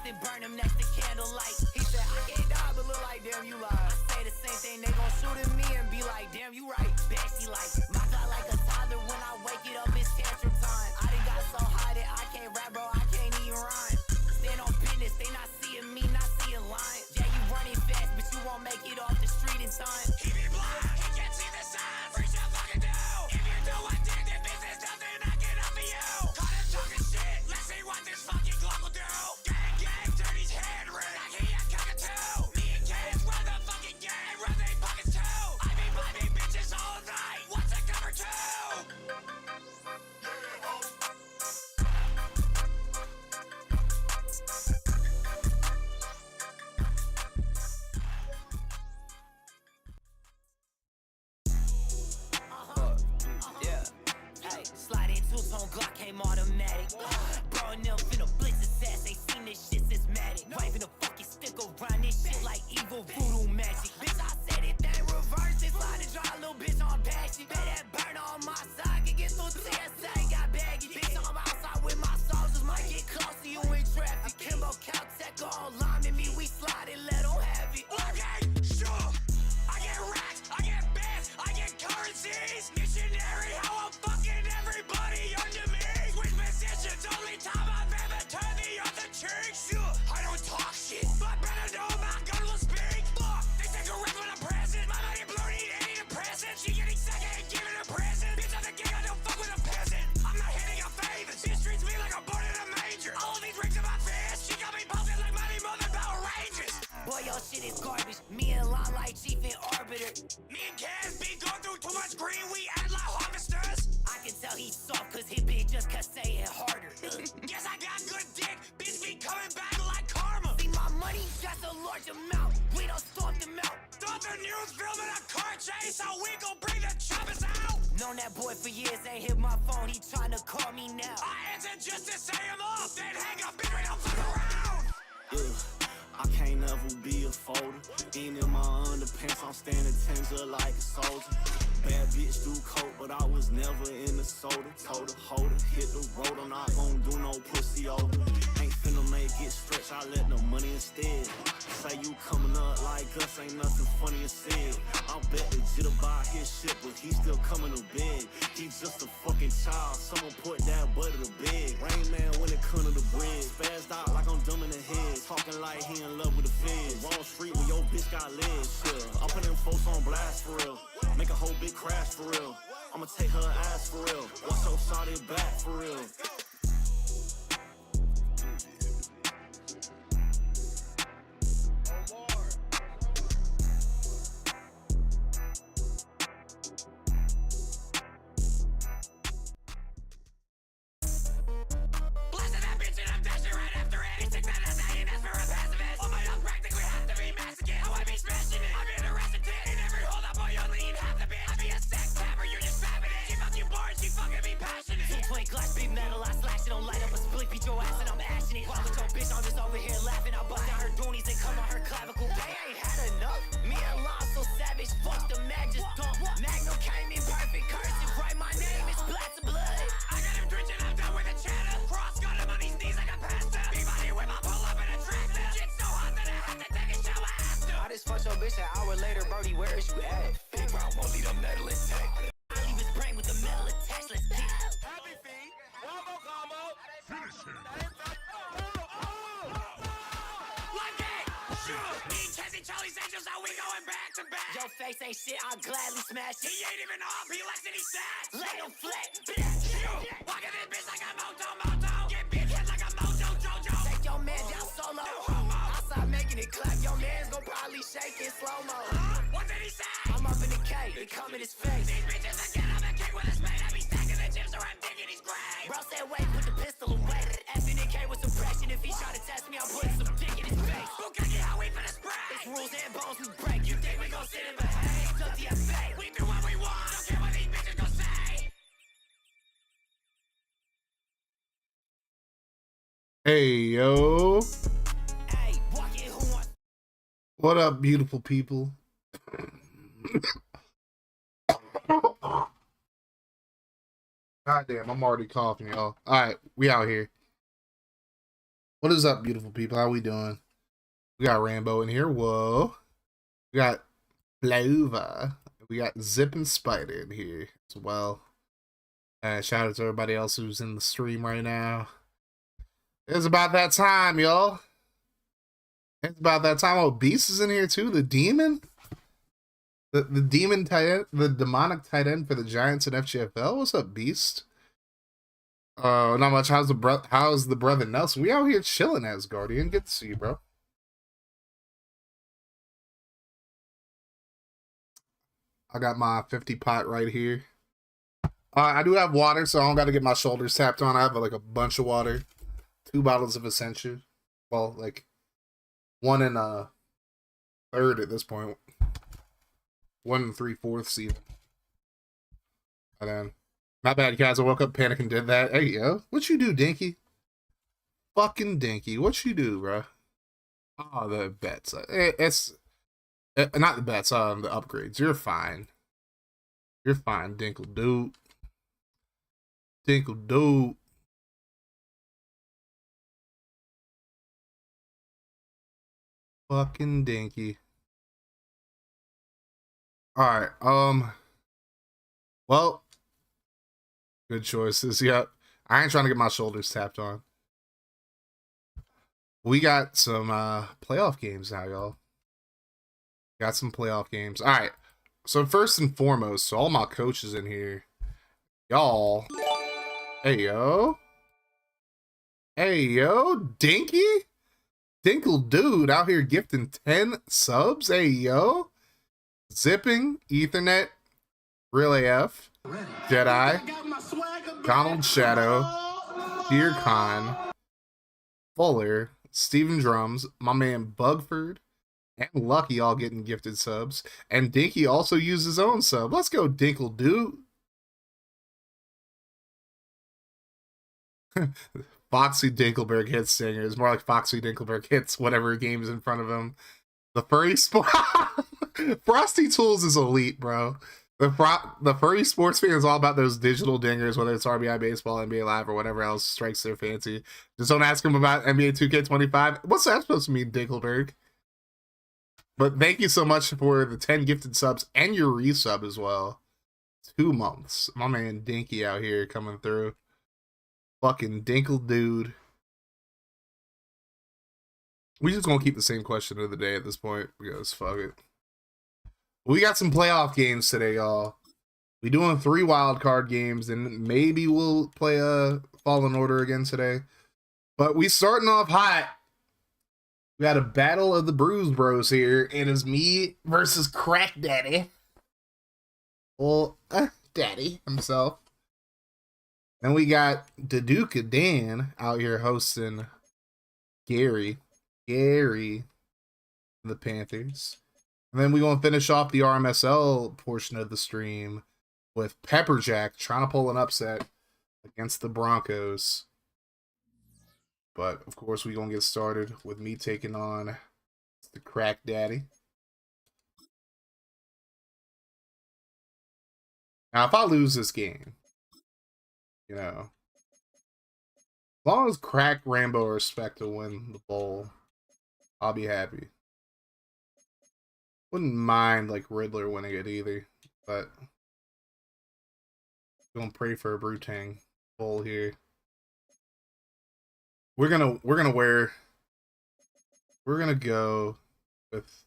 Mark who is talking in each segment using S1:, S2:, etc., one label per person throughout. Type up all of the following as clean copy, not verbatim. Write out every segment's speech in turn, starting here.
S1: and burn him next to candlelight. He said, I can't die, but look like, damn, you lie. I say the same thing, they gon' shoot at me and be like, damn, you right. Bestie like, my God like a toddler, when I wake it up, it's tantrum time. I done got so high that I can't rap, bro, I can't even rhyme. Stand on business, they not seeing me, not seeing lines. Yeah, you running fast, but you won't make it off the street in time. He be blind, he can't see the signs. Preach your fucking do. If you do what did, then business nothing I get up for you. Caught him talking shit, let's see what this fucking Glock will do. Gang, gang, dirty's head red, I hear ya cockatoo. Me and K's run the fucking game, run they pockets too. I be vibing bitches all night, what's a cover two? Two-tone Glock came automatic. Bro and them finna blitz his ass. They seen this shit systematic. Waving a fucking stick around this shit like evil voodoo magic. Bitch, I said it, then reverse it. Slide and draw a little bitch on passion. Bet that burn on my side. Can get through TSA, got baggage. Bitch, I'm outside with my soldiers. Might get close to you in traffic. Kimbo, Caltech, all line in me. We slide and let them have it. Okay, sure. I get racks, I get bands, I get currencies. Missionary, how I'm fucking everybody under me. Switch positions, only time I've ever turned the other cheek. Sure, I don't talk shit, but better know my gun will speak. Fuck, they take a rip on a present. My money blue need a present. She getting second and giving a present. Bitch, I'm the king, I don't fuck with a peasant. I'm not hitting your favors. She treats me like I'm born in a manger. All of these rings in my fist. She got me posted like Mighty Mother Power Rangers. Boy, your shit is garbage. Me and Lon like Chief and Arbiter. Me and Kaz be going through too much green. We act like harvesters. I can tell he's soft cause his bitch just kept saying harder. Guess I got good dick. Bitch be coming back like karma. See my money, that's a large amount. We don't storm them out. Thought the news filming a car chase, so we gon' bring the choppers out. Known that boy for years, ain't hit my phone. He tryna call me now. I answer just to say him off. Then hang up, bitch, we don't fuck around.
S2: I can't never be a folder. Ain't in my underpants, I'm standing tender like a soldier. Bad bitch do coke, but I was never in the soda. Told her, hold her, hit the road, I'm not gon' do no pussy over. Ain't finna make it stretch, I let the money instead. Say you coming up like us, ain't nothing funny as said. I bet the jitter buy his shit, but he still coming to bed. He just a fucking child, someone put that butt to the bed. Rain Man when it come to the bread, spazzed out like I'm dumb in the head. Talking like he in love with the feds. Wrong street when your bitch got legs, shit. I put them folks on blast for real. Make a whole big crash for real. I'ma take her ass for real. Watch your shawty back for real.
S1: Blasting that bitch and I'm dashing right after it. He took that as a and that's for a pacifist. All my dogs practically have to be massacred. How I be smashing it. I'm in a recipe. In every hold up, boy, you only eat half the bit. I be a sex tapper, you're just fapping it. She fucking bored, she fucking me passionate. 220 glass, big metal, I slash it. Don't light up a split, beat your ass and I'm ashing it. While with your bitch, I'm just over here laughing. I bust out her doonies and come on her clavicle. They ain't had enough. Me and Lon so savage, fuck the mag, just dump. Magnum came in perfect, cursive, right? My name is Splatter Blood. I got him drenching, I'm done with the chatter. Cross got him on his knees like a pasta. Big body with my pull up in a tractor. Shit so hot that I have to take a shower after. I just fucked your bitch an hour later, Brody, where is you at? Big round won't leave them metal intact. I leave his brain with the metal attached, let's get it. Happy feet, combo, combo. Finish him. Like that, sure. Me and Cassie, Charlie's Angels, how we going back to back. Your face ain't shit, I'll gladly smash it. He ain't even off, he left and he sad. Lay him flat, sure. Walking this bitch like a moto. Get big head like a mojo, Jojo. Take your man down solo. Outside making it clap, your man's gon' probably shake in slow-mo. What did he say? I'm up in the cake, it come in his face. These bitches again, I'm a kick with a spade. I be stacking the chips or I'm digging his grave. Bro said wait, put the pistol away. F in the K with suppression. If he try to test me, I'm putting some dick in his face. Who can get how we finna spray? It's rules and bones we break. You think we gon' sit and behave? Stuck the FA. We do what we want. Don't care what these bitches gon' say.
S3: Hey, yo.
S1: Hey, walk in, who wants?
S3: What up, beautiful people? Goddamn, I'm already coughing, y'all. All right, we out here. What is up, beautiful people? How we doing? We got Rambo in here. Whoa. We got Flova. We got Zip and Spider in here as well. Shout out to everybody else who's in the stream right now. It's about that time, y'all. It's about that time. Oh, Beast is in here too. The demon? The demon tight end, the demonic tight end for the Giants and FGFL. What's up, Beast? Not much. How's the brother Nelson? We out here chilling as Guardian. Good to see you, bro. I got my 50 pot right here. I do have water, so I don't got to get my shoulders tapped on. I have like a bunch of water. 2 bottles of Ascension. Well, like 1 and a third at this point. 1 3/4 even. And then, my bad, guys. I woke up, panicked, and did that. Hey, yo. What you do, Dinky? Fucking Dinky. What you do, bro? Oh, the bets. It's not the bets, the upgrades. You're fine. You're fine, Dinkle dude. Dinkle dude. Fucking Dinky. Alright, well, good choices. Yep. I ain't trying to get my shoulders tapped on. We got some playoff games now, y'all. Got some playoff games. Alright. So first and foremost, so all my coaches in here. Y'all. Hey yo. Hey yo, Dinky? Dinkle dude out here gifting 10 subs. Hey yo. Zipping, Ethernet, Real AF, Jedi, Donald Shadow, Dear Khan, Fuller, Steven Drums, my man Bugford, and Lucky all getting gifted subs. And Dinky also used his own sub. Let's go, Dinkle dude. Foxy Dinkelberg hits singers. More like Foxy Dinkelberg hits whatever game's in front of him. The furry sport. Frosty Tools is elite, bro. The furry sports fan is all about those digital dingers, whether it's RBI Baseball, NBA Live, or whatever else strikes their fancy. Just don't ask them about NBA 2K25. What's that supposed to mean, Dinkelberg? But thank you so much for the 10 gifted subs and your resub as well. 2 months. My man Dinky out here coming through. Fucking Dinkle dude. We just gonna keep the same question of the day at this point because fuck it. We got some playoff games today, y'all. We doing 3 wild card games, and maybe we'll play a Fallen Order again today. But we starting off hot. We got a battle of the Bruise Bros here, and it's me versus Crack Daddy. Well, Daddy himself. Then we got Daduka Dan out here hosting Gary, the Panthers. And then we're going to finish off the RMSL portion of the stream with Pepperjack trying to pull an upset against the Broncos. But, of course, we're going to get started with me taking on the Crack Daddy. Now, if I lose this game, you know, as long as Crack, Rambo, or Spectre win the bowl, I'll be happy. Wouldn't mind like Riddler winning it either, but gonna pray for a Brutang bowl here. We're gonna go with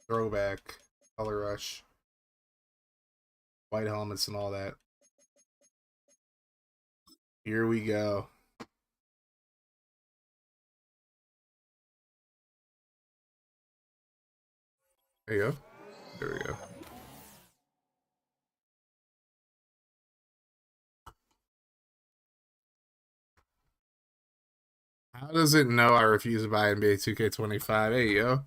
S3: throwback, color rush, white helmets, and all that. Here we go. There you go. There we go. How does it know I refuse to buy NBA 2K25? There you go.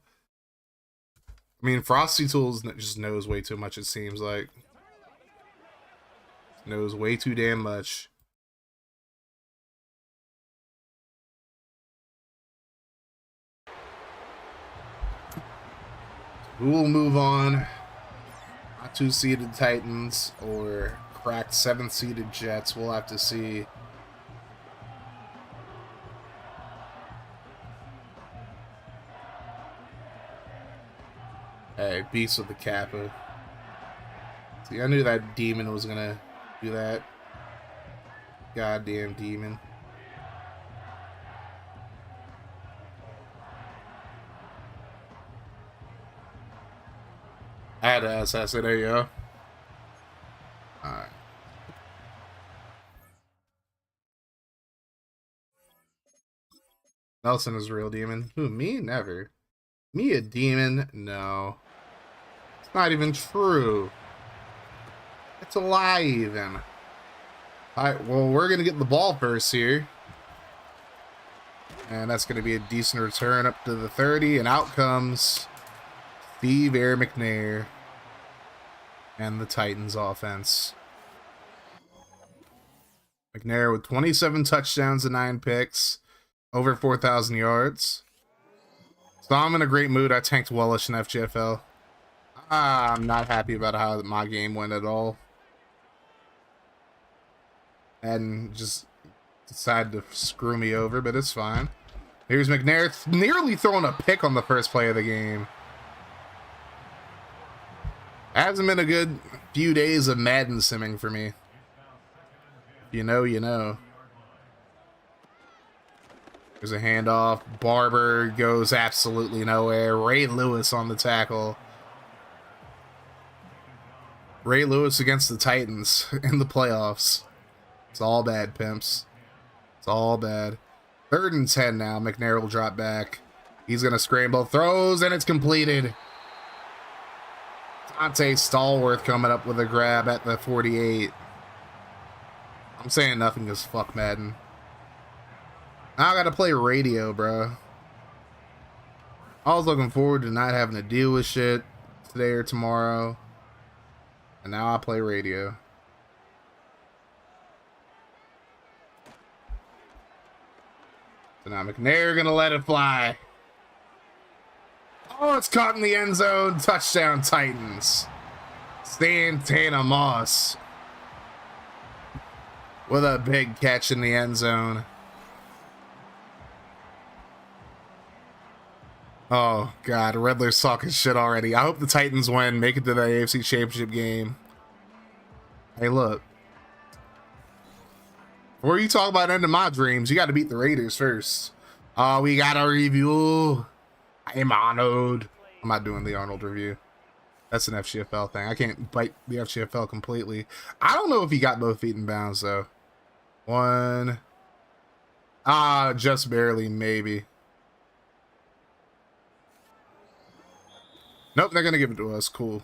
S3: I mean, Frosty Tools just knows way too much, it seems like. Knows way too damn much. We will move on. Not 2-seeded Titans or cracked 7-seeded Jets. We'll have to see. Hey, beast with the Kappa. See, I knew that demon was gonna do that. Goddamn demon. I had to assess it. There you go. Alright. Nelson is a real demon. Who, me? Never. Me a demon? No. It's not even true. It's a lie even. Alright, well, we're going to get the ball first here. And that's going to be a decent return up to the 30. And out comes Steve Air McNair and the Titans offense. McNair with 27 touchdowns and 9 picks. Over 4,000 yards. So I'm in a great mood. I tanked Wellish in FGFL. I'm not happy about how my game went at all. And just decided to screw me over, but it's fine. Here's McNair nearly throwing a pick on the first play of the game. Hasn't been a good few days of Madden simming for me. You know, you know. There's a handoff. Barber goes absolutely nowhere. Ray Lewis on the tackle. Ray Lewis against the Titans in the playoffs. It's all bad, pimps. It's all bad. 3rd and 10 now. McNair will drop back. He's going to scramble. Throws, and it's completed. Dante Stallworth coming up with a grab at the 48. I'm saying nothing because fuck Madden. Now I got to play radio, bro. I was looking forward to not having to deal with shit today or tomorrow. And now I play radio. So now McNair gonna let it fly. Oh, it's caught in the end zone. Touchdown, Titans. Santana Moss with a big catch in the end zone. Oh, God. Redler's talking shit already. I hope the Titans win. Make it to the AFC Championship game. Hey, look. Before you talk about ending my dreams, you got to beat the Raiders first. We got a review. I'm Arnold. I'm not doing the Arnold review. That's an FGFL thing. I can't bite the FGFL completely. I don't know if he got both feet in bounds, though. One. Just barely, maybe. Nope, they're going to give it to us. Cool.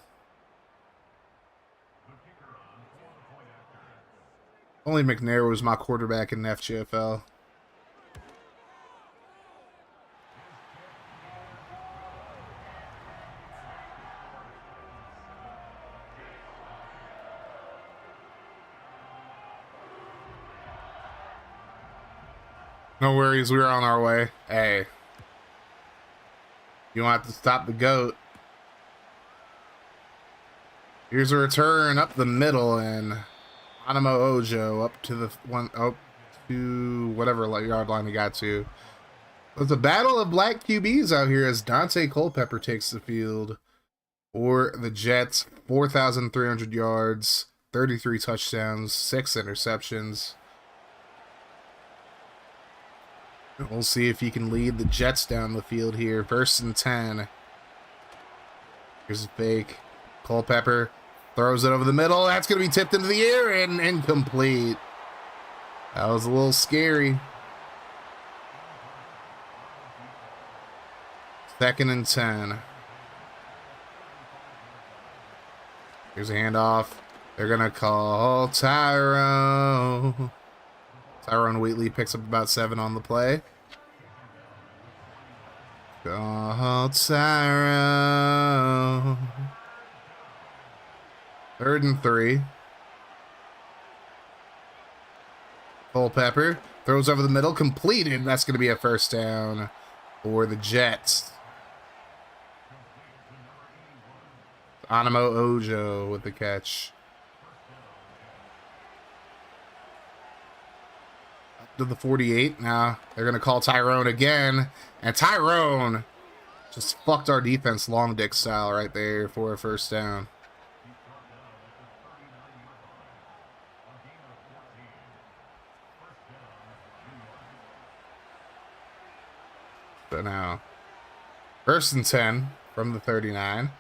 S3: Only McNair was my quarterback in FGFL. No worries, we were on our way. Hey. You don't have to stop the GOAT. Here's a return up the middle, and Animo Ojo up to the up to whatever yard line he got to. It's a battle of black QBs out here as Dante Culpepper takes the field for the Jets. 4,300 yards, 33 touchdowns, 6 interceptions. We'll see if he can lead the Jets down the field here. 1st and 10. Here's a fake. Culpepper throws it over the middle. That's going to be tipped into the air and incomplete. That was a little scary. 2nd and 10. Here's a handoff. They're going to call Tyrone. Tyrone Wheatley picks up about 7 on the play. Call Tyrone. 3rd and 3. Culpepper throws over the middle, completed. That's going to be a 1st down for the Jets. Animo Ojo with the catch. Up to the 48. Now they're going to call Tyrone again. And Tyrone Just fucked our defense long dick style right there for a first down. So now, 1st and 10 from the 39.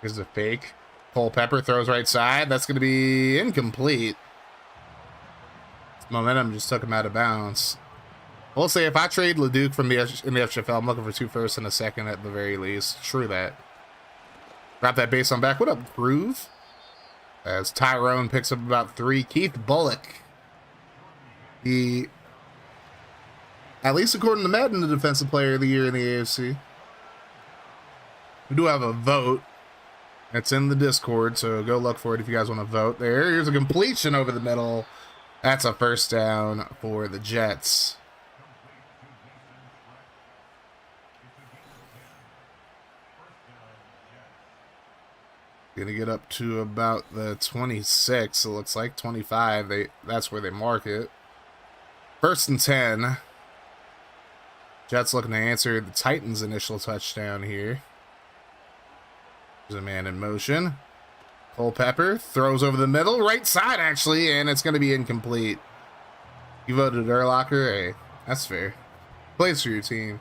S3: Here's a fake. Culpepper throws right side. That's going to be incomplete. Momentum just took him out of bounds. We'll say if I trade Leduc from in the FFL, I'm looking for 2 firsts and a second at the very least. True that. Wrap that base on back. What up, Groove? As Tyrone picks up about 3. Keith Bullock. The, at least according to Madden, the defensive player of the year in the AFC. We do have a vote. It's in the Discord, so go look for it if you guys want to vote. Here's a completion over the middle. That's a first down for the Jets. Gonna get up to about the 26, it looks like 25. That's where they mark it. 1st and 10. Jets looking to answer the Titans' initial touchdown here. There's a man in motion. Culpepper throws over the middle, right side actually, and it's going to be incomplete. You voted Urlacher? Hey, that's fair. Plays for your team.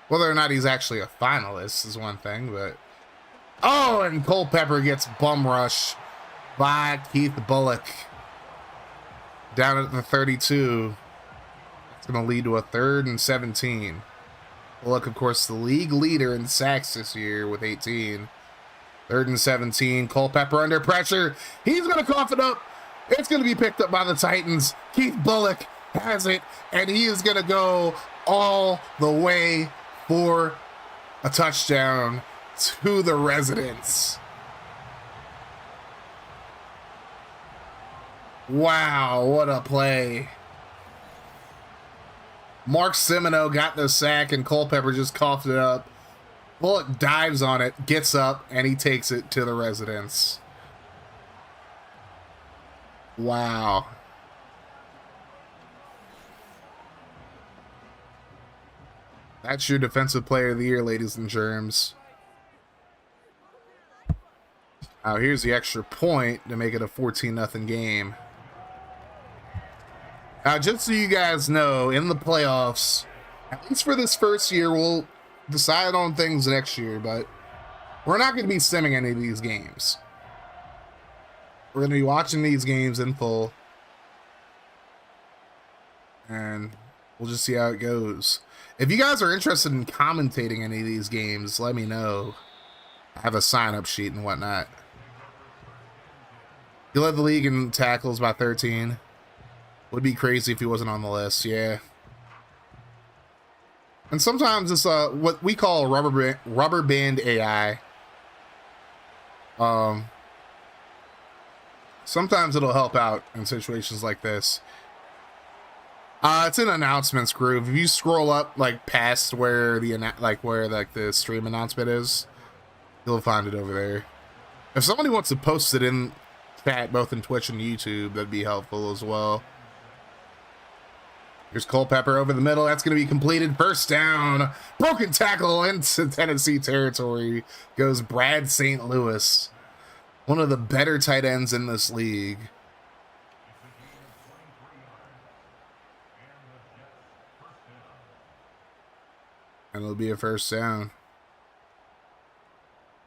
S3: Whether or not he's actually a finalist is one thing, but... Oh, and Culpepper gets bum rush by Keith Bullock. Down at the 32. It's going to lead to a 3rd and 17. Bullock, of course, the league leader in sacks this year with 18. 3rd and 17. Culpepper under pressure. He's going to cough it up. It's going to be picked up by the Titans. Keith Bullock has it, and he is going to go all the way for a touchdown to the residents. Wow, what a play. Mark Semino got the sack, and Culpepper just coughed it up. Bullock dives on it, gets up, and he takes it to the residents. Wow. That's your defensive player of the year, ladies and germs. Now here's the extra point to make it a 14-0 game. Now, just so you guys know, in the playoffs, at least for this first year, we'll decide on things next year, but we're not going to be simming any of these games. We're going to be watching these games in full, and we'll just see how it goes. If you guys are interested in commentating any of these games, let me know. I have a sign-up sheet and whatnot. He led the league in tackles by 13. Would be crazy if he wasn't on the list, yeah. And sometimes it's what we call rubber band AI. Sometimes it'll help out in situations like this. It's an announcements groove. If you scroll up like past where the stream announcement is, you'll find it over there. If somebody wants to post it in chat, both in Twitch and YouTube, that'd be helpful as well. Here's Culpepper over the middle. That's going to be completed. First down. Broken tackle into Tennessee territory. Goes Brad St. Louis. One of the better tight ends in this league. And it'll be a first down.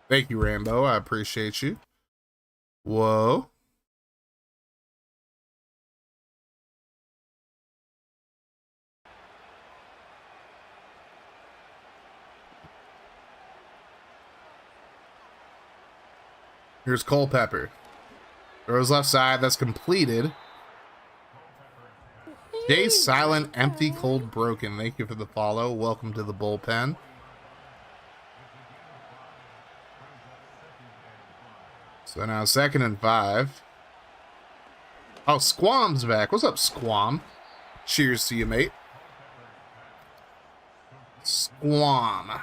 S3: Thank you, Rambo. I appreciate you. Whoa. Here's Culpepper. Throws left side. That's completed. Jay Silent, empty, cold, broken. Thank you for the follow. Welcome to the bullpen. So now 2nd and 5. Oh, Squam's back. What's up, Squam? Cheers to you, mate. Squam.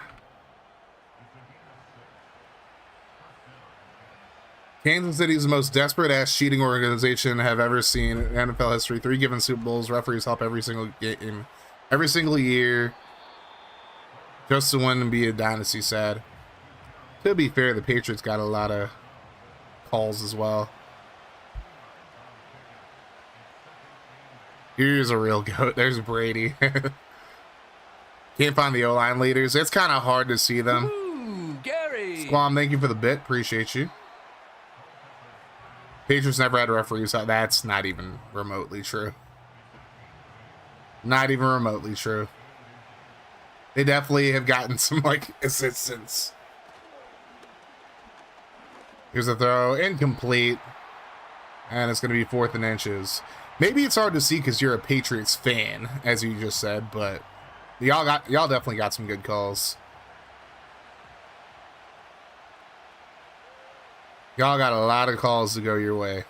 S3: Kansas City's the most desperate-ass cheating organization I've ever seen in NFL history. 3 given Super Bowls. Referees help every single game. Every single year, just to win and be a dynasty sad. To be fair, the Patriots got a lot of calls as well. Here's a real goat. There's Brady. Can't find the O-line leaders. It's kind of hard to see them.
S4: Ooh, Gary.
S3: Squam, thank you for the bit. Appreciate you. Patriots never had referees. That's not even remotely true. Not even remotely true. They definitely have gotten some, like, assistance. Here's a throw. Incomplete. And it's going to be 4th and inches. Maybe it's hard to see because you're a Patriots fan, as you just said, but y'all definitely got some good calls. Y'all got a lot of calls to go your way.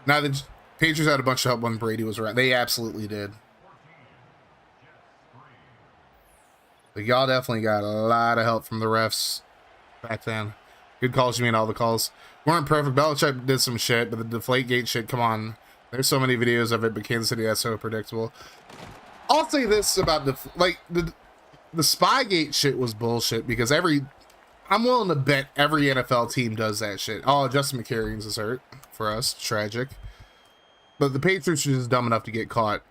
S3: Now, the Patriots had a bunch of help when Brady was around. They absolutely did. But y'all definitely got a lot of help from the refs back then. Good calls, you mean all the calls. Weren't perfect. Belichick did some shit, but the Deflategate shit, come on. There's so many videos of it, but Kansas City, that's so predictable. I'll say this about the Spygate shit was bullshit because I'm willing to bet every NFL team does that shit. Oh, Justin McCarrions is hurt for us. Tragic. But the Patriots are just dumb enough to get caught.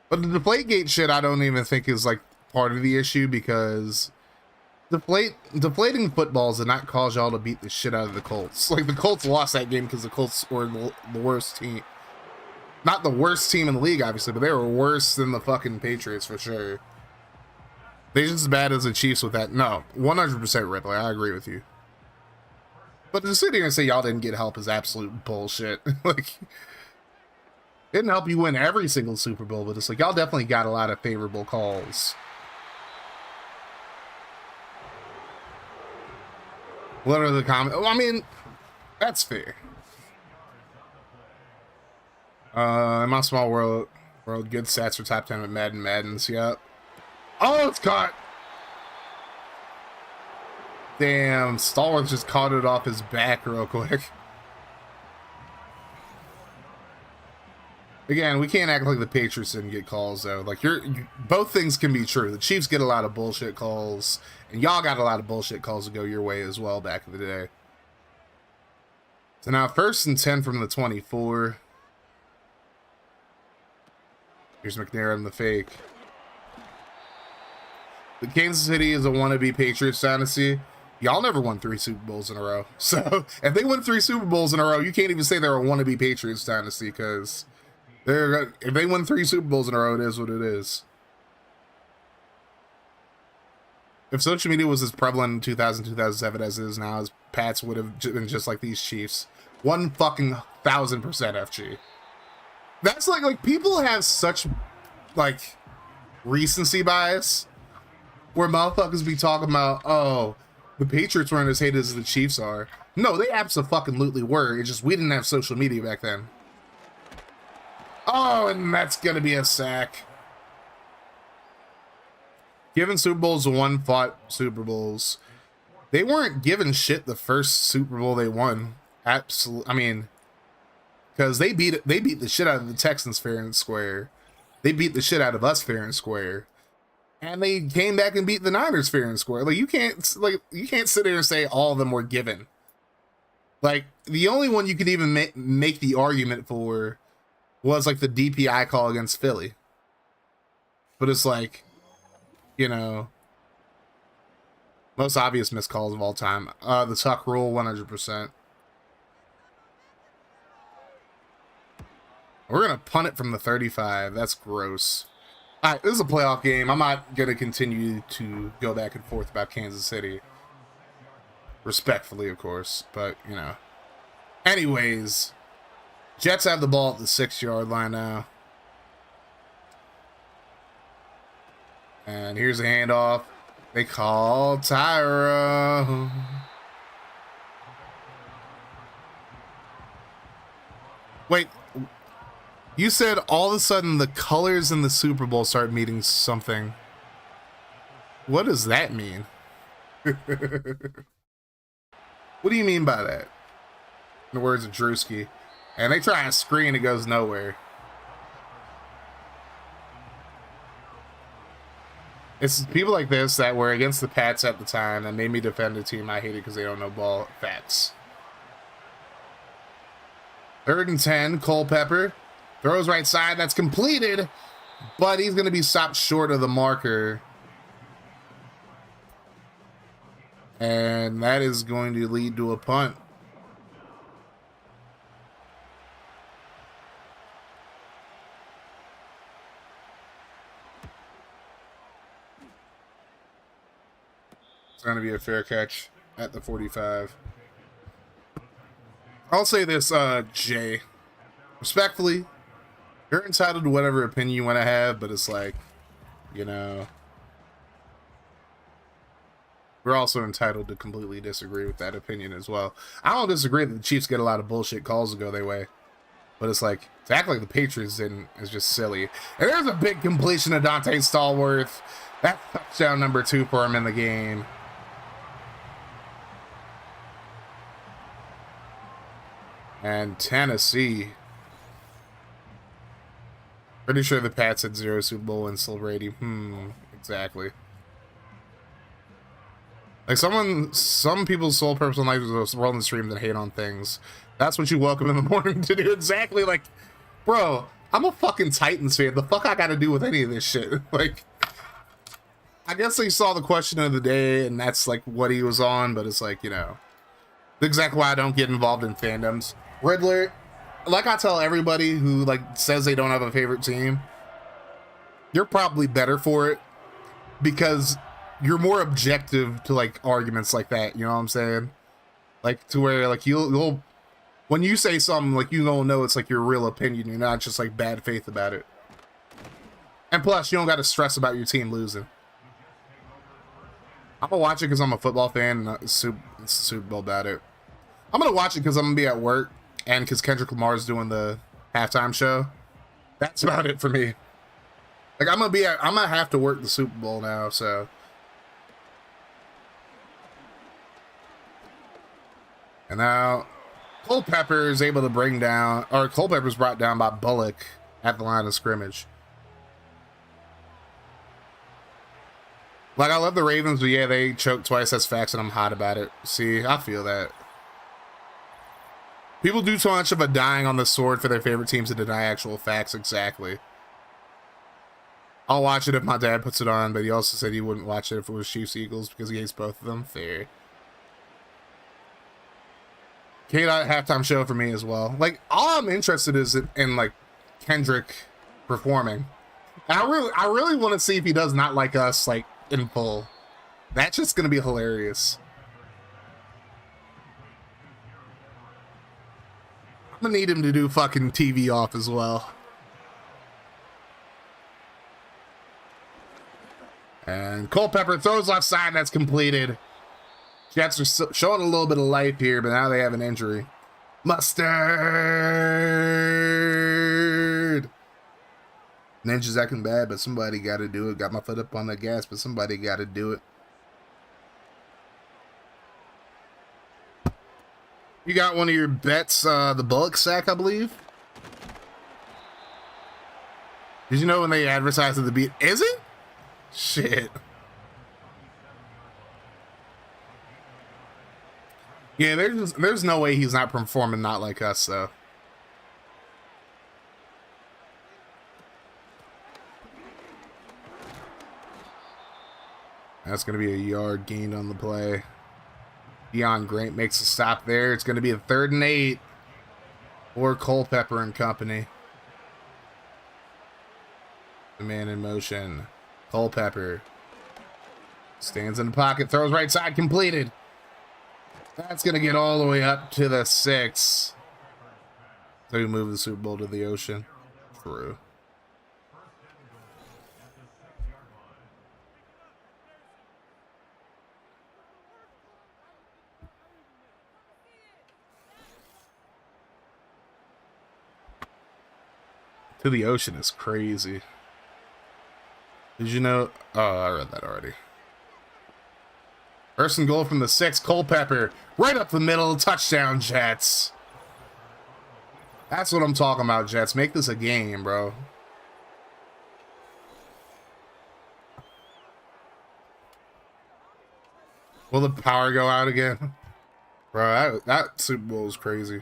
S3: But the Deflategate shit, I don't even think is like part of the issue because deflating footballs did not cause y'all to beat the shit out of the Colts. Like, the Colts lost that game because the Colts were the worst team. Not the worst team in the league, obviously, but they were worse than the fucking Patriots for sure. They're just as bad as the Chiefs with that. No, 100% Ripley. I agree with you. But to sit here and say y'all didn't get help is absolute bullshit. Like, didn't help you win every single Super Bowl, but it's like y'all definitely got a lot of favorable calls. What are the comments? Well, I mean, that's fair. In my small world, good stats for top 10 with Maddens. Yep. Oh, it's caught. Damn, Stallworth just caught it off his back real quick. Again, we can't act like the Patriots didn't get calls, though. Like, both things can be true. The Chiefs get a lot of bullshit calls, and y'all got a lot of bullshit calls to go your way as well back in the day. So now, 1st and 10 from the 24. Here's McNair in the fake. The Kansas City is a wannabe Patriots dynasty. Y'all never won 3 Super Bowls in a row. So, if they win 3 Super Bowls in a row, you can't even say they're a wannabe Patriots dynasty, because if they win 3 Super Bowls in a row, it is what it is. If social media was as prevalent in 2000, 2007 as it is now, as Pats would have been just like these Chiefs. 1,000% FG. That's like people have such, like, recency bias where motherfuckers be talking about, oh, the Patriots weren't as hated as the Chiefs are. No, they absolutely were. It's just we didn't have social media back then. Oh, and that's going to be a sack. Given Super Bowls to one fought Super Bowls. They weren't given shit the first Super Bowl they won. Absolutely. I mean, because they beat the shit out of the Texans fair and square. They beat the shit out of us fair and square. And they came back and beat the Niners fair and square. Like, you can't sit there and say all of them were given. Like, the only one you could even make the argument for was like the DPI call against Philly. But it's like, you know, most obvious missed calls of all time. The Tuck rule, 100%. We're going to punt it from the 35. That's gross. All right, this is a playoff game. I'm not going to continue to go back and forth about Kansas City. Respectfully, of course. But, you know. Anyways, Jets have the ball at the 6-yard line now. And here's a handoff. They call Tyra. Wait. You said all of a sudden the colors in the Super Bowl start meaning something. What does that mean? What do you mean by that? In the words of Drewski. And they try a screen, it goes nowhere. It's people like this that were against the Pats at the time that made me defend a team I hated because they don't know ball facts. 3rd and 10, Culpepper. Throws right side, that's completed, but he's going to be stopped short of the marker. And that is going to lead to a punt. It's going to be a fair catch at the 45. I'll say this, Jay. Respectfully, you're entitled to whatever opinion you want to have, but it's like, you know, we're also entitled to completely disagree with that opinion as well. I don't disagree that the Chiefs get a lot of bullshit calls to go their way, but it's like, to act like the Patriots didn't is just silly. And there's a big completion of Dante Stallworth. That's touchdown number 2 for him in the game. And Tennessee. Pretty sure the Pats had 0 Super Bowl wins till Brady. Exactly. Like some people's sole purpose in life is rolling the streams and hate on things. That's what you woke up in the morning to do. Exactly. Like, bro, I'm a fucking Titans fan. The fuck I gotta do with any of this shit? Like, I guess they saw the question of the day and that's like what he was on, but it's like, you know, exactly why I don't get involved in fandoms. Riddler, like I tell everybody who like says they don't have a favorite team, you're probably better for it because you're more objective to like arguments like that. You know what I'm saying? Like to where like you'll when you say something like you don't know it's like your real opinion. You're not just like bad faith about it. And plus, you don't got to stress about your team losing. I'm gonna watch it because I'm a football fan and it's Super Bowl about it. I'm gonna watch it because I'm gonna be at work and because Kendrick Lamar's doing the halftime show. That's about it for me. Like I'm gonna have to work the Super Bowl now, so. And now Culpepper is able to bring down, or Culpepper's brought down by Bullock at the line of scrimmage. Like, I love the Ravens, but yeah, they choked twice. That's facts, and I'm hot about it. See, I feel that. People do too much of a dying on the sword for their favorite teams to deny actual facts. Exactly. I'll watch it if my dad puts it on, but he also said he wouldn't watch it if it was Chiefs Eagles because he hates both of them. Fair. K-Dot halftime show for me as well. Like, all I'm interested is in like Kendrick performing. And I really want to see if he does Not Like Us like in full. That's just gonna be hilarious. I'm gonna need him to do fucking TV off as well. And Culpepper throws left side, that's completed. Jets are showing a little bit of life here, but now they have an injury. Mustard! Ninja's acting bad, but somebody got to do it. Got my foot up on the gas, but somebody got to do it. You got one of your bets, the Bullock sack, I believe? Did you know when they advertised at the beat? Is it? Shit. Yeah, there's no way he's not performing Not Like Us, though. That's going to be a yard gained on the play. Deion Grant makes a stop there. It's going to be a 3rd and 8 for Culpepper and company. The man in motion. Culpepper stands in the pocket, throws right side, completed. That's going to get all the way up to the 6. So we move the Super Bowl to the ocean. True. To the ocean is crazy. Did you know? Oh, I read that already. 1st and goal from the 6. Culpepper right up the middle. Touchdown, Jets. That's what I'm talking about, Jets. Make this a game, bro. Will the power go out again? Bro, that Super Bowl is crazy.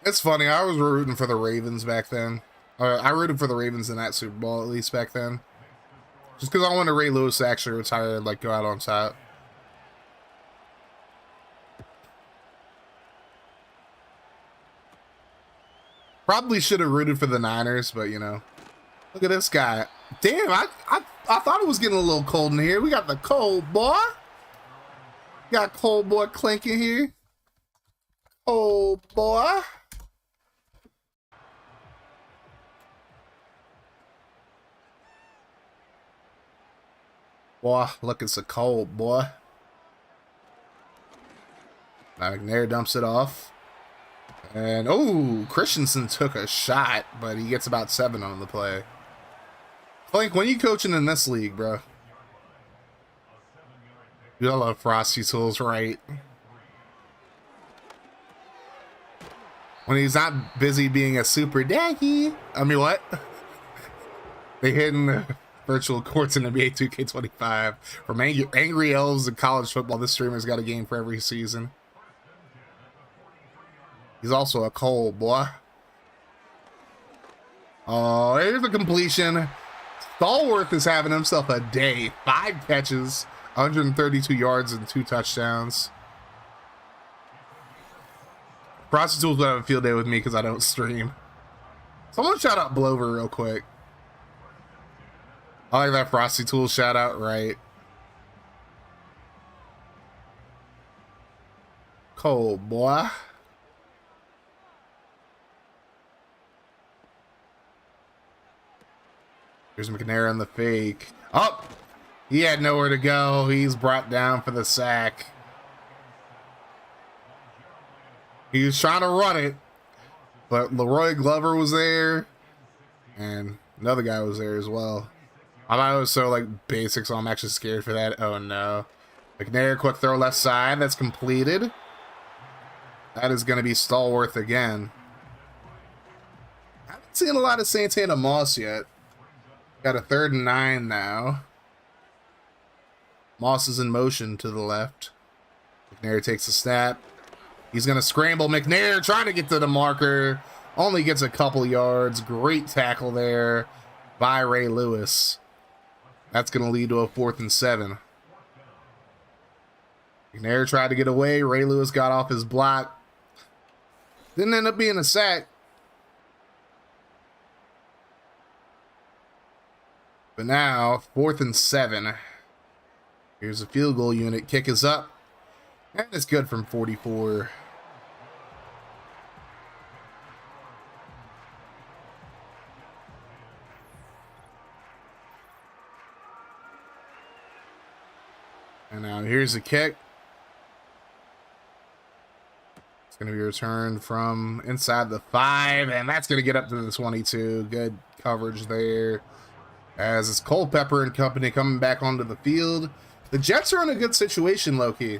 S3: It's funny. I was rooting for the Ravens back then. I rooted for the Ravens in that Super Bowl, at least back then. Just because I wanted Ray Lewis to actually retire and like go out on top. Probably should have rooted for the Niners, but you know. Look at this guy. Damn, I thought it was getting a little cold in here. We got the cold boy. Got cold boy clinking here. Cold boy. Boy, look, it's a cold boy. Now McNair dumps it off. And, oh, Christensen took a shot, but he gets about 7 on the play. Flink, when you coaching in this league, bro? You love Frosty Tools, right? When he's not busy being a super daggy. I mean, what? They hitting the virtual courts in NBA 2K25. From Angry Elves in college football, this streamer's got a game for every season. He's also a cold boy. Oh, here's a completion. Stallworth is having himself a day. 5 catches, 132 yards, and 2 touchdowns. Frosty Tools would have a field day with me because I don't stream. Someone shout out Blover real quick. I like that Frosty Tools shout out, right? Cold boy. Here's McNair on the fake. Oh, he had nowhere to go. He's brought down for the sack. He was trying to run it, but Leroy Glover was there, and another guy was there as well. I thought it was so like basic, so I'm actually scared for that. Oh no. McNair, quick throw left side. That's completed. That is going to be Stallworth again. I haven't seen a lot of Santana Moss yet. Got a 3rd and 9 now. Moss is in motion to the left. McNair takes a snap. He's going to scramble. McNair trying to get to the marker. Only gets a couple yards. Great tackle there by Ray Lewis. That's going to lead to a 4th and 7. McNair tried to get away. Ray Lewis got off his block. Didn't end up being a sack. But now, 4th and 7. Here's a field goal unit. Kick is up. And it's good from 44. And now here's the kick. It's going to be returned from inside the 5. And that's going to get up to the 22. Good coverage there. As it's Culpepper and company coming back onto the field. The Jets are in a good situation, low-key.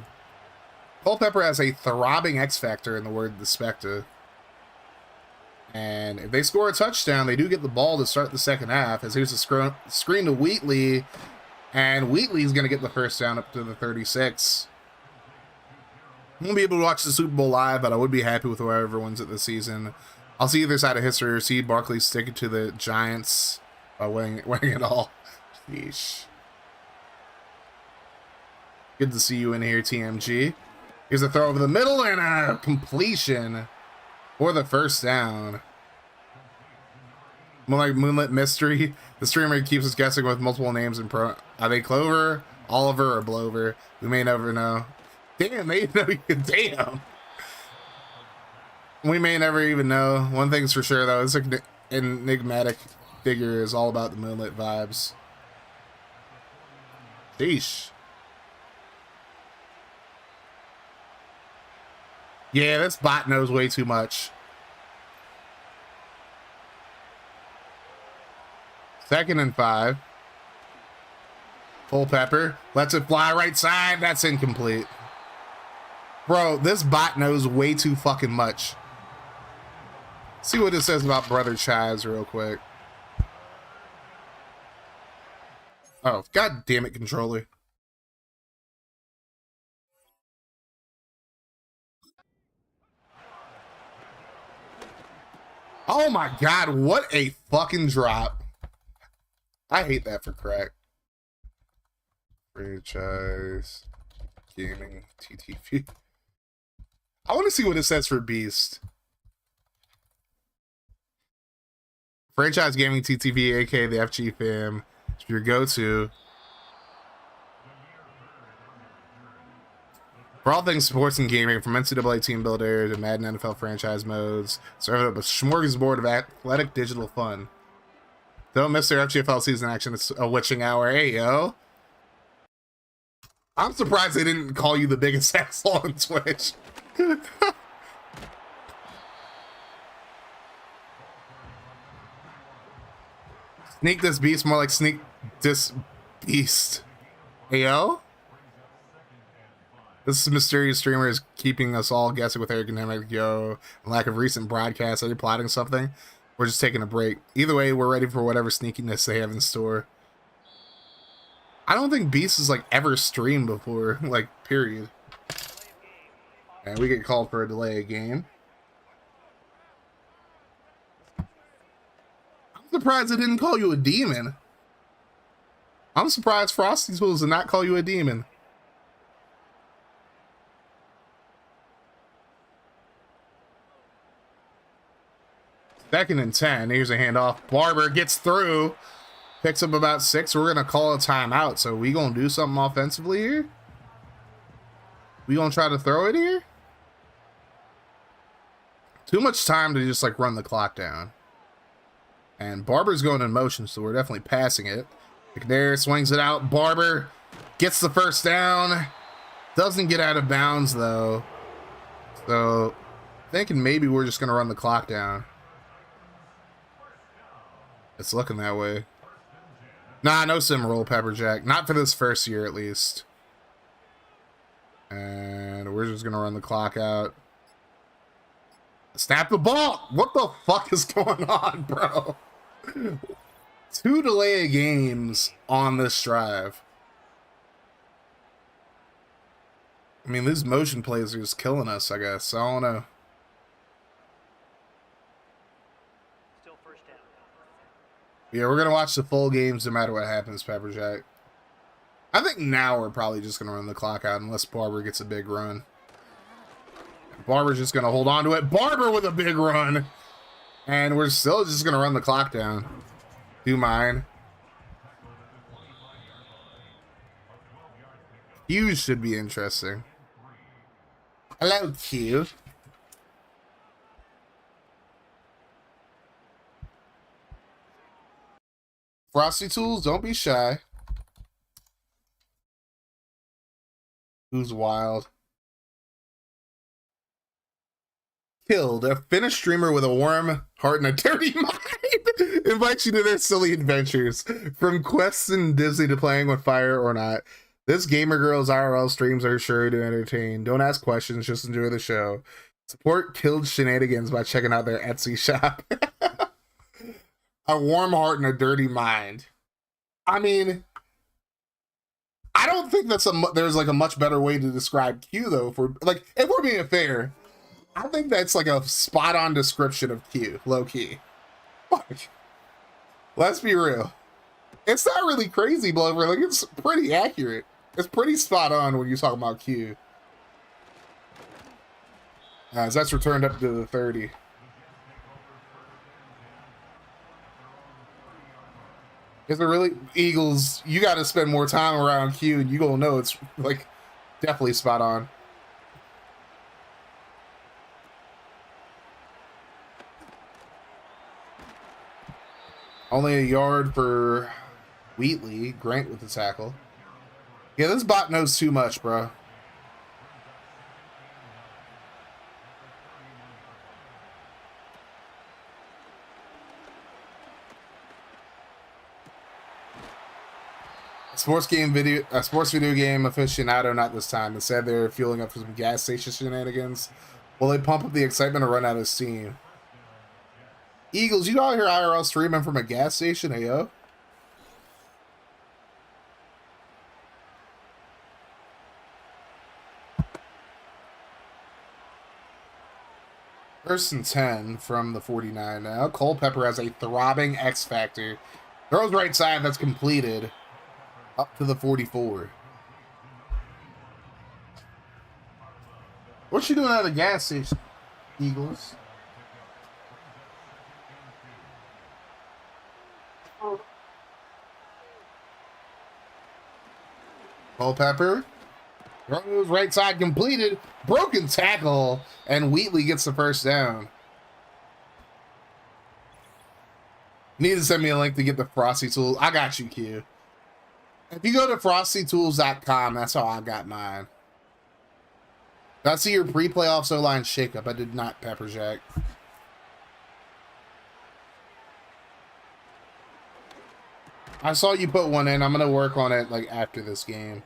S3: Culpepper has a throbbing X factor in the word Despecta. And if they score a touchdown, they do get the ball to start the second half. As here's a screen to Wheatley. And Wheatley's going to get the first down up to the 36. I won't be able to watch the Super Bowl live, but I would be happy with whoever wins it this season. I'll see either side of history or see Barkley sticking to the Giants. Winning it all. Sheesh. Good to see you in here, TMG. Here's a throw over the middle and a completion for the first down. More like Moonlit Mystery. The streamer keeps us guessing with multiple names and are they Clover, Oliver, or Blover? We may never know. Damn, they know. Damn. We may never even know. One thing's for sure, though. It's an enigmatic figure is all about the Moonlit vibes. Sheesh. Yeah, this bot knows way too much. 2nd and 5. Culpepper lets it fly right side. That's incomplete. Bro, this bot knows way too fucking much. See what it says about Brother Chaz real quick. Oh, god damn it, controller. Oh my god, what a fucking drop. I hate that for crack. Franchise Gaming TTV. I want to see what it says for Beast. Franchise Gaming TTV, aka the FG fam. It's your go-to. For all things sports and gaming, from NCAA Team Builder to Madden NFL franchise modes, serve up a smorgasbord of athletic digital fun. Don't miss their FGFL season action. It's a witching hour. Hey, yo. I'm surprised they didn't call you the biggest asshole on Twitch. Sneak this beast, more like sneak this beast. Hey, yo. This mysterious streamer is keeping us all guessing with ergonomic and lack of recent broadcasts. Are they plotting something? We're just taking a break. Either way, we're ready for whatever sneakiness they have in store. I don't think Beast has like ever streamed before, like, period. And we get called for a delay of game. I'm surprised they didn't call you a demon. I'm surprised Frosty Tools did not call you a demon. Second and 10. Here's a handoff. Barber gets through. Picks up about 6. We're going to call a timeout. So we going to do something offensively here? We going to try to throw it here? Too much time to just like run the clock down. And Barber's going in motion, so we're definitely passing it. McNair swings it out. Barber gets the first down. Doesn't get out of bounds though. So thinking maybe we're just going to run the clock down. It's looking that way. Nah, no sim roll, Pepperjack. Not for this first year, at least. And we're just going to run the clock out. Snap the ball! What the fuck is going on, bro? 2 delay games on this drive. I mean, these motion plays are just killing us, I guess. I don't know. Yeah, we're going to watch the full games no matter what happens, Pepperjack. I think now we're probably just going to run the clock out unless Barber gets a big run. Barber's just going to hold on to it. Barber with a big run. And we're still just going to run the clock down. Do mine. Q should be interesting. Hello, Q. Frosty Tools, don't be shy. Who's wild? Killed. A Finnish streamer with a warm heart and a dirty mind invites you to their silly adventures. From quests in Disney to playing with fire or not. This gamer girl's IRL streams are sure to entertain. Don't ask questions, just enjoy the show. Support Killed shenanigans by checking out their Etsy shop. A warm heart and a dirty mind. I mean, I don't think that's there's like a much better way to describe Q though. For like, if we're being fair, I think that's like a spot on description of Q, low key. Fuck. Let's be real. It's not really crazy, Blover. Like, it's pretty accurate. It's pretty spot on when you're talking about Q. As that's returned up to the 30. Is it really Eagles? You got to spend more time around Q, and you gonna know it's like definitely spot on. Only a yard for Wheatley. Grant with the tackle. Yeah, this bot knows too much, bro. Sports video game aficionado, not this time. Instead, they're fueling up for some gas station shenanigans. Will they pump up the excitement or run out of steam? Eagles, you out here IRL streaming from a gas station, hey yo? First and 10 from the 49 now. Culpepper has a throbbing X Factor. Throws right side, that's completed. Up to the 44. What you doing at the gas station, Eagles? Culpepper. Throws right side completed. Broken tackle. And Wheatley gets the first down. You need to send me a link to get the Frosty Tools. I got you, Q. If you go to frostytools.com, that's how I got mine. Did I see your pre-playoffs O-line shakeup? I did not, Pepper Jack. I saw you put one in. I'm going to work on it like after this game.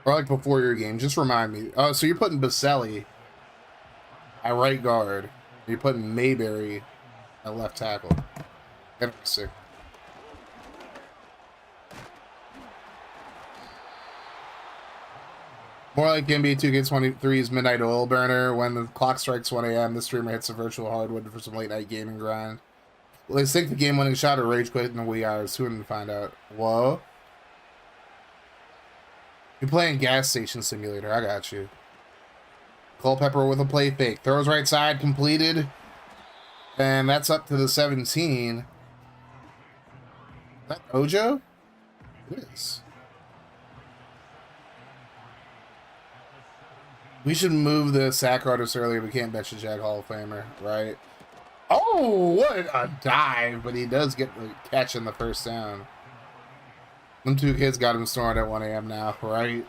S3: Or like before your game. Just remind me. Oh, so you're putting Baselli at right guard. You're putting Mayberry at left tackle. Interesting. More like NBA 2K23's Midnight Oil Burner. When the clock strikes 1 a.m., the streamer hits a virtual hardwood for some late night gaming grind. Will they sink the game-winning shot or rage quit in the wee hours? Who didn't find out? Whoa. You're playing Gas Station Simulator. I got you. Culpepper with a play fake. Throws right side, completed. And that's up to the 17. Is that Ojo? It is. We should move the sack artist earlier. We can't bench a JAC Hall of Famer, right? Oh, what a dive. But he does get the catch in the first down. Them two kids got him snoring at 1 a.m. now, right?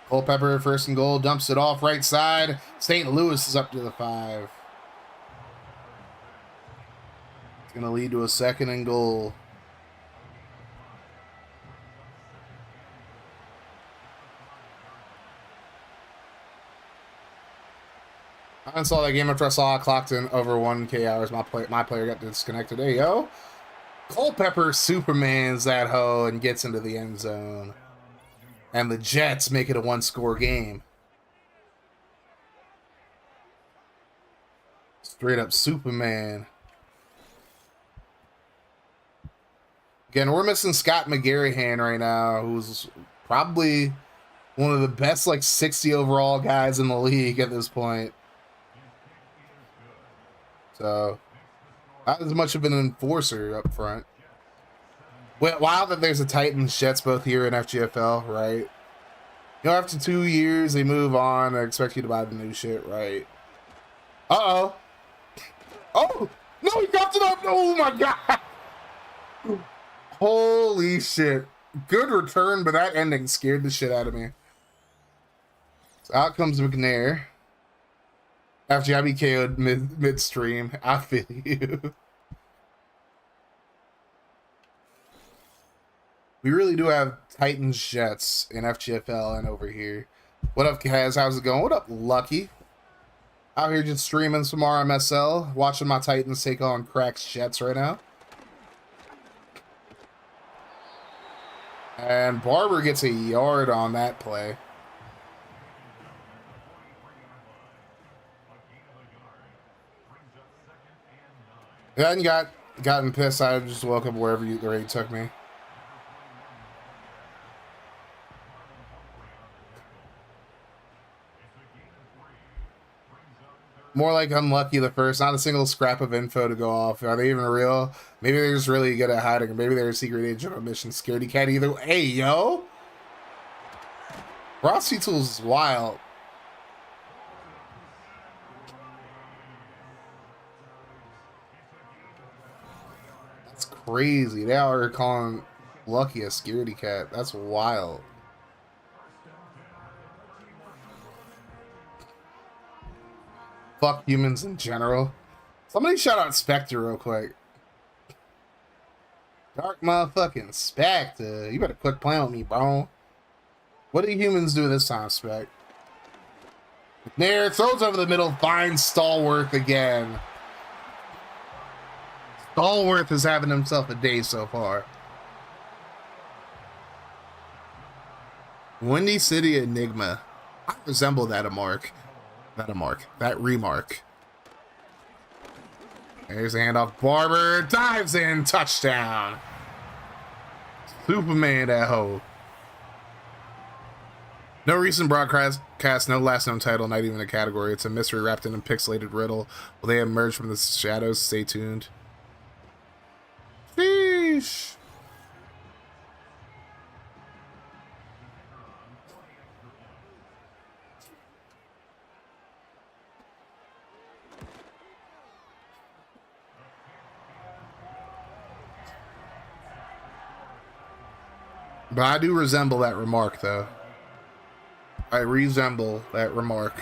S3: Culpepper, first and goal, dumps it off right side. St. Louis is up to the 5. It's going to lead to a second and goal. I saw that game after I saw I clocked in over 1K hours. My player got disconnected. Hey, yo. Culpepper Supermans that hoe and gets into the end zone. And the Jets make it a one-score game. Straight up Superman. Again, we're missing Scott McGarrihan right now, who's probably one of the best, like, 60 overall guys in the league at this point. So, not as much of an enforcer up front. Well, wow that there's a Titans Jets both here in FGFL, right? You know, after 2 years, they move on. I expect you to buy the new shit, right? Uh-oh. Oh! No, he dropped it up! Oh, my God! Holy shit. Good return, but that ending scared the shit out of me. So out comes McNair. After I be KO'd midstream, I feel you. We really do have Titans Jets in FGFL and over here. What up, Kaz? How's it going? What up, Lucky? Out here just streaming some RMSL, watching my Titans take on Cracks Jets right now. And Barber gets a yard on that play. I hadn't gotten pissed. I just woke up wherever the raid took me. More like unlucky the first. Not a single scrap of info to go off. Are they even real? Maybe they're just really good at hiding. Maybe they're a secret agent on mission. Scaredy cat either. Hey, yo! Frosty Tools is wild. That's crazy. They are calling Lucky a scaredy cat. That's wild. Fuck humans in general. Somebody shout out Spectre real quick. Dark motherfucking Spectre. You better quit playing with me, bro. What do humans do this time, Spec? Nair throws over the middle, finds Stallworth again. Stallworth is having himself a day so far. Windy City Enigma. I resemble that That remark. There's the handoff. Barber dives in. Touchdown. Superman that hoe. No recent broadcast, no last known title, not even a category. It's a mystery wrapped in a pixelated riddle. Will they emerge from the shadows? Stay tuned. Sheesh. But I do resemble that remark, though. I resemble that remark.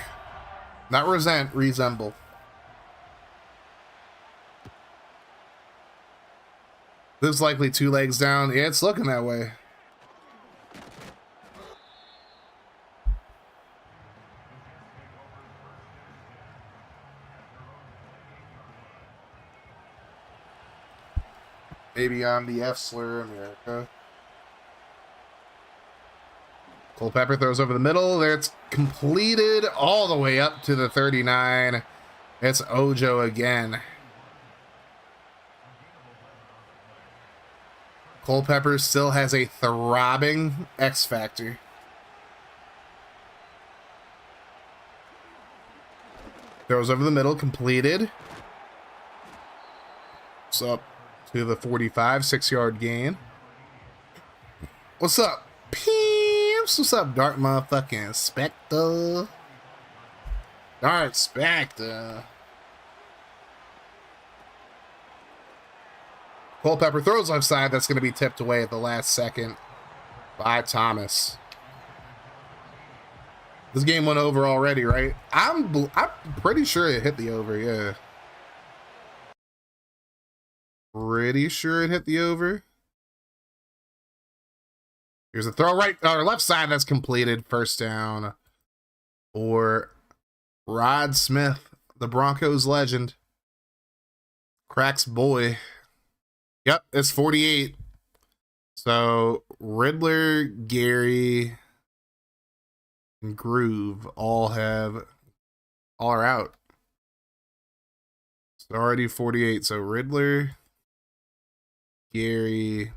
S3: Not resent, resemble. This is likely 2 legs down. Yeah, it's looking that way. Maybe on the F slur, America. Culpepper throws over the middle. There, it's completed all the way up to the 39. It's Ojo again. Culpepper still has a throbbing X Factor. Throws over the middle, completed. What's up to the 45, 6-yard gain. What's up, Pimps? What's up, Dark motherfucking Spectre? Dark Spectre. Culpepper throws left side. That's going to be tipped away at the last second by Thomas. This game went over already, right? I'm pretty sure it hit the over, yeah. Pretty sure it hit the over. Here's a throw right or left side that's completed. First down for Rod Smith, the Broncos legend. Cracks boy. Yep, it's 48. So Riddler, Gary, and Groove all are out. It's already 48. So Riddler, Gary,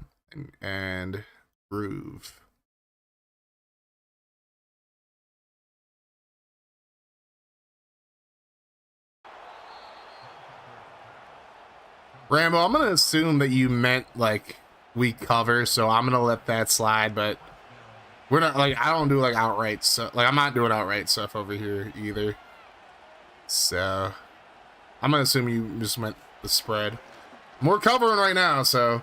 S3: and Groove. Rambo, I'm gonna assume that you meant like we cover, so I'm gonna let that slide, but we're not like I don't do like outright stuff. Like I'm not doing outright stuff over here either. So I'm gonna assume you just meant the spread. We're covering right now, so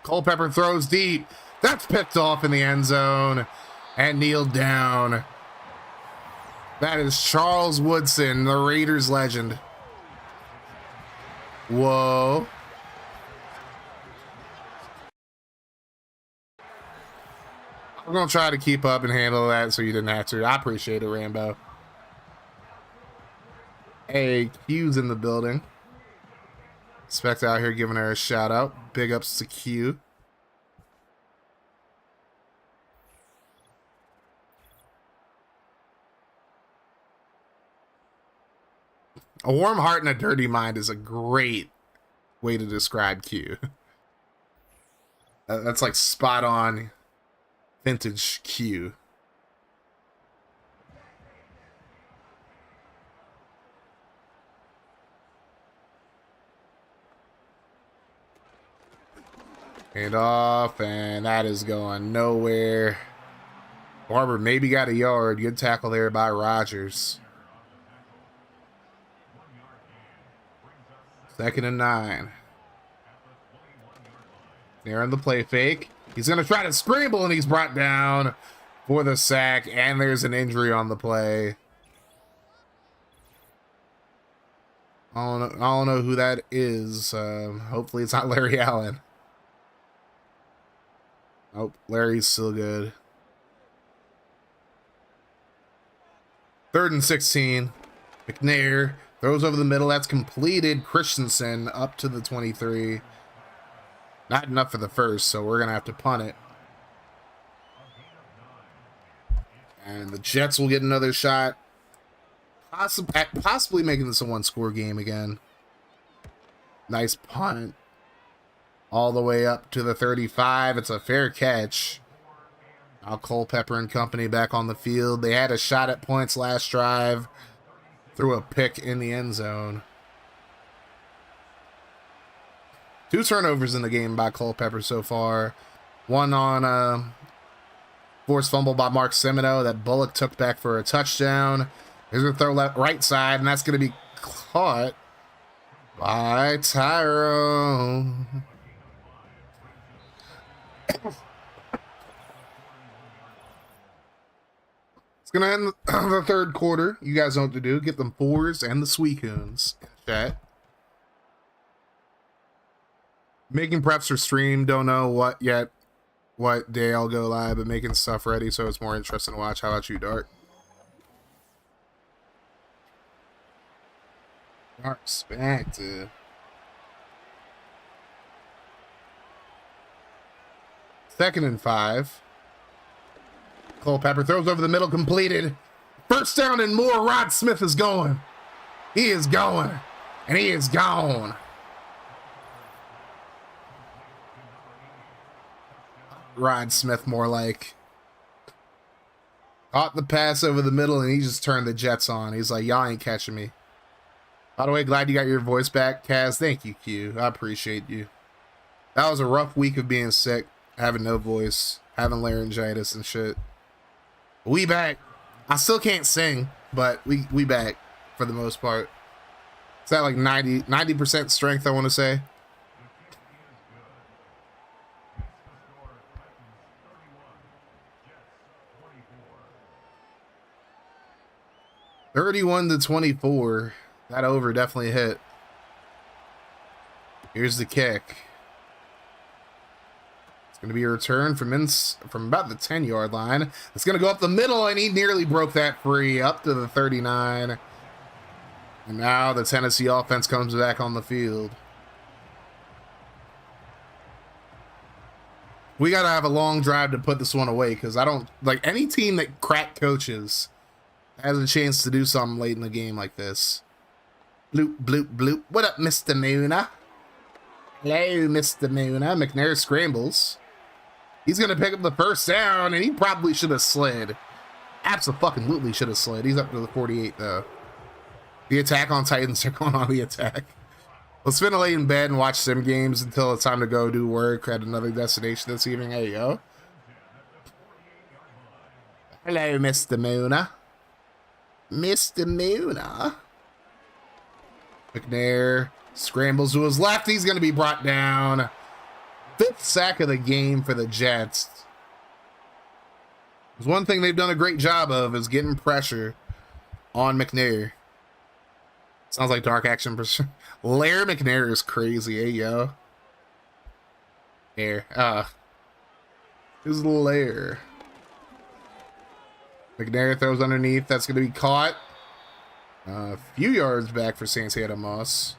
S3: Culpepper throws deep. That's picked off in the end zone and kneeled down. That is Charles Woodson, the Raiders legend. Whoa. I'm going to try to keep up and handle that so you didn't have to. I appreciate it, Rambo. Hey, Q's in the building. Spect out here giving her a shout out. Big ups to Q. A warm heart and a dirty mind is a great way to describe Q. That's like spot on vintage Q. And off, and that is going nowhere. Barber maybe got a yard. Good tackle there by Rogers. 2nd and 9. They're in the play fake. He's going to try to scramble, and he's brought down for the sack, and there's an injury on the play. I don't know who that is. Hopefully it's not Larry Allen. Nope, Larry's still good. 3rd and 16. McNair throws over the middle. That's completed. Christensen up to the 23. Not enough for the first, so we're going to have to punt it. And the Jets will get another shot. Possibly making this a one-score game again. Nice punt. All the way up to the 35. It's a fair catch. Now Culpepper and company back on the field. They had a shot at points last drive. Threw a pick in the end zone. 2 turnovers in the game by Culpepper so far. One on forced fumble by Mark Semino that Bullock took back for a touchdown. Here's a throw right side, and that's going to be caught by Tyrone. It's going to end the third quarter. You guys know what to do. Get them 4s and the Sweetcoons in chat. Making preps for stream. Don't know what day I'll go live, but making stuff ready so it's more interesting to watch. How about you, Dart? Dart's back to 2nd and 5. Culpepper throws over the middle, completed. 1st down and more. Rod Smith is going. He is going. And he is gone. Rod Smith more like. Caught the pass over the middle and he just turned the Jets on. He's like, y'all ain't catching me. By the way, glad you got your voice back, Kaz. Thank you, Q. I appreciate you. That was a rough week of being sick, having no voice, having laryngitis and shit. We back. I still can't sing, but we back for the most part. Is that like 90% strength, I want to say? (31-24). That over definitely hit. Here's the kick. It's going to be a return from about the 10-yard line. It's going to go up the middle, and he nearly broke that free up to the 39. And now the Tennessee offense comes back on the field. We got to have a long drive to put this one away because I don't like any team that crack coaches has a chance to do something late in the game like this. Bloop, bloop, bloop. What up, Mr. Muna? Hello, Mr. Muna. McNair scrambles. He's going to pick up the 1st down, and he probably should have slid. Absolutely should have slid. He's up to the 48, though. The attack on Titans are going on the attack. Let's spend a late in bed and watch sim games until it's time to go do work at another destination this evening. There you go. Hello, Mr. Muna. Mr. Muna. McNair scrambles to his left. He's going to be brought down. 5th sack of the game for the Jets. There's one thing they've done a great job of is getting pressure on McNair. Sounds like dark action. Lair McNair is crazy, eh, yo? Here. His Lair. McNair throws underneath. That's going to be caught. A few yards back for Santana Moss.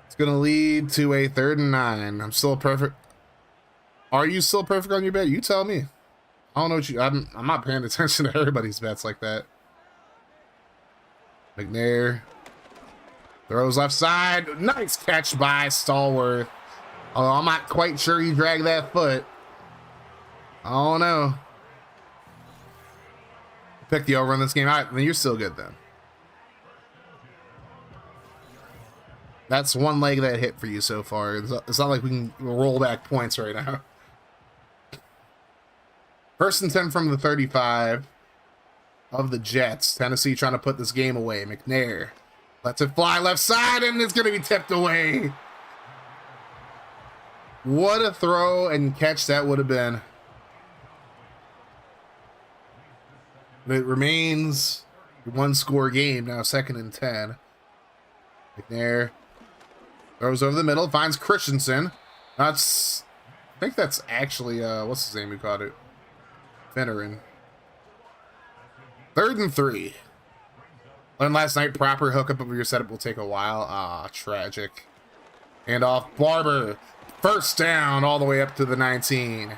S3: It's going to lead to a 3rd and 9. I'm still perfect. Are you still perfect on your bet? You tell me. I don't know what you... I'm not paying attention to everybody's bets like that. McNair throws left side. Nice catch by Stallworth. Although I'm not quite sure he dragged that foot. I don't know. Pick the over in this game. All right, then you're still good then. That's one leg that hit for you so far. It's not like we can roll back points right now. 1st and 10 from the 35 of the Jets. Tennessee trying to put this game away. McNair lets it fly left side, and it's going to be tipped away. What a throw and catch that would have been. It remains One score game now, 2nd and 10. McNair throws over the middle, finds Christensen. I think that's actually, what's his name who caught it? Finneran. 3rd and 3. Learned last night, proper hookup of your setup will take a while. Ah, tragic. And off Barber. First down all the way up to the 19.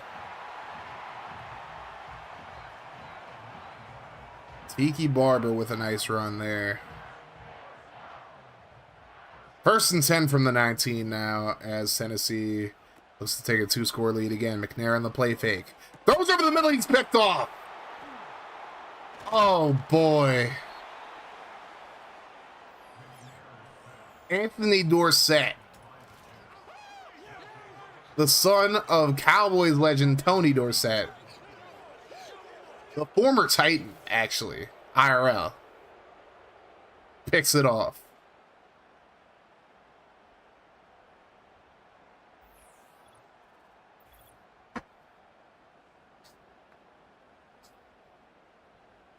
S3: Tiki Barber with a nice run there. 1st and 10 from the 19 now as Tennessee looks to take a 2-score lead again. McNair on the play fake. Throws over the middle, he's picked off. Oh boy. Anthony Dorsett, the son of Cowboys legend Tony Dorsett, the former Titan, actually, IRL, picks it off.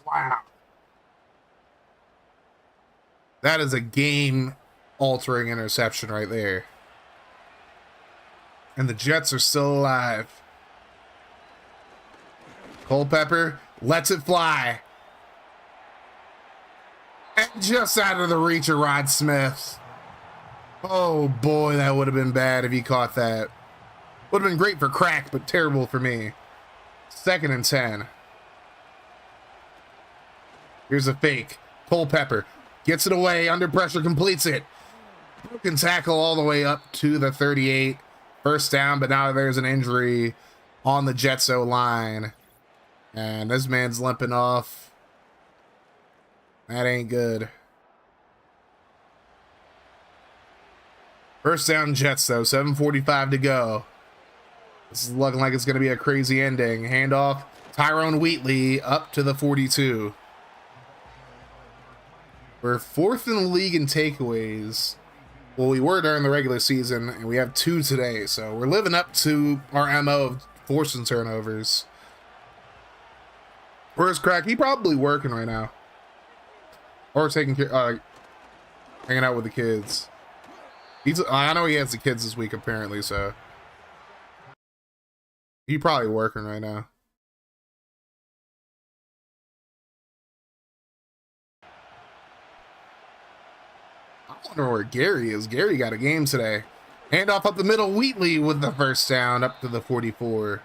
S3: Wow. That is a game-altering interception right there. And the Jets are still alive. Culpepper lets it fly. And just out of the reach of Rod Smith. Oh boy, that would have been bad if he caught that. Would have been great for Crack, but terrible for me. 2nd and 10. Here's a fake. Culpepper gets it away, under pressure, completes it. Broken tackle all the way up to the 38. First down, but now there's an injury on the Jets O-line. And this man's limping off. That ain't good. First down Jets, though. 7:45 to go. This is looking like it's going to be a crazy ending. Handoff. Tyrone Wheatley up to the 42. We're 4th in the league in takeaways. Well, we were during the regular season, and we have 2 today. So we're living up to our MO of forcing turnovers. Where's Crack? He probably working right now. Or taking care, hanging out with the kids. I know he has the kids this week, apparently, so. He probably working right now. I wonder where Gary is. Gary got a game today. Handoff up the middle. Wheatley with the first down up to the 44.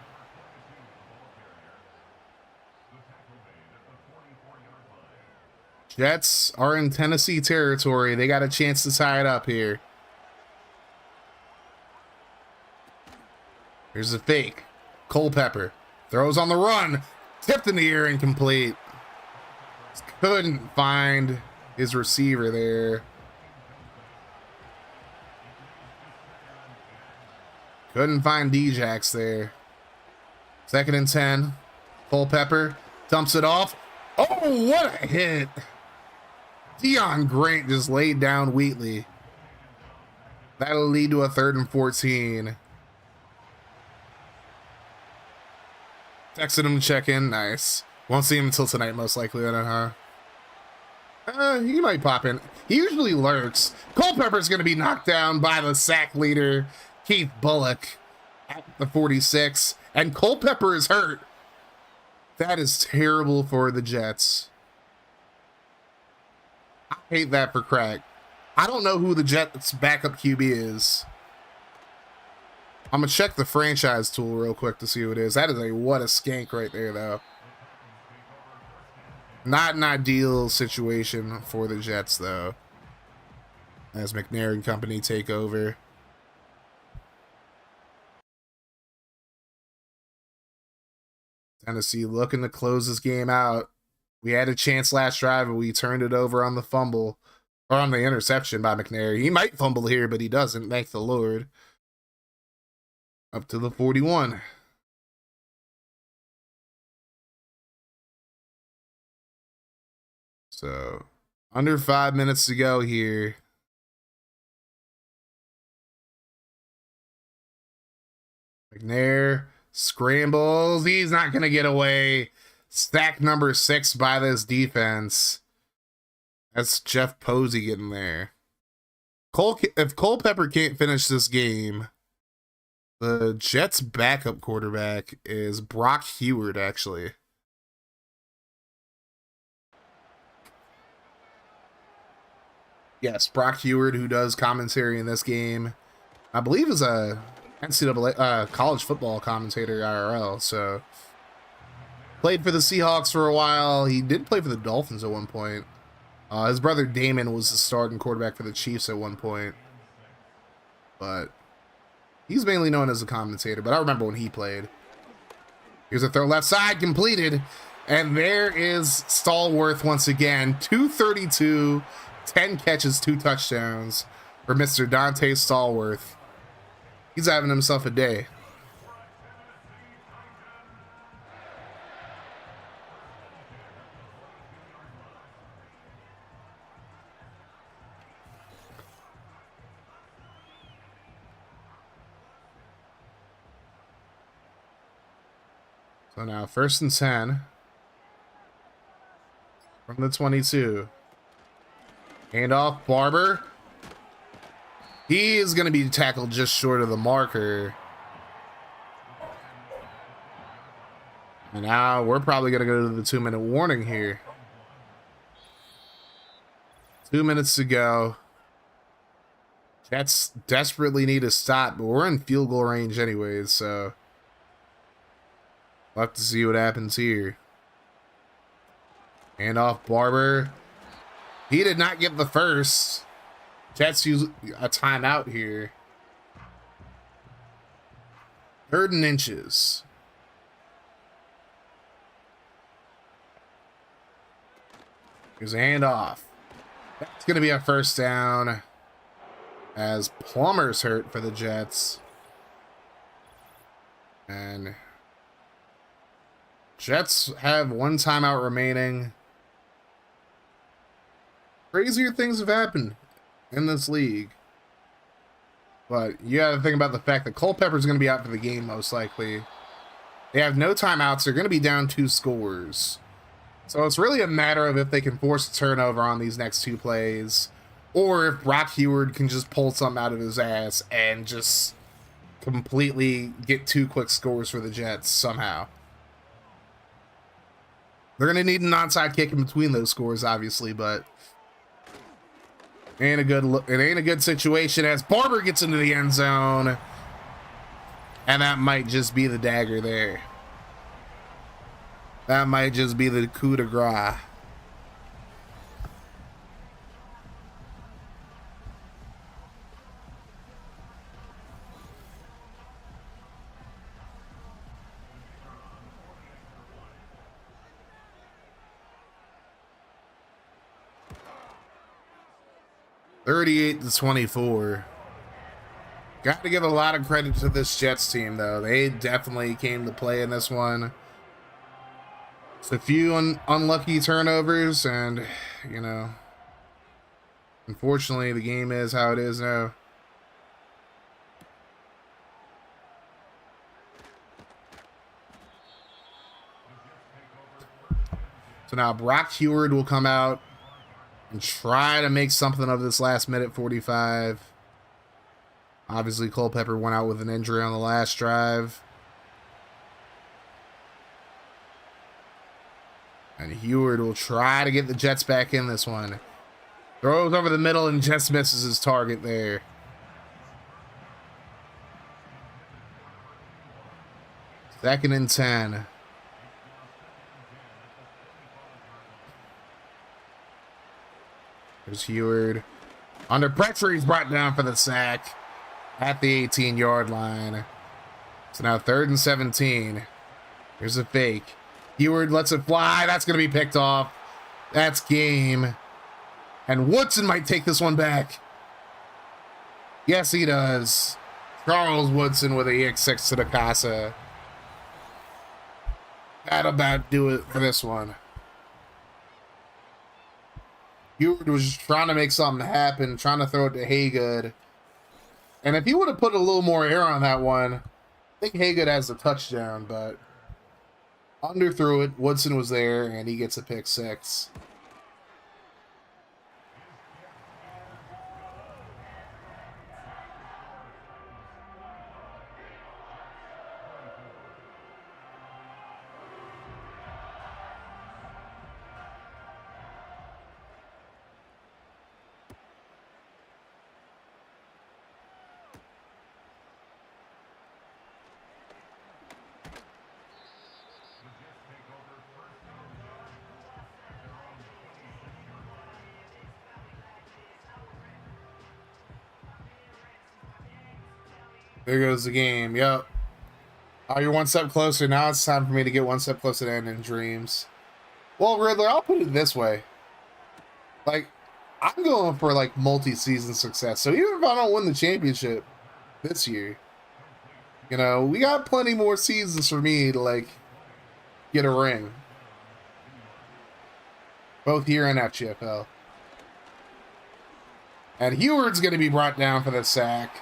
S3: Jets are in Tennessee territory. They got a chance to tie it up here. Here's a fake. Culpepper throws on the run. Tipped in the air, incomplete. Couldn't find his receiver there. Couldn't find JAC there. 2nd and 10. Culpepper dumps it off. Oh, what a hit. Deion Grant just laid down Wheatley. That'll lead to a 3rd and 14. Texted him to check in. Nice. Won't see him until tonight, most likely, then, huh? He might pop in. He usually lurks. Culpepper's going to be knocked down by the sack leader, Keith Bullock, at the 46. And Culpepper is hurt. That is terrible for the Jets. I hate that for Crack. I don't know who the Jets' backup QB is. I'm going to check the franchise tool real quick to see who it is. That is what a skank right there, though. Not an ideal situation for the Jets, though. As McNair and company take over. Tennessee looking to close this game out. We had a chance last drive, and we turned it over on the fumble. Or on the interception by McNair. He might fumble here, but he doesn't, thank the Lord. Up to the 41. So, under 5 minutes to go here. McNair scrambles. He's not going to get away. Stack number 6 by this defense. That's Jeff Posey getting there. If Culpepper can't finish this game, the Jets' backup quarterback is Brock Heward, actually. Yes, Brock Heward, who does commentary in this game, I believe is a NCAA college football commentator IRL. So played for the Seahawks for a while. He did play for the Dolphins at one point. His brother Damon was the starting quarterback for the Chiefs at one point, but he's mainly known as a commentator. But I remember when he played. Here's a throw left side, completed, and there is Stallworth once again. 232, 10 catches, 2 touchdowns for Mr. Dante Stallworth. He's having himself a day. So now 1st and 10 from the 22. Handoff, Barber. He is going to be tackled just short of the marker. And now we're probably going to go to the 2-minute warning here. 2 minutes to go. Jets desperately need a stop, but we're in field goal range anyways, so we'll have to see what happens here. Handoff, Barber. He did not get the first. Jets use a timeout here. 3rd and inches. Here's a handoff. That's going to be a 1st down as Plummer's hurt for the Jets. And Jets have 1 timeout remaining. Crazier things have happened in this league. But you got to think about the fact that Culpepper's going to be out for the game most likely. They have no timeouts. They're going to be down 2 scores. So it's really a matter of if they can force a turnover on these next 2 plays, or if Brock Heward can just pull something out of his ass and just completely get 2 quick scores for the Jets somehow. They're going to need an onside kick in between those scores, obviously, but it ain't a good situation as Barber gets into the end zone. And that might just be the dagger there. That might just be the coup de grace. (38-24). Got to give a lot of credit to this Jets team, though. They definitely came to play in this one. It's a few unlucky turnovers, and, you know, unfortunately, the game is how it is now. So now Brock Heward will come out and try to make something of this last minute 45. Obviously, Culpepper went out with an injury on the last drive. And Heward will try to get the Jets back in this one. Throws over the middle and just misses his target there. Second and 10. There's Heward. Under pressure, he's brought down for the sack at the 18-yard line. So now 3rd and 17. Here's a fake. Heward lets it fly. That's going to be picked off. That's game. And Woodson might take this one back. Yes, he does. Charles Woodson with a EX6 to the casa. That'll about do it for this one. Heward was just trying to make something happen, trying to throw it to Haygood. And if he would have put a little more air on that one, I think Haygood has the touchdown, but underthrew it. Woodson was there, and he gets a pick 6. There goes the game. Yep. Oh, you're one step closer. Now it's time for me to get one step closer to ending dreams. Well, Riddler, I'll put it this way. Like, I'm going for, like, multi-season success. So even if I don't win the championship this year, you know, we got plenty more seasons for me to, like, get a ring. Both here and at GFL. And Heward's going to be brought down for the sack.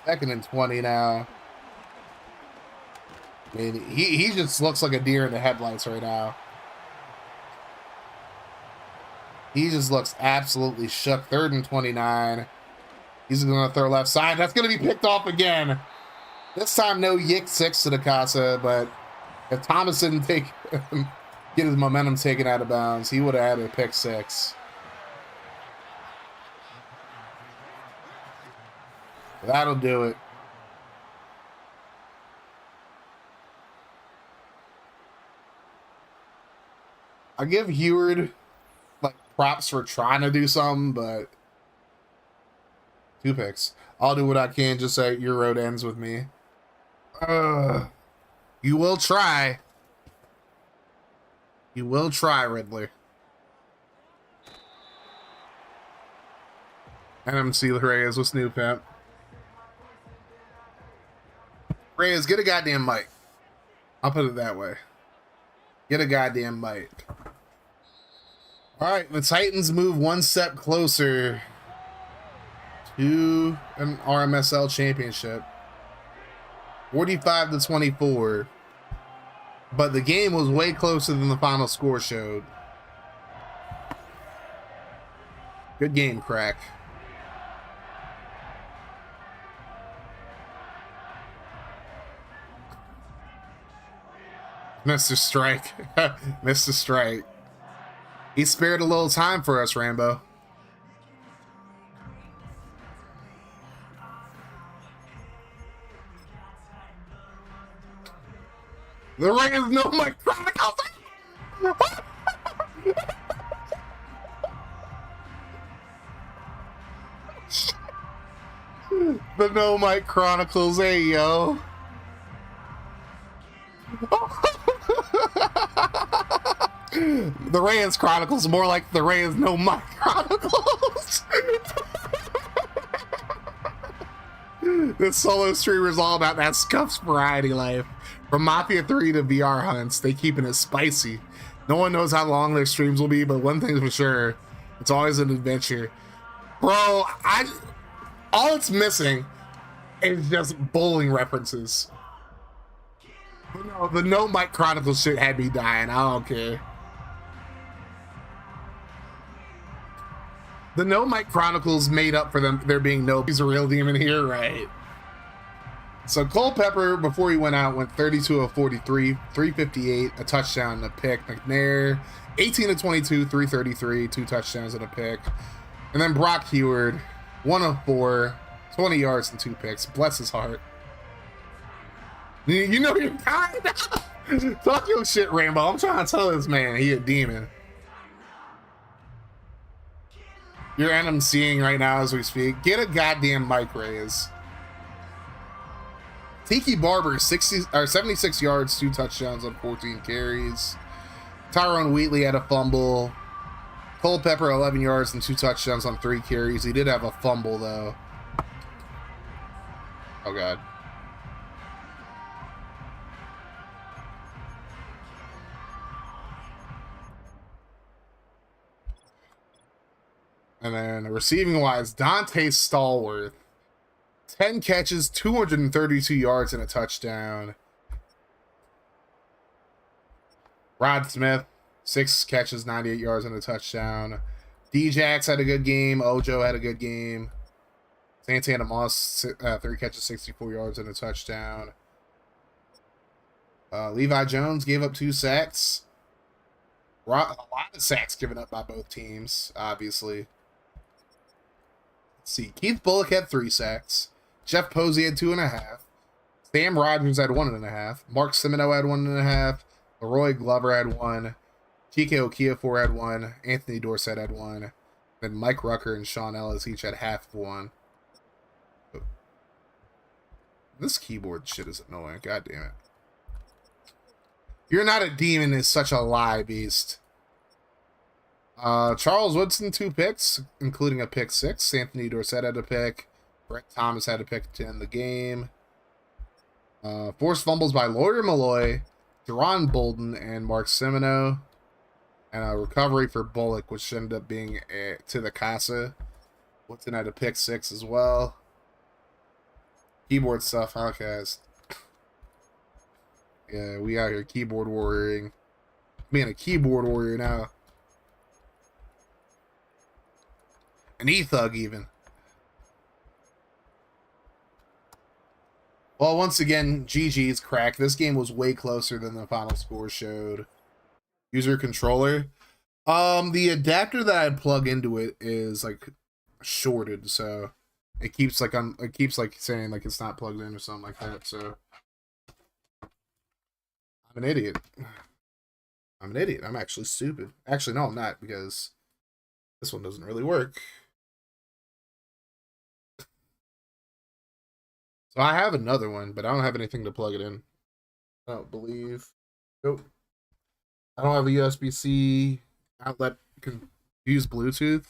S3: 2nd and 20 now. I mean, he just looks like a deer in the headlights right now. He just looks absolutely shook. 3rd and 29. He's going to throw left side. That's going to be picked off again. This time, no yick 6 to the Casa, but if Thomas didn't get his momentum taken out of bounds, he would have had a pick 6. That'll do it. I give Heward like props for trying to do something, but 2 picks. I'll do what I can. Just say your road ends with me. You will try. You will try, Riddler. NMC Reyes, what's new, pimp? Reyes, get a goddamn mic. I'll put it that way. Get a goddamn mic. All right, the Titans move one step closer to an RMSL championship. 45-24. But the game was way closer than the final score showed. Good game, Crack. Mr. Strike. Mr. Strike. He spared a little time for us, Rambo. The ring is no my Chronicles. The No Mike Chronicles, hey yo. The Reyes Chronicles, more like the Reyes No Mike Chronicles. This solo streamer is all about that Scuffs variety life. From Mafia 3 to VR hunts, they keeping it spicy. No one knows how long their streams will be, but one thing's for sure, it's always an adventure. Bro, all it's missing is just bowling references. No, the No Mike Chronicles shit had me dying. I don't care. The No Mike Chronicles made up for them there being no. He's a real demon here, right? So Culpepper, before he went out, went 32 of 43, 358, a touchdown and a pick. McNair, 18 of 22, 333, 2 touchdowns and a pick. And then Brock Heward, 1 of 4, 20 yards and 2 picks. Bless his heart. You know you're kind of talk your shit, Rambo. I'm trying to tell this man he a demon. You're NMCing right now as we speak. Get a goddamn mic raise. Tiki Barber, 76 yards, 2 touchdowns on 14 carries. Tyrone Wheatley had a fumble. Culpepper, 11 yards and 2 touchdowns on 3 carries. He did have a fumble, though. Oh, God. And then receiving-wise, Dante Stallworth. 10 catches, 232 yards, and a touchdown. Rod Smith, 6 catches, 98 yards, and a touchdown. D-Jax had a good game. Ojo had a good game. Santana Moss, 3 catches, 64 yards, and a touchdown. Levi Jones gave up 2 sacks. A lot of sacks given up by both teams, obviously. Let's see. Keith Bullock had 3 sacks. Jeff Posey had 2.5. Sam Rogers had 1.5. Mark Semino had 1.5. Leroy Glover had 1. TK Okiafor had 1. Anthony Dorsett had 1. And Mike Rucker and Sean Ellis each had half of one. This keyboard shit is annoying. God damn it. You're not a demon is such a lie, beast. Charles Woodson, 2 picks, including a pick 6. Anthony Dorsett had a pick. Brett Thomas had a pick to end the game. Forced fumbles by Lawyer Malloy, Deron Bolden, and Mark Semino. And a recovery for Bullock, which ended up being to the Casa. Woodson had a pick 6 as well. Keyboard stuff, huh, guys? Yeah, we out here keyboard warrioring. Being a keyboard warrior now. An E-Thug, even. Well, once again, GG's crack. This game was way closer than the final score showed. User controller. The adapter that I plug into it is like shorted, so it keeps like saying like it's not plugged in or something like that. So I'm an idiot. I'm an idiot. I'm actually stupid. Actually, no, I'm not, because this one doesn't really work. So I have another one, but I don't have anything to plug it in. I don't believe. Nope. I don't have a USB-C outlet. Can use Bluetooth.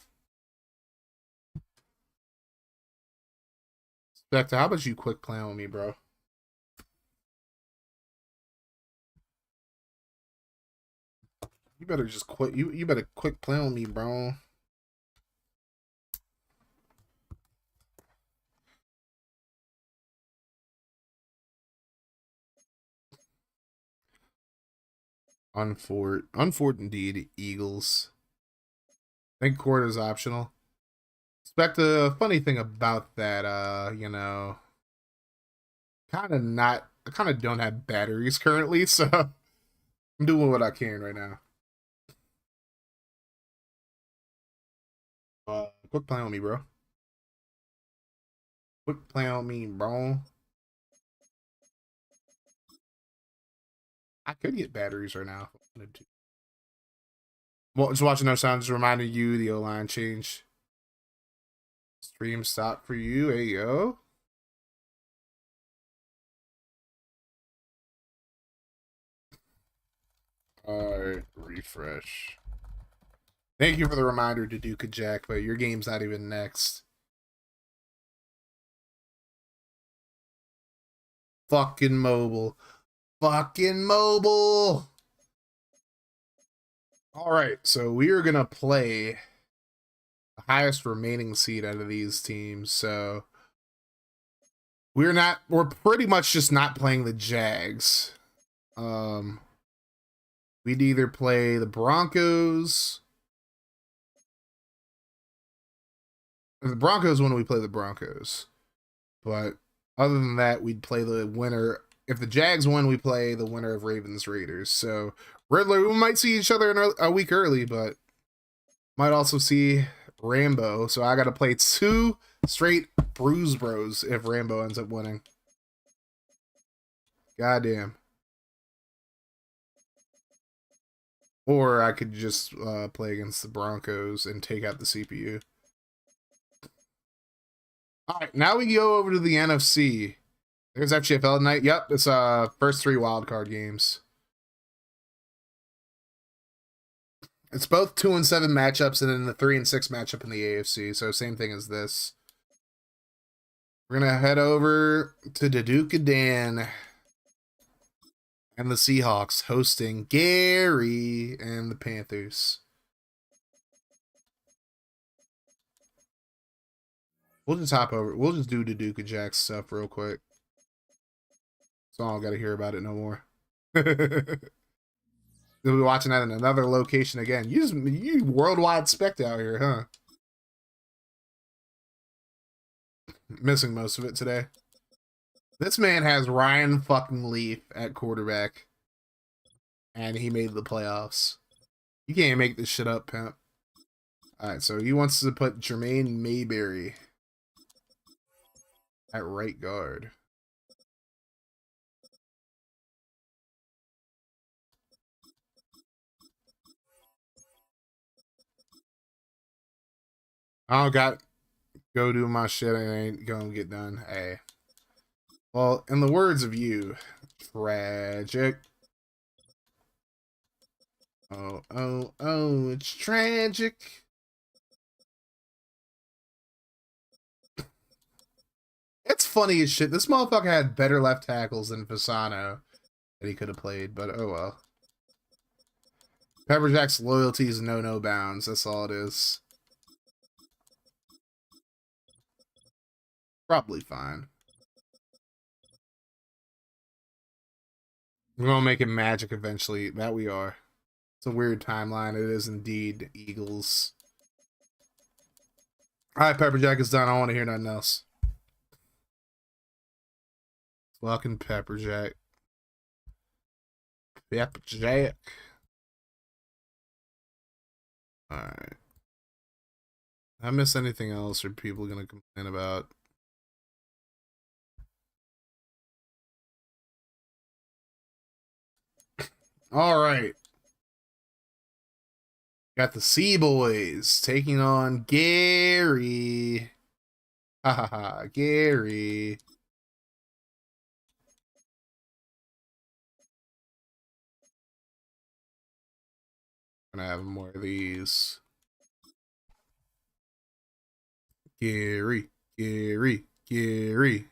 S3: Spectre, how about you quick plan with me, bro? You better just quit. You better quick plan with me, bro. Unfort indeed, Eagles. I think court is optional. Expect a funny thing about that, you know, I kind of don't have batteries currently, so I'm doing what I can right now. Quick plan on me, bro. Quick plan on me, bro. I could get batteries right now if I wanted to. Well, just watching those sounds reminded you the O-line change. Stream stop for you. There you go. Alright, refresh. Thank you for the reminder to Duke Jack, but your game's not even next. Fucking mobile. Fucking mobile. Alright, so we are gonna play the highest remaining seed out of these teams, so we're pretty much just not playing the Jags. We'd either play the Broncos. The Broncos when we play the Broncos. But other than that, we'd play the winner. If the Jags win, we play the winner of Ravens Raiders. So Riddler, we might see each other a week early, but might also see Rambo. So I got to play 2 straight Bruise Bros if Rambo ends up winning. Goddamn. Or I could just play against the Broncos and take out the CPU. All right, now we go over to the NFC. There's FGFL tonight. Yep, it's first 3 wildcard games. It's both 2 and 7 matchups, and then the 3 and 6 matchup in the AFC. So same thing as this. We're gonna head over to Daduka Dan and the Seahawks hosting Gary and the Panthers. We'll just hop over. We'll just do Daduka Jack stuff real quick. So I don't got to hear about it no more. You'll be watching that in another location again. You worldwide spect out here, huh? Missing most of it today. This man has Ryan fucking Leaf at quarterback. And he made the playoffs. You can't make this shit up, pimp. Alright, so he wants to put Jermaine Mayberry at right guard. I don't got go do my shit. I ain't gonna get done. Hey. Well, in the words of you, tragic. Oh, oh, oh, it's tragic. It's funny as shit. This motherfucker had better left tackles than Fasano that he could have played, but oh well. Pepper Jack's loyalty is no bounds. That's all it is. Probably fine. We're gonna make it magic eventually. That we are. It's a weird timeline. It is indeed Eagles. Alright, Pepper Jack is done. I don't want to hear nothing else. Fucking Pepper Jack. Pepper Jack. Alright. I miss anything else or people gonna complain about? Alright. Got the Sea Boys taking on Gary. Ha ha ha, Gary. Gonna have more of these. Gary, Gary, Gary.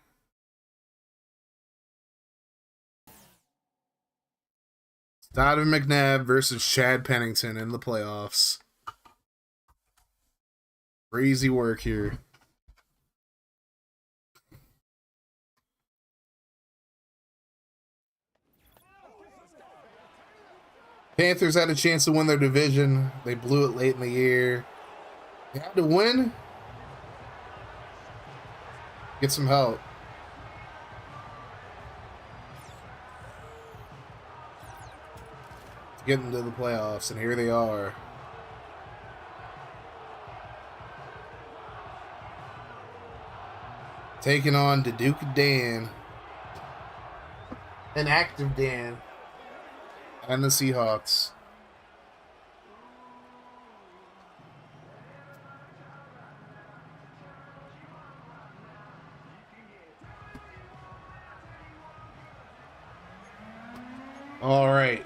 S3: Donovan McNabb versus Chad Pennington in the playoffs. Crazy work here. Panthers had a chance to win their division. They blew it late in the year. They had to win. Get some help. To get into the playoffs, and here they are. Taking on the Duke Dan. An active Dan. And the Seahawks. All right.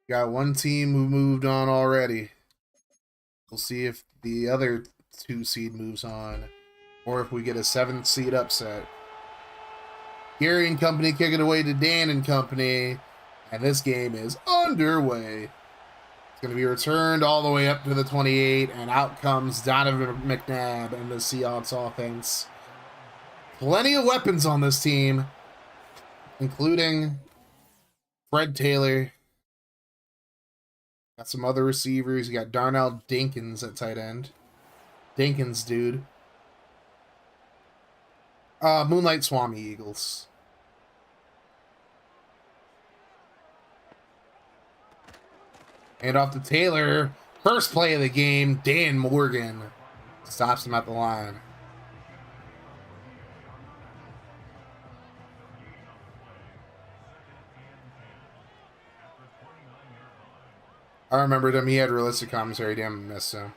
S3: Got one team who moved on already. We'll see if the other 2 seed moves on, or if we get a 7th seed upset. Gary and company kick it away to Dan and company, and this game is underway. It's going to be returned all the way up to the 28, and out comes Donovan McNabb and the Seahawks offense. Plenty of weapons on this team, including Fred Taylor. Got some other receivers. You got Darnell Dinkins at tight end. Dinkins, dude. Moonlight Swami Eagles. And off to Taylor. First play of the game, Dan Morgan stops him at the line. I remembered him. He had realistic commentary. Damn, I missed him.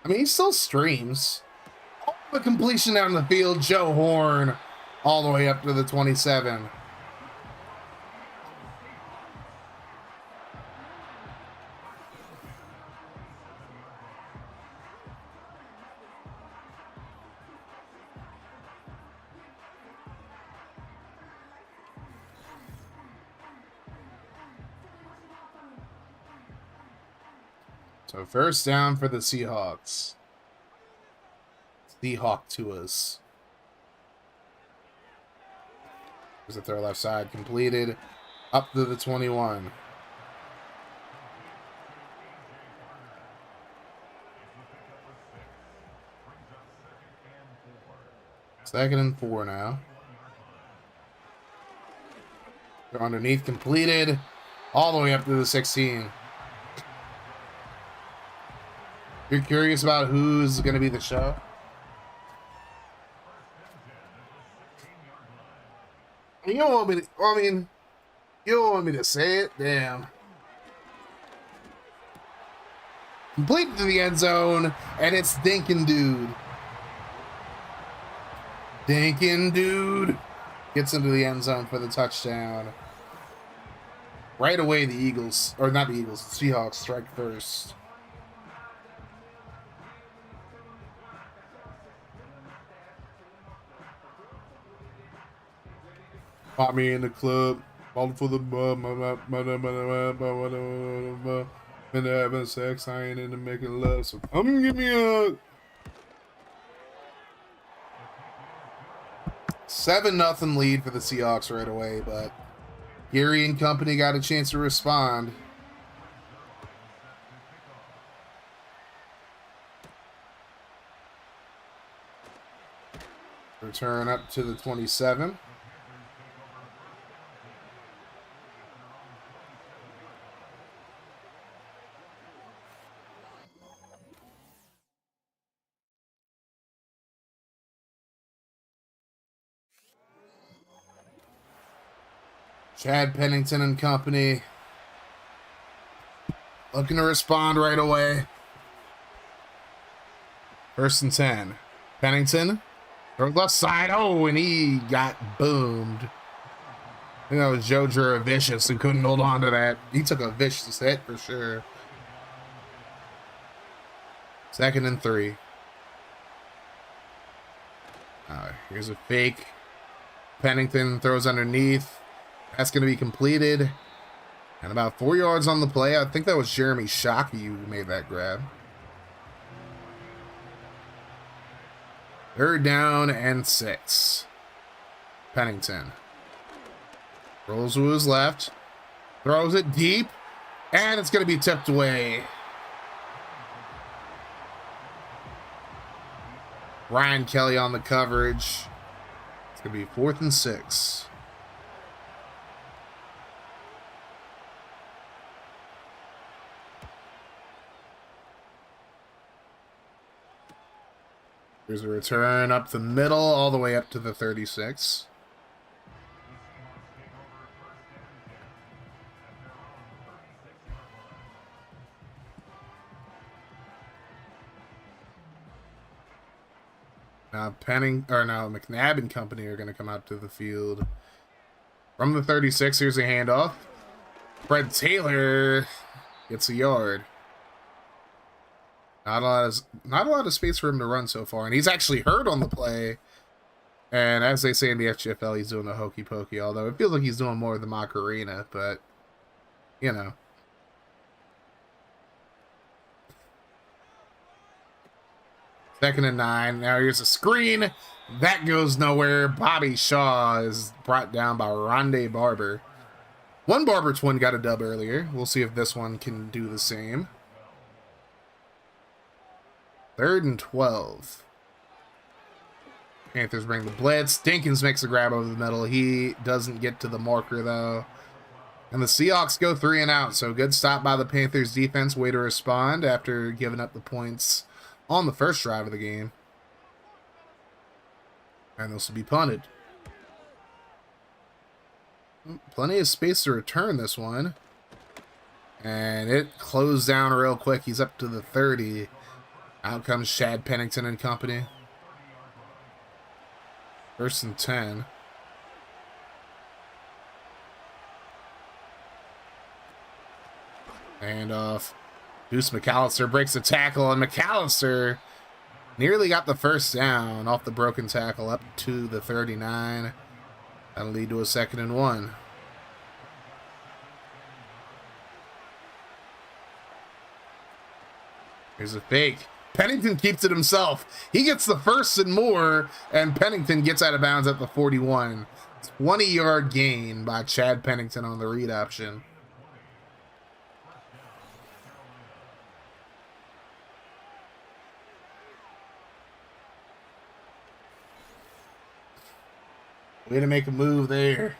S3: I mean, he still streams. All the completion down the field, Joe Horn, all the way up to the 27. So first down for the Seahawks. Seahawk to us. There's a throw left side completed. Up to the 21. Second and 4 now. They're underneath completed. All the way up to the 16. You're curious about who's going to be the show? You don't want me to, I mean, you don't want me to say it? Damn. Complete to the end zone, and it's Dinkin' Dude. Dinkin' Dude gets into the end zone for the touchdown. Right away, the Eagles, or not the Eagles, the Seahawks strike first. Pop me in the club, falling for the been having sex, I ain't into making love, so come and give me a 7-0 lead for the Seahawks right away, but Geary and company got a chance to respond. Return up to the 27. Chad Pennington and company looking to respond right away. 1st and 10. Pennington, left side. Oh, and he got boomed. I think that was Joe Juravicious who couldn't hold on to that. He took a vicious hit for sure. 2nd and 3. Here's a fake. Pennington throws underneath. That's going to be completed. And about 4 yards on the play. I think that was Jeremy Shockey who made that grab. 3rd down and 6. Pennington rolls to his left. Throws it deep. And it's going to be tipped away. Ryan Kelly on the coverage. It's going to be 4th and 6. Here's a return up the middle, all the way up to the 36. Now McNabb and company are going to come out to the field. From the 36, here's a handoff. Fred Taylor gets a yard. Not a lot of space for him to run so far, and he's actually hurt on the play. And as they say in the FGFL, he's doing a hokey pokey. Although it feels like he's doing more of the Macarena, but you know. Second and 9. Now here's a screen that goes nowhere. Bobby Shaw is brought down by Rondé Barber. One Barber twin got a dub earlier. We'll see if this one can do the same. 3rd and 12. Panthers bring the blitz. Dinkins makes a grab over the middle. He doesn't get to the marker, though. And the Seahawks go 3 and out. So good stop by the Panthers defense. Way to respond after giving up the points on the first drive of the game. And this will be punted. Plenty of space to return this one. And it closed down real quick. He's up to the 30. Out comes Chad Pennington and company. 1st and 10. Handoff. Deuce McAllister breaks the tackle, and McAllister nearly got the first down off the broken tackle up to the 39. That'll lead to a 2nd and 1. Here's a fake. Pennington keeps it himself. He gets the 1st and more, and Pennington gets out of bounds at the 41. 20-yard gain by Chad Pennington on the read option. Way to make a move there.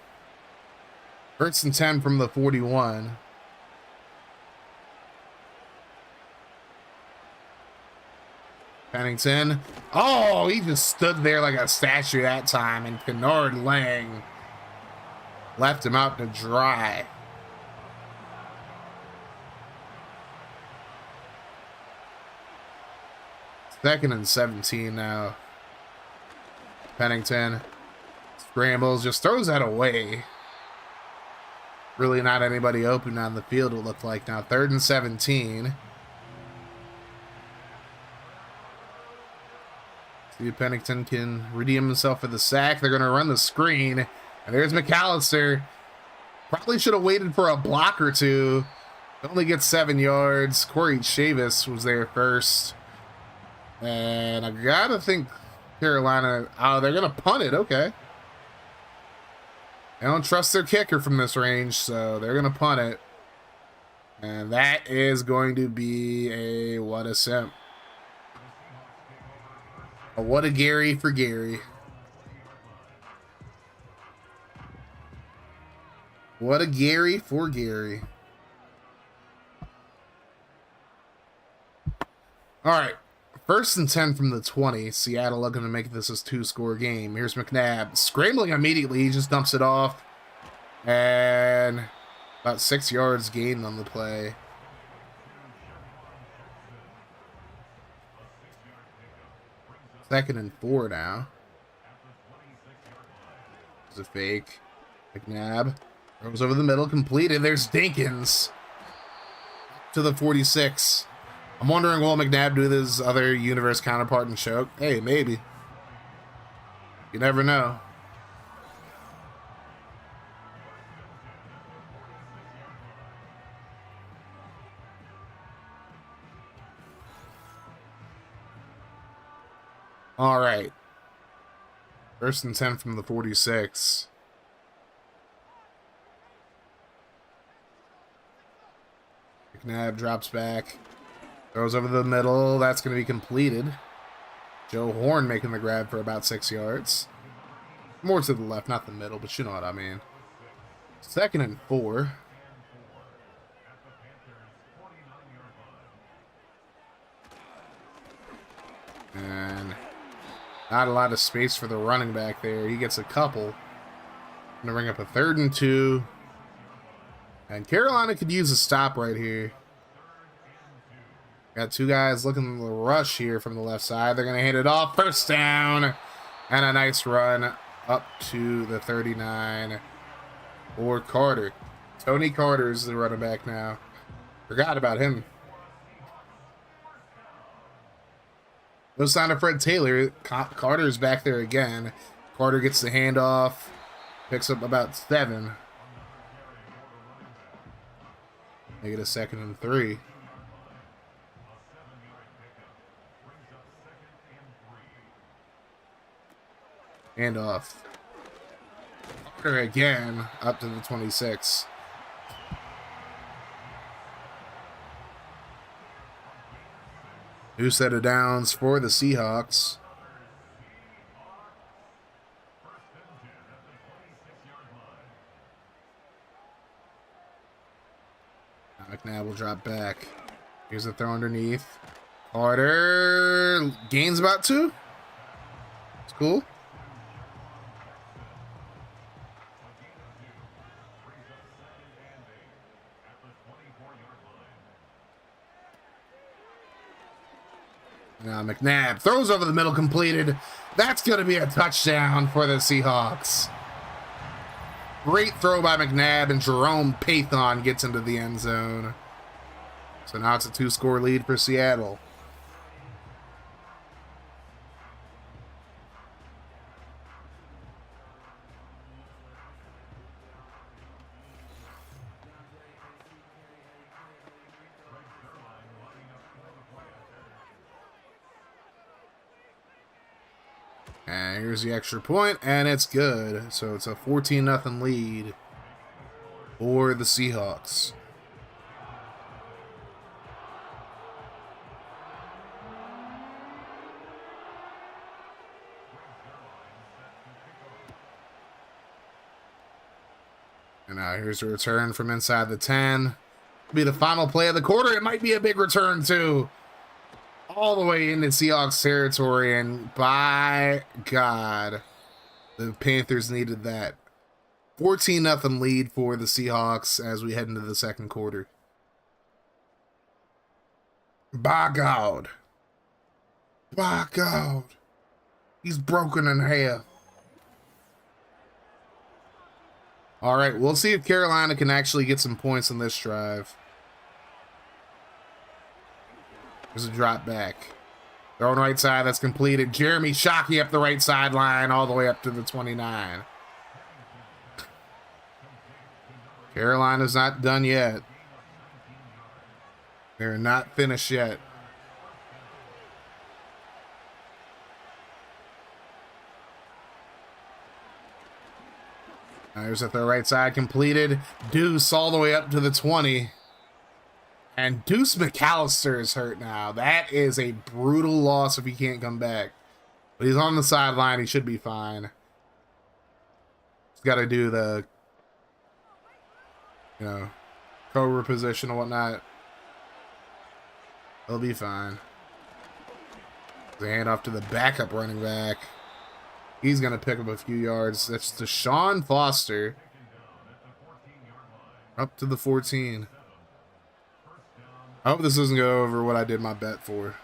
S3: 1st and 10 from the 41. Pennington. Oh, he just stood there like a statue that time, and Kennard Lang left him out to dry. 2nd and 17 now. Pennington scrambles, just throws that away. Really not anybody open on the field, it looked like. Now 3rd and 17. See if Pennington can redeem himself for the sack. They're going to run the screen. And there's McAllister. Probably should have waited for a block or two. Only gets 7 yards. Corey Chavis was there first. And I gotta think Carolina... Oh, they're going to punt it. Okay. They don't trust their kicker from this range, so they're going to punt it. And that is going to be a what a sim. A what a Gary for Gary. What a Gary for Gary. All right. 1st and 10 from the 20. Seattle looking to make this a 2-score game. Here's McNabb. Scrambling immediately. He just dumps it off. And about 6 yards gained on the play. Second and 4 now. It's a fake. McNabb throws over the middle. Completed. There's Dinkins to the 46. I'm wondering, will McNabb do this other universe counterpart and choke? Hey, maybe. You never know. All right. 1st and 10 from the 46. McNabb drops back. Throws over the middle. That's going to be completed. Joe Horn making the grab for about 6 yards. More to the left, not the middle, but you know what I mean. 2nd and 4. And not a lot of space for the running back there. He gets a couple. Going to bring up a 3rd and 2. And Carolina could use a stop right here. Got 2 guys looking to rush here from the left side. They're going to hand it off. 1st down. And a nice run up to the 39 for Carter. Tony Carter is the running back now. Forgot about him. No sign of Fred Taylor. Carter's back there again. Carter gets the handoff. Picks up about 7. They get a 2nd and 3. Handoff. Carter again up to the 26. New set of downs for the Seahawks. McNabb will drop back. Here's a throw underneath. Carter gains about 2. It's cool. Now McNabb throws over the middle, completed. That's going to be a touchdown for the Seahawks. Great throw by McNabb, and Jerome Pathon gets into the end zone. So now it's a 2-score lead for Seattle. And here's the extra point, and it's good. So it's a 14-0 lead for the Seahawks. And now here's a return from inside the 10. It'll be the final play of the quarter. It might be a big return, too. All the way into Seahawks territory, and by God, the Panthers needed that. 14-0 lead for the Seahawks as we head into the second quarter. By God. My God. He's broken in half. All right, we'll see if Carolina can actually get some points in this drive. There's a drop back. Throwing right side, that's completed. Jeremy Shockey up the right sideline all the way up to the 29. Carolina's not done yet. They're not finished yet. There's at the right side completed. Deuce all the way up to the 20. And Deuce McAllister is hurt now. That is a brutal loss if he can't come back. But he's on the sideline. He should be fine. He's got to do the, cobra position and whatnot. He'll be fine. The handoff to the backup running back. He's going to pick up a few yards. That's Deshaun Foster. Up to the 14. I hope this doesn't go over what I did my bet for.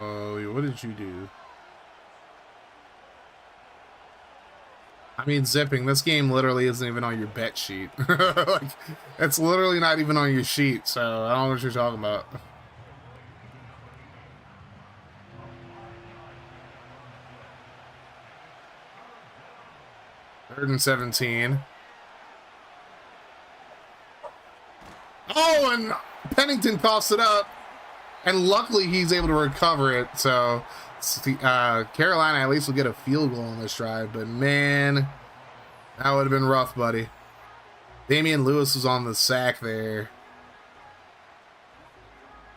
S3: Oh, what did you do? I mean, zipping. This game literally isn't even on your bet sheet. Like, it's literally not even on your sheet, so I don't know what you're talking about. Third and 17. Oh, and Pennington coughs it up. And luckily, he's able to recover it. So, Carolina at least will get a field goal on this drive. But, man, that would have been rough, buddy. Damian Lewis was on the sack there.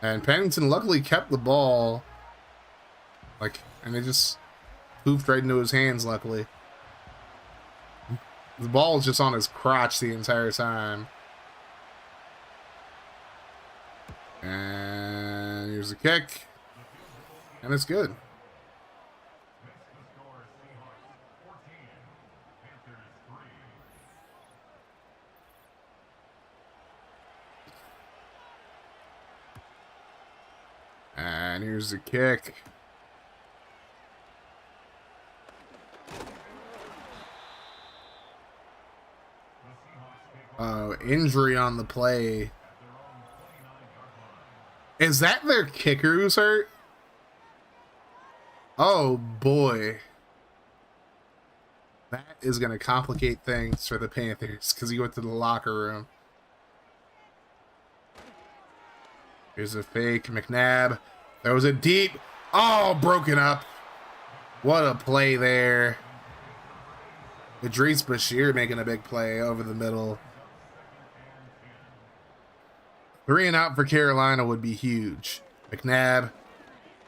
S3: And Pennington luckily kept the ball. And it just poofed right into his hands, luckily. The ball was just on his crotch the entire time. And here's the kick. And it's good. And here's the kick. Oh, injury on the play. Is that their kicker who's hurt? Oh, boy. That is going to complicate things for the Panthers because he went to the locker room. Here's a fake. McNabb. There was a deep. Oh, broken up. What a play there. Idris Bashir making a big play over the middle. 3 and out for Carolina would be huge. McNabb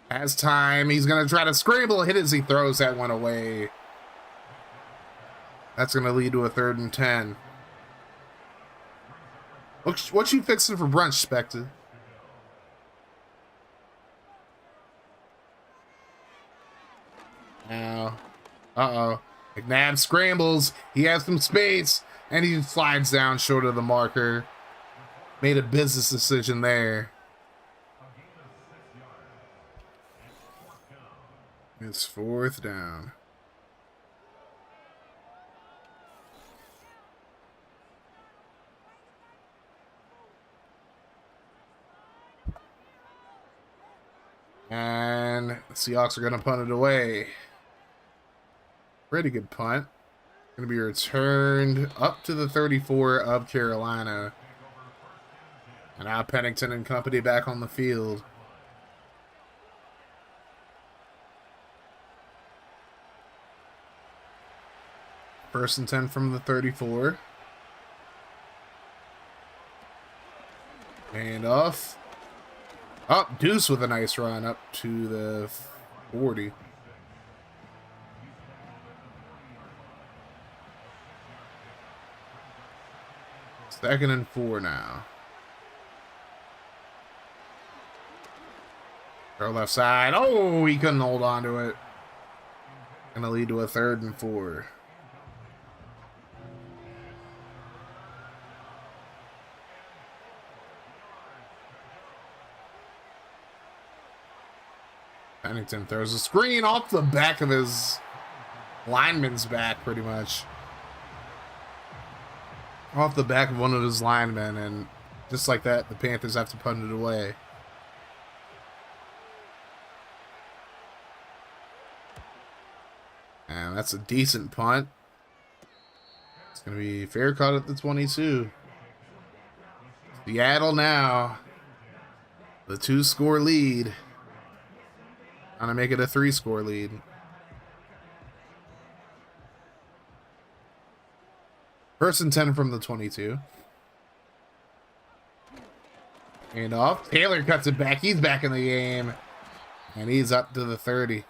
S3: has time. He's going to try to scramble, hit as he throws that one away. That's going to lead to a 3rd and 10. What you fixing for brunch, Spectre? Now, uh-oh. McNabb scrambles. He has some space, and he slides down short of the marker. Made a business decision there. It's 4th down. And the Seahawks are going to punt it away. Pretty good punt. Going to be returned up to the 34 of Carolina. And now Pennington and company back on the field. First and 10 from the 34. And off. Oh, Deuce with a nice run up to the 40. Second and 4 now. Throw left side. Oh, he couldn't hold on to it. Gonna lead to a 3rd and 4. Pennington throws a screen off the back of his lineman's back, pretty much. Off the back of one of his linemen, and just like that, the Panthers have to punt it away. And that's a decent punt. It's going to be fair caught at the 22. Seattle now. The 2-score lead. Trying to make it a 3-score lead. First and 10 from the 22. And off. Taylor cuts it back. He's back in the game. And he's up to the 30.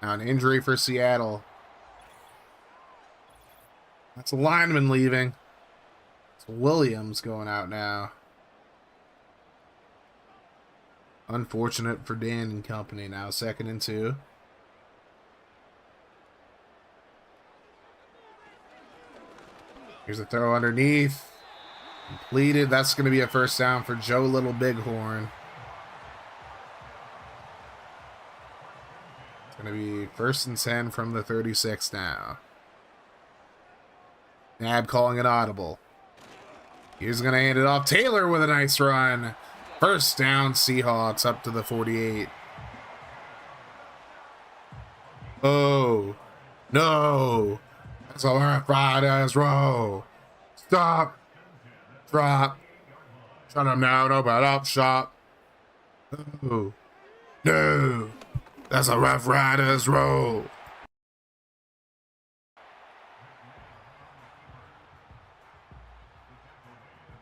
S3: Now an injury for Seattle. That's a lineman leaving. It's Williams going out now. Unfortunate for Dan and company now. 2nd and 2. Here's a throw underneath. Completed. That's going to be a first down for Joe Little Bighorn. It's going to be 1st and 10 from the 36 now. Nab calling it audible. He's going to hand it off. Taylor with a nice run. First down, Seahawks up to the 48. Oh, no. That's a left, right as roll. Stop. Drop. Shut him down. Open up shop. Oh, no. That's a Rough Riders roll.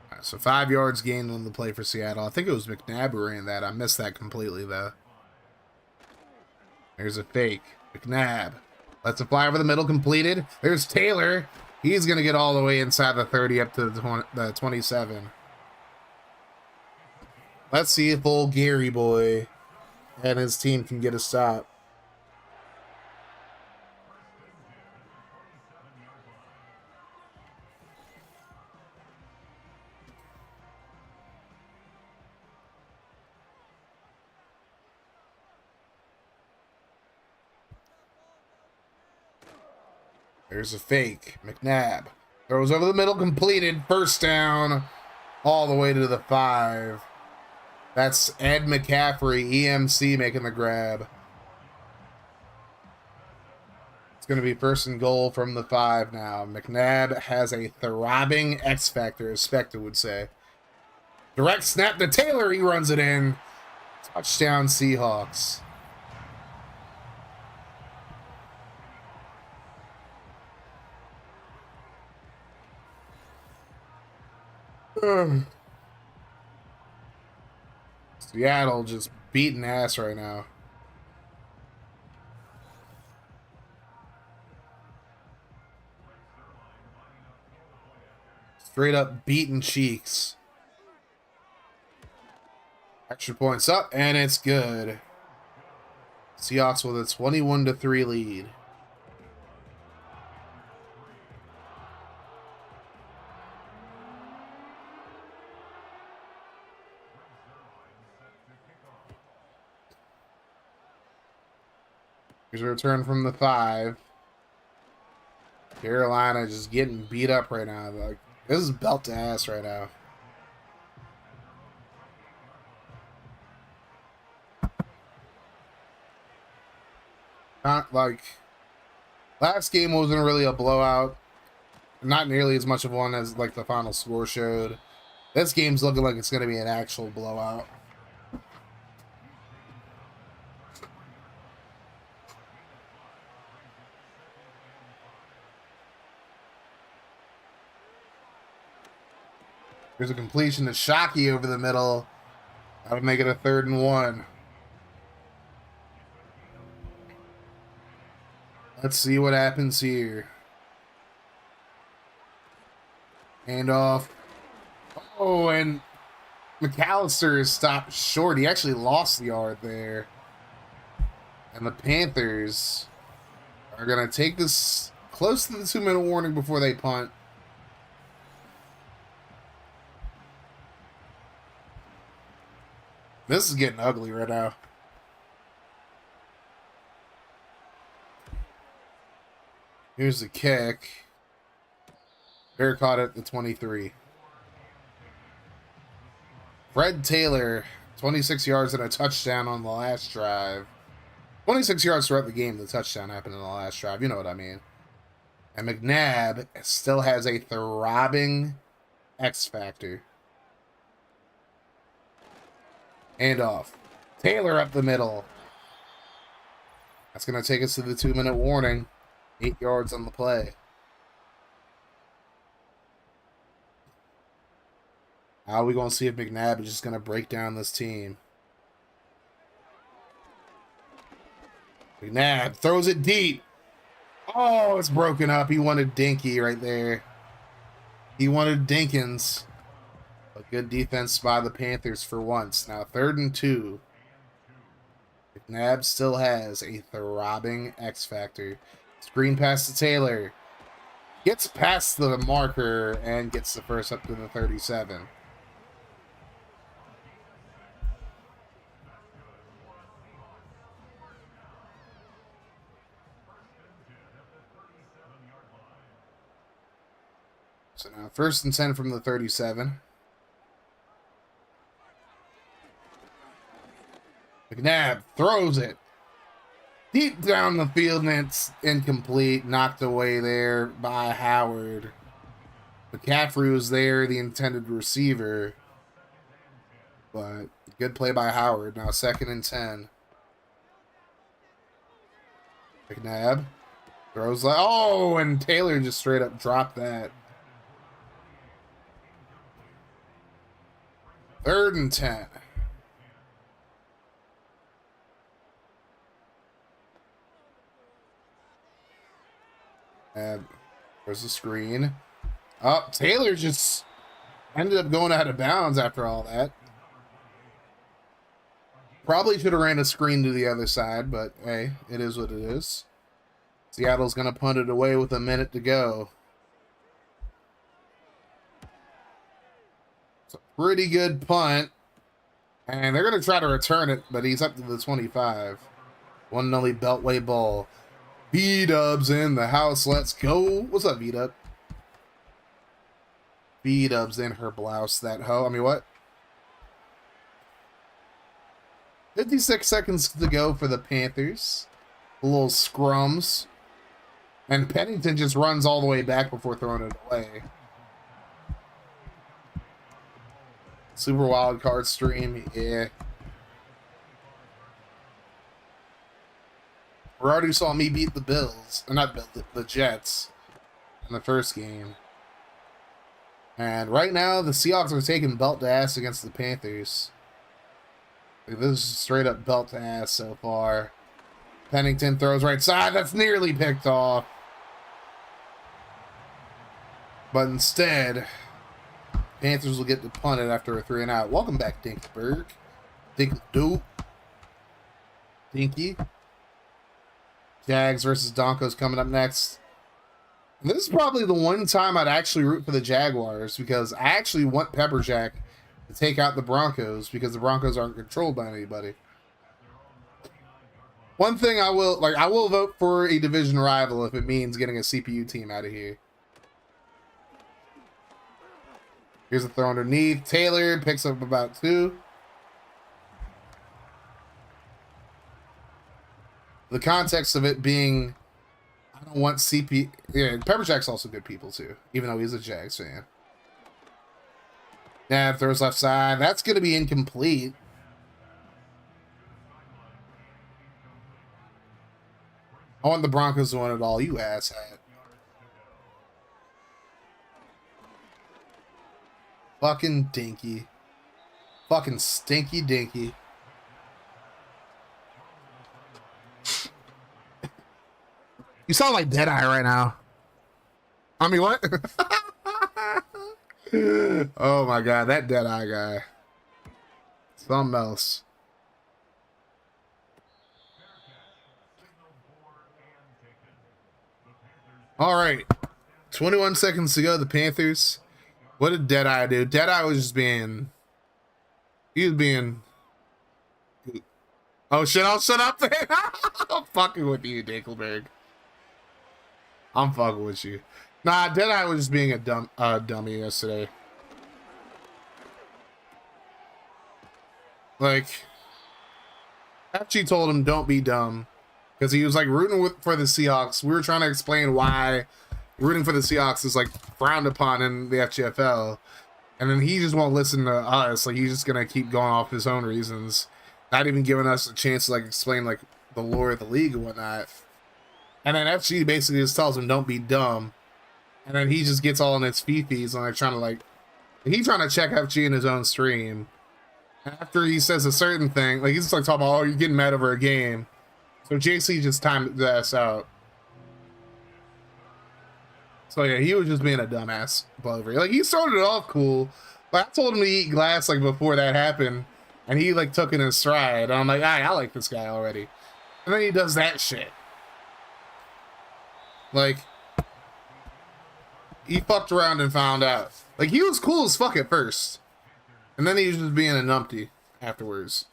S3: Right, so 5 yards gained on the play for Seattle. I think it was McNabb who ran that. I missed that completely, though. There's a fake. McNabb lets it fly over the middle, completed. There's Taylor. He's going to get all the way inside the 30 up to the 27. Let's see if old Gary boy and his team can get a stop. There's a fake. McNabb throws over the middle, completed. First down all the way to the 5. That's Ed McCaffrey, EMC, making the grab. It's going to be 1st and goal from the 5 now. McNabb has a throbbing X factor, as Spectre would say. Direct snap to Taylor. He runs it in. Touchdown, Seahawks. Seattle just beating ass right now. Straight up beating cheeks. Extra points up, and it's good. Seahawks with a 21-3 lead. Here's a return from the 5. Carolina just getting beat up right now. Like, this is belt to ass right now. Not like last game wasn't really a blowout. Not nearly as much of one as like the final score showed. This game's looking like it's going to be an actual blowout. There's a completion to Shockey over the middle. That'll make it a 3rd and 1. Let's see what happens here. Handoff. Oh, and McAllister is stopped short. He actually lost the yard there. And the Panthers are going to take this close to the 2-minute warning before they punt. This is getting ugly right now. Here's the kick. Bear caught it at the 23. Fred Taylor, 26 yards and a touchdown on the last drive. 26 yards throughout the game. The touchdown happened in the last drive. You know what I mean. And McNabb still has a throbbing X factor. Handoff. Taylor up the middle. That's going to take us to the 2-minute warning. 8 yards on the play. How are we going to see if McNabb is just going to break down this team? McNabb throws it deep. Oh, it's broken up. He wanted Dinky right there. He wanted Dinkins. A good defense by the Panthers for once. Now 3rd and 2. McNabb still has a throbbing X factor. Screen pass to Taylor. Gets past the marker and gets the first up to the 37. So now 1st and 10 from the 37. McNabb throws it deep down the field, and it's incomplete. Knocked away there by Howard. McCaffrey was there, the intended receiver. But good play by Howard. Now 2nd and 10. McNabb throws like, oh, and Taylor just straight up dropped that. 3rd and 10. And there's the screen. Oh, Taylor just ended up going out of bounds after all that. Probably should have ran a screen to the other side, but hey, it is what it is. Seattle's going to punt it away with a minute to go. It's a pretty good punt. And they're going to try to return it, but he's up to the 25. 1-0 Beltway ball. B-Dubs in the house. Let's go. What's up, B-Dub? B-Dubs in her blouse. That hoe. I mean, what? 56 seconds to go for the Panthers. A little scrums. And Pennington just runs all the way back before throwing it away. Super wild card stream. Yeah. We already saw me beat the Bills. Or not the Jets. In the first game. And right now, the Seahawks are taking belt to ass against the Panthers. This is straight up belt to ass so far. Pennington throws right side. That's nearly picked off. But instead, Panthers will get to punt it after a 3-and-out. Welcome back, Dinkberg. Dink-doop. Dinky. Jags versus Broncos coming up next. And this is probably the one time I'd actually root for the Jaguars, because I actually want Pepper Jack to take out the Broncos, because the Broncos aren't controlled by anybody. One thing I will vote for a division rival if it means getting a CPU team out of here. Here's a throw underneath. Taylor picks up about 2. The context of it being, I don't want CP. Yeah, Pepper Jack's also good people too, even though he's a Jags fan. Nab throws left side. That's going to be incomplete. I want the Broncos to win it all, you asshat. Fucking dinky. Fucking stinky dinky. You sound like Deadeye right now. I mean, what? Oh my god, that Deadeye guy. Something else. All right. 21 seconds to go. The Panthers. What did Deadeye do? Deadeye was just being... He was being... Oh shit, I'll shut up there. I'm fucking with you, Dinkelberg. I'm fucking with you. Nah, Deadeye was just being a dummy yesterday. Like, FG told him don't be dumb. Because he was like rooting for the Seahawks. We were trying to explain why rooting for the Seahawks is like frowned upon in the FGFL. And then he just won't listen to us. Like, he's just going to keep going off his own reasons. Not even giving us a chance to like explain like the lore of the league and whatnot. And then FG basically just tells him don't be dumb. And then he just gets all in his fifis and like trying to like, he's trying to check FG in his own stream. After he says a certain thing, like he's just like talking about, oh, you're getting mad over a game. So JC just timed the ass out. So yeah, he was just being a dumbass blover. Like, he started it off cool. Like, I told him to eat glass like before that happened, and he like took it in stride. And I'm like, I like this guy already. And then he does that shit. Like, he fucked around and found out. Like, he was cool as fuck at first, and then he was just being a numpty afterwards.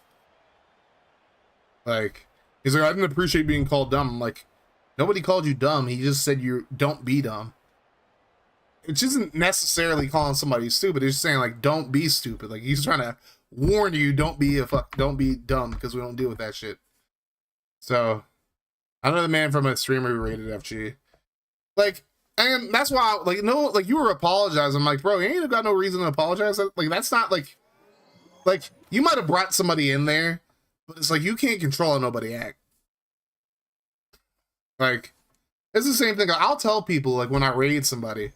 S3: Like, he's like, I didn't appreciate being called dumb. I'm like, nobody called you dumb. He just said you don't be dumb. It isn't necessarily calling somebody stupid. It's just saying like, don't be stupid. Like, he's trying to warn you, don't be dumb, because we don't deal with that shit. So, another man from a streamer who rated FG. Like, and that's why, like, no, like, you were apologizing. I'm like, bro, you ain't got no reason to apologize. Like, that's not like you might have brought somebody in there, but it's like, you can't control how nobody act. Like, it's the same thing. I'll tell people, like, when I raid somebody,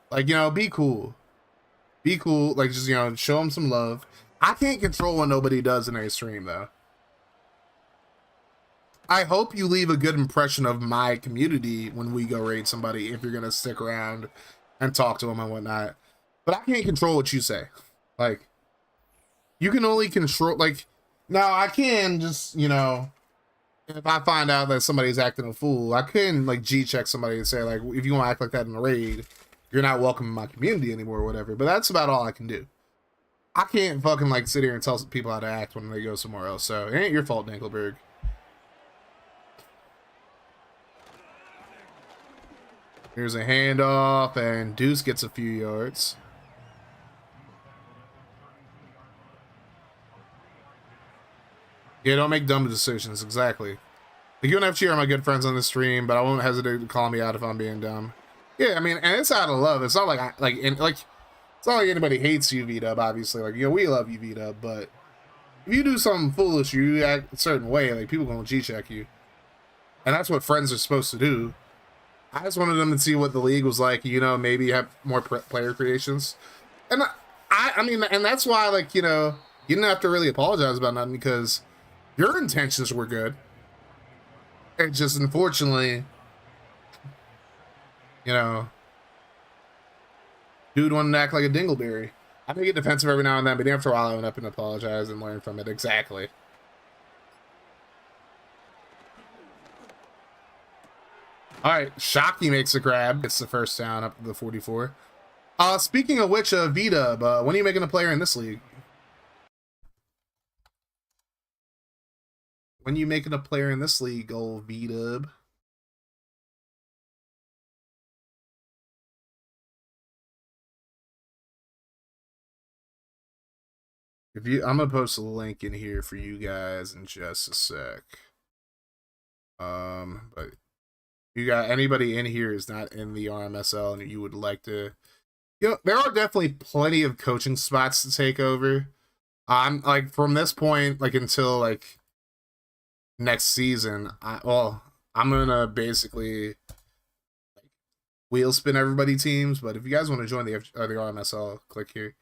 S3: like, you know, be cool. Be cool. Like, just, you know, show them some love. I can't control what nobody does in their stream, though. I hope you leave a good impression of my community when we go raid somebody, if you're going to stick around and talk to them and whatnot. But I can't control what you say. Like, you can only control, like, now I can just, you know, if I find out that somebody's acting a fool, I can, like, G-check somebody and say, like, if you want to act like that in the raid, you're not welcome in my community anymore or whatever. But that's about all I can do. I can't fucking, like, sit here and tell people how to act when they go somewhere else. So, it ain't your fault, Dinkelberg. Here's a handoff, and Deuce gets a few yards. Yeah, don't make dumb decisions. Exactly. Like, you and FG are my good friends on the stream, but I won't hesitate to call me out if I'm being dumb. Yeah, I mean, and it's out of love. It's not like it's not like anybody hates you, V-Dub, obviously. Like, you know, we love you, V-Dub, but if you do something foolish, you act a certain way, like, people gonna G-check you. And that's what friends are supposed to do. I just wanted them to see what the league was like, you know, maybe have more player creations. And I mean, and that's why, like, you know, you didn't have to really apologize about nothing, because your intentions were good. It just, unfortunately, you know, dude wanted to act like a dingleberry. I may get defensive every now and then, but after a while I went up and apologize and learn from it. Exactly. All right, Shockey makes a grab. Gets the first down up to the 44. Speaking of which, V-Dub, when are you making a player in this league? When are you making a player in this league, old V-Dub? I'm gonna post a link in here for you guys in just a sec. But you got anybody in here is not in the RMSL and you would like to, you know, there are definitely plenty of coaching spots to take over. I'm like, from this point, like, until like next season, I'm gonna basically wheel spin everybody teams, but if you guys want to join the RMSL, click here.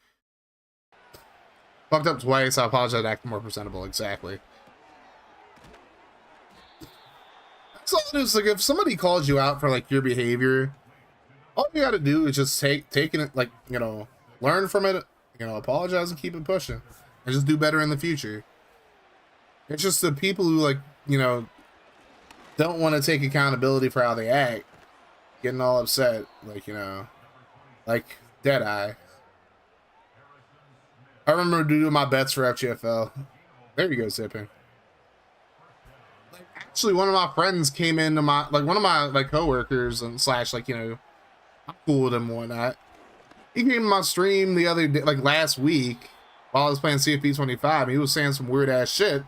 S3: Fucked up twice. I apologize. Act more presentable. Exactly. That's all it is. Like, if somebody calls you out for like your behavior, all you got to do is just taking it, like, you know, learn from it, you know, apologize and keep it pushing, and just do better in the future. It's just the people who, like, you know, don't want to take accountability for how they act, getting all upset, like, you know, like Deadeye. I remember doing my bets for FGFL. There you go, Zipping. Like, actually, one of my friends came into my, like, one of my, like, coworkers and slash, like, you know, I'm cool with him and whatnot. He came to my stream the other day, like last week, while I was playing CFP 25, and he was saying some weird ass shit.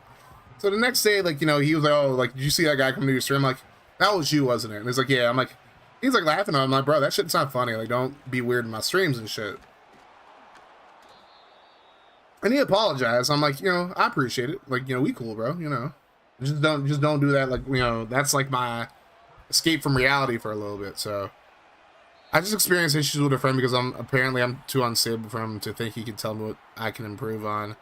S3: So the next day, like, you know, he was like, oh, like, did you see that guy come to your stream? I'm like, that was you, wasn't it? And he's like, yeah. I'm like, he's like laughing at him. I'm like, bro, that shit's not funny. Like, don't be weird in my streams and shit. And he apologized. I'm like, you know, I appreciate it. Like, you know, we cool, bro. You know, just don't do that. Like, you know, that's like my escape from reality for a little bit. So I just experienced issues with a friend because I'm too unstable for him to think he could tell me what I can improve on.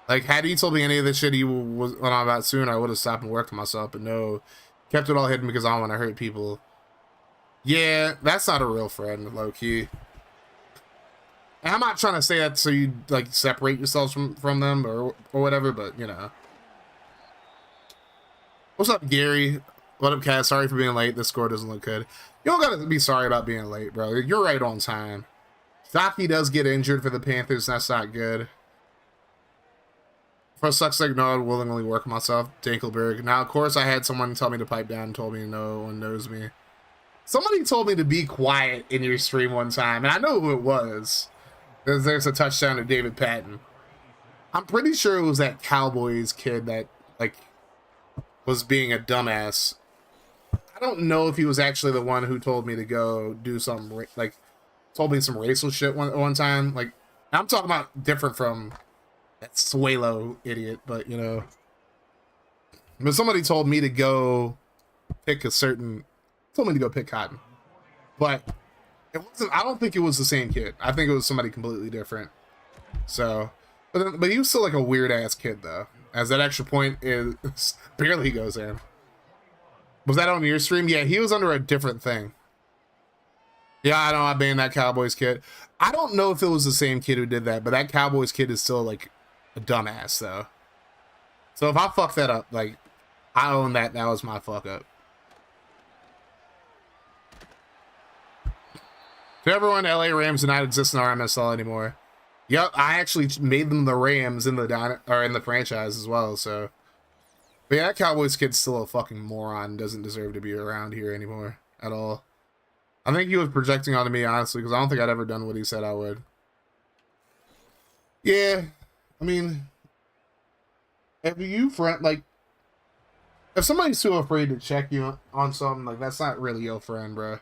S3: Like, had he told me any of this shit he was on about soon, I would have stopped and worked on myself. But no, kept it all hidden because I don't want to hurt people. Yeah, that's not a real friend, low key. And I'm not trying to say that so you, like, separate yourselves from them or whatever, but, you know. What's up, Gary? What up, Cat? Sorry for being late. This score doesn't look good. You don't gotta be sorry about being late, bro. You're right on time. Stocky does get injured for the Panthers. That's not good. First sucks like no, I'd willingly work myself. Dinkelberg. Now, of course, I had someone tell me to pipe down and told me no one knows me. Somebody told me to be quiet in your stream one time, and I know who it was. There's a touchdown to David Patton. I'm pretty sure it was that Cowboys kid that, like, was being a dumbass. I don't know if he was actually the one who told me to go do some, like, told me some racial shit one time. Like, I'm talking about different from that Suelo idiot, but, you know. But somebody told me to go pick told me to go pick cotton. But it wasn't, I don't think it was the same kid. I think it was somebody completely different. So, but he was still like a weird ass kid though. As that extra point is barely goes in. Was that on your stream? Yeah, he was under a different thing. Yeah, I know, I banned that Cowboys kid. I don't know if it was the same kid who did that, but that Cowboys kid is still like a dumbass though. So if I fuck that up, like, I own that. That was my fuck up. To everyone, LA Rams do not exist in RMSL anymore. Yep, I actually made them the Rams in the franchise as well. So, but yeah, that Cowboys kid's still a fucking moron. Doesn't deserve to be around here anymore at all. I think he was projecting onto me, honestly, because I don't think I'd ever done what he said I would. Yeah, I mean, if somebody's too afraid to check you on something, like, that's not really your friend, bro.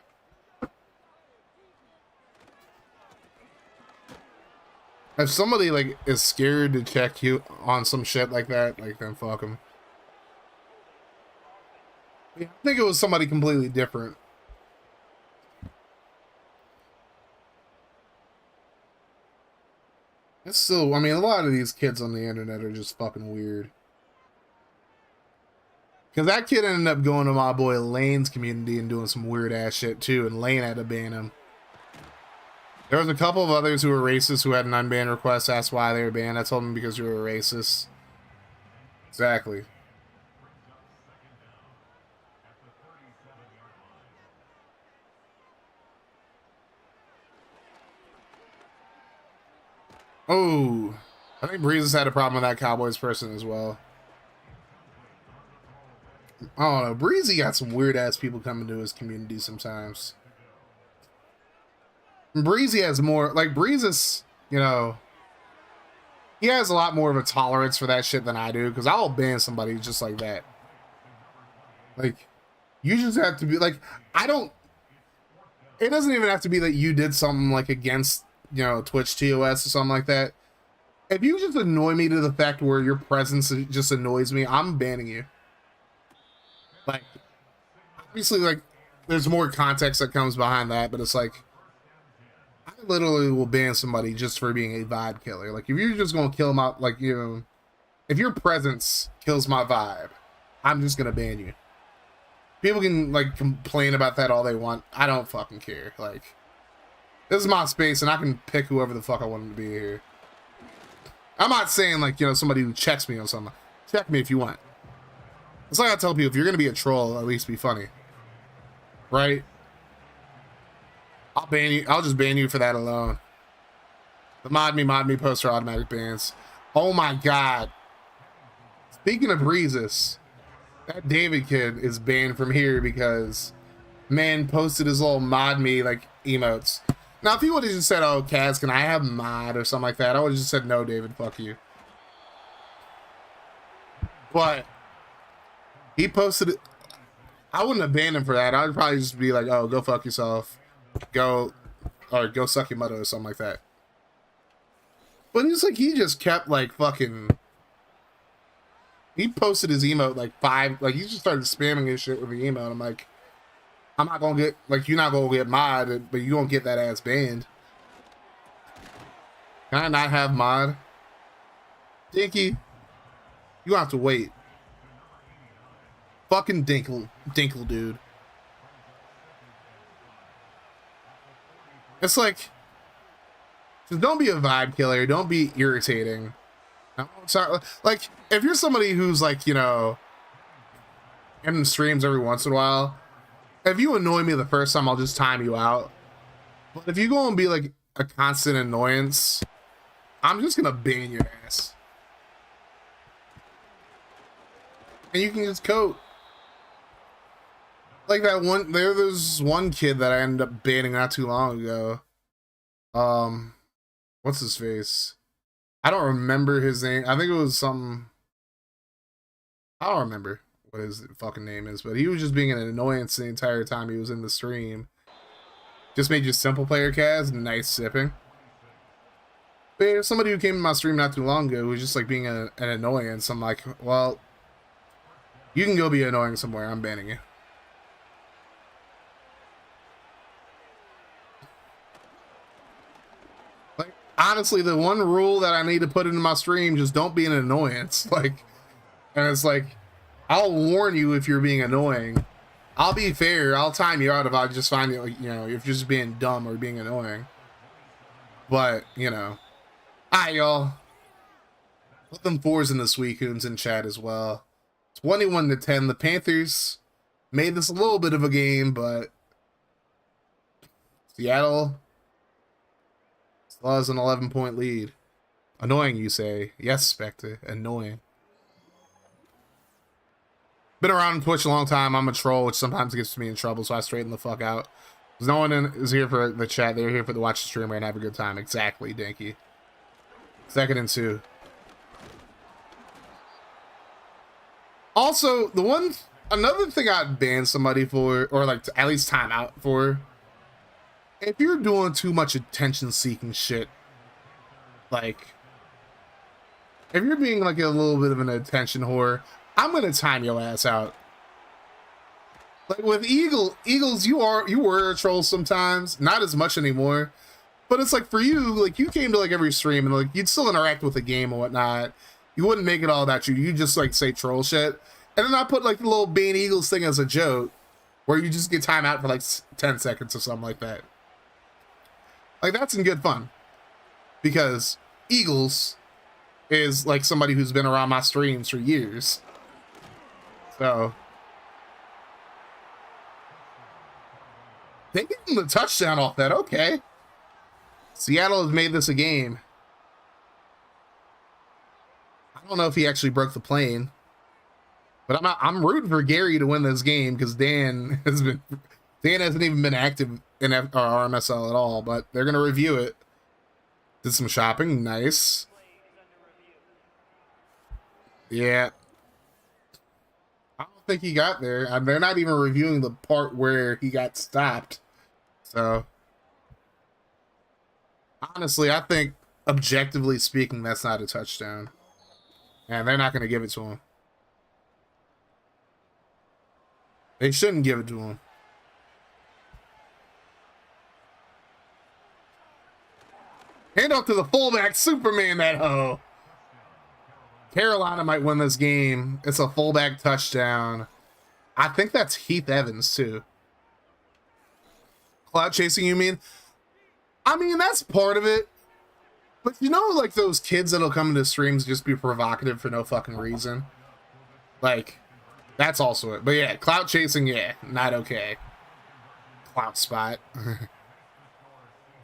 S3: If somebody, like, is scared to check you on some shit like that, like, then fuck them. I think it was somebody completely different. It's still, I mean, a lot of these kids on the internet are just fucking weird. Because that kid ended up going to my boy Lane's community and doing some weird ass shit too, and Lane had to ban him. There was a couple of others who were racist who had an unban request, asked why they were banned. I told them because you were racist. Exactly. Oh, I think Breezes had a problem with that Cowboys person as well. I don't know. Breezy got some weird ass people coming to his community sometimes. Breezy has more, like, Breezes, you know, he has a lot more of a tolerance for that shit than I do, because I'll ban somebody just like that. Like, you just have to be, like, it doesn't even have to be that you did something, like, against, you know, Twitch TOS or something like that. If you just annoy me to the fact where your presence just annoys me, I'm banning you. Like, obviously, like, there's more context that comes behind that, but it's like, I literally will ban somebody just for being a vibe killer. Like, if you're just gonna kill my, like, you know, if your presence kills my vibe, I'm just gonna ban you. People can, like, complain about that all they want. I don't fucking care. Like, this is my space, and I can pick whoever the fuck I want to be here. I'm not saying, like, you know, somebody who checks me on something. Check me if you want. It's like I tell people, if you're gonna be a troll, at least be funny. Right? I'll ban you. I'll just ban you for that alone. The mod me poster automatic bans. Oh my god. Speaking of Breezes, that David kid is banned from here because man posted his little mod me like emotes. Now if he would have just said, oh Kaz, can I have mod or something like that, I would have just said, no David, fuck you. But he posted it. I wouldn't have banned him for that. I'd probably just be like, oh, go fuck yourself. Go suck your mother or something like that. But it's like he just kept like fucking. He posted his emote like 5, like he just started spamming his shit with the emote. I'm like, I'm not gonna get, like, you're not gonna get mod, but you gonna get that ass banned. Can I not have mod? Dinky, you have to wait. Fucking Dinkle, dude. It's like, just don't be a vibe killer. Don't be irritating. Sorry, like, if you're somebody who's like, you know, in streams every once in a while, if you annoy me the first time, I'll just time you out. But if you go and be like a constant annoyance, I'm just gonna ban your ass. And you can just coat. Like that one, there's one kid that I ended up banning not too long ago. What's his face? I don't remember his name. I think it was some. I don't remember what his fucking name is, but he was just being an annoyance the entire time he was in the stream. Just made you simple player Kaz, nice sipping. But if somebody who came to my stream not too long ago was just like being an annoyance, I'm like, well, you can go be annoying somewhere. I'm banning you. Like, honestly, the one rule that I need to put into my stream, just don't be an annoyance. Like, and it's like, I'll warn you if you're being annoying. I'll be fair. I'll time you out if I just find you, like, you know, if you're just being dumb or being annoying. But, you know. Alright, y'all. Put them 4s in the Sweetcoons in chat as well. 21-10. The Panthers made this a little bit of a game, but Seattle still has an 11-point lead. Annoying, you say? Yes, Spectre. Annoying. Been around Twitch a long time. I'm a troll, which sometimes gets me in trouble, so I straighten the fuck out. Because no one is here for the chat. They're here for the watch the streamer and have a good time. Exactly, Dinky. 2nd and 2. Also, another thing I'd ban somebody for, or like at least time out for, if you're doing too much attention-seeking shit, like, if you're being like a little bit of an attention whore, I'm gonna time your ass out. Like with Eagles, you were a troll sometimes, not as much anymore. But it's like for you, like you came to like every stream and like you'd still interact with the game and whatnot. You wouldn't make it all about you. You just like say troll shit. And then I put like the little Bane Eagles thing as a joke, where you just get time out for like 10 seconds or something like that. Like that's some good fun. Because Eagles is like somebody who's been around my streams for years. So they get the touchdown off that. Okay. Seattle has made this a game. I don't know if he actually broke the plane, but I'm rooting for Gary to win this game because Dan hasn't even been active in RMSL at all, but they're gonna review it. Did some shopping, nice. Yeah. I don't think he got there. They're not even reviewing the part where he got stopped. So, honestly, I think, objectively speaking, that's not a touchdown. And they're not going to give it to him. They shouldn't give it to him. Hand off to the fullback, Superman, that hoe. Carolina might win this game. It's a fullback touchdown. I think that's Heath Evans, too. Cloud chasing, you mean? I mean, that's part of it. But you know, like those kids that'll come into streams just be provocative for no fucking reason? Like, that's also it. But yeah, clout chasing, yeah, not okay. Clout spot.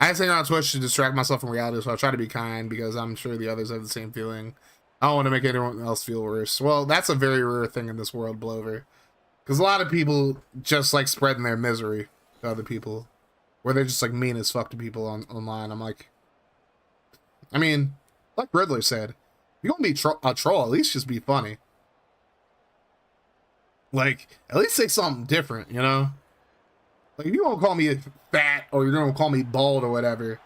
S3: I say on Twitch to distract myself from reality, so I'll try to be kind because I'm sure the others have the same feeling. I don't want to make anyone else feel worse. Well, that's a very rare thing in this world, Blover. Because a lot of people just like spreading their misery to other people. Where they're just like mean as fuck to people online. I'm like, I mean, like Riddler said, if you're gonna be a troll, at least just be funny. Like, at least say something different, you know? Like, if you don't call me fat or you're gonna call me bald or whatever,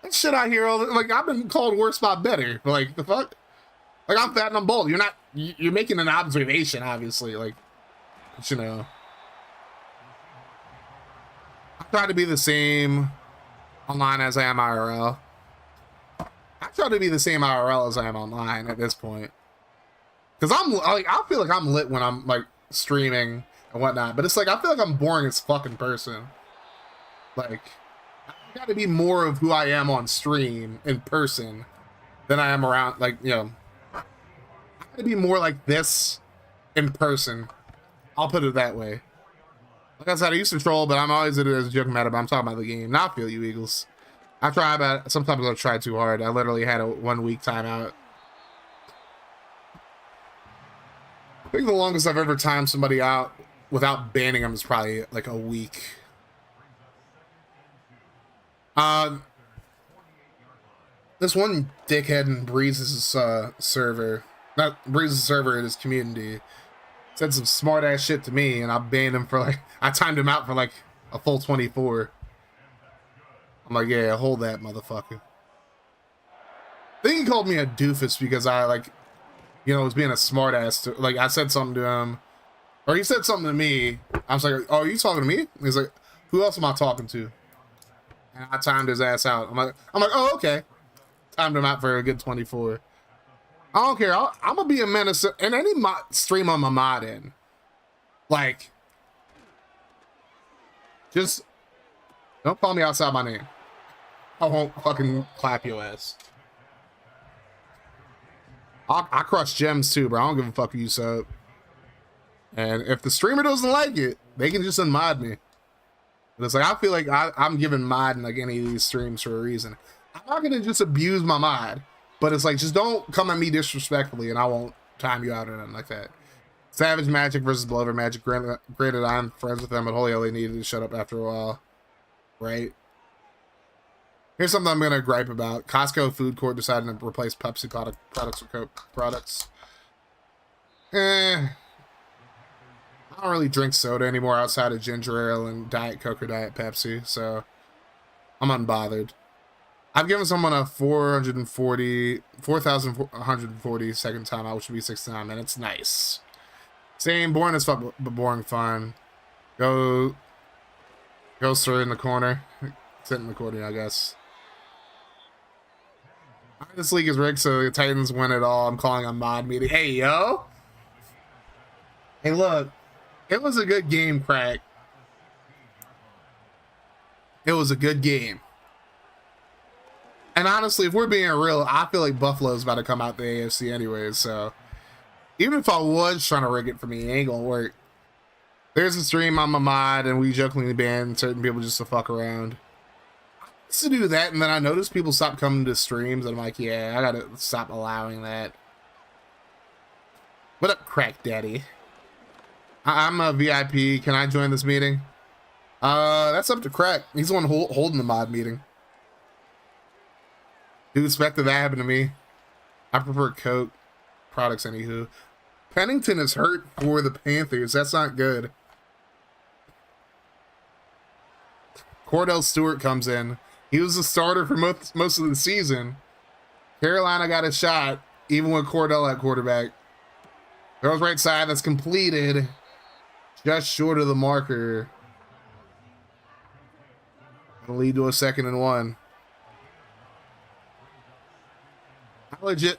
S3: that shit I hear all the, like, I've been called worse by better. Like, the fuck? Like, I'm fat and I'm bald. You're making an observation, obviously. Like, but you know. I try to be the same online as I am IRL. I try to be the same IRL as I am online at this point. Because I'm like, I feel like I'm lit when I'm like streaming and whatnot. But it's like, I feel like I'm boring as fucking person. Like, I gotta be more of who I am on stream in person than I am around, like, you know. I gotta be more like this in person. I'll put it that way. Like I said, I used to troll, but I'm always in it as a joking matter, but I'm talking about the game. Now I feel you, Eagles. I try, but sometimes I try too hard. I literally had a 1 week timeout. I think the longest I've ever timed somebody out without banning them is probably like a week. This one dickhead in Breeze's server, not Breeze's server, in his community, said some smart ass shit to me, and I banned him for like, I timed him out for like a full 24. I'm like, yeah, hold that, motherfucker. I think he called me a doofus because I, like, you know, was being a smart ass. Like, I said something to him, or he said something to me. I was like, oh, are you talking to me? He's like, who else am I talking to? And I timed his ass out. I'm like, oh, okay. Timed him out for a good 24. I don't care. I'm gonna be a menace in any stream on my mod in. Like, just don't call me outside my name. I won't fucking clap your ass. I crush gems too, bro. I don't give a fuck who you sub. And if the streamer doesn't like it, they can just unmod me. But it's like, I feel like I'm giving mod in like any of these streams for a reason. I'm not gonna just abuse my mod. But it's like, just don't come at me disrespectfully and I won't time you out or nothing like that. Savage Magic versus Blover Magic. Granted, I'm friends with them, but holy hell, they needed to shut up after a while. Right? Here's something I'm going to gripe about. Costco food court deciding to replace Pepsi products with Coke products. I don't really drink soda anymore outside of ginger ale and Diet Coke or Diet Pepsi, so I'm unbothered. I've given someone a 4,140 second timeout, which would be 69 minutes. Nice. Same, boring as fuck, but boring fun. Go sir in the corner. Sit in the corner, I guess. This league is rigged, so the Titans win it all. I'm calling a mod meeting. Hey, yo. Hey, look. It was a good game, Crack. It was a good game. And honestly, if we're being real, I feel like Buffalo's about to come out the AFC anyways, so even if I was trying to rig it for me, it ain't gonna work. There's a stream on my mod, and we jokingly ban certain people just to fuck around. I used to do that, and then I noticed people stop coming to streams, and I'm like, yeah, I gotta stop allowing that. What up, Crack Daddy? I'm a VIP. Can I join this meeting? That's up to Crack. He's the one holding the mod meeting. Dude, expected that happened to me. I prefer Coke products, anywho. Pennington is hurt for the Panthers. That's not good. Cordell Stewart comes in. He was the starter for most of the season. Carolina got a shot, even with Cordell at quarterback. Throws right side. That's completed. Just short of the marker. It'll lead to a 2nd and 1. legit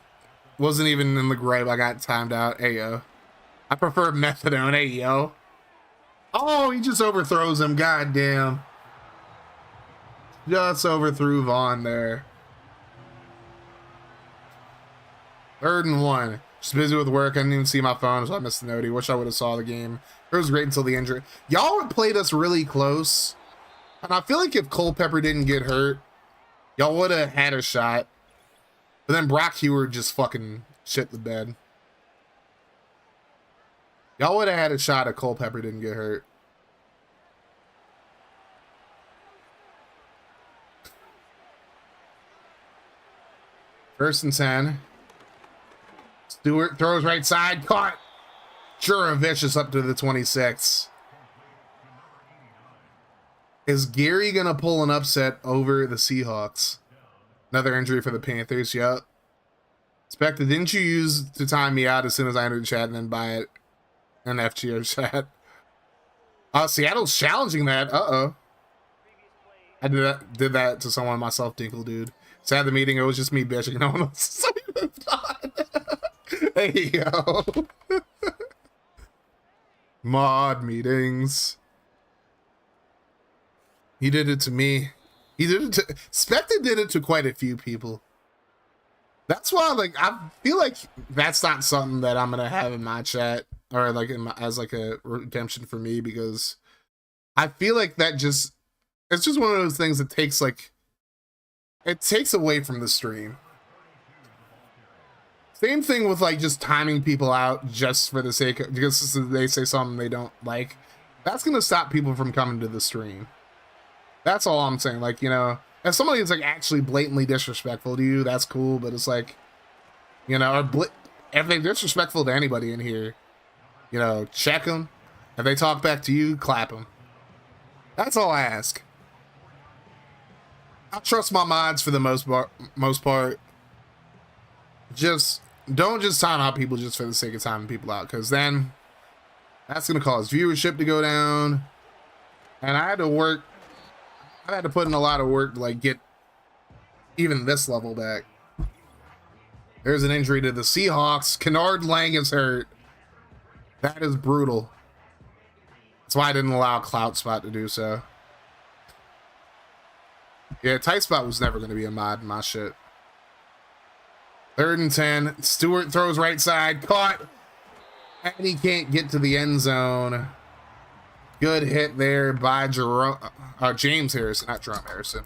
S3: wasn't even in the gripe. I got timed out. Hey, yo. I prefer methadone. Hey, yo. Oh, he just overthrows him. God damn. Just overthrew Vaughn there. 3rd and 1. Just busy with work. I didn't even see my phone, so I missed the noti. Wish I would have saw the game. It was great until the injury. Y'all played us really close. And I feel like if Culpepper didn't get hurt, y'all would have had a shot. But then Brock Hewer just fucking shit the bed. Y'all would have had a shot if Culpepper didn't get hurt. First and 10. Stewart throws right side. Caught. Juravicius up to the 26. Is Gary going to pull an upset over the Seahawks? Another injury for the Panthers. Yep. Spectre, didn't you use to time me out as soon as I entered chat and then buy it? An FGO chat. Seattle's challenging that. Uh-oh. I did that to someone myself, Dinkle, dude. Sad the meeting, it was just me bitching. No one else. So we moved on. Hey, yo. Mod meetings. He did it to me. He did it to... Spectre did it to quite a few people. That's why, like, I feel like that's not something that I'm gonna have in my chat or like as like a redemption for me, because I feel like that just, it's just one of those things that takes like, it takes away from the stream. Same thing with like just timing people out just for the sake of, because they say something they don't like. That's gonna stop people from coming to the stream. That's all I'm saying. Like, you know, if somebody is like actually blatantly disrespectful to you, that's cool. But it's like, you know, or if they're disrespectful to anybody in here, you know, check them. If they talk back to you, clap them. That's all I ask. I trust my mods for the most part. Just don't just time out people just for the sake of timing people out, because then that's gonna cause viewership to go down. And I had to put in a lot of work to like get even this level back. There's an injury to the Seahawks. Kennard Lang is hurt. That is brutal. That's why I didn't allow Clout Spot to do so. Yeah, Tight Spot was never going to be a mod in my shit. 3rd and 10. Stewart throws right side. Caught. And he can't get to the end zone. Good hit there by James Harrison, not Jerome Harrison.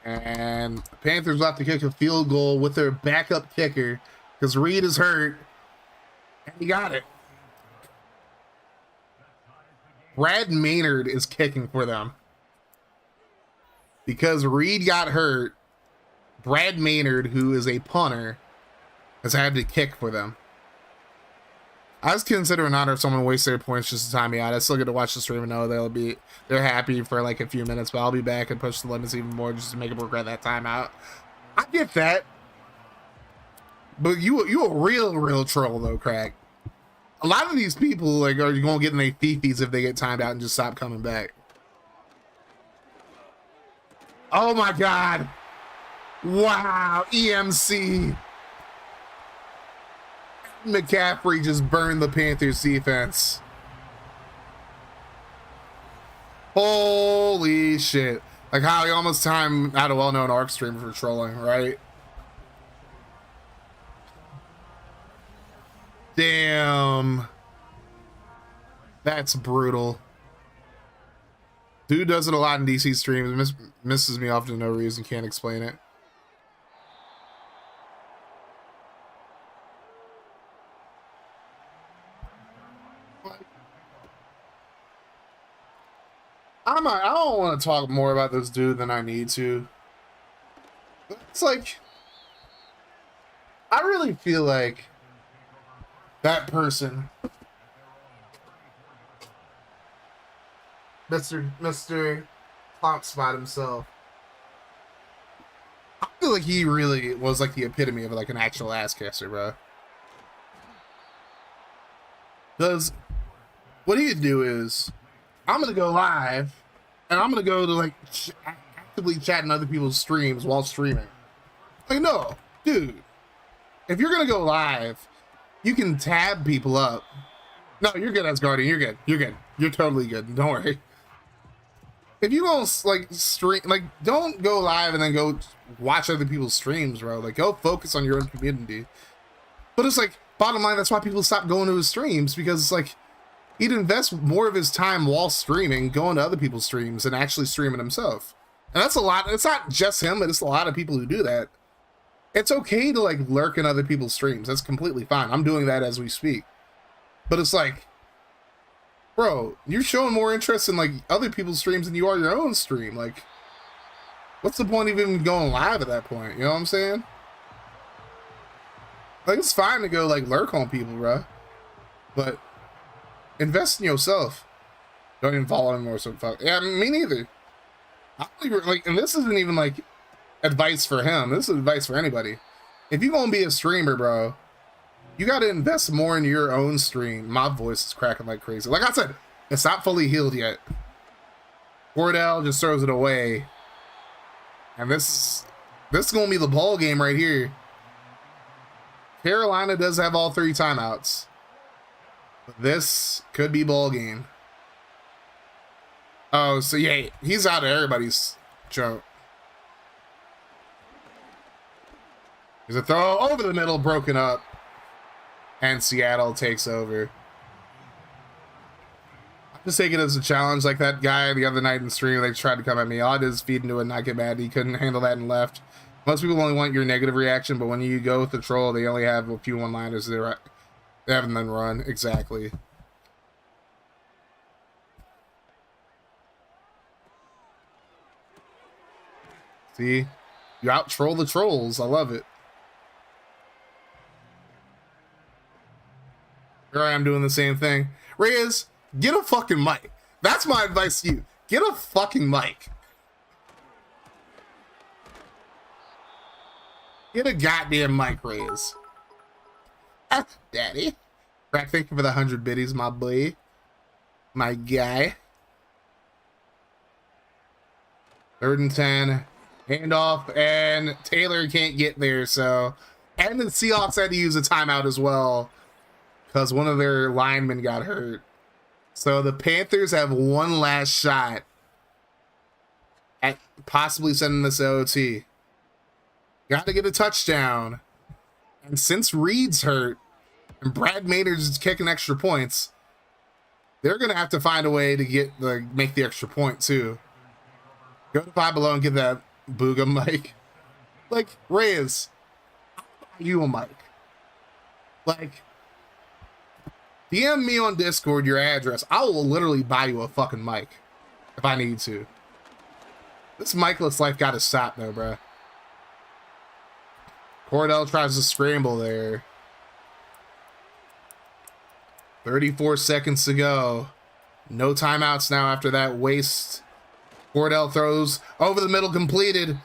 S3: And the Panthers will have to kick a field goal with their backup kicker because Reed is hurt. And he got it. Brad Maynard is kicking for them. Because Reed got hurt, Brad Maynard, who is a punter, has had to kick for them. I was considering an honor if someone wastes their points just to time me out. I still get to watch the stream and know they're happy for like a few minutes, but I'll be back and push the limits even more just to make them regret that timeout. I get that. But you a real troll though, Craig. A lot of these people like are gonna get in their fifis if they get timed out and just stop coming back. Oh my god. Wow, EMC. McCaffrey just burned the Panthers defense. Holy shit. Like how he almost timed out a well-known ARC streamer for trolling, right? Damn. That's brutal. Dude does it a lot in DC streams. Misses me off for no reason. Can't explain it. I don't want to talk more about this dude than I need to. It's like, I really feel like that person, Mr. Clout Spot himself, I feel like he really was like the epitome of like an actual ass kisser, bro. Because what he'd do is, I'm gonna go live and I'm gonna go to like actively chatting other people's streams while streaming. Like, no, dude. If you're gonna go live, you can tab people up. No, you're good, Asgardian. You're good. You're good. You're totally good. Don't worry. If you don't like stream, like, don't go live and then go watch other people's streams, bro. Like, go focus on your own community. But it's like, bottom line, that's why people stop going to his streams, because it's like he'd invest more of his time while streaming, going to other people's streams, and actually streaming himself. And that's a lot. It's not just him, but it's a lot of people who do that. It's okay to like lurk in other people's streams. That's completely fine. I'm doing that as we speak. But it's like, bro, you're showing more interest in like other people's streams than you are your own stream. Like, what's the point of even going live at that point? You know what I'm saying? Like, it's fine to go like lurk on people, bro, but invest in yourself. Don't even follow anymore. So fuck. Yeah, me neither. I don't even, like, and this isn't even like advice for him. This is advice for anybody. If you're gonna be a streamer, bro, you got to invest more in your own stream. My voice is cracking like crazy. Like I said, it's not fully healed yet. Cordell just throws it away. And this is going to be the ball game right here. Carolina does have all 3 timeouts. But this could be ball game. Oh, so yeah, he's out of everybody's jump. There's a throw over the middle, broken up. And Seattle takes over. I'm just taking it as a challenge, like that guy the other night in stream. They tried to come at me. All I did is feed into it and not get mad. He couldn't handle that and left. Most people only want your negative reaction, but when you go with the troll, they only have a few one-liners. They haven't been run. Exactly. See? You out-troll the trolls. I love it. Here I am doing the same thing. Reyes, get a fucking mic. That's my advice to you. Get a fucking mic. Get a goddamn mic, Reyes. Ah, daddy. Rack, thank you for the 100 biddies, my boy. My guy. 3rd and 10. Handoff, and Taylor can't get there, so... And the Seahawks had to use a timeout as well, because one of their linemen got hurt. So the Panthers have one last shot at possibly sending this to OT. Got to get a touchdown. And since Reed's hurt and Brad Maynard's is kicking extra points, they're going to have to find a way to make the extra point too. Go to Five Below and get that Booga mic. Like, Reyes, I'll buy you a mic. Like, DM me on Discord your address. I will literally buy you a fucking mic if I need to. This micless life got to stop though, bro. Cordell tries to scramble there. 34 seconds to go. No timeouts now after that waste. Cordell throws over the middle, completed.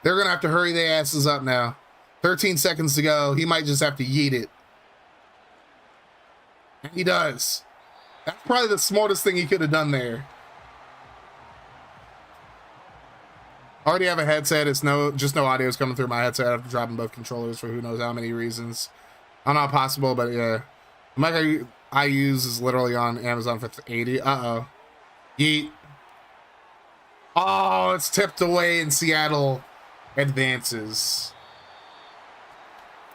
S3: They're going to have to hurry their asses up now. 13 seconds to go. He might just have to yeet it. And he does. That's probably the smartest thing he could have done there. I already have a headset. It's just no audio is coming through my headset after dropping both controllers for who knows how many reasons. I don't know how possible, but yeah. The mic I use is literally on Amazon for 80. Uh-oh. Yeet. Oh, it's tipped away and Seattle advances.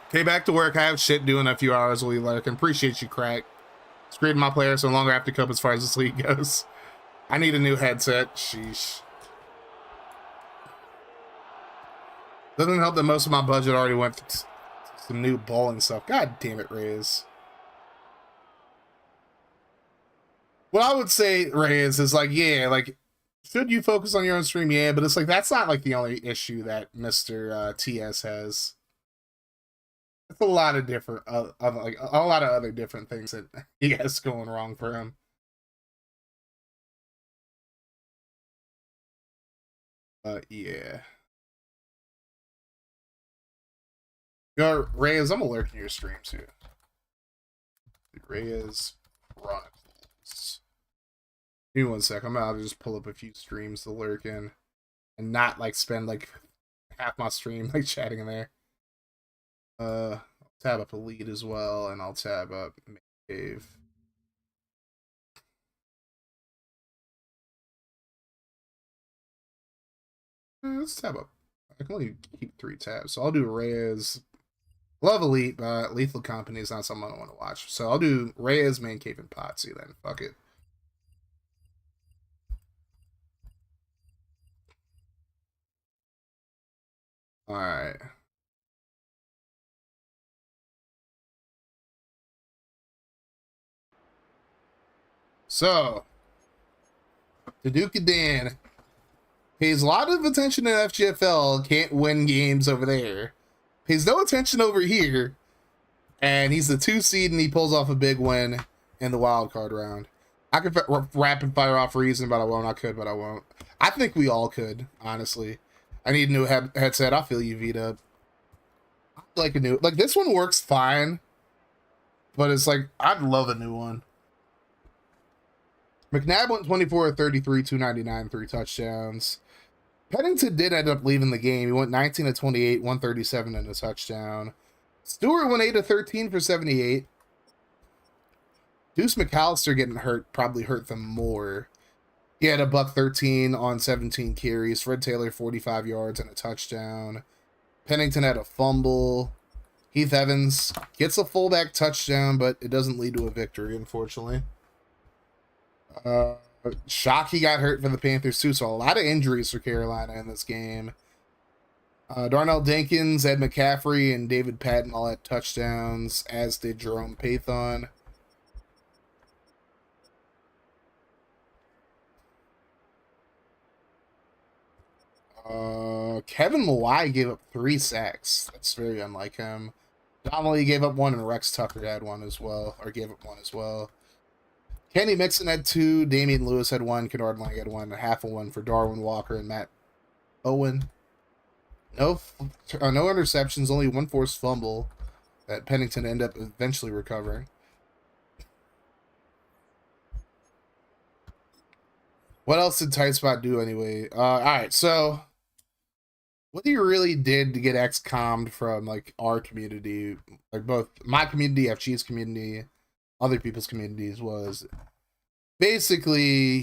S3: Okay, back to work. I have shit doing a few hours while we lurk. Appreciate you, Crack. Screwed my player, so no longer have to cope as far as this league goes. I need a new headset. Sheesh. Doesn't help that most of my budget already went to some new bowling stuff. God damn it, Reyes. What I would say, Reyes, is like, yeah, like, should you focus on your own stream? Yeah, but it's like, that's not like the only issue that Mr. TS has. It's a lot of different, like a lot of other different things that he has going wrong for him. Yeah. Yo, Reyes, I'm alerting your stream too. Reyes Chronicles. Give me 1 sec. I'm about to just pull up a few streams to lurk in. and not like spend like half my stream like chatting in there. I'll tab up Elite as well, and I'll tab up Cave. Let's tab up. I can only keep 3 tabs, so I'll do Reyes. Love Elite, but Lethal Company is not something I want to watch. So I'll do Reyes, Man Cave, and Potsy then. Fuck it. Alright. So, the Duke of Dan pays a lot of attention to FGFL, can't win games over there. Pays no attention over here, and he's the 2 seed and he pulls off a big win in the wild card round. I could rapid fire off reason, but I won't. I could, but I won't. I think we all could, honestly. I need a new headset. I feel you, Vita. Like a new, like this one works fine, but it's like I'd love a new one. McNabb went 24-33, 299, 3 touchdowns. Pennington did end up leaving the game. He went 19-28, 137 and a touchdown. Stewart went 8-13 for 78. Deuce McAllister getting hurt probably hurt them more. He had a $113 on 17 carries. Fred Taylor 45 yards and a touchdown. Pennington had a fumble. Heath Evans gets a fullback touchdown, but it doesn't lead to a victory, unfortunately. Shockey got hurt for the Panthers too, so a lot of injuries for Carolina in this game. Darnell Dinkins, Ed McCaffrey, and David Patton all had touchdowns, as did Jerome Pathon. Kevin Mawai gave up 3 sacks. That's very unlike him. Donnelly gave up 1, and Rex Tucker had 1 as well, or gave up 1 as well. Kenny Mixon had 2, Damian Lewis had 1, Kennard Lang had 1, and half of 1 for Darwin Walker and Matt Owen. No interceptions, only 1 forced fumble that Pennington ended up eventually recovering. What else did Tight Spot do anyway? Alright, so what he really did to get XCOM'd from like our community, like both my community, FG's community, other people's communities, was basically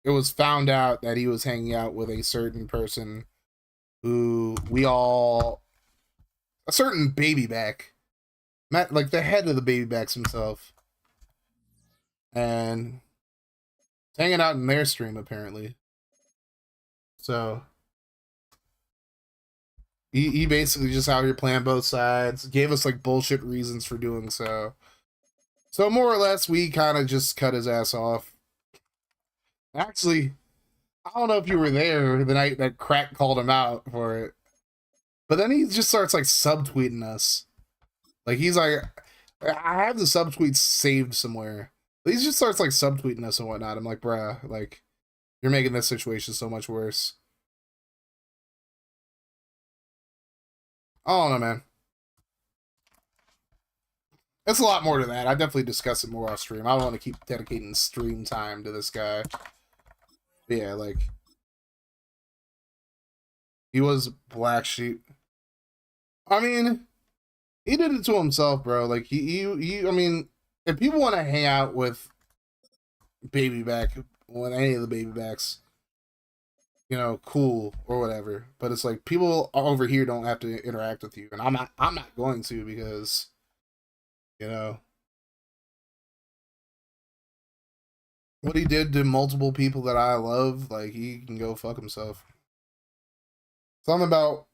S3: it was found out that he was hanging out with a certain person who a certain baby back, like the head of the baby backs himself, and hanging out in their stream apparently. So he basically just out here playing both sides, gave us like bullshit reasons for doing so. So more or less, we kind of just cut his ass off. Actually, I don't know if you were there the night that Crack called him out for it, but then he just starts like subtweeting us. Like he's like, I have the subtweets saved somewhere. He just starts like subtweeting us and whatnot. I'm like, bruh, like you're making this situation so much worse. I don't know, man. It's a lot more to that. I definitely discuss it more off stream. I don't want to keep dedicating stream time to this guy. But yeah, like he was black sheep. I mean, he did it to himself, bro. Like he I mean, if people want to hang out with Babyback, with any of the Babybacks, you know, cool or whatever. But it's like people over here don't have to interact with you, and I'm not going to, because you know what he did to multiple people that I love. Like he can go fuck himself. Something about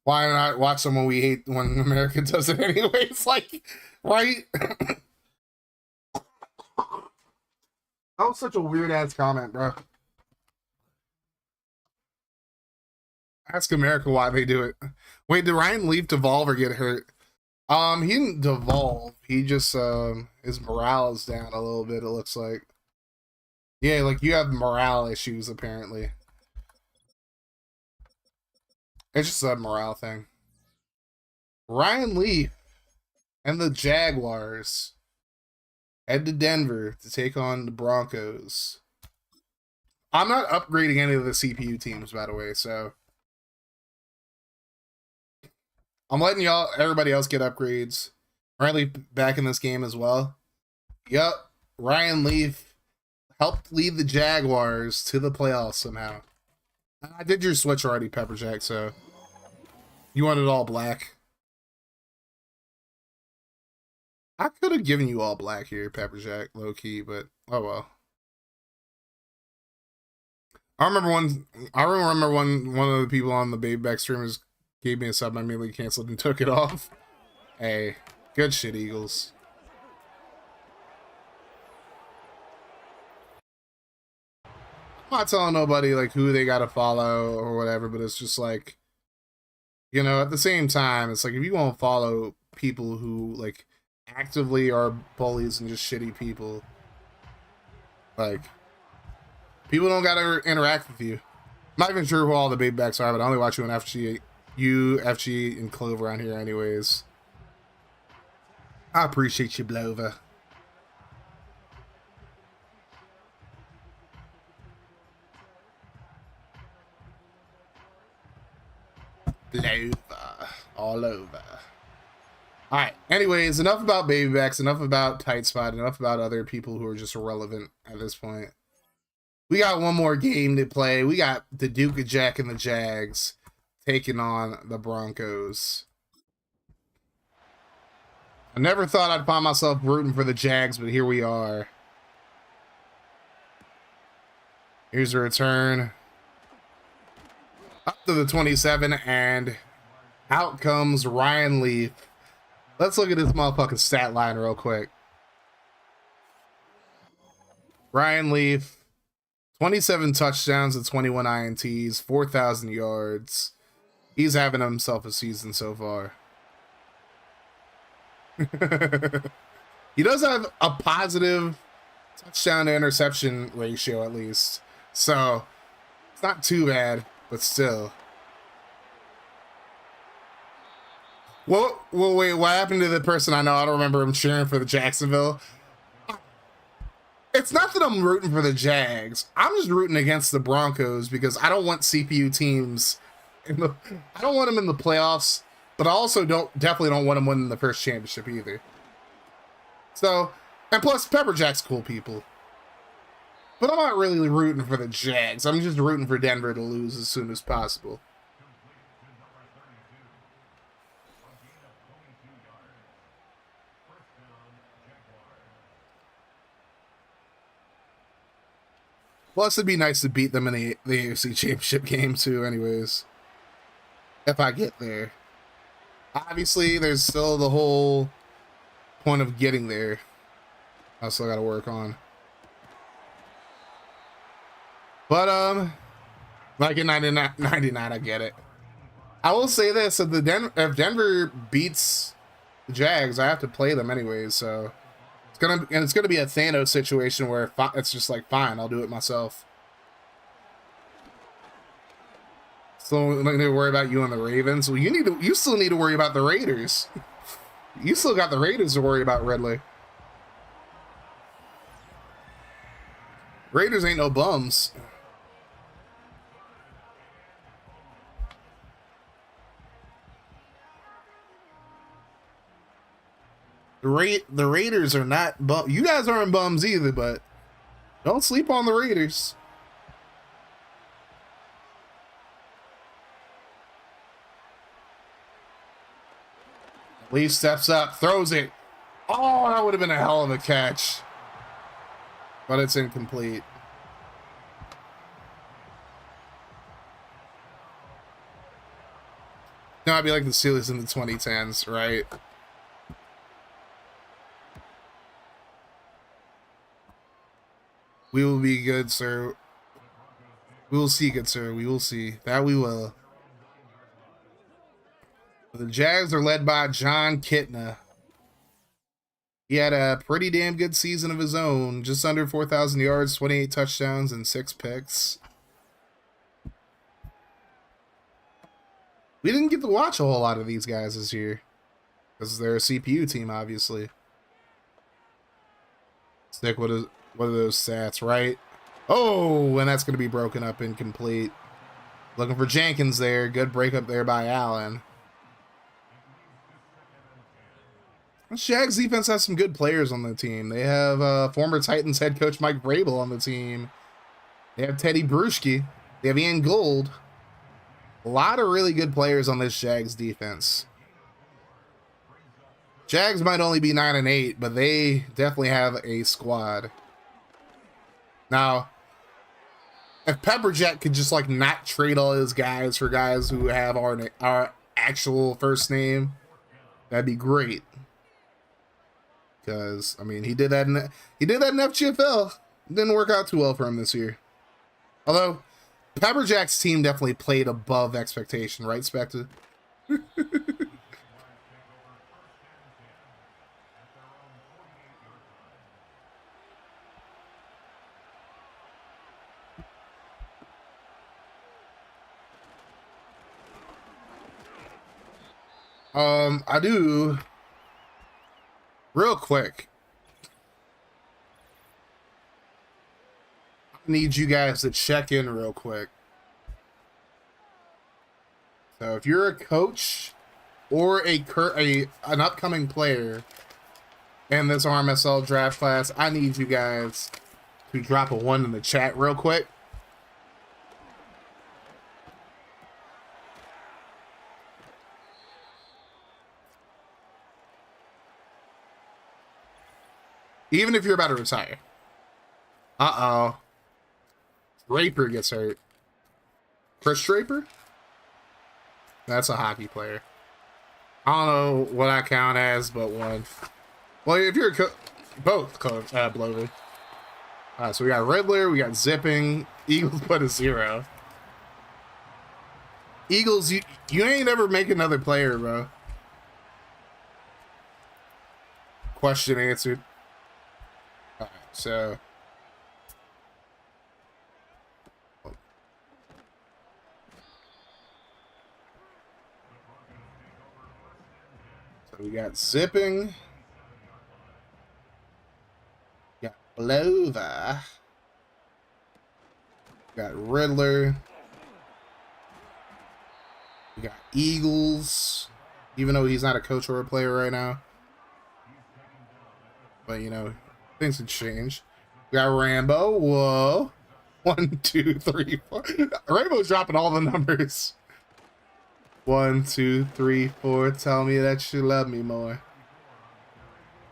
S3: why not watch someone we hate when America does it anyway. It's like, right? That was such a weird ass comment, bro. Ask America why they do it. Wait, did Ryan Leaf devolve or get hurt? He didn't devolve. He just his morale is down a little bit, it looks like. Yeah, like you have morale issues apparently. It's just a morale thing. Ryan Leaf and the Jaguars head to Denver to take on the Broncos. I'm not upgrading any of the CPU teams, by the way, so I'm letting everybody else get upgrades. Riley back in this game as well. Yup, Ryan Leaf helped lead the Jaguars to the playoffs somehow. I did your switch already, Pepper Jack, so you want it all black. I could have given you all black here, Pepper Jack, low key, but oh well. I remember one of the people on the Baby Back streamers gave me a sub, I immediately canceled and took it off. Hey, good shit, Eagles. I'm not telling nobody like who they gotta follow or whatever, but it's just like, you know, at the same time, it's like if you won't follow people who like actively are bullies and just shitty people, like people don't gotta interact with you. I'm not even sure who all the Baby Backs are, but I only watch you on FG, and Clover around here anyways. I appreciate you, Blover. Blover. All over. Alright, anyways, enough about Baby Backs, enough about Tight Spot, enough about other people who are just irrelevant at this point. We got one more game to play. We got the Duke of JAC and the Jags taking on the Broncos. I never thought I'd find myself rooting for the Jags, but here we are. Here's a return. Up to the 27, and out comes Ryan Leaf. Let's look at this motherfucking stat line real quick. Ryan Leaf, 27 touchdowns and 21 INTs, 4,000 yards. He's having himself a season so far. He does have a positive touchdown to interception ratio at least. So it's not too bad, but still. Well, wait, what happened to the person I know? I don't remember him cheering for the Jacksonville. It's not that I'm rooting for the Jags. I'm just rooting against the Broncos because I don't want CPU teams I don't want them in the playoffs, but I also definitely don't want them winning the first championship either. So, and plus Pepper Jack's cool people. But I'm not really rooting for the Jags. I'm just rooting for Denver to lose as soon as possible. Plus, it'd be nice to beat them in the AFC Championship game, too, anyways. If I get there. Obviously, there's still the whole point of getting there. I still gotta work on. But, like in 99, I get it. I will say this, if Denver beats the Jags, I have to play them anyways, so... It's gonna be a Thanos situation where it's just like, fine, I'll do it myself. Still need to worry about you and the Ravens. Well, you still need to worry about the Raiders. You still got the Raiders to worry about, Ridley. Raiders ain't no bums. The Raiders are not bums. You guys aren't bums either, but don't sleep on the Raiders. Leaf steps up, throws it. Oh, that would have been a hell of a catch. But it's incomplete. No, I'd be like the Steelers in the 2010s, right? We will be good, sir. We will see, good sir. We will see. That we will. The Jags are led by John Kitna. He had a pretty damn good season of his own. Just under 4,000 yards, 28 touchdowns, and 6 picks. We didn't get to watch a whole lot of these guys this year. Because they're a CPU team, obviously. Stick with one of those stats, right? Oh, and that's going to be broken up incomplete. Looking for Jenkins there. Good breakup there by Allen. Jags defense has some good players on the team. They have former Titans head coach Mike Vrabel on the team. They have Teddy Bruschi. They have Ian Gould. A lot of really good players on this Jags defense. Jags might only be 9-8, but they definitely have a squad. Now, if Pepperjack could just like not trade all his guys for guys who have our actual first name, that'd be great. Because I mean, he did that in FGFL. It didn't work out too well for him this year. Although Pepperjack's team definitely played above expectation, right, Spectre? I do. Real quick, I need you guys to check in real quick. So if you're a coach or an upcoming player in this RMSL draft class, I need you guys to drop a 1 in the chat real quick. Even if you're about to retire. Uh-oh. Draper gets hurt. Chris Draper? That's a hockey player. I don't know what I count as, but 1. Well, if you're both Blover. Alright, so we got Riddler, we got Zipping. Eagles put a 0. Eagles, you ain't ever make another player, bro. Question answered. Alright, so we got Zipping. Got Blover. Got Riddler. We got Eagles. Even though he's not a coach or a player right now. But you know, things could change. We got Rambo. Whoa. 1, 2, 3, 4. Rainbow's dropping all the numbers. 1, 2, 3, 4. Tell me that you love me more.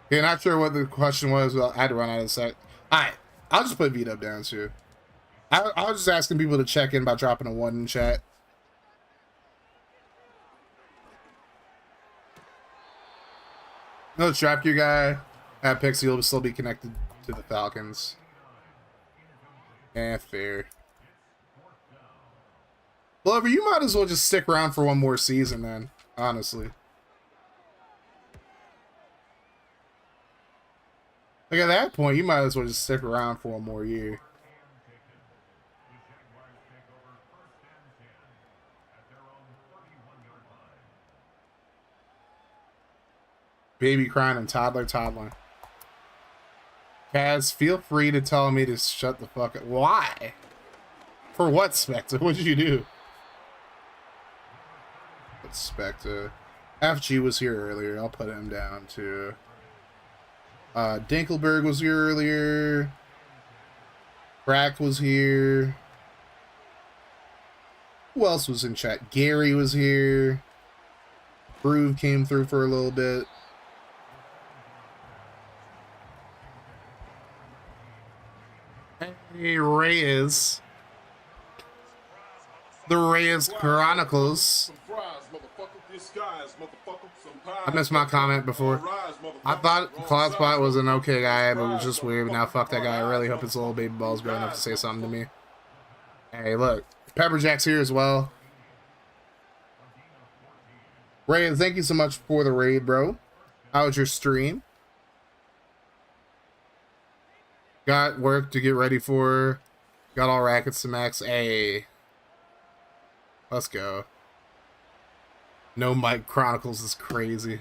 S3: Okay, not sure what the question was. Well, I had to run out of sight. Alright, I'll just put V-Dub down too. I was just asking people to check in by dropping a 1 in chat. No, Trap Gear guy at Pixie will still be connected to the Falcons. Fair. Lover, you might as well just stick around for 1 more season then, honestly. Like at that point, you might as well just stick around for 1 more year. Baby crying and toddling. Kaz, feel free to tell me to shut the fuck up. Why? For what, Spectre? What did you do? Spectre. FG was here earlier. I'll put him down too. Dinkelberg was here earlier. Crack was here. Who else was in chat? Gary was here. Groove came through for a little bit. Hey, Reyes. The Reyes Chronicles. I missed my comment before. I thought Cloud Spot was an okay guy, but it was just weird. Now fuck that guy. I really hope his little baby ball's growing up to say something to me. Hey, look. Pepperjack's here as well. Reyes, thank you so much for the raid, bro. How was your stream? Got work to get ready for. Got all rackets to max. Hey. Let's go. No Mike Chronicles is crazy.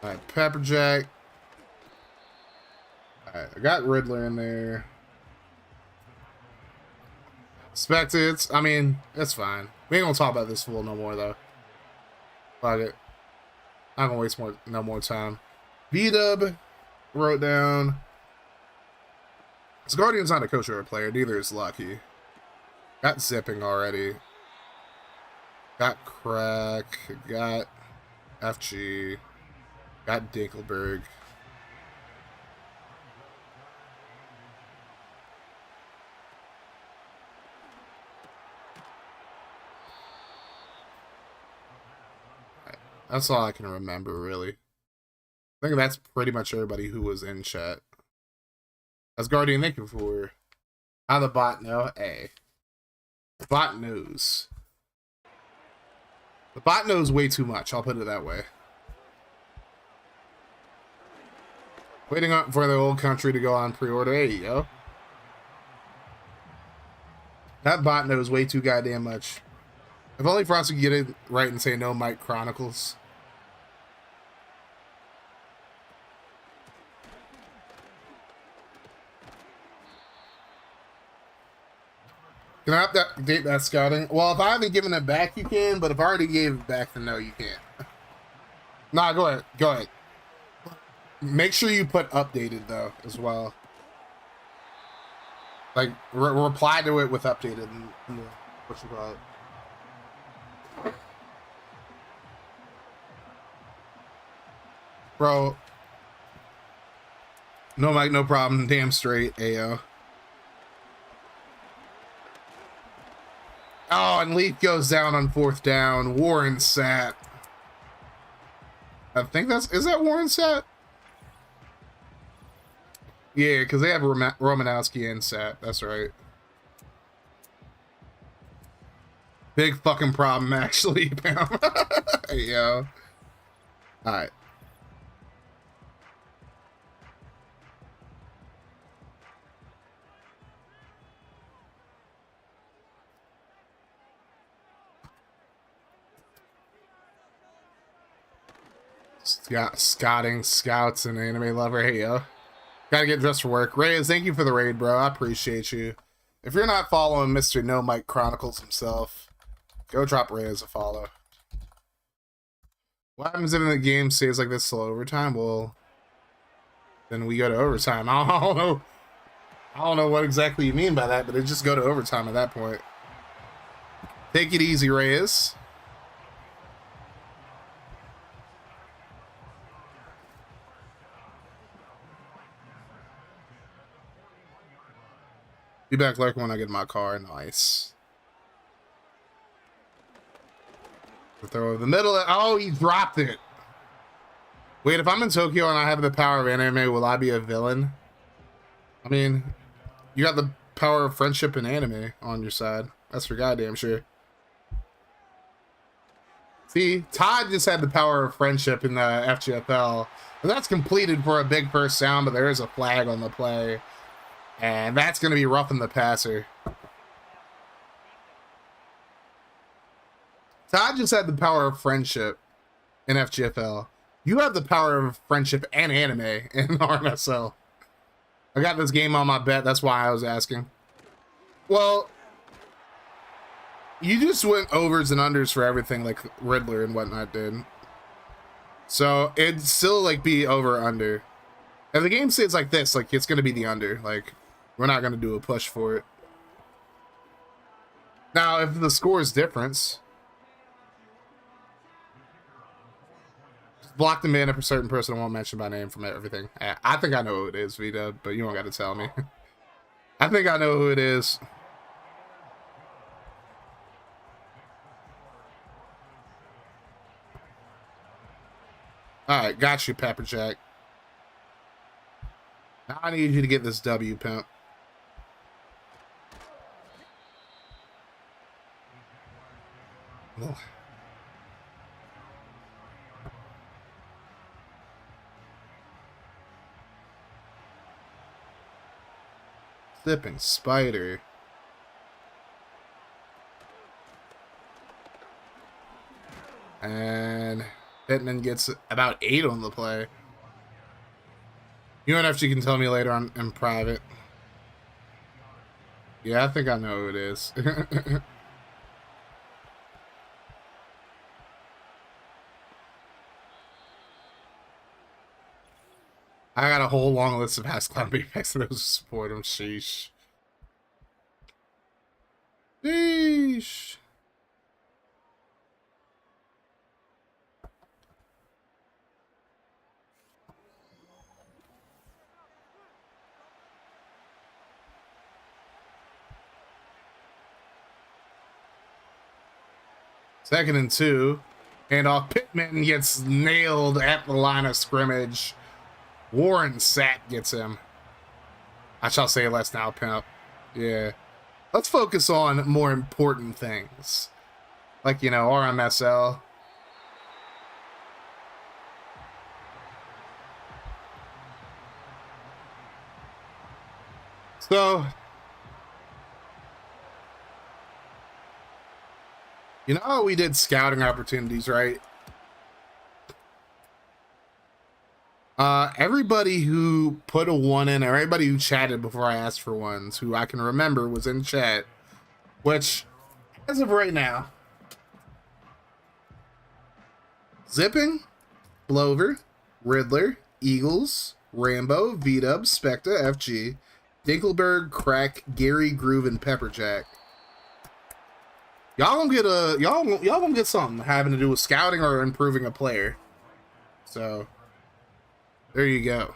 S3: Alright, Pepperjack. Alright, I got Riddler in there. Expected. I mean, it's fine. We ain't gonna talk about this fool no more though. Fuck it. Not gonna waste no more time. V-Dub wrote down. His Guardian's not a coach or a player, neither is Lucky. Got Zipping already. Got Crack. Got FG. Got Dinkelberg. That's all I can remember, really. I think that's pretty much everybody who was in chat. As Guardian, thank you for how the bot know. The bot knows. The bot knows way too much, I'll put it that way. Waiting up for the old country to go on pre-order. Hey, yo. That bot knows way too goddamn much. If only for us to get it right and say no Mike Chronicles. Can I update that scouting? Well, if I haven't given it back, you can, but if I already gave it back, then no, you can't. Nah, go ahead. Go ahead. Make sure you put updated, though, as well. Like, reply to it with updated. And what you call it. Bro. No mic, no problem. Damn straight, Ayo. Oh, and Leaf goes down on 4th down. Warren sat. I think is that Warren sat? Yeah, because they have Romanowski and sat. That's right. Big fucking problem, actually, Pam. Hey, yo. Alright. Scouts, and anime lover. Hey, yo. Gotta get dressed for work. Reyes, thank you for the raid, bro. I appreciate you. If you're not following Mr. No Mike Chronicles himself, go drop Reyes a follow. What happens if the game stays like this till overtime? Well, then we go to overtime. I don't know what exactly you mean by that, but it just go to overtime at that point. Take it easy, Reyes. Be back like when I get in my car. Nice. The throw of the middle. Oh, he dropped it. Wait, if I'm in Tokyo and I have the power of anime, will I be a villain? I mean, you got the power of friendship and anime on your side. That's for goddamn sure. See, Todd just had the power of friendship in the FGFL. And that's completed for a big first down, but there is a flag on the play. And that's going to be roughing the passer. Todd just had the power of friendship in FGFL. You have the power of friendship and anime in RMSL. I got this game on my bet. That's why I was asking. Well, you just went overs and unders for everything like Riddler and whatnot did. So it'd still like be over under. If the game stays like this, like it's going to be the under. Like, we're not going to do a push for it. Now, if the score is different, just block the man of a certain person I won't mention by name from everything. I think I know who it is, Vita, but you don't got to tell me. I think I know who it is. Alright, got you, Pepper Jack. Now I need you to get this W, pimp. Ugh. Sipping spider. And Pittman gets about 8 on the play. UNFG can tell me later on in private. Yeah, I think I know who it is. I got a whole long list of House Clown Baymax that I support him. Sheesh. Sheesh. Second and 2. And off Pittman gets nailed at the line of scrimmage. Warren Sapp gets him. I shall say less now, pimp. Yeah. Let's focus on more important things. Like, you know, RMSL. So, you know how we did scouting opportunities, right? Everybody who put a 1 in, or everybody who chatted before I asked for ones, who I can remember was in chat, which, as of right now, Zipping, Blover, Riddler, Eagles, Rambo, V-Dub, Specta, FG, Dinkelberg, Crack, Gary, Groove, and Pepperjack. Y'all gonna get something having to do with scouting or improving a player. So there you go.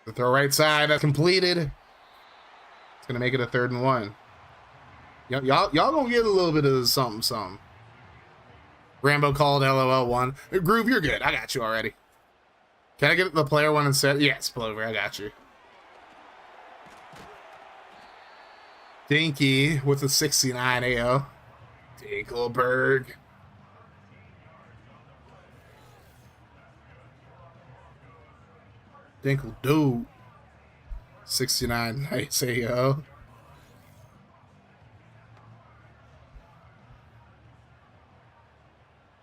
S3: The throw right side, that's completed. It's gonna make it a 3rd and 1. Y'all gonna get a little bit of something. Rambo called LOL 1. Groove, you're good. I got you already. Can I get the player 1 instead? Yes, Plover, I got you. Dinky with a 69 AO. Dinkelberg. Dinkle dude. 69 nice AO.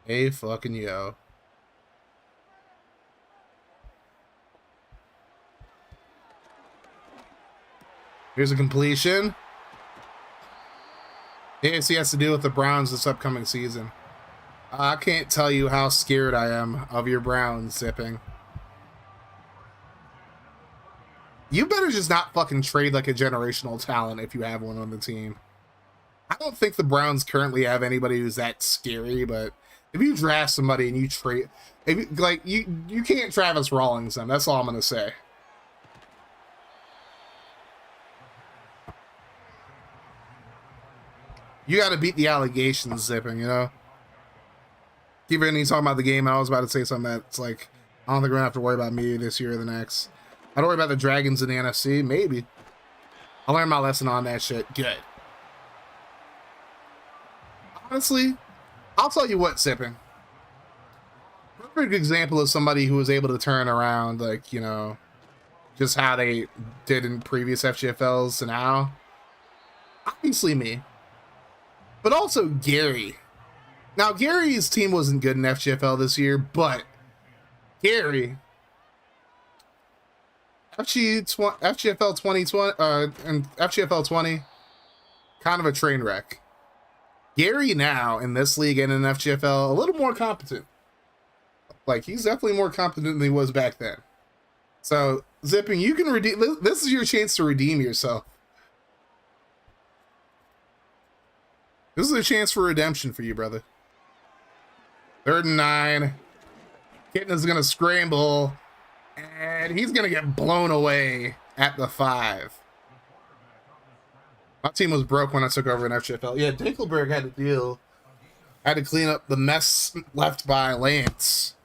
S3: Hey fucking yo. Here's a completion. AFC has to deal with the Browns this upcoming season. I can't tell you how scared I am of your Browns, Zipping. You better just not fucking trade like a generational talent if you have one on the team. I don't think the Browns currently have anybody who's that scary, but if you draft somebody and you trade, if you, like you can't Travis Rawlings them. That's all I'm gonna say. You got to beat the allegations, Zipping, you know? Even he's talking about the game, I was about to say something that's like, I don't think we're going to have to worry about me this year or the next. I don't worry about the Dragons in the NFC. Maybe. I'll learn my lesson on that shit. Good. Honestly, I'll tell you what, Zipping. Perfect example of somebody who was able to turn around, like, you know, just how they did in previous FGFLs to now. Obviously me. But also Gary. Now, Gary's team wasn't good in FGFL this year, but Gary, FGFL 2020 and FGFL 20, kind of a train wreck. Gary now in this league and in FGFL, a little more competent. Like, he's definitely more competent than he was back then. So, Zipping, you can redeem. This is your chance to redeem yourself. This is a chance for redemption for you, brother. 3rd and 9. Kitten is going to scramble. And he's going to get blown away at the 5. My team was broke when I took over in FGFL. Yeah, Dinkelberg had to deal. Had to clean up the mess left by Lance.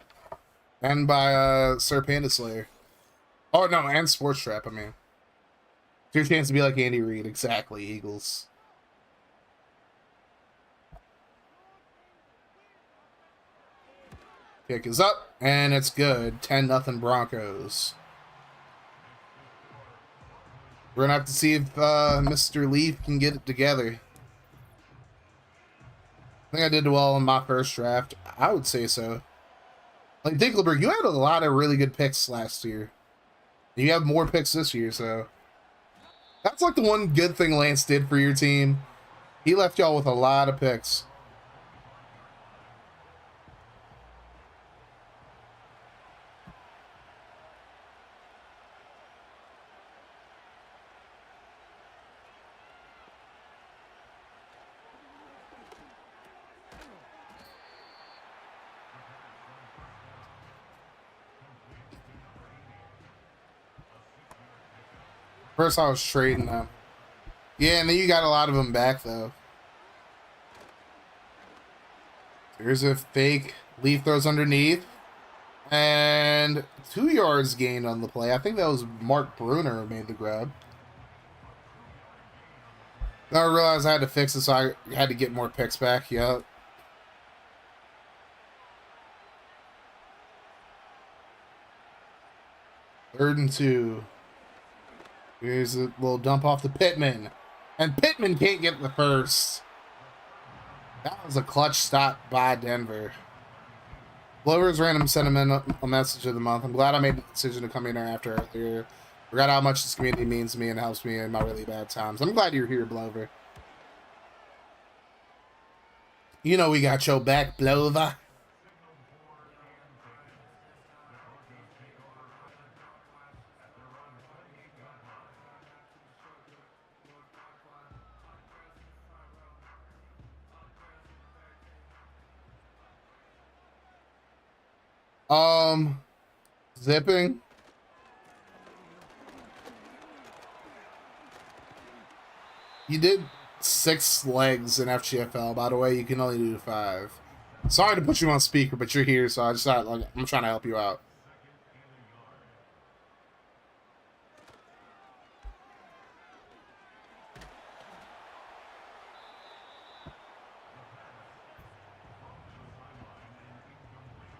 S3: And by Sir Panda Slayer. Oh, no, and Sports Trap, I mean. It's your chance to be like Andy Reid. Exactly, Eagles. Kick is up, and it's good. 10-0 Broncos. We're gonna have to see if Mr. Leaf can get it together. I think I did well in my first draft. I would say so. Like, Dinkelberg, you had a lot of really good picks last year. You have more picks this year, so... That's like the one good thing Lance did for your team. He left y'all with a lot of picks. First I was trading them. Yeah, and then you got a lot of them back, though. Here's a fake. Leaf throws underneath. And 2 yards gained on the play. I think that was Mark Bruner who made the grab. Then I realized I had to fix it, so I had to get more picks back. Yep. Third and 2. Here's a little dump off to Pittman. And Pittman can't get the first. That was a clutch stop by Denver. Glover's random sentiment a message of the month. I'm glad I made the decision to come in here after earlier. Forgot how much this community means to me and helps me in my really bad times. I'm glad you're here, Blover. You know we got your back, Blover. Zipping. You did 6 legs in FGFL. By the way, you can only do 5. Sorry to put you on speaker, but you're here, so I just thought, like, I'm trying to help you out.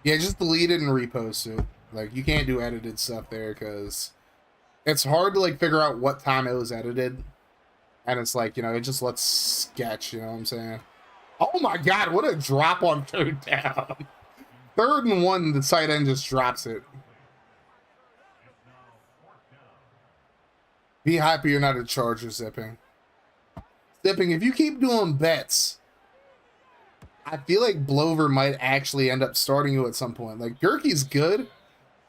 S3: Yeah, just delete it and repost it. Like, you can't do edited stuff there because it's hard to, like, figure out what time it was edited. And it's like, you know, it just looks sketch, you know what I'm saying? Oh my god, what a drop on 3rd down. 3rd and 1, the tight end just drops it. Be happy you're not a Charger, Zipping. Zipping, if you keep doing bets, I feel like Blover might actually end up starting you at some point. Like, Gurkey's good,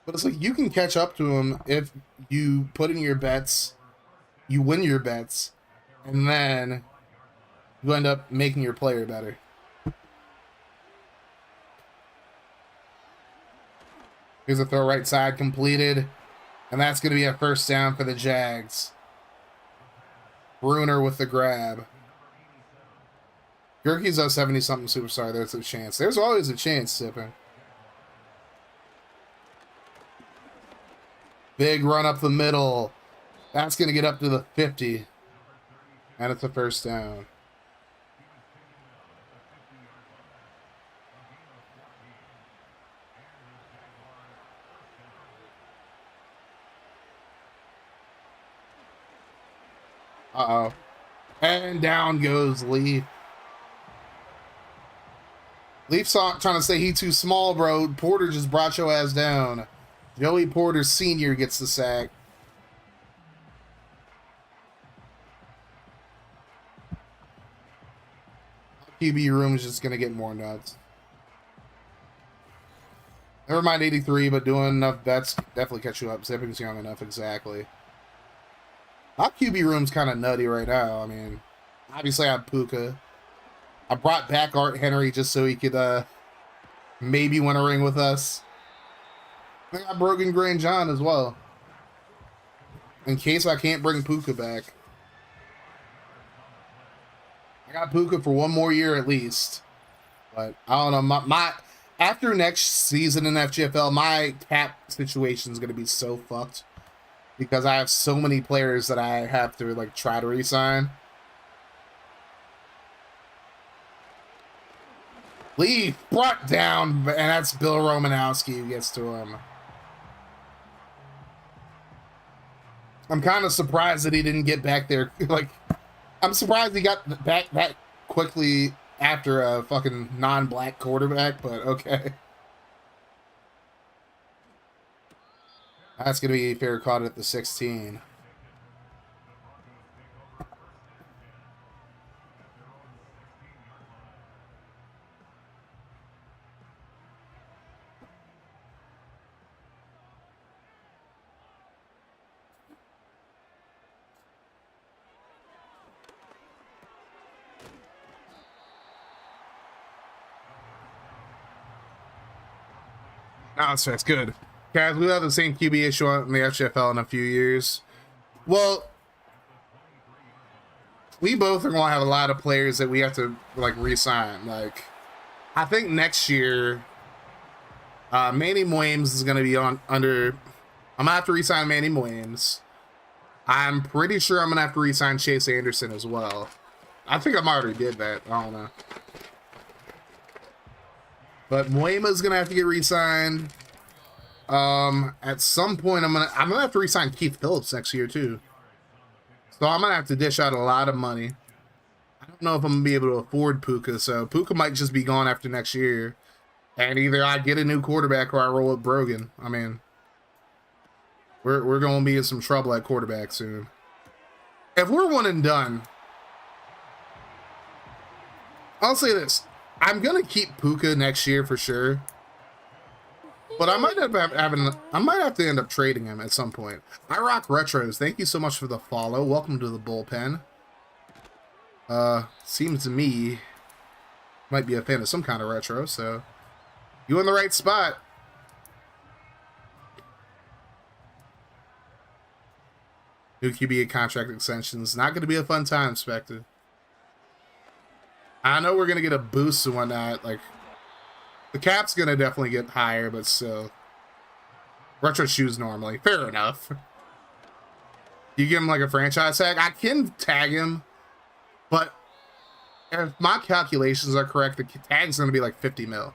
S3: but it's like you can catch up to him if you put in your bets, you win your bets, and then you end up making your player better. Here's a throw right side completed, and that's going to be a first down for the Jags. Bruner with the grab. Gurkey's a 70-something superstar. There's a chance. There's always a chance, Sipping. Big run up the middle. That's going to get up to the 50. And it's a first down. Uh-oh. And down goes Leaf. Leaf's trying to say he too small, bro. Porter just brought your ass down. Joey Porter Sr. gets the sack. QB room is just going to get more nuts. Never mind 83, but doing enough bets definitely catch you up. Zipping's young enough, exactly. My QB room's kind of nutty right now. I mean, obviously I have Puka. I brought back Art Henry just so he could maybe win a ring with us. I got Brogan Gray John as well. In case I can't bring Puka back. I got Puka for 1 more year at least. But I don't know. My after next season in FGFL, my cap situation is going to be so fucked. Because I have so many players that I have to like try to re-sign. Leaf brought down, and that's Bill Romanowski who gets to him. I'm kind of surprised that he didn't get back there. Like, I'm surprised he got back that quickly after a fucking non-black quarterback, but okay. That's going to be fair caught at the 16. No, that's good. Guys, we'll have the same QB issue in the XFL in a few years. Well, we both are going to have a lot of players that we have to, like, re-sign. Like, I think next year, Manny Williams is going to be under... I'm going to have to re-sign Manny Williams. I'm pretty sure I'm going to have to re-sign Chase Anderson as well. I think I already did that. I don't know. But Moema's gonna have to get re-signed. At some point, I'm gonna have to re-sign Keith Phillips next year too. So I'm gonna have to dish out a lot of money. I don't know if I'm gonna be able to afford Puka, so Puka might just be gone after next year. And either I get a new quarterback or I roll with Brogan. I mean, we're gonna be in some trouble at quarterback soon. If we're one and done, I'll say this. I'm gonna keep Puka next year for sure, but I might have to end up trading him at some point. I rock retros. Thank you so much for the follow. Welcome to the bullpen. Seems to me might be a fan of some kind of retro, so you in the right spot. New QB contract extensions. Not gonna be a fun time, Spectre. I know we're going to get a boost and whatnot. Like, the cap's going to definitely get higher, but still. Retro shoes normally. Fair enough. You give him, like, a franchise tag? I can tag him, but if my calculations are correct, the tag's going to be like 50 mil.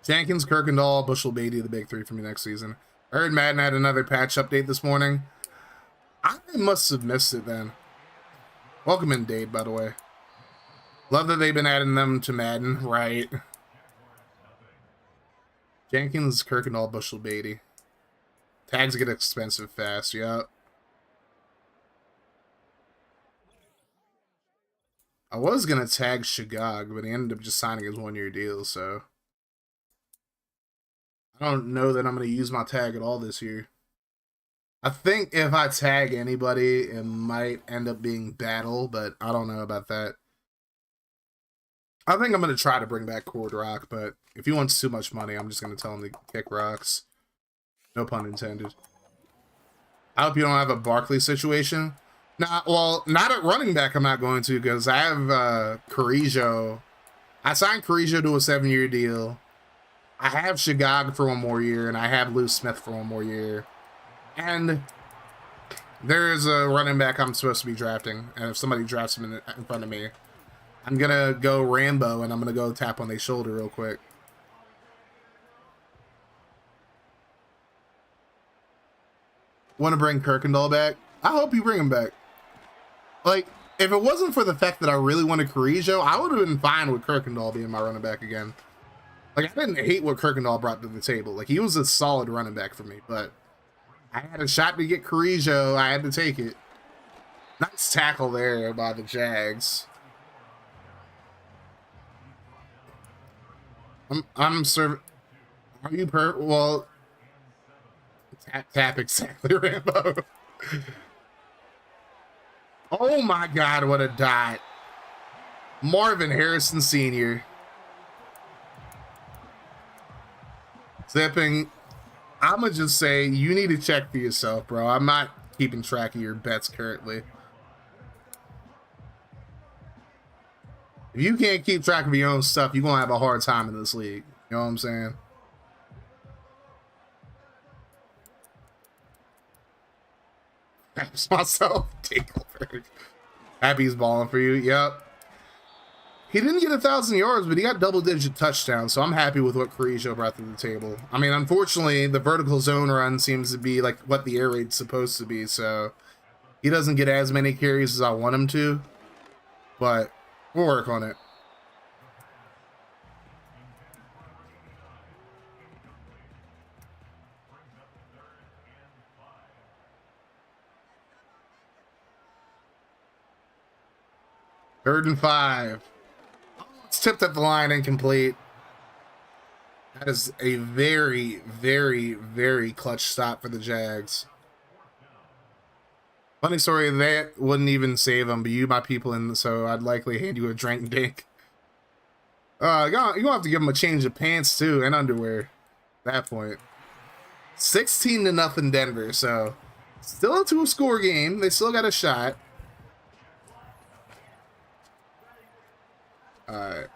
S3: Jenkins, Kirkendall, Bushel, Beatty, the big three for me next season. I heard Madden had another patch update this morning. I must have missed it then. Welcome in, Dade, by the way. Love that they've been adding them to Madden, right? Jenkins, Kirkendall, Bushel, Beatty. Tags get expensive fast, yeah. I was going to tag Shagag, but he ended up just signing his one-year deal, so... I don't know that I'm going to use my tag at all this year. I think if I tag anybody, it might end up being Battle, but I don't know about that. I think I'm going to try to bring back Cord Rock, but if he wants too much money, I'm just going to tell him to kick rocks. No pun intended. I hope you don't have a Barkley situation. Nah, well, not at running back I'm not going to, because I have Carrillo. I signed Carrillo to a 7-year deal. I have Shagag for one more year, and I have Lou Smith for one more year. And there's a running back I'm supposed to be drafting, and if somebody drafts him in front of me, I'm going to go Rambo, and I'm going to go tap on their shoulder real quick. Want to bring Kirkendall back? I hope you bring him back. Like, if it wasn't for the fact that I really wanted Carrillo, I would have been fine with Kirkendall being my running back again. Like, I didn't hate what Kirkendall brought to the table. Like, he was a solid running back for me, but I had a shot to get Carrillo. I had to take it. Nice tackle there by the Jags. I'm serving. Are you well? Tap exactly, Rambo. Oh my God! What a dot. Marvin Harrison Sr. Zipping. I'm gonna just say you need to check for yourself, bro. I'm not keeping track of your bets currently. If you can't keep track of your own stuff, you're gonna have a hard time in this league. You know what I'm saying? That's myself. Takeover. Happy's balling for you. Yep. He didn't get 1,000 yards, but he got double-digit touchdowns, so I'm happy with what Carrillo brought to the table. I mean, unfortunately, the vertical zone run seems to be like what the air raid's supposed to be, so He doesn't get as many carries as I want him to, but we'll work on it. Third and 5. It's tipped at the line, incomplete. That is a very, very, very clutch stop for the Jags. Funny story, that wouldn't even save them, but you my people, and so I'd likely hand you a drink dink. You're gonna have to give them a change of pants too and underwear at that point. 16-0 Denver, so still a 2-score game. They still got a shot. All right.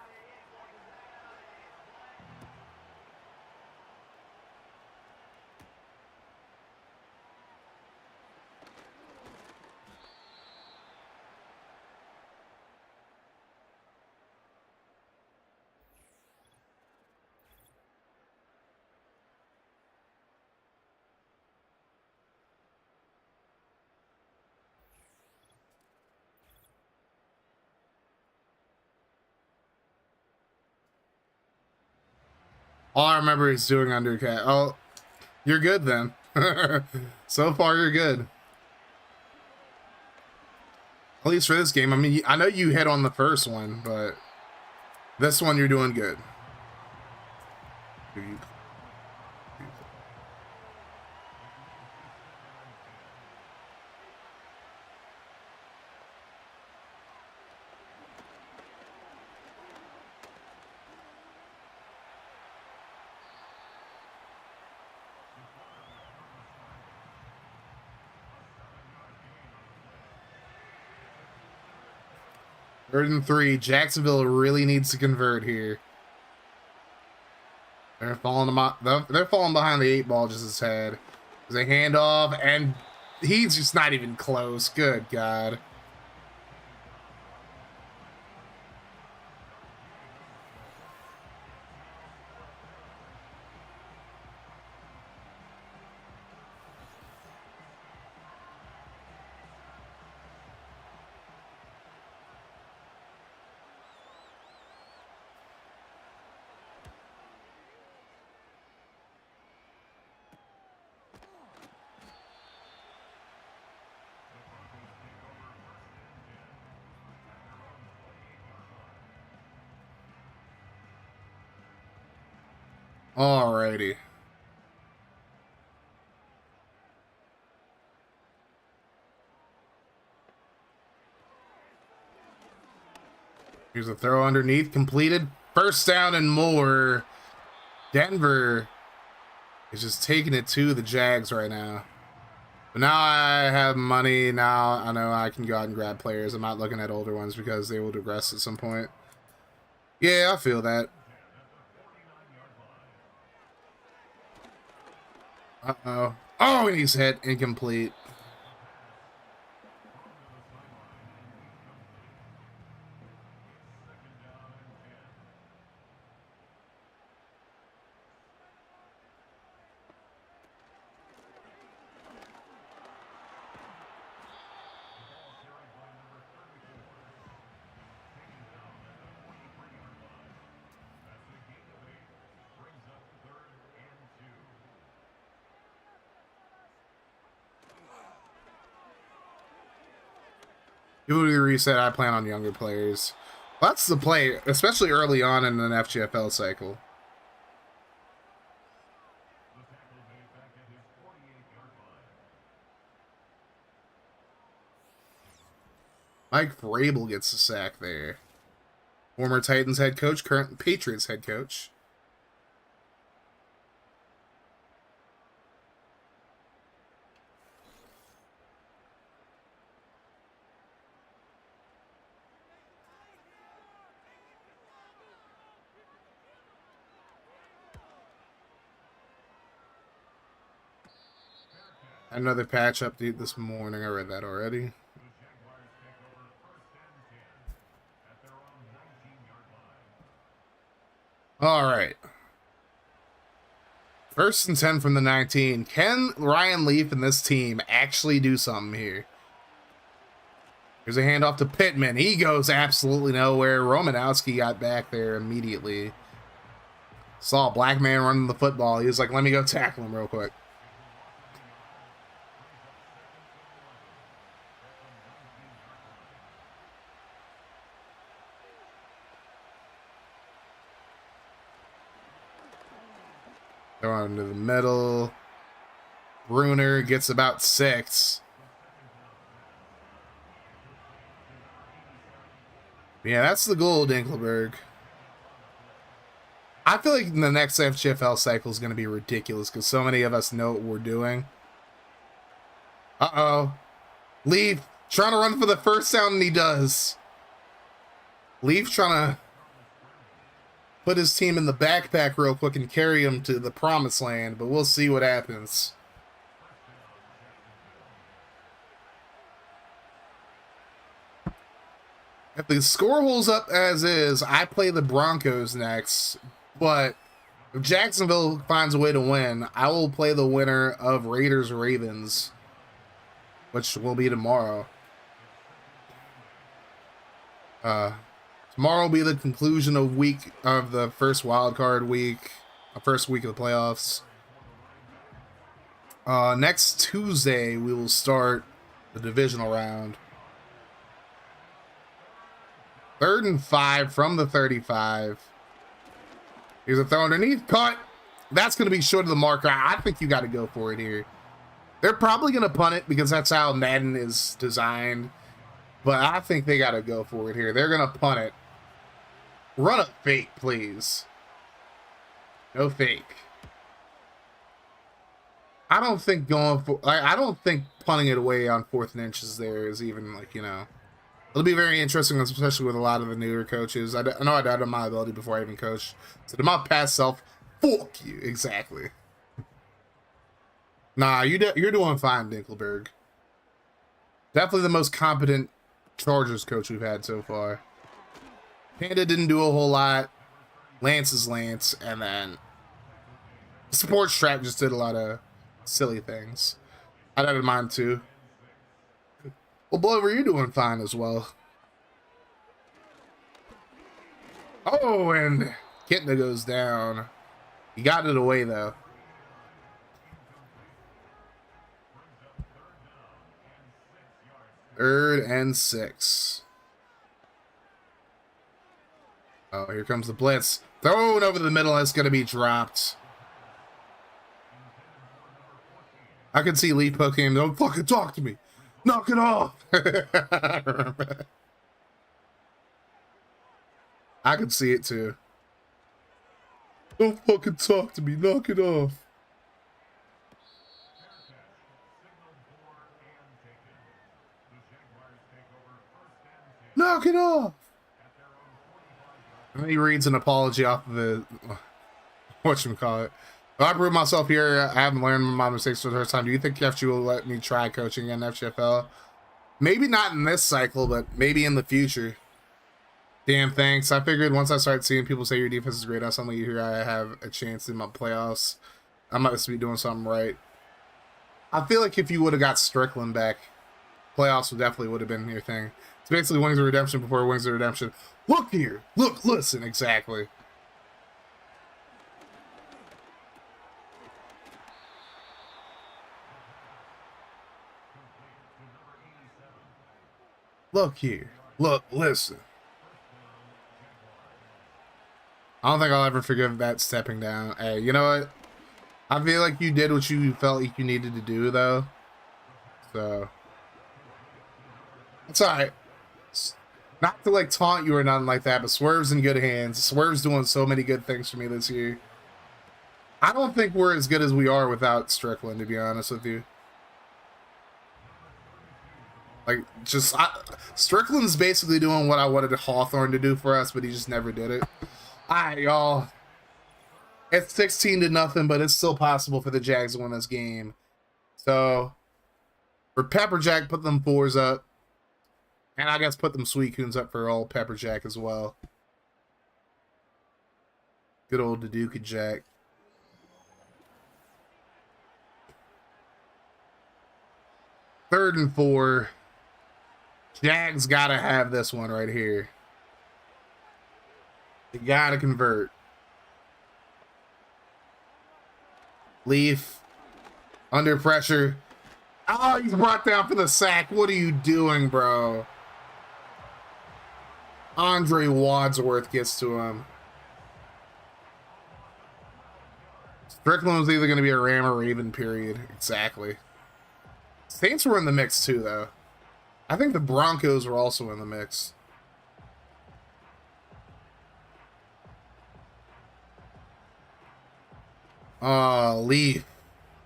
S3: All I remember is doing undercat. Oh, you're good then. So far, you're good. At least for this game. I mean, I know you hit on the first one, but this one you're doing good. 3rd and 3. Jacksonville really needs to convert here. They're falling behind the 8 ball just as had. There's a handoff, and he's just not even close. Good God. Alrighty. Here's a throw underneath, completed. First down and more. Denver is just taking it to the Jags right now. But now I have money. Now I know I can go out and grab players. I'm not looking at older ones because they will regress at some point. Yeah, I feel that. Uh-oh. Oh, and he's hit. Incomplete. People do the reset. I plan on younger players. That's the play, especially early on in an FGFL cycle. Mike Vrabel gets the sack there. Former Titans head coach, current Patriots head coach. Another patch update this morning. I read that already. All right. 1st and 10 from the 19. Can Ryan Leaf and this team actually do something here? Here's a handoff to Pittman. He goes absolutely nowhere. Romanowski got back there immediately. Saw a black man running the football. He was like, let me go tackle him real quick. Throw on into the middle. Bruner gets about 6. Yeah, that's the goal, Dinkelberg. I feel like the next FGFL cycle is going to be ridiculous because so many of us know what we're doing. Uh-oh. Leaf trying to run for the first down, and he does. Leaf trying to put his team in the backpack real quick and carry him to the promised land, but we'll see what happens. If the score holds up as is, I play the Broncos next, but if Jacksonville finds a way to win, I will play the winner of Raiders-Ravens, which will be tomorrow. Tomorrow will be the conclusion of the first wild card week, first week of the playoffs. Next Tuesday, we will start the divisional round. 3rd and 5 from the 35. Here's a throw underneath. Cut. That's going to be short of the marker. I think you got to go for it here. They're probably going to punt it because that's how Madden is designed. But I think they got to go for it here. They're going to punt it. Run a fake, please. No fake. I don't think I don't think punting it away on 4th and inches there is even like, you know. It'll be very interesting, especially with a lot of the newer coaches. I know I doubted my ability before I even coached. So to my past self, fuck you. Exactly. Nah, you're doing fine, Dinkelberg. Definitely the most competent Chargers coach we've had so far. Panda didn't do a whole lot. Lance is Lance. And then Sports Trap just did a lot of silly things. I didn't mind too. Well, Blover, you're doing fine as well. Oh, and Kitna goes down. He got it away, though. Third and 6. Oh, here comes the blitz. Thrown over the middle. It's going to be dropped. I can see Lee poking him. Don't fucking talk to me. Knock it off. I can see it too. Don't fucking talk to me. Knock it off. Knock it off. And then he reads an apology off of the whatchamacallit. I proved myself here. I haven't learned my mistakes for the first time. Do you think FG will let me try coaching in FGFL? Maybe not in this cycle, but maybe in the future. Damn, thanks. I figured once I start seeing people say your defense is great, I suddenly hear I have a chance in my playoffs. I might be doing something right. I feel like if you would have got Strickland back, playoffs would have been your thing. It's basically Wings of Redemption before Wings of Redemption. Look here. Look, listen. Exactly. Look here. Look, listen. I don't think I'll ever forgive that stepping down. Hey, you know what? I feel like you did what you felt like you needed to do, though. So. It's alright. Not to, like, taunt you or nothing like that, but Swerve's in good hands. Swerve's doing so many good things for me this year. I don't think we're as good as we are without Strickland, to be honest with you. Like, just, Strickland's basically doing what I wanted Hawthorne to do for us, but he just never did it. Alright, y'all. It's 16-0, but it's still possible for the Jags to win this game. So, for Pepperjack, put them 4s up. And I guess put them Sweet Coons up for old Pepperjack as well. Good old Daduka Jack. Third and 4. Jags gotta have this one right here. They gotta convert. Leaf under pressure. Oh, he's brought down for the sack. What are you doing, bro? Andre Wadsworth gets to him. Strickland was either going to be a Ram or Raven, period. Exactly. Saints were in the mix too, though. I think the Broncos were also in the mix. Leaf.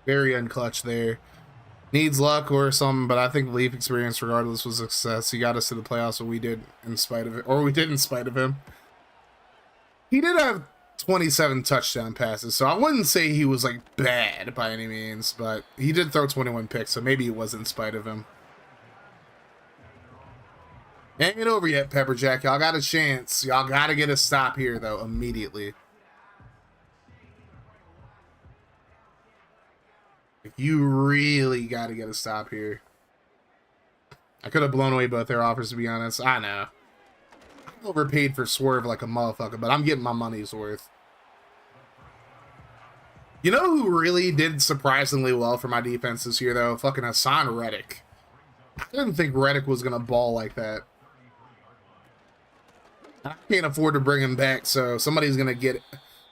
S3: Very unclutch there. Needs luck or something, but I think Leaf experience, regardless, was a success. He got us to the playoffs, so we did in spite of it. Or we did in spite of him. He did have 27 touchdown passes, so I wouldn't say he was, like, bad by any means, but he did throw 21 picks, so maybe it was in spite of him. Ain't it over yet, Pepper Jack. Y'all got a chance. Y'all got to get a stop here, though, immediately. You really got to get a stop here. I could have blown away both their offers, to be honest. I know. I overpaid for Swerve like a motherfucker, but I'm getting my money's worth. You know who really did surprisingly well for my defense this year, though? Fucking Hassan Reddick. I didn't think Reddick was going to ball like that. I can't afford to bring him back, so somebody's going to get it.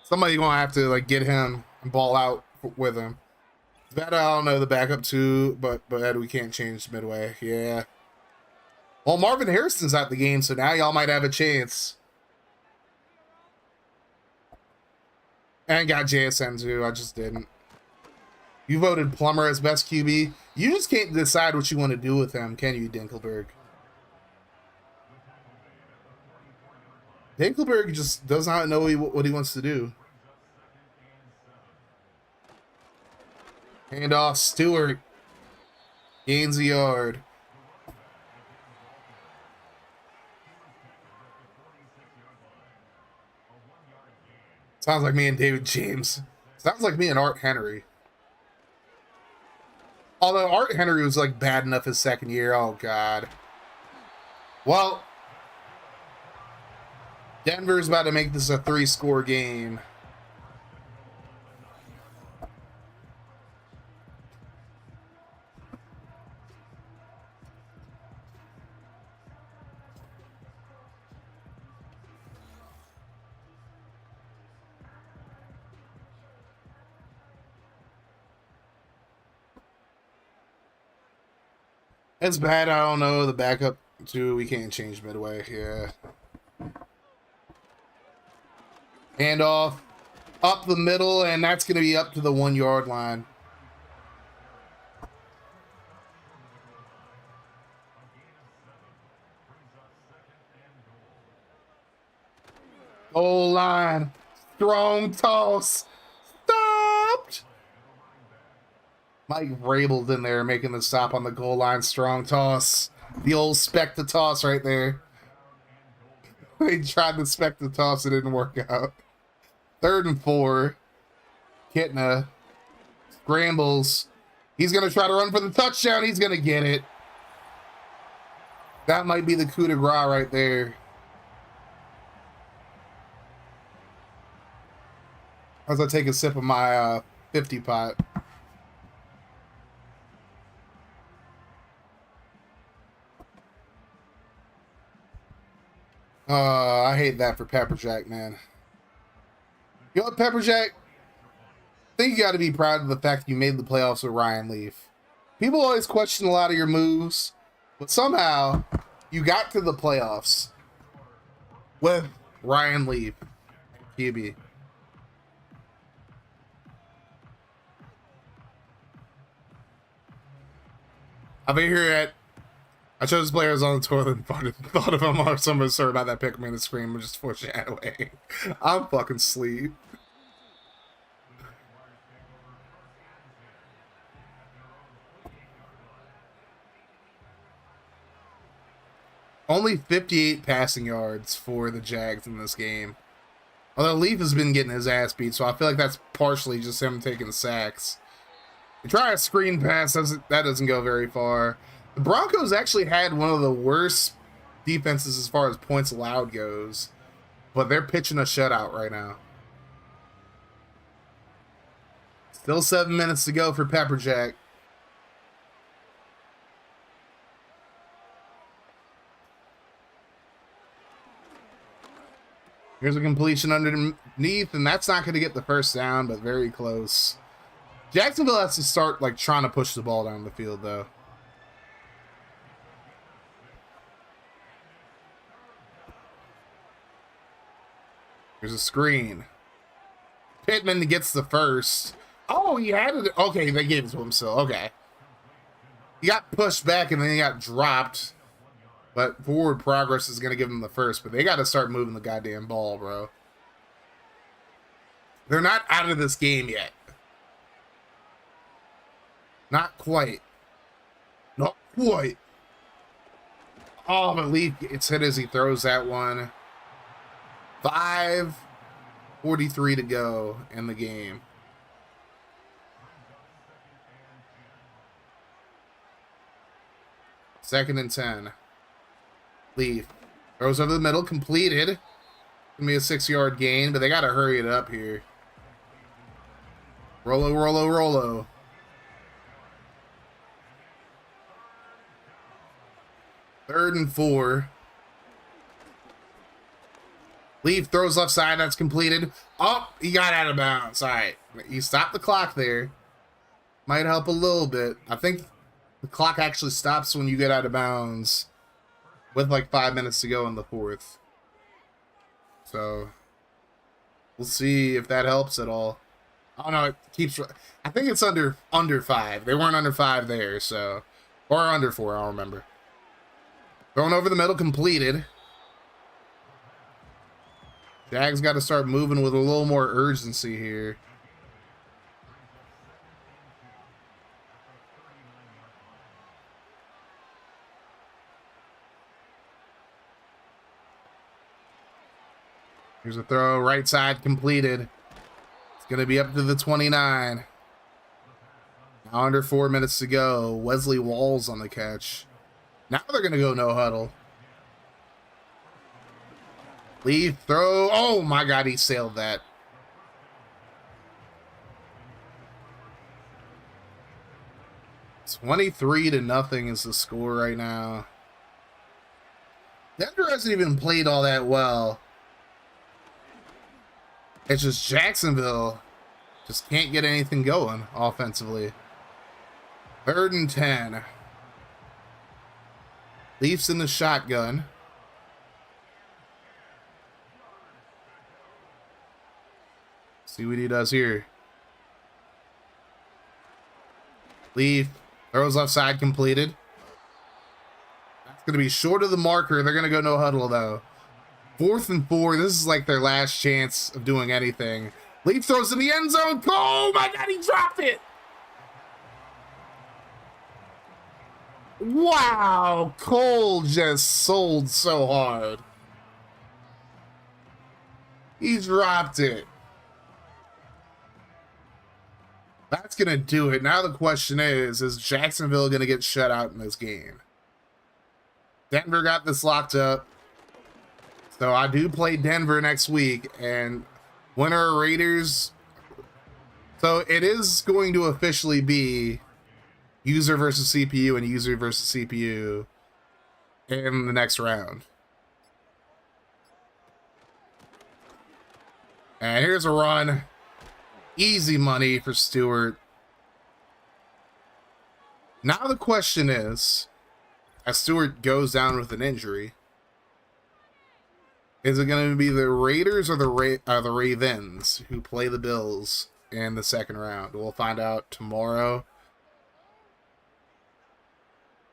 S3: Somebody's going to have to, like, get him and ball out with him. That I don't know the backup too, but we can't change midway. Yeah. Well, Marvin Harrison's out the game, so now y'all might have a chance. And got JSN too. I just didn't. You voted Plummer as best QB. You just can't decide what you want to do with him, can you, Dinkelberg? Dinkelberg just does not know what he wants to do. Hand off, Stewart. Gains a yard. Sounds like me and David James. Sounds like me and Art Henry. Although Art Henry was like bad enough his second year. Oh, God. Well, Denver's about to make this a 3-score game. It's bad. I don't know. The backup, too. We can't change midway. Yeah. Handoff. Up the middle, and that's going to be up to the 1-yard line. Goal line. Strong toss. Stopped. Mike Vrabel's in there making the stop on the goal line. Strong toss. The old spec the toss right there. They tried to spec the toss. It didn't work out. 3rd and 4. Kitna scrambles. He's going to try to run for the touchdown. He's going to get it. That might be the coup de grace right there. As I take a sip of my 50 pot. I hate that for Pepper Jack, man. You know what, Pepper Jack? I think you got to be proud of the fact you made the playoffs with Ryan Leaf. People always question a lot of your moves, but somehow you got to the playoffs with Ryan Leaf, QB. I'll be here at. I chose players on the toilet and thought of them or somebody. Sorry about that. Pick me in the screen. Just foreshadowing. I'm fucking sleep. Only 58 passing yards for the Jags in this game. Although Leaf has been getting his ass beat, so I feel like that's partially just him taking sacks. You try a screen pass, that doesn't go very far. The Broncos actually had one of the worst defenses as far as points allowed goes, but they're pitching a shutout right now. Still 7 minutes to go for Pepper Jack. Here's a completion underneath, and that's not going to get the first down, but very close. Jacksonville has to start like trying to push the ball down the field, though. Here's a screen. Pittman gets the first. Oh, he had it. Okay, they gave it to him still. Okay. He got pushed back and then he got dropped. But forward progress is going to give him the first. But they got to start moving the goddamn ball, bro. They're not out of this game yet. Not quite. Not quite. Oh, but Lee gets hit as he throws that one. 5:43 to go in the game. Second and 10. Leaf throws over the middle, completed. Gonna be a 6-yard gain, but they gotta hurry it up here. Rolo, Rolo, Rolo. Third and 4. Leaf throws left side, that's completed. Oh, he got out of bounds. All right, you stopped the clock there. Might help a little bit. I think the clock actually stops when you get out of bounds with like 5 minutes to go in the fourth. So we'll see if that helps at all. Oh no, it keeps. I think it's under 5. They weren't under 5 there, so or under 4. I don't remember. Thrown over the middle, completed. Jags got to start moving with a little more urgency here. Here's a throw, right side completed. It's going to be up to the 29. Now under 4 minutes to go. Wesley Walls on the catch. Now they're going to go no huddle. Leaf throw. Oh my God, he sailed that. (23-0) is the score right now. Denver hasn't even played all that well. It's just Jacksonville just can't get anything going offensively. 3rd and 10. Leafs in the shotgun. See what he does here. Leaf throws left side, completed. That's going to be short of the marker. They're going to go no huddle though. 4th and 4. This is like their last chance of doing anything. Leaf throws in the end zone. Oh my God, he dropped it. Wow, Cole just sold so hard. He dropped it. That's going to do it. Now the question is Jacksonville going to get shut out in this game? Denver got this locked up. So I do play Denver next week, and winner Raiders. So it is going to officially be user versus CPU and user versus CPU in the next round. And here's a run. Easy money for Stewart. Now the question is, as Stewart goes down with an injury, is it going to be the Raiders or the Ravens who play the Bills in the second round? We'll find out tomorrow.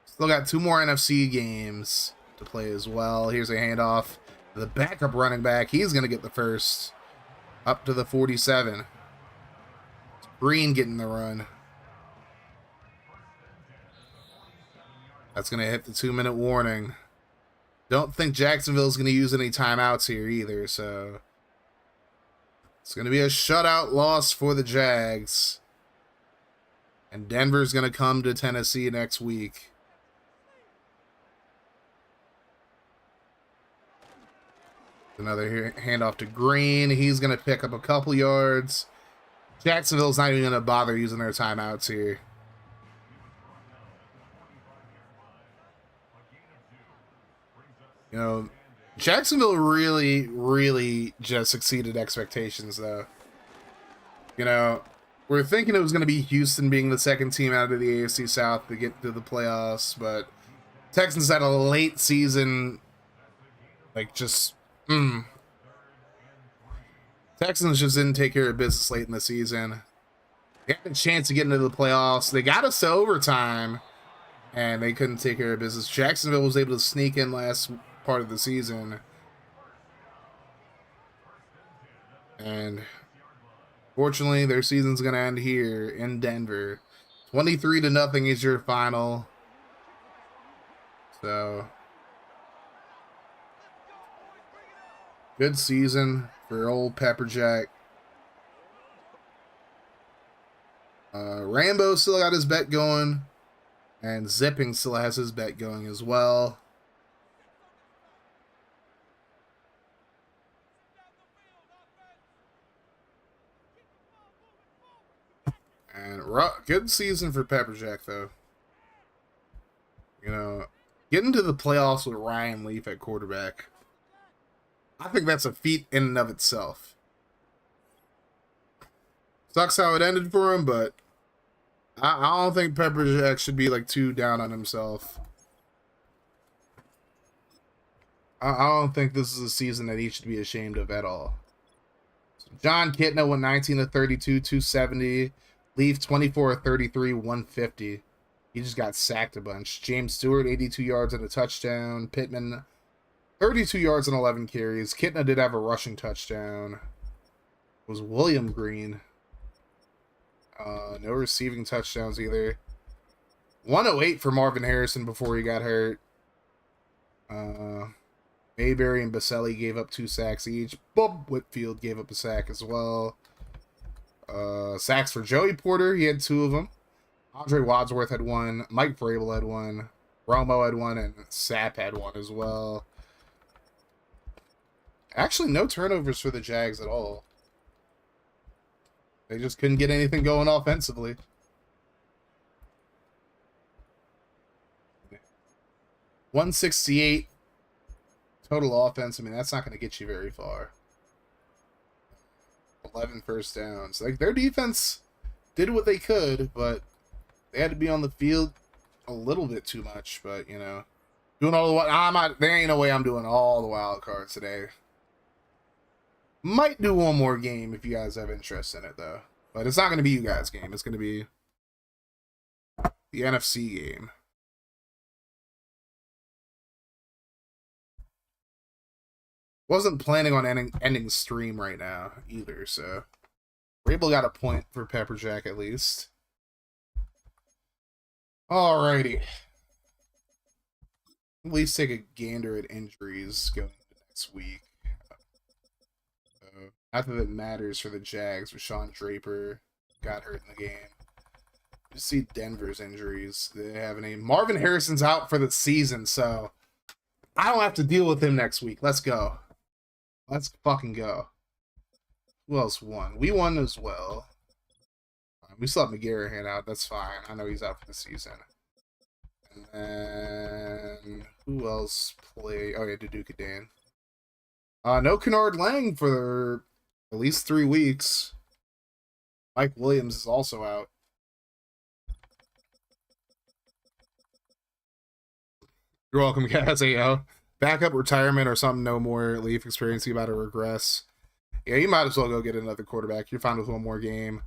S3: Still got 2 more NFC games to play as well. Here's a handoff. The backup running back, he's going to get the first. Up to the 47. Green getting the run. That's going to hit the 2-minute warning. Don't think Jacksonville's going to use any timeouts here either, so it's going to be a shutout loss for the Jags. And Denver's going to come to Tennessee next week. Another handoff to Green. He's going to pick up a couple yards. Jacksonville's not even going to bother using their timeouts here. You know, Jacksonville really, really just exceeded expectations, though. You know, we're thinking it was going to be Houston being the second team out of the AFC South to get to the playoffs, but Texans had a late season, like, just, Texans just didn't take care of business late in the season. They had a chance to get into the playoffs. They got us to overtime, and they couldn't take care of business. Jacksonville was able to sneak in last part of the season. And fortunately, their season's going to end here in Denver. 23-0 is your final. So, good season for old Pepper Jack. Rambo still got his bet going, and Zipping still has his bet going as well. And good season for Pepper Jack, though. You know, getting to the playoffs with Ryan Leaf at quarterback, I think that's a feat in and of itself. Sucks how it ended for him, but I don't think Pepper Jack should be like too down on himself. I don't think this is a season that he should be ashamed of at all. So John Kitna went 19 of 32, 270. Leaf 24 of 33, 150. He just got sacked a bunch. James Stewart 82 yards and a touchdown. Pittman 32 yards and 11 carries. Kitna did have a rushing touchdown. It was William Green. No receiving touchdowns either. 108 for Marvin Harrison before he got hurt. Mayberry and Baselli gave up 2 sacks each. Bob Whitfield gave up a sack as well. Sacks for Joey Porter. He had 2 of them. Andre Wadsworth had 1. Mike Vrabel had 1. Romo had 1. And Sapp had 1 as well. Actually, no turnovers for the Jags at all. They just couldn't get anything going offensively. $168 total offense. I mean, that's not going to get you very far. 11 first downs. Like, their defense did what they could, but they had to be on the field a little bit too much. But, you know, doing all the there ain't no way I'm doing all the wild cards today. Might do one more game if you guys have interest in it, though. But it's not going to be you guys' game. It's going to be the NFC game. Wasn't planning on ending the stream right now either, so Rabel got a point for Pepper Jack at least. Alrighty. At least take a gander at injuries going into next week. Not that it matters for the Jags, but Sean Draper got hurt in the game. You see Denver's injuries. They have any. Marvin Harrison's out for the season, so I don't have to deal with him next week. Let's go. Let's fucking go. Who else won? We won as well. We still have McGarrahan out. That's fine. I know he's out for the season. And then who else played? Oh yeah, Duduka Dan. No Kennard Lang for at least 3 weeks. Mike Williams is also out. You're welcome, guys. Backup retirement or something, no more Leaf experience. You about to regress. Yeah, you might as well go get another quarterback. You're fine with one more game.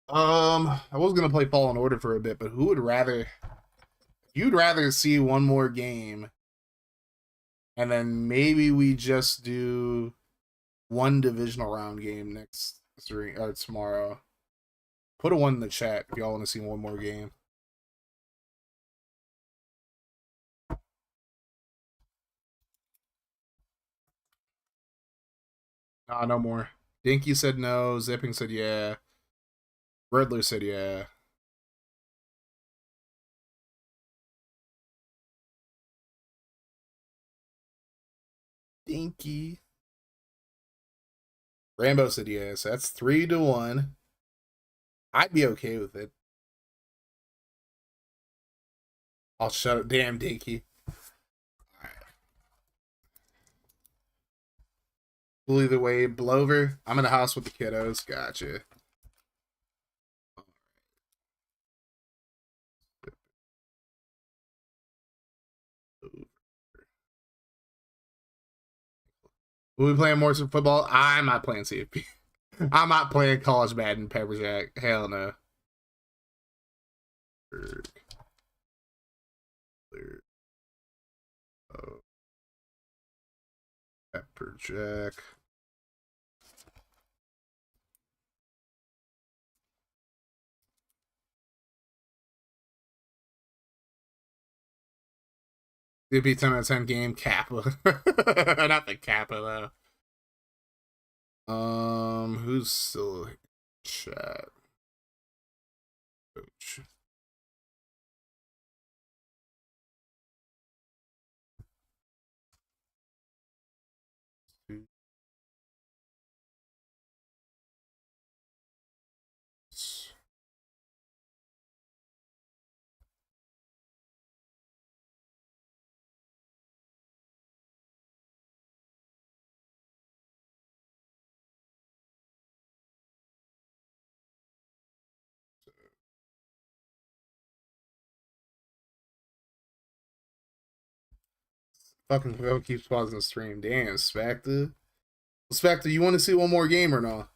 S3: I was going to play Fallen Order for a bit, but who would rather... You'd rather see one more game, and then maybe we just do one divisional round game tomorrow. Put a 1 in the chat if y'all want to see one more game. Nah, no more. Dinky said no. Zipping said yeah. Riddler said yeah. dinky. Rambo said yes. That's 3-1. I'd be okay with it. I'll shut up. Damn, dinky. Well, either way, Blover. I'm in the house with the kiddos. Gotcha. Will we playing more football? I'm not playing CFP. I'm not playing college Madden, Pepper Jack. Hell no. Oh. Pepper Jack. It'd be 10 out of 10 game Kappa. Not the Kappa though. Who's still in chat? Coach. Fucking whoever keeps pausing the stream. Damn, Spectre. Spectre, you want to see one more game or no?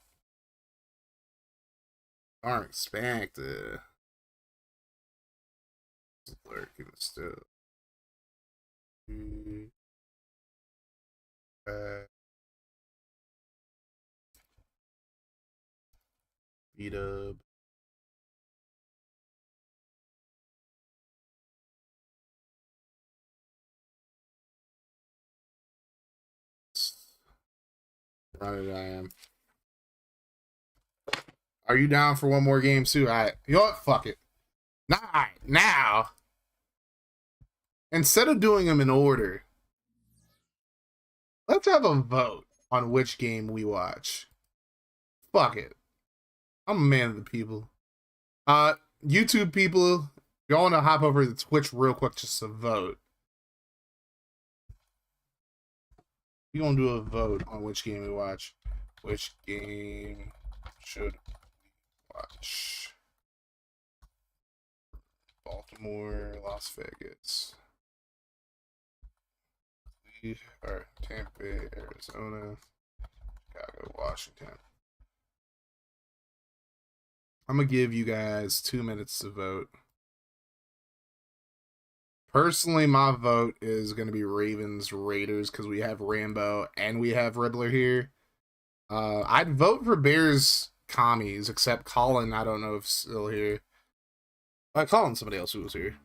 S3: Alright, Spectre. Lurking still. Beat up. Right, I am. Are you down for one more game, Sue? Alright. You know what? Fuck it. Now. Instead of doing them in order, let's have a vote on which game we watch. Fuck it. I'm a man of the people. YouTube people, y'all want to hop over to Twitch real quick just to vote. We're going to do a vote on which game we watch. Which game should we watch? Baltimore, Las Vegas. Or Tampa Bay, Arizona, Chicago, Washington. I'm going to give you guys 2 minutes to vote. Personally, my vote is going to be Ravens, Raiders, because we have Rambo and we have Riddler here. I'd vote for Bears, Commies, except Colin, I don't know if still here. Colin's somebody else who was here.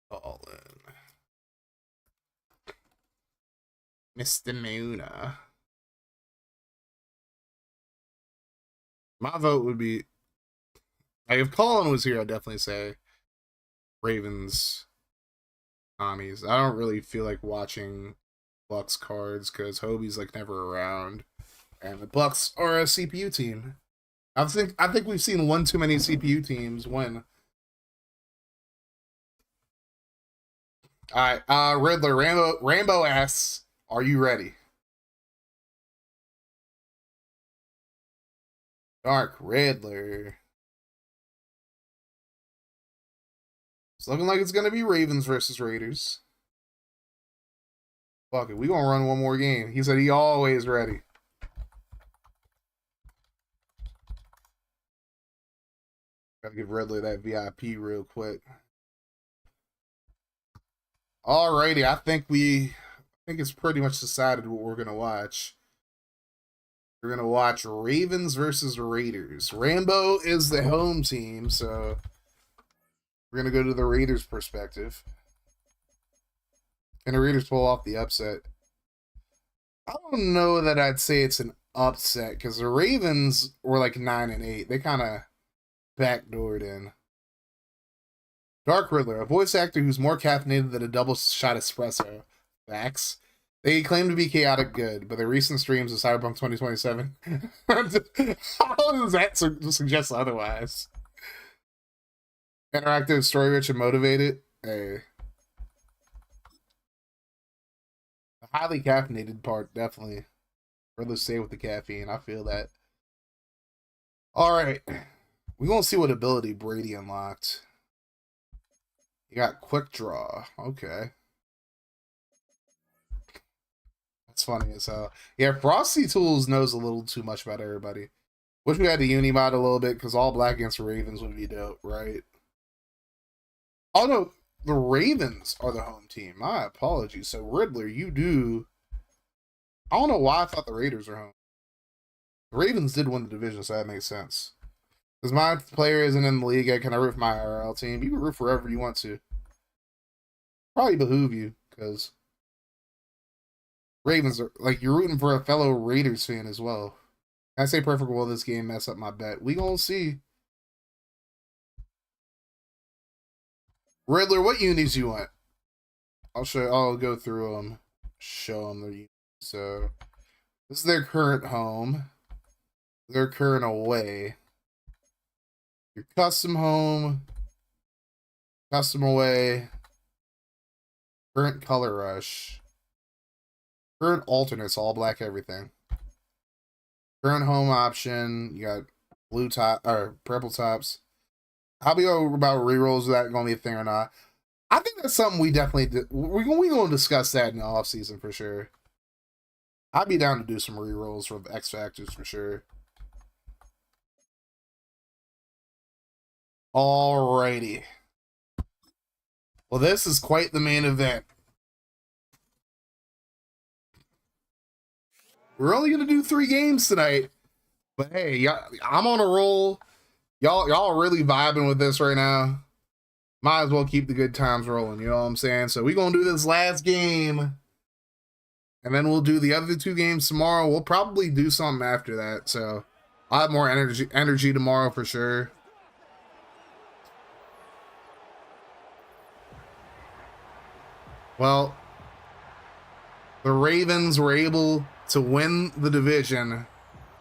S3: Colin. Mr. Muna. My vote would be, like, if Colin was here, I'd definitely say Ravens, Commies. I don't really feel like watching Bucks cards because Hobie's like never around, and the Bucks are a CPU team. I think we've seen one too many CPU teams win. All right, Riddler, Rambo asks, "Are you ready?" Dark Riddler. It's looking like it's gonna be Ravens versus Raiders. Fuck it, we gonna run one more game. He said he always ready. Gotta give Riddler that VIP real quick. Alrighty, I think it's pretty much decided what we're gonna watch. We're gonna watch Ravens versus Raiders. Rambo is the home team, so we're gonna go to the Raiders' perspective. And the Raiders pull off the upset. I don't know that I'd say it's an upset because the Ravens were like 9-8. They kind of backdoored in. Dark Riddler, a voice actor who's more caffeinated than a double shot espresso. Facts. They claim to be chaotic good, but their recent streams of Cyberpunk 2027. How does that suggest otherwise? Interactive, story rich, and motivated. Hey. The highly caffeinated part, definitely. Rather stay with the caffeine. I feel that. Alright. We're going to see what ability Brady unlocked. You got quick draw. Okay. That's funny as hell. Yeah, Frosty Tools knows a little too much about everybody. Wish we had the uni mod a little bit, because all black against the Ravens would be dope, right? Oh no, the Ravens are the home team. My apologies. So Riddler, you do. I don't know why I thought the Raiders were home. The Ravens did win the division, so that makes sense. Because my player isn't in the league, can I root for my IRL team? You can root for wherever you want to. Probably behoove you, because Ravens are like you're rooting for a fellow Raiders fan as well. I say perfect will this game mess up my bet. We gonna see. Riddler, what unis you want? I'll go through them. Show them their unis. So this is their current home. Their current away. Your custom home. Custom away. Current color rush. Current alternates, all black everything. Current home option, you got blue top or purple tops. How we go about rerolls? Is that going to be a thing or not? I think that's something we definitely do. We're going to discuss that in the off season for sure. I'd be down to do some rerolls for X Factors for sure. Alrighty. Well, this is quite the main event. We're only gonna do 3 games tonight, but hey, I'm on a roll. Y'all are really vibing with this right now. Might as well keep the good times rolling. You know what I'm saying? So we're gonna do this last game, and then we'll do the other 2 games tomorrow. We'll probably do something after that. So I'll have more energy tomorrow for sure. Well, the Ravens were able to win the division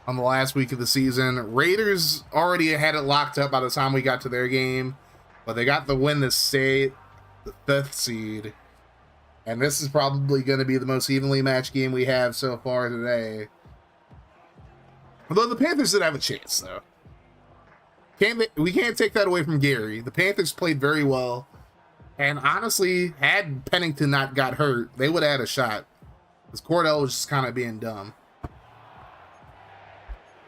S3: on the last week of the season. Raiders already had it locked up by the time we got to their game, but they got the win to stay the 5th seed. And this is probably going to be the most evenly matched game we have so far today. Although the Panthers did have a chance, though. We can't take that away from Gary. The Panthers played very well. And honestly, had Pennington not got hurt, they would have had a shot. Because Cordell was just kind of being dumb.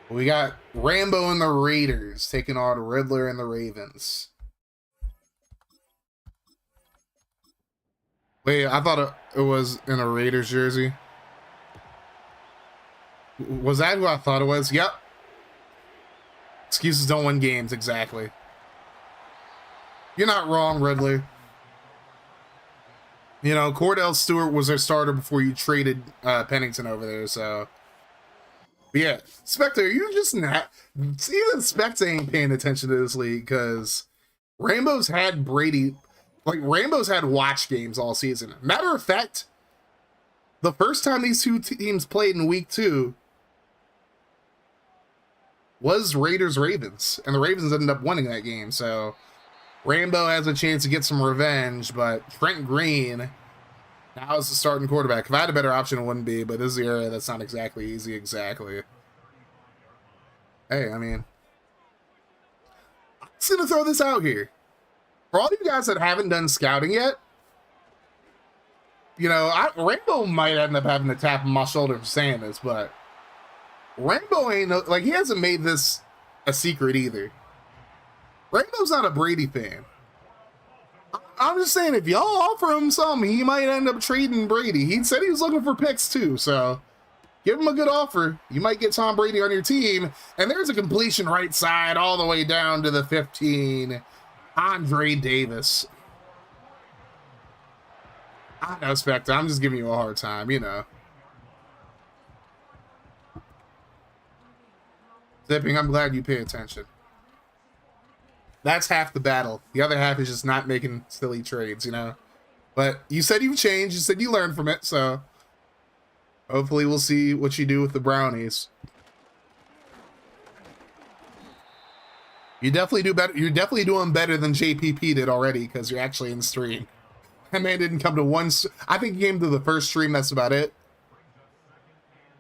S3: We got Rambo and the Raiders taking on Riddler and the Ravens. Wait, I thought it was in a Raiders jersey. Was that who I thought it was? Yep. Excuses don't win games, exactly. You're not wrong, Riddler. You know, Cordell Stewart was their starter before you traded Pennington over there, so. But yeah, Spectre, you just not. Even Spectre ain't paying attention to this league because Rambo's had Brady. Like, Rambo's had watch games all season. Matter of fact, the first time these 2 teams played in week 2 was Raiders-Ravens, and the Ravens ended up winning that game, so Rambo has a chance to get some revenge, but Trent Green now is the starting quarterback. If I had a better option, it wouldn't be, but this is the area that's not exactly easy, exactly. Hey, I mean, I'm just going to throw this out here. For all you guys that haven't done scouting yet, you know, Rambo might end up having to tap on my shoulder for saying this, but Rambo ain't, like, he hasn't made this a secret either. Rambo's not a Brady fan. I'm just saying, if y'all offer him something, he might end up trading Brady. He said he was looking for picks too, so give him a good offer. You might get Tom Brady on your team, and there's a completion right side all the way down to the 15. Andre Davis. I know, Spectre. I'm just giving you a hard time, you know. Zipping, I'm glad you pay attention. That's half the battle. The other half is just not making silly trades, you know. But you said you've changed. You said you learned from it, so Hopefully we'll see what you do with the brownies. You definitely do better. You're definitely doing better than JPP did already because you're actually in stream. That man didn't come to one. I think he came to the first stream. That's about it.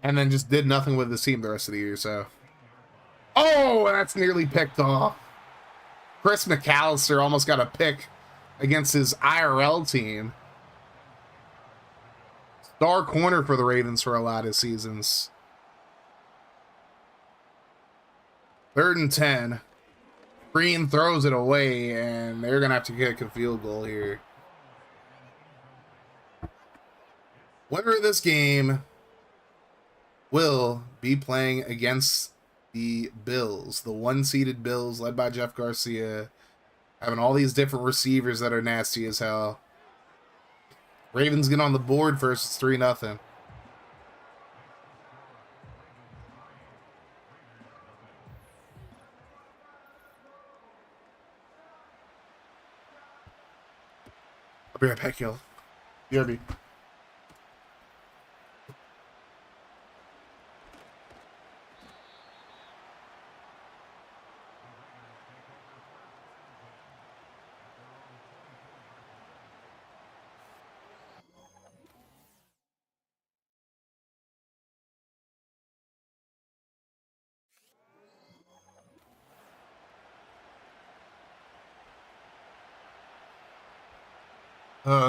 S3: And then just did nothing with his team the rest of the year. So, oh, that's nearly picked off. Chris McAllister almost got a pick against his IRL team. Star corner for the Ravens for a lot of seasons. 3rd and 10. Green throws it away, and they're going to have to kick a field goal here. Winner of this game will be playing against the Bills, the 1-seeded Bills led by Jeff Garcia, having all these different receivers that are nasty as hell. Ravens get on the board first. It's 3-0. I'll be right back, y'all. BRB.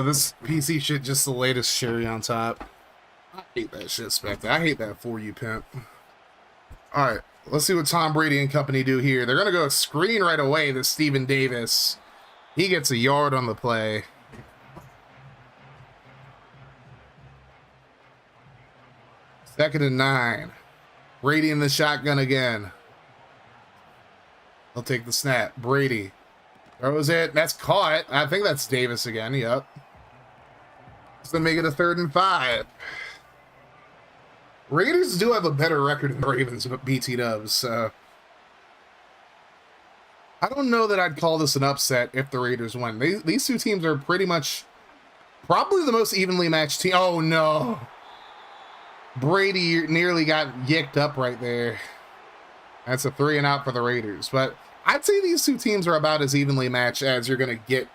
S3: This PC shit just the latest cherry on top. I hate that shit, Spectre. I hate that for you, pimp. Alright, let's see what Tom Brady and company do here. They're gonna go a screen right away to Steven Davis. He gets a yard on the play. Second and 9. Brady in the shotgun again. He'll take the snap. Brady throws it. That's caught. I think that's Davis again. Yep. So make it a 3rd and 5. Raiders do have a better record than the Ravens, but BT does. So I don't know that I'd call this an upset if the Raiders win. These two teams are pretty much probably the most evenly matched team. Oh no. Brady nearly got yicked up right there. That's a 3 and out for the Raiders. But I'd say these two teams are about as evenly matched as you're going to get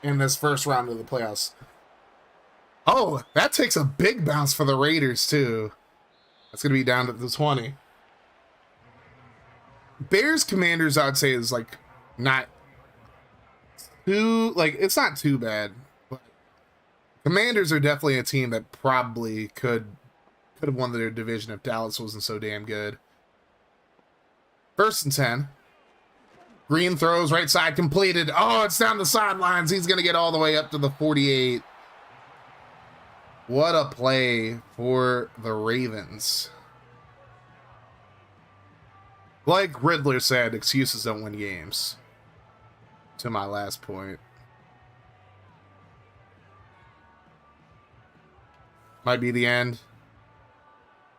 S3: in this first round of the playoffs. Oh, that takes a big bounce for the Raiders, too. That's going to be down to the 20. Bears Commanders, I'd say, is like not too, like, it's not too bad. But Commanders are definitely a team that probably could have won their division if Dallas wasn't so damn good. 1st and 10. Green throws, right side completed. Oh, it's down the sidelines. He's going to get all the way up to the 48. What a play for the Ravens. Like Riddler said, excuses don't win games. To my last point. Might be the end.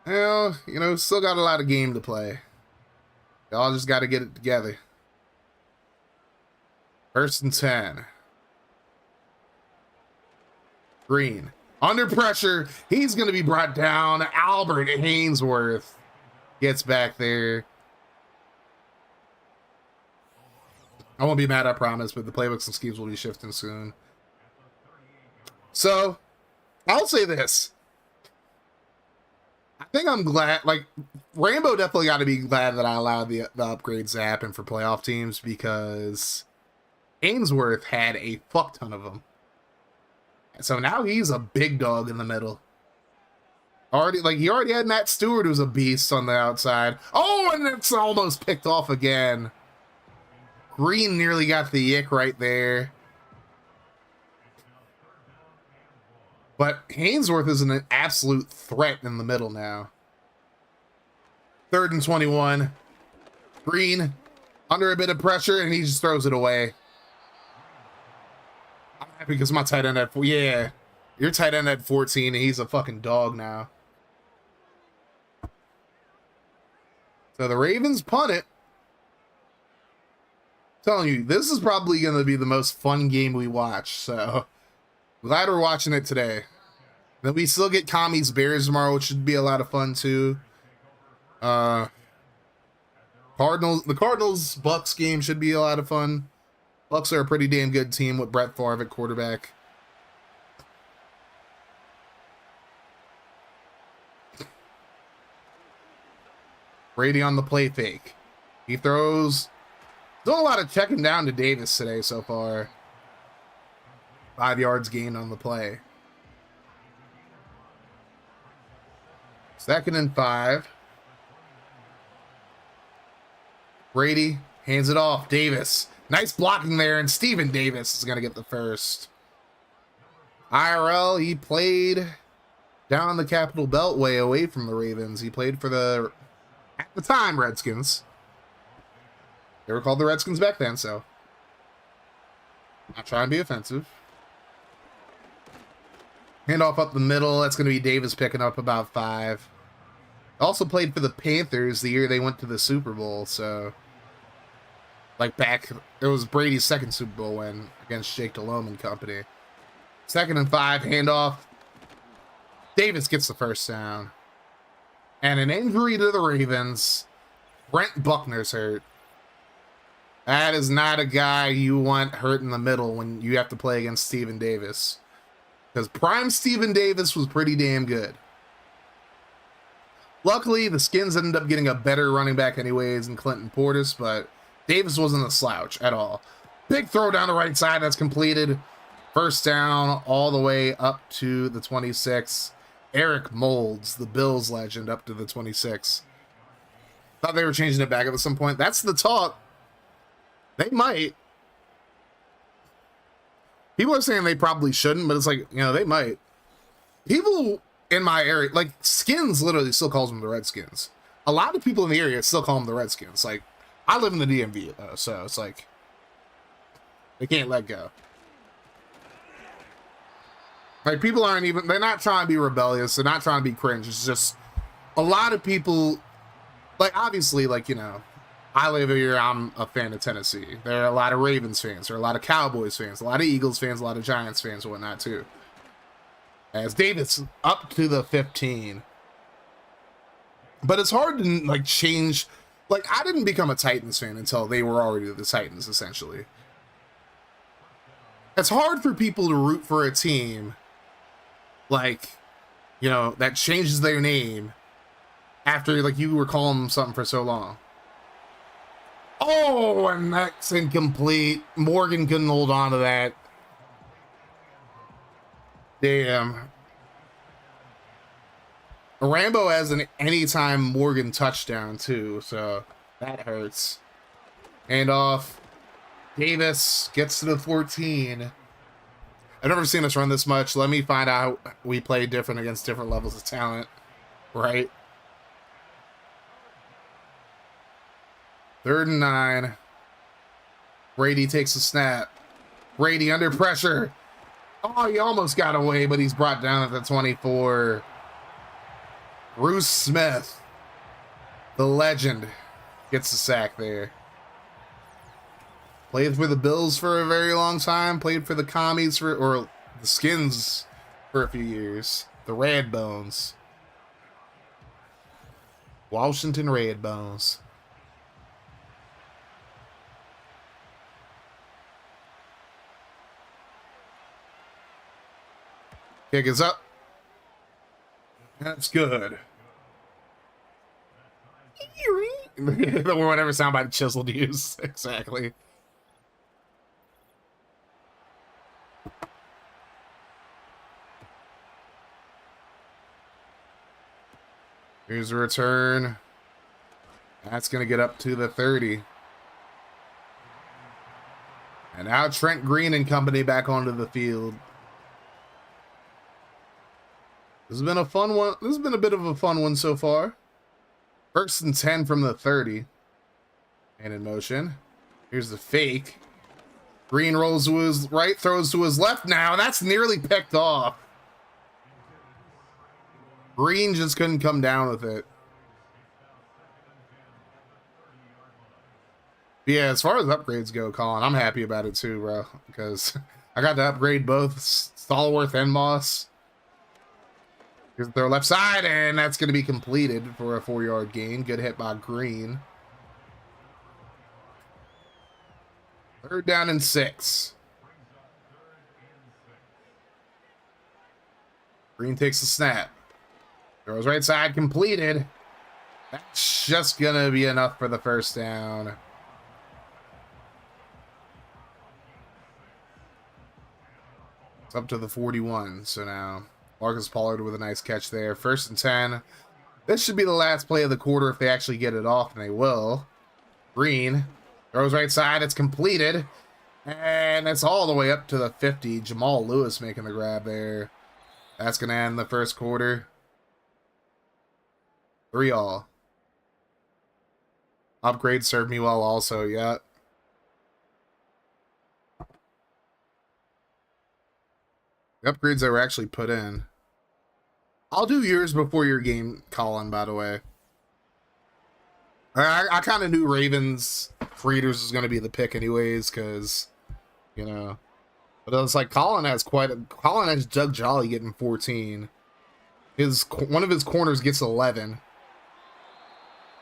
S3: Well, you know, still got a lot of game to play. Y'all just got to get it together. 1st and 10. Green. Under pressure. He's going to be brought down. Albert Hainsworth gets back there. I won't be mad, I promise, but the playbooks and schemes will be shifting soon. So, I'll say this. I think I'm glad, like, Rambo definitely got to be glad that I allowed the upgrades to happen for playoff teams because Ainsworth had a fuck ton of them. So now he's a big dog in the middle. He already had Matt Stewart, who's a beast on the outside. Oh, and it's almost picked off again. Green nearly got the yick right there. But Hainsworth is an absolute threat in the middle now. 3rd and 21. Green under a bit of pressure, and he just throws it away. I'm happy because my tight end at yeah, your tight end at 14, and he's a fucking dog now. So the Ravens punt it. I'm telling you, this is probably going to be the most fun game we watch. So glad we're watching it today. Then we still get Commies Bears tomorrow, which should be a lot of fun too. The Cardinals Bucks game should be a lot of fun. Bucks are a pretty damn good team with Brett Favre at quarterback. Brady on the play fake. He throws. Doing a lot of checking down to Davis today so far. 5 yards gained on the play. 2nd and 5. Brady hands it off. Davis. Nice blocking there, and Steven Davis is going to get the first. IRL, he played down the Capitol Beltway away from the Ravens. He played for the, at the time, Redskins. They were called the Redskins back then, so. Not trying to be offensive. Handoff up the middle. That's going to be Davis picking up about 5. Also played for the Panthers the year they went to the Super Bowl, so. Like back, it was Brady's 2nd Super Bowl win against Jake Delhomme and company. 2nd and 5, handoff. Davis gets the first down. And an injury to the Ravens. Brent Buckner's hurt. That is not a guy you want hurt in the middle when you have to play against Steven Davis. Because prime Steven Davis was pretty damn good. Luckily, the Skins ended up getting a better running back anyways in Clinton Portis, but Davis wasn't a slouch at all. Big throw down the right side that's completed. First down all the way up to the 26. Eric Moulds, the Bills legend, up to the 26. Thought they were changing it back up at some point. That's the talk. They might. People are saying they probably shouldn't, but it's like, you know, they might. People in my area, like, Skins literally still calls them the Redskins. A lot of people in the area still call them the Redskins. Like, I live in the DMV, though, so it's like, they can't let go. Like, people aren't even, they're not trying to be rebellious. They're not trying to be cringe. It's just a lot of people, like, obviously, like, you know, I live here, I'm a fan of Tennessee. There are a lot of Ravens fans. There are a lot of Cowboys fans, a lot of Eagles fans, a lot of Giants fans, and whatnot, too. As Davis up to the 15. But it's hard to, like, change. Like, I didn't become a Titans fan until they were already the Titans, essentially. It's hard for people to root for a team, like, you know, that changes their name after, like, you were calling them something for so long. Oh, and that's incomplete. Morgan couldn't hold on to that. Damn. Rambo has an anytime Morgan touchdown, too, so that hurts. Hand off. Davis gets to the 14. I've never seen us run this much. Let me find out how we play different against different levels of talent, right? 3rd and 9. Brady takes a snap. Brady under pressure. Oh, he almost got away, but he's brought down at the 24. Bruce Smith, the legend, gets the sack there. Played for the Bills for a very long time. Played for the Commies or the Skins for a few years. The Redbones. Washington Redbones. Kick is up. That's good. Whatever soundbite Chiseled used. Exactly. Here's a return. That's going to get up to the 30. And now Trent Green and company back onto the field. This has been a fun one. This has been a bit of a fun one so far. 1st and 10 from the 30. And in motion. Here's the fake. Green rolls to his right, throws to his left now. That's nearly picked off. Green just couldn't come down with it. But yeah, as far as upgrades go, Colin, I'm happy about it too, bro. Because I got to upgrade both Stallworth and Moss. Here's their left side, and that's going to be completed for a 4-yard gain. Good hit by Green. 3rd down and 6. Green takes the snap. Throws right side, completed. That's just going to be enough for the 1st down. It's up to the 41. So now Marcus Pollard with a nice catch there. 1st and 10. This should be the last play of the quarter if they actually get it off, and they will. Green throws right side. It's completed. And it's all the way up to the 50. Jamal Lewis making the grab there. That's going to end the 1st quarter. 3-all. Upgrade served me well also, yeah. The upgrades that were actually put in. I'll do yours before your game, Colin, by the way. I kind of knew Ravens Raiders was going to be the pick anyways, because, you know. But it's like Colin has Doug Jolly getting 14. One of his corners gets 11.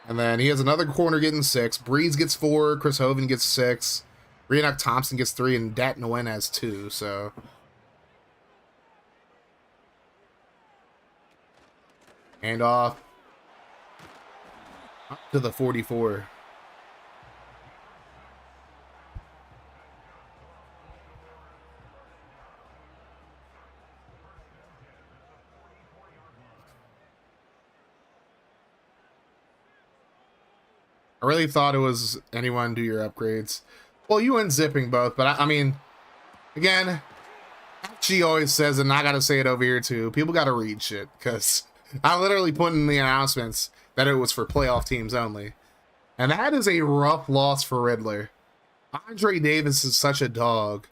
S3: And then he has another corner getting 6. Breeze gets 4. Chris Hoven gets 6. Renock Thompson gets 3. And Dat Nguyen has 2. So hand off up to the 44. I really thought it was anyone do your upgrades. Well, you and Zipping both, but I mean, again, she always says, and I gotta say it over here too, people gotta read shit, because I literally put in the announcements that it was for playoff teams only. And that is a rough loss for Riddler. Andre Davis is such a dog.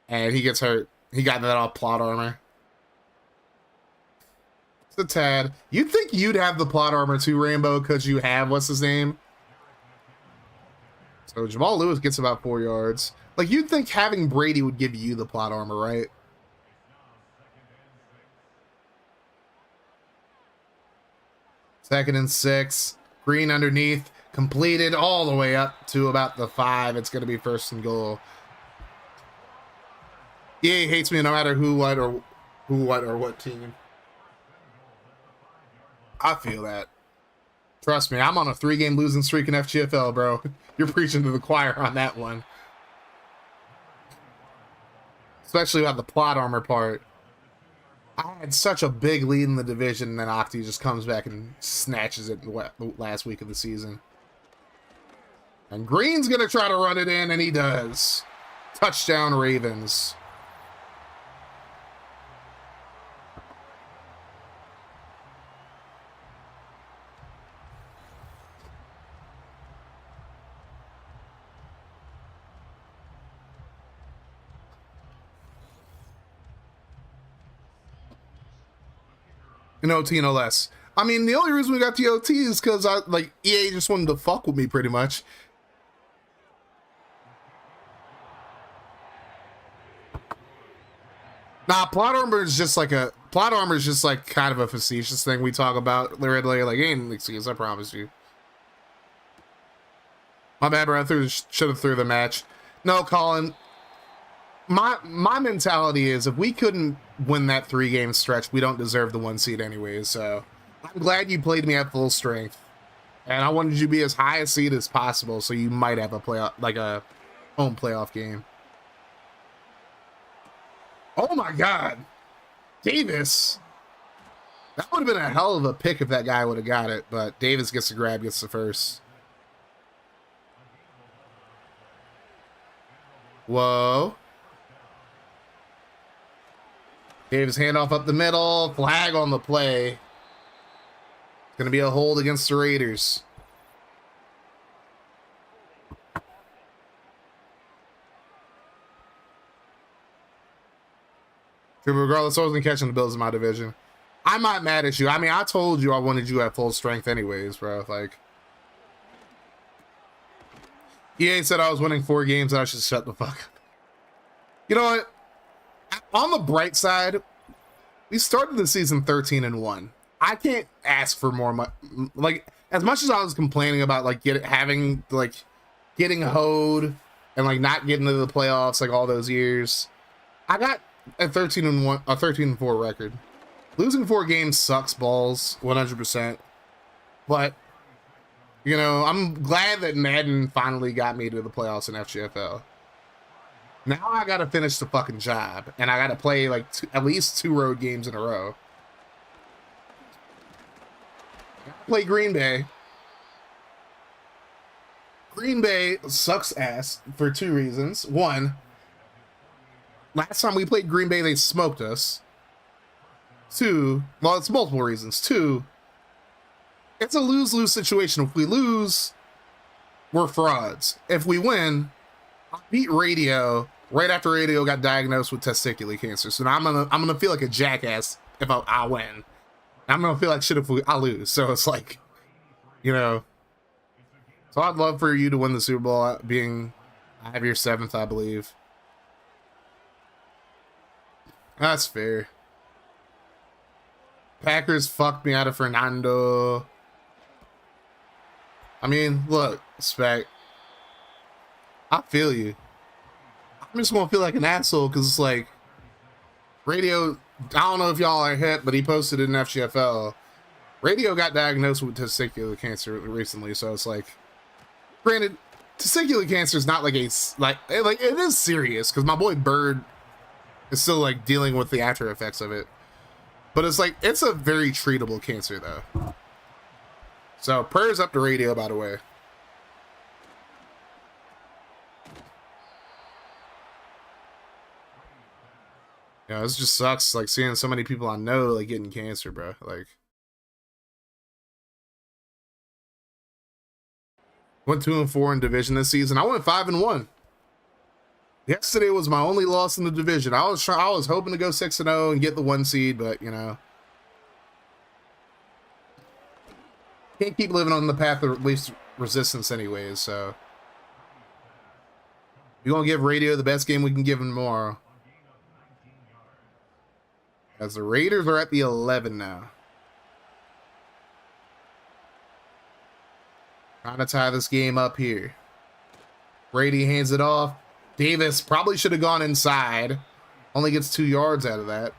S3: And he gets hurt. He got that off plot armor. The tad. You'd think you'd have the plot armor too, Rainbow, because you have what's his name. So Jamal Lewis gets about 4 yards. Like, you'd think having Brady would give you the plot armor, right? Second and 6. Green underneath. Completed all the way up to about the 5. It's going to be 1st and goal. EA hates me no matter who, what, or what team. I feel that. Trust me, I'm on a 3-game losing streak in FGFL, bro. You're preaching to the choir on that one. Especially about the plot armor part. I had such a big lead in the division, and then Octi just comes back and snatches it the last week of the season. And Green's going to try to run it in, and he does. Touchdown, Ravens. In OT, no less. I mean, the only reason we got the OT is because EA just wanted to fuck with me pretty much. Nah, plot armor is just like kind of a facetious thing we talk about. Literally, like, ain't an excuse, I promise you. My bad, bro. I should have threw the match. No, Colin. My mentality is if we couldn't win that 3-game stretch, we don't deserve the 1 seed anyways. So I'm glad you played me at full strength, and I wanted you to be as high a seed as possible, so you might have a playoff, like a home playoff game. Oh my God, Davis! That would have been a hell of a pick if that guy would have got it, but Davis gets the grab, gets the first. Whoa. Davis handoff up the middle. Flag on the play. It's going to be a hold against the Raiders. Regardless, I wasn't catching the Bills in my division. I'm not mad at you. I mean, I told you I wanted you at full strength anyways, bro. Like, EA said I was winning 4 games and I should shut the fuck up. You know what? On the bright side, We started the season 13-1. I can't ask for more. Like, as much as I was complaining about like getting hoed and like not getting to the playoffs like all those years, I got a 13-1, a 13-4 record. Losing 4 games sucks balls, 100%. But you know, I'm glad that Madden finally got me to the playoffs in FGFL. Now I gotta finish the fucking job, and I gotta play like at least 2 road games in a row. Play Green Bay. Green Bay sucks ass for 2 reasons. 1, last time we played Green Bay, they smoked us. 2, well, it's multiple reasons. 2, it's a lose-lose situation. If we lose, we're frauds. If we win, I beat Radio right after Radio got diagnosed with testicular cancer. So now I'm gonna feel like a jackass if I win. I'm gonna feel like shit if I lose. So it's like, you know. So I'd love for you to win the Super Bowl, being I have your 7th, I believe. That's fair. Packers fucked me out of Fernando. I mean, look, Spec. I feel you. I'm just gonna feel like an asshole because it's like Radio. I don't know if y'all are hip, but he posted in FGFL. Radio got diagnosed with testicular cancer recently, so it's like, granted, testicular cancer is not like like it is serious because my boy Bird is still like dealing with the after effects of it. But it's like, it's a very treatable cancer though. So prayers up to Radio, by the way. Yeah, this just sucks, like seeing so many people I know like getting cancer, bro. Like, went 2-4 in division this season. I went 5-1. Yesterday was my only loss in the division. I was hoping to go 6-0 and get the 1 seed, but you know, can't keep living on the path of least resistance anyways. So we're gonna give Radio the best game we can give him tomorrow. As the Raiders are at the 11 now. Trying to tie this game up here. Brady hands it off. Davis probably should have gone inside. Only gets 2 yards out of that.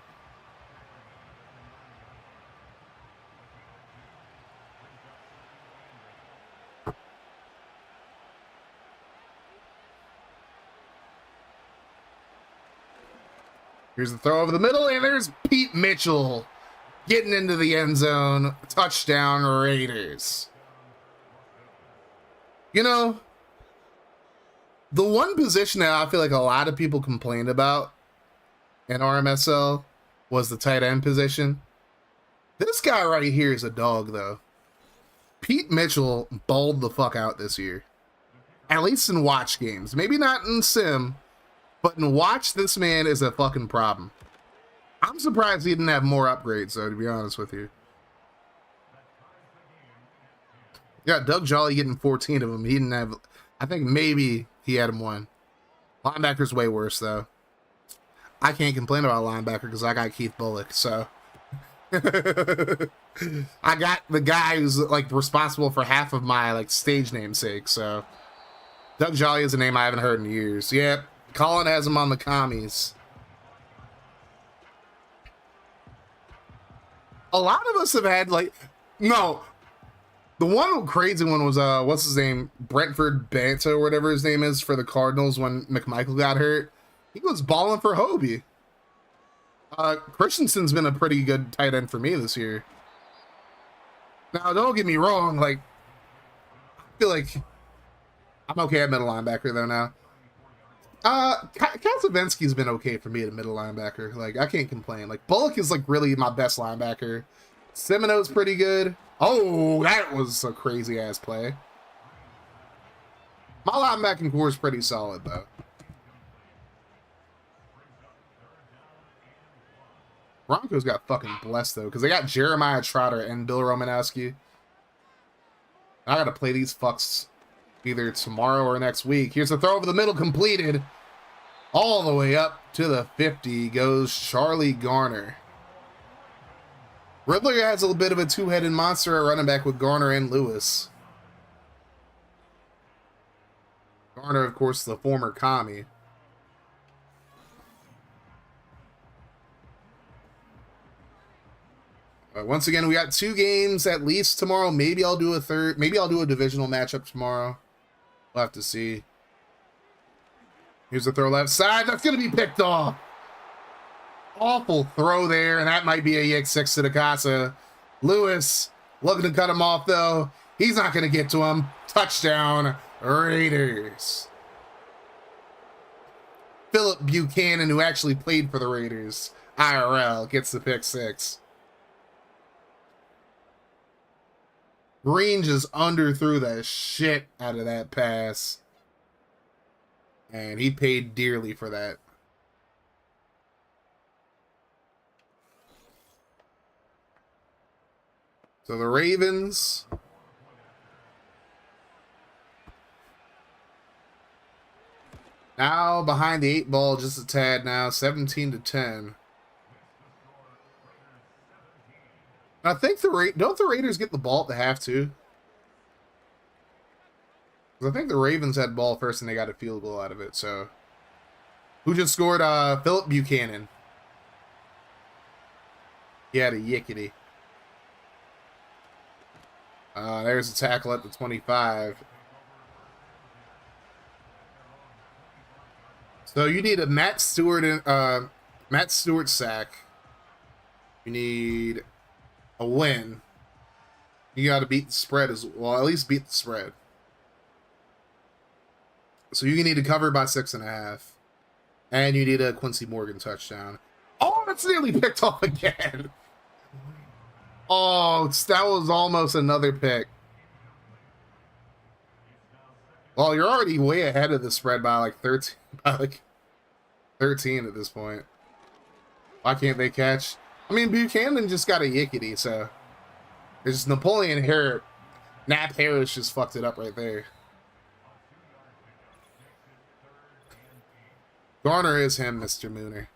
S3: Here's the throw over the middle, and there's Pete Mitchell getting into the end zone. Touchdown, Raiders. You know, the one position that I feel like a lot of people complained about in RMSL was the tight end position. This guy right here is a dog, though. Pete Mitchell balled the fuck out this year. At least in watch games. Maybe not in sim, but in watch, this man is a fucking problem. I'm surprised he didn't have more upgrades, though, to be honest with you. Yeah, Doug Jolly getting 14 of them. He didn't have... I think maybe he had him 1. Linebacker's way worse, though. I can't complain about linebacker because I got Keith Bullock, so... I got the guy who's, like, responsible for half of my, like, stage namesake, so... Doug Jolly is a name I haven't heard in years. Yep. Colin has him on the commies. A lot of us have had, like... No. The one crazy one was, what's his name? Brentford Banta, or whatever his name is, for the Cardinals when McMichael got hurt. He was balling for Hobie. Christensen's been a pretty good tight end for me this year. Now, don't get me wrong, like... I feel like... I'm okay at middle linebacker, though, now. Kaczynski's been okay for me at middle linebacker. Like, I can't complain. Like, Bullock is, like, really my best linebacker. Semino's pretty good. Oh, that was a crazy-ass play. My linebacking core is pretty solid, though. Broncos got fucking blessed, though, because they got Jeremiah Trotter and Bill Romanowski. I gotta play these fucks either tomorrow or next week. Here's the throw over the middle, completed. All the way up to the 50 goes Charlie Garner. Riddler has a little bit of a two-headed monster at running back with Garner and Lewis. Garner, of course, the former commie. Once again, we got 2 games at least tomorrow. Maybe I'll do a third. Maybe I'll do a divisional matchup tomorrow. We'll have to see. Here's a throw left side. That's going to be picked off. Awful throw there, and that might be a Yick 6 to the Casa. Lewis looking to cut him off, though. He's not going to get to him. Touchdown, Raiders. Philip Buchanan, who actually played for the Raiders, IRL, gets the pick 6. Green just underthrew the shit out of that pass. And he paid dearly for that. So the Ravens now behind the 8 ball just a tad now, 17-10. I think don't the Raiders get the ball at the half too? Because I think the Ravens had ball first and they got a field goal out of it. So who just scored? Philip Buchanan. He had a yickety. There's a tackle at the 25. So you need a Matt Stewart sack. You need a win. You got to beat the spread as well. At least beat the spread. So you need to cover by 6.5, and you need a Quincy Morgan touchdown. Oh, that's nearly picked off again. Oh, that was almost another pick. Well, you're already way ahead of the spread by like 13, at this point. Why can't they catch? I mean, Buchanan just got a yickety, so it's Napoleon Harris. Nap Harris just fucked it up right there. Garner is him, Mr. Mooner.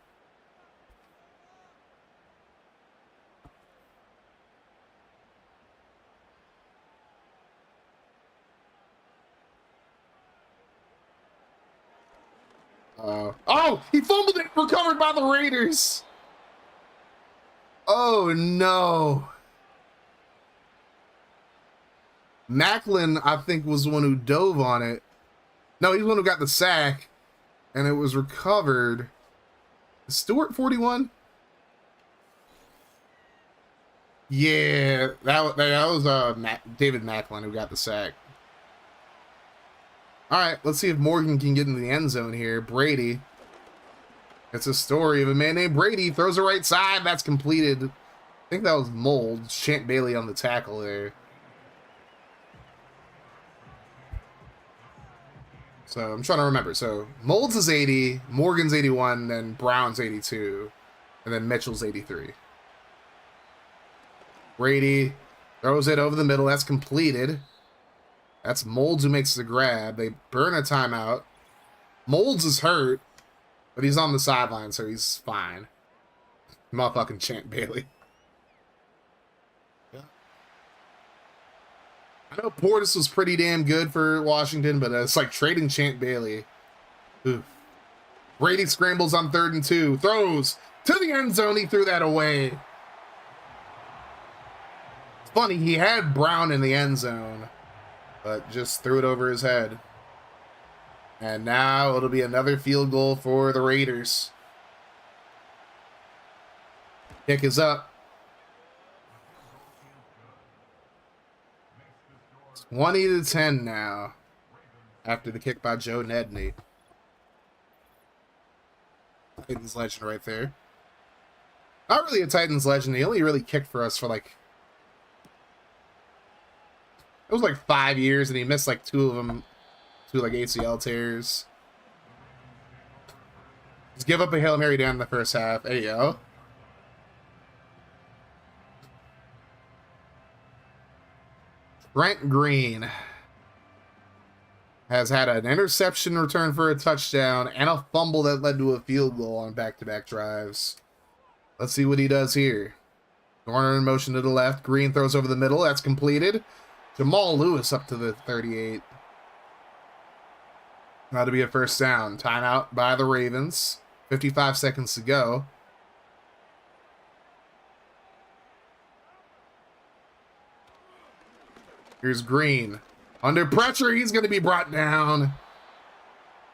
S3: Oh, he fumbled it, recovered by the Raiders. Oh, no. Macklin, I think, was the one who dove on it. No, he's the one who got the sack, and it was recovered. Is Stewart 41? Yeah, that was David Macklin who got the sack. All right, let's see if Morgan can get in the end zone here. Brady. It's a story of a man named Brady. Throws the right side. That's completed. I think that was Mold. Champ Bailey on the tackle there. So I'm trying to remember. So Mold's is 80, Morgan's 81, then Brown's 82, and then Mitchell's 83. Brady throws it over the middle. That's completed. That's Molds who makes the grab. They burn a timeout. Molds is hurt, but he's on the sideline, so he's fine. Motherfucking Champ Bailey. Yeah. I know Portis was pretty damn good for Washington, but it's like trading Champ Bailey. Oof. Brady scrambles on 3rd and 2. Throws to the end zone. He threw that away. It's funny, he had Brown in the end zone, but just threw it over his head. And now it'll be another field goal for the Raiders. Kick is up. 20-10 now. After the kick by Joe Nedney. Titans legend right there. Not really a Titans legend. He only really kicked for us for like... It was like 5 years, and he missed like 2 of them. 2 like ACL tears. Just give up a Hail Mary down in the first half. There you go. Brent Green has had an interception return for a touchdown and a fumble that led to a field goal on back-to-back drives. Let's see what he does here. Garner in motion to the left. Green throws over the middle. That's completed. Jamal Lewis up to the 38. That'll be a first down. Timeout by the Ravens. 55 seconds to go. Here's Green. Under pressure, he's going to be brought down.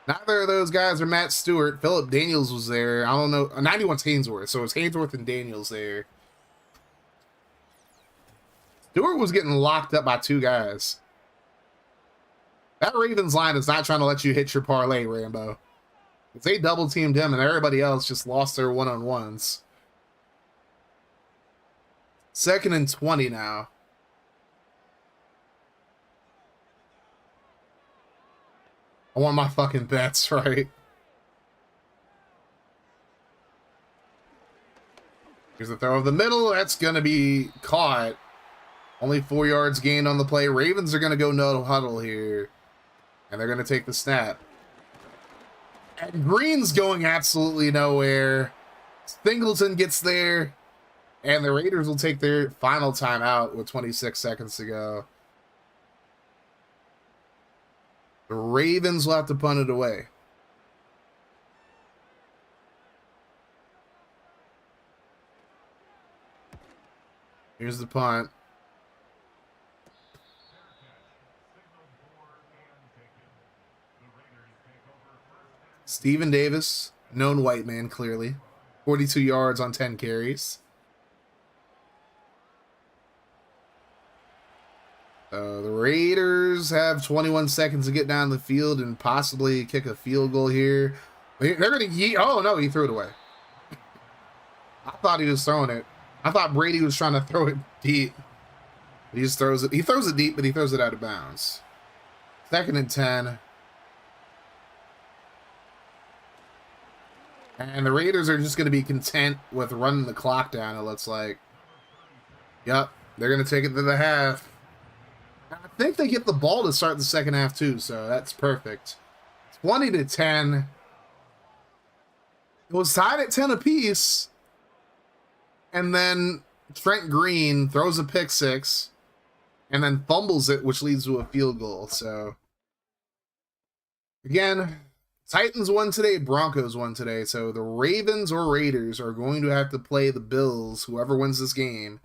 S3: Neither of those guys are Matt Stewart. Philip Daniels was there. I don't know. 91's Hainsworth, so it's Hainsworth and Daniels there. Stewart was getting locked up by two guys. That Ravens line is not trying to let you hit your parlay, Rambo. If they double-teamed him and everybody else just lost their one-on-ones. 2nd and 20 now. I want my fucking bets, right? Here's the throw of the middle. That's going to be caught. Only 4 yards gained on the play. Ravens are going to go no huddle here. And they're going to take the snap. And Green's going absolutely nowhere. Singleton gets there. And the Raiders will take their final timeout with 26 seconds to go. The Ravens will have to punt it away. Here's the punt. Steven Davis, known white man, clearly. 42 yards on 10 carries. The Raiders have 21 seconds to get down the field and possibly kick a field goal here. They're going to yeet. Oh, no, he threw it away. I thought he was throwing it. I thought Brady was trying to throw it deep. He just throws it. He throws it deep, but he throws it out of bounds. 2nd and 10. And the Raiders are just going to be content with running the clock down, it looks like. Yep, they're going to take it to the half. I think they get the ball to start the second half, too, so that's perfect. 20-10. It was tied at 10 apiece. And then Trent Green throws a pick six and then fumbles it, which leads to a field goal. So, again, Titans won today, Broncos won today. So the Ravens or Raiders are going to have to play the Bills, whoever wins this game.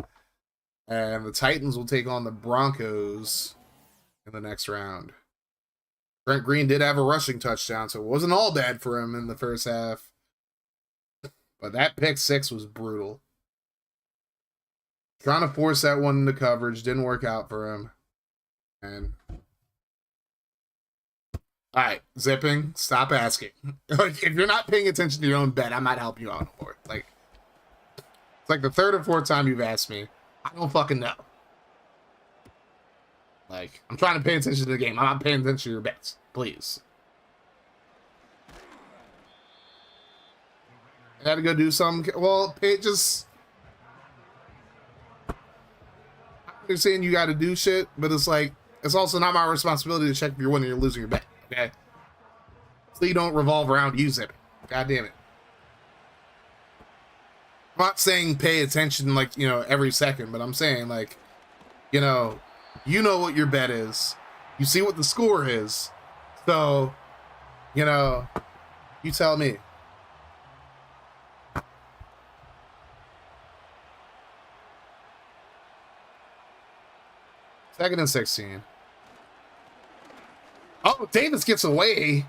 S3: And the Titans will take on the Broncos in the next round. Trent Green did have a rushing touchdown, so it wasn't all bad for him in the first half. But that pick six was brutal. Trying to force that one into coverage. Didn't work out for him. And all right, zipping. Stop asking. If you're not paying attention to your own bet, I might help you out more. Like, it's like the third or fourth time you've asked me. I don't fucking know. Like, I'm trying to pay attention to the game. I'm not paying attention to your bets. Please. I had to go do something. Well, it just... I understand you got to do shit, but it's like, it's also not my responsibility to check if you're winning or losing your bet. Okay? So you don't revolve around you zipping. God damn it. I'm not saying pay attention, like, you know, every second, but I'm saying, like, you know what your bet is. You see what the score is. So, you know, you tell me. Second and 16. Oh, Davis gets away.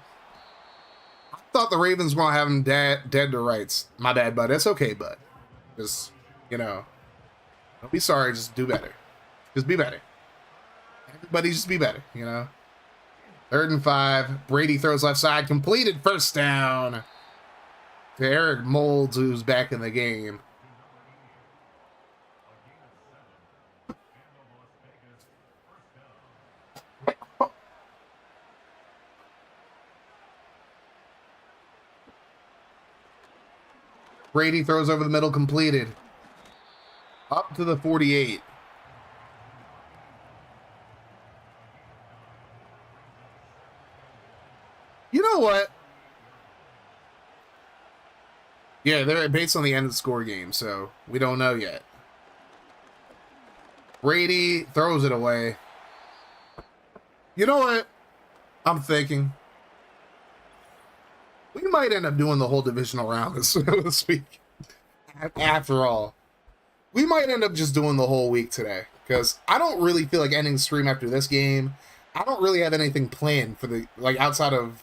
S3: I thought the Ravens were going to have him dead to rights. My bad, bud. It's okay, bud. Just, you know, don't be sorry. Just do better. Just be better. Everybody just be better, you know. 3rd and 5. Brady throws left side. Completed. First down to Eric Molds, who's back in the game. Brady throws over the middle, completed. Up to the 48. You know what? Yeah, they're based on the end of the score game, so we don't know yet. Brady throws it away. You know what? I'm thinking we might end up doing the whole divisional round this week. After all, we might end up just doing the whole week today because I don't really feel like ending the stream after this game. I don't really have anything planned for the outside of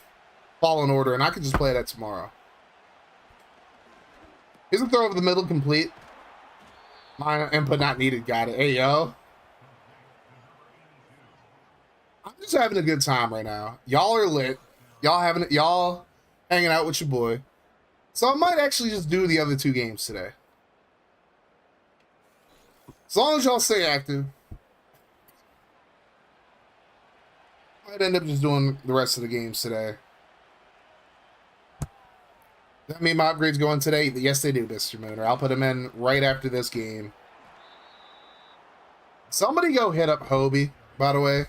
S3: Fallen Order, and I could just play that tomorrow. Here's a throw over the middle, complete. My input not needed. Got it. Hey yo, I'm just having a good time right now. Y'all are lit. Y'all hanging out with your boy. So I might actually just do the other 2 games today. As long as y'all stay active. Might end up just doing the rest of the games today. Does that mean my upgrades going today? Yes, they do, Mr. Mooner. I'll put them in right after this game. Somebody go hit up Hobie, by the way.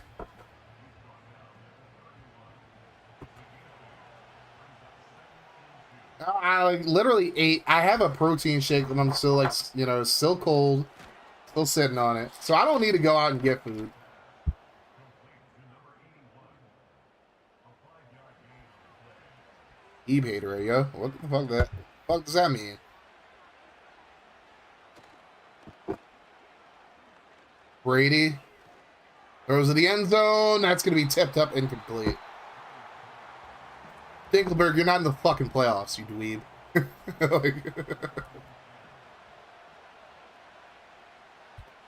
S3: I literally ate. I have a protein shake and I'm still still cold, still sitting on it. So I don't need to go out and get food. Eve hater, yo. What the fuck does that mean? Brady throws to the end zone. That's gonna be tipped up incomplete. Dinkelberg, you're not in the fucking playoffs, you dweeb.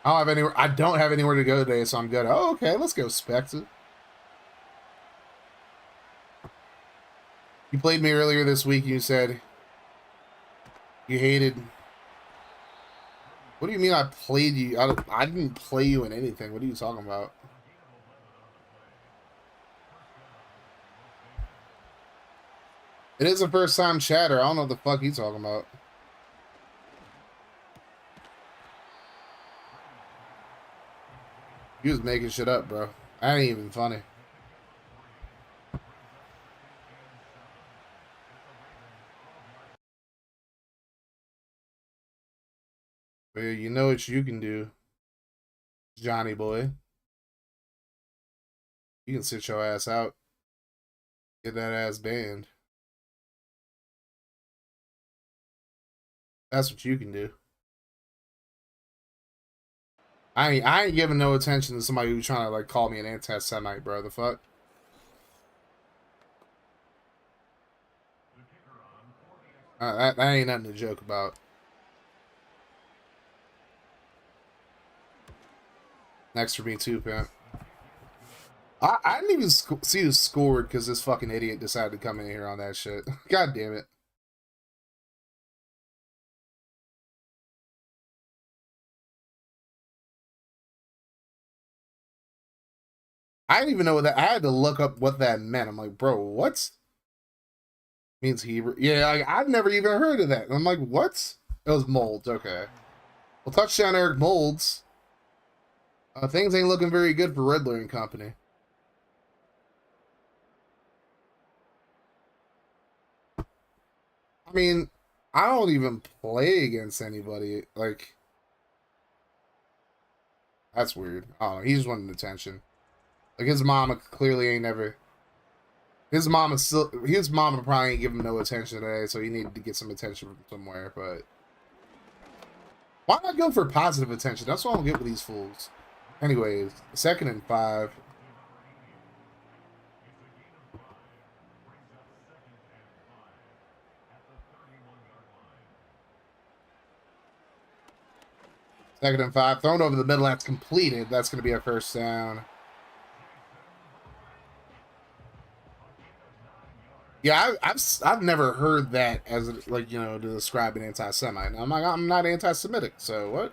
S3: I don't have anywhere to go today, so I'm good. Oh, okay, let's go, Spectre. You played me earlier this week, and you said you hated. What do you mean I played you? I didn't play you in anything. What are you talking about? It is a first time chatter. I don't know what the fuck he's talking about. He was making shit up, bro. That ain't even funny. But you know what you can do, Johnny boy. You can sit your ass out. Get that ass banned. That's what you can do. I ain't giving no attention to somebody who's trying to call me an anti-Semite, bro. The fuck? That ain't nothing to joke about. Next for me too, pimp. I didn't even see who scored because this fucking idiot decided to come in here on that shit. God damn it. I didn't even know what that. I had to look up what that meant. I'm like, bro, what? Means he. Yeah, I've never even heard of that. I'm like, what? It was Molds. Okay. Well, touchdown, Eric Molds. Things ain't looking very good for Riddler and company. I mean, I don't even play against anybody. That's weird. I don't know. He just wanted attention. His mama clearly ain't never. His mama probably ain't giving him no attention today, so he needed to get some attention from somewhere. But why not go for positive attention? That's what I don't get with these fools. Anyways, 2nd and 5. Second and 5. Thrown over the middle. That's completed. That's going to be a first down. Yeah, I've never heard that as to describe an anti-Semite. I'm not anti-Semitic, so what?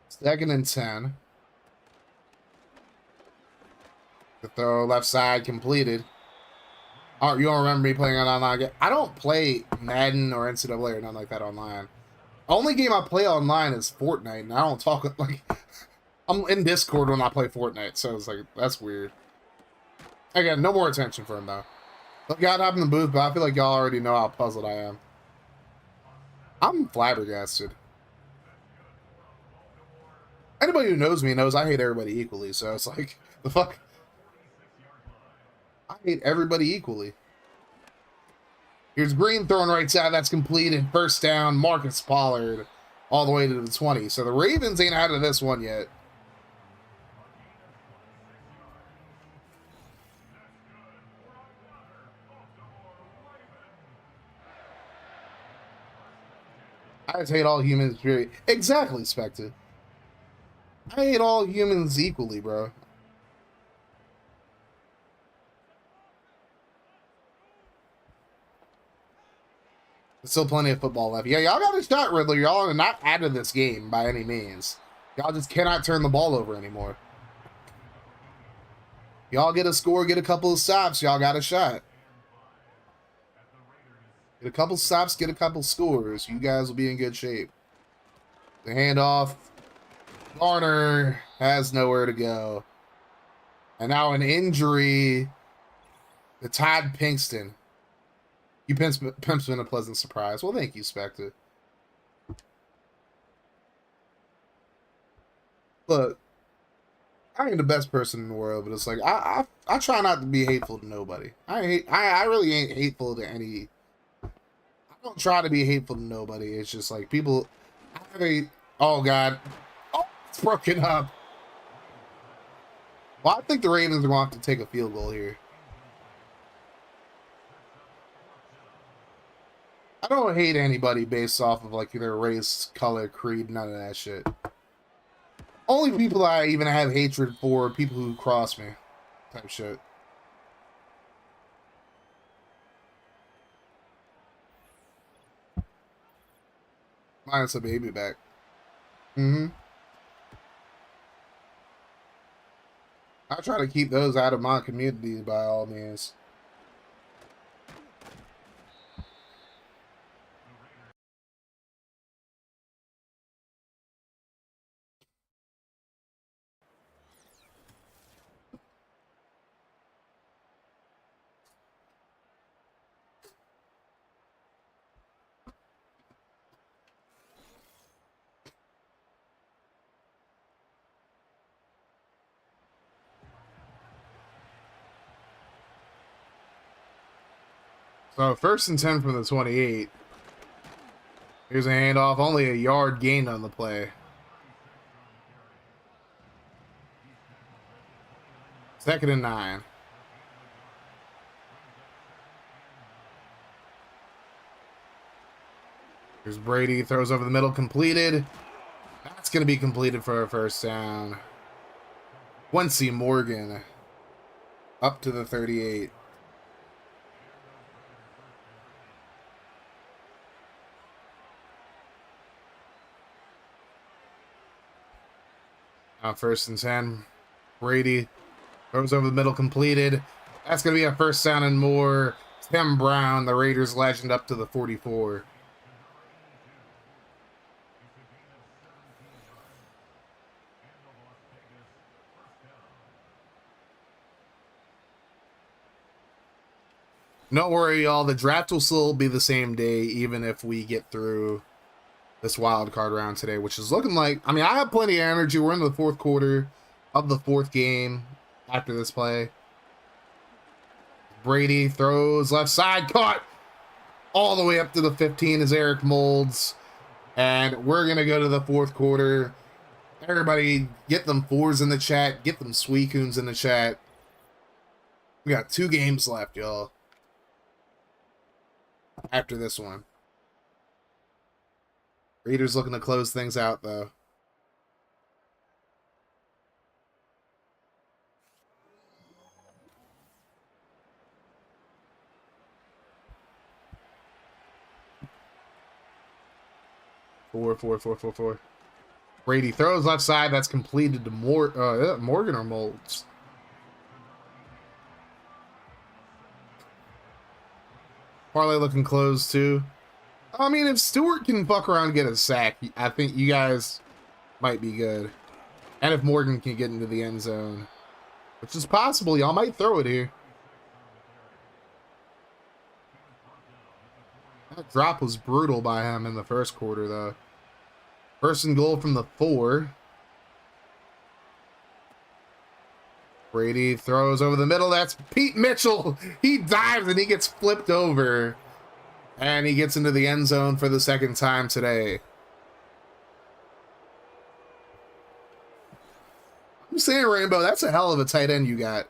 S3: Second and 10. The throw left side completed. Oh, you don't remember me playing on online? I don't play Madden or NCAA or nothing like that online. The only game I play online is Fortnite, and I don't talk I'm in Discord when I play Fortnite, so it's like, that's weird. Again, no more attention for him, though. Look, y'all hop in the booth, but I feel like y'all already know how puzzled I am. I'm flabbergasted. Anybody who knows me knows I hate everybody equally, so it's like, the fuck? I hate everybody equally. Here's Green throwing right side, that's completed. First down, Marcus Pollard, all the way to the 20. So the Ravens ain't out of this one yet. I just hate all humans, period. Exactly, Spectre. I hate all humans equally, bro. There's still plenty of football left. Yeah, y'all got a shot, Riddler. Y'all are not out of this game by any means. Y'all just cannot turn the ball over anymore. Y'all get a score, get a couple of stops. Y'all got a shot. Get a couple stops, get a couple scores. You guys will be in good shape. The handoff. Garner has nowhere to go. And now an injury to Todd Pinkston. You Pimp's been a pleasant surprise. Well, thank you, Spectre. Look, I ain't the best person in the world, but it's like I try not to be hateful to nobody. I really ain't hateful to any. I don't try to be hateful to nobody. It's just like people. Oh God, oh, it's broken up. Well, I think the Ravens are going to have to take a field goal here. I don't hate anybody based off of like their race, color, creed, none of that shit. Only people I even have hatred for are people who cross me, type shit. Minus a baby back. I try to keep those out of my community by all means. So 1st and 10 from the 28. Here's a handoff, only a yard gained on the play. 2nd and 9. Here's Brady, throws over the middle, completed. That's going to be completed for a first down. Quincy Morgan up to the 38. Now 1st and 10. Brady throws over the middle, completed. That's going to be a first down and more. Tim Brown, the Raiders legend, up to the 44. Don't worry, y'all. The draft will still be the same day, even if we get through this wild card round today, which is looking like, I mean, I have plenty of energy. We're in the 4th quarter of the 4th game after this play. Brady throws left side, caught all the way up to the 15 is Eric Molds. And we're going to go to the 4th quarter. Everybody get them 4s in the chat. Get them Sweekoons in the chat. We got 2 games left, y'all. After this one. Raiders looking to close things out, though. Four. Brady throws left side. That's completed to Morgan or Molds. Parlay looking closed, too. I mean, if Stewart can fuck around and get a sack, I think you guys might be good. And if Morgan can get into the end zone, which is possible, y'all might throw it here. That drop was brutal by him in the first quarter, though. First and goal from the 4. Brady throws over the middle. That's Pete Mitchell. He dives and he gets flipped over. And he gets into the end zone for the second time today. I'm saying, Rainbow, that's a hell of a tight end you got.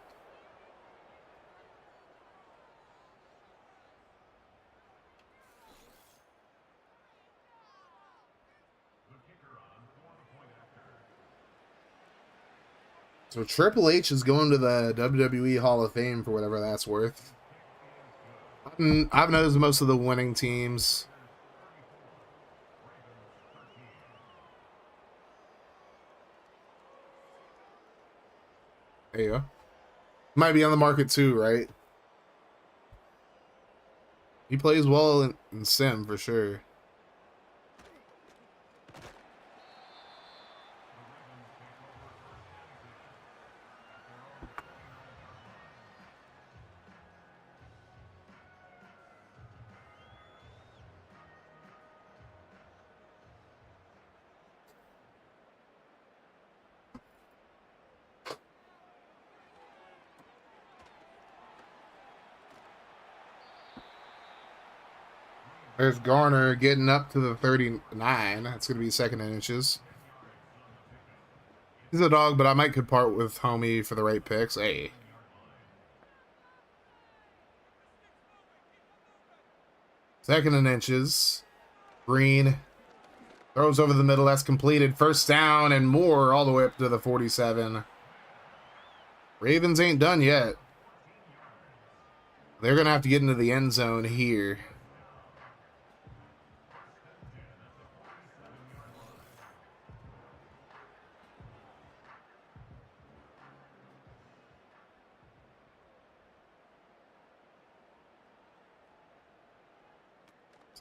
S3: So Triple H is going to the WWE Hall of Fame for whatever that's worth. I've noticed most of the winning teams. There you go. Might be on the market too, right? He plays well in Sim for sure. There's Garner getting up to the 39. That's going to be second and inches. He's a dog, but I might could part with Homie for the right picks. Hey. Second and inches. Green. Throws over the middle. That's completed. First down and more all the way up to the 47. Ravens ain't done yet. They're going to have to get into the end zone here.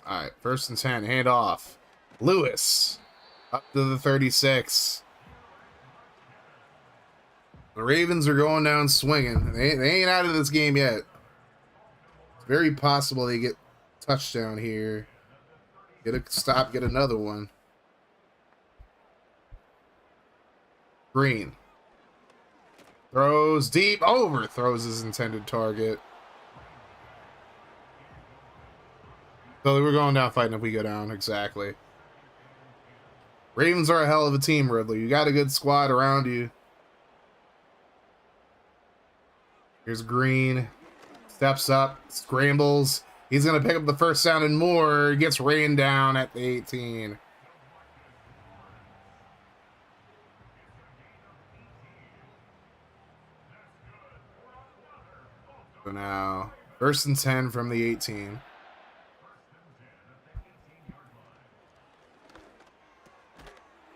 S3: All right, first and 10, hand off. Lewis up to the 36. The Ravens are going down swinging. They ain't out of this game yet. It's very possible they get touchdown here. Get a stop, get another one. Green. Throws deep, overthrows his intended target. So we're going down fighting if we go down, exactly. Ravens are a hell of a team, Ridley. You got a good squad around you. Here's Green. Steps up, scrambles. He's going to pick up the first down and more. Gets rained down at the 18. So now, first and 10 from the 18.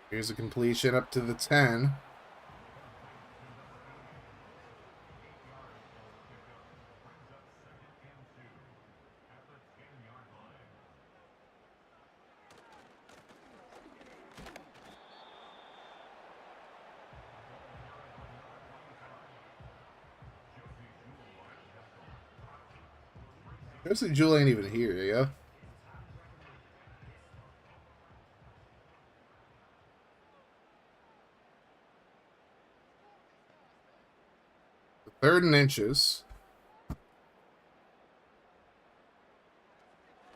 S3: Here's a completion up to the 10. Josie Jewel ain't even here, yeah? Third and inches.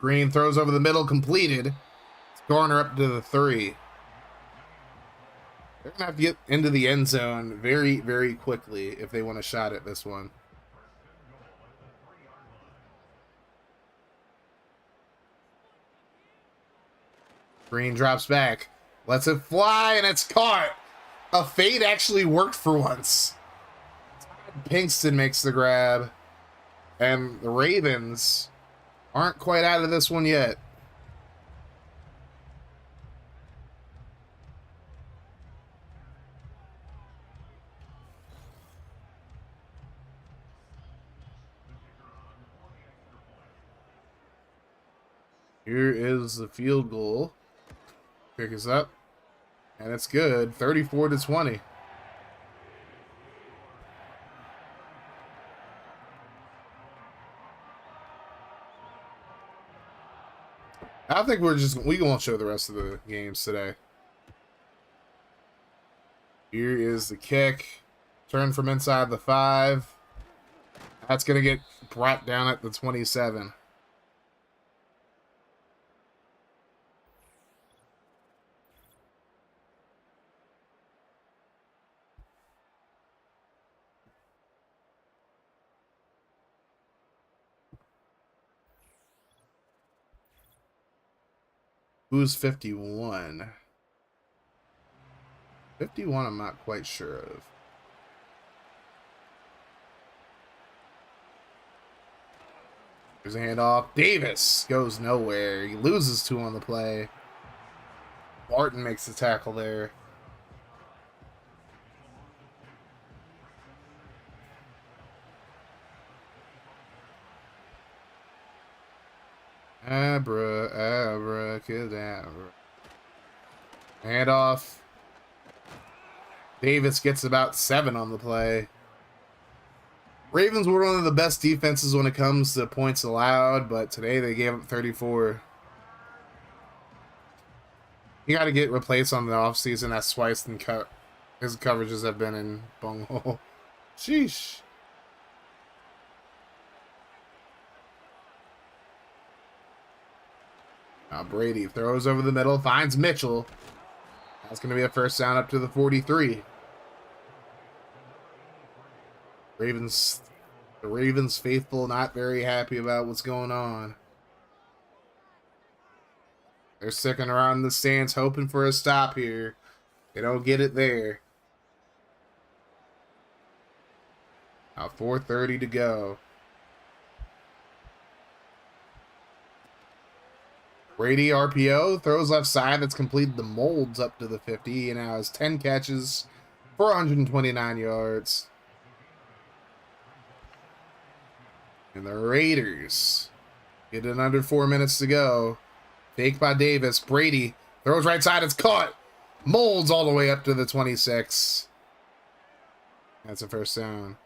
S3: Green throws over the middle, completed. Garner up to the 3. They're going to have to get into the end zone very, very quickly if they want a shot at this one. Green drops back. Lets it fly, and it's caught. A fade actually worked for once. Pinkston makes the grab. And the Ravens aren't quite out of this one yet. Here is the field goal. Pick us up. And it's good. 34-20. I think we won't show the rest of the games today. Here is the kick. Turn from inside the 5. That's going to get brought down at the 27. Who's 51? 51 I'm not quite sure of. There's a handoff. Davis goes nowhere. He loses 2 on the play. Barton makes the tackle there. Abracadabra. Handoff. Davis gets about 7 on the play. Ravens were one of the best defenses when it comes to points allowed, but today they gave up 34. You got to get replaced on the offseason. That's twice and his coverages have been in bunghole. Sheesh. Now Brady throws over the middle, finds Mitchell. That's going to be a first down up to the 43. The Ravens faithful not very happy about what's going on. They're sticking around in the stands hoping for a stop here. They don't get it there. Now 4:30 to go. Brady RPO throws left side. That's completed the molds up to the 50 and now has 10 catches for 129 yards. And the Raiders get it under 4 minutes to go. Fake by Davis. Brady throws right side. It's caught. Molds all the way up to the 26. That's a first down.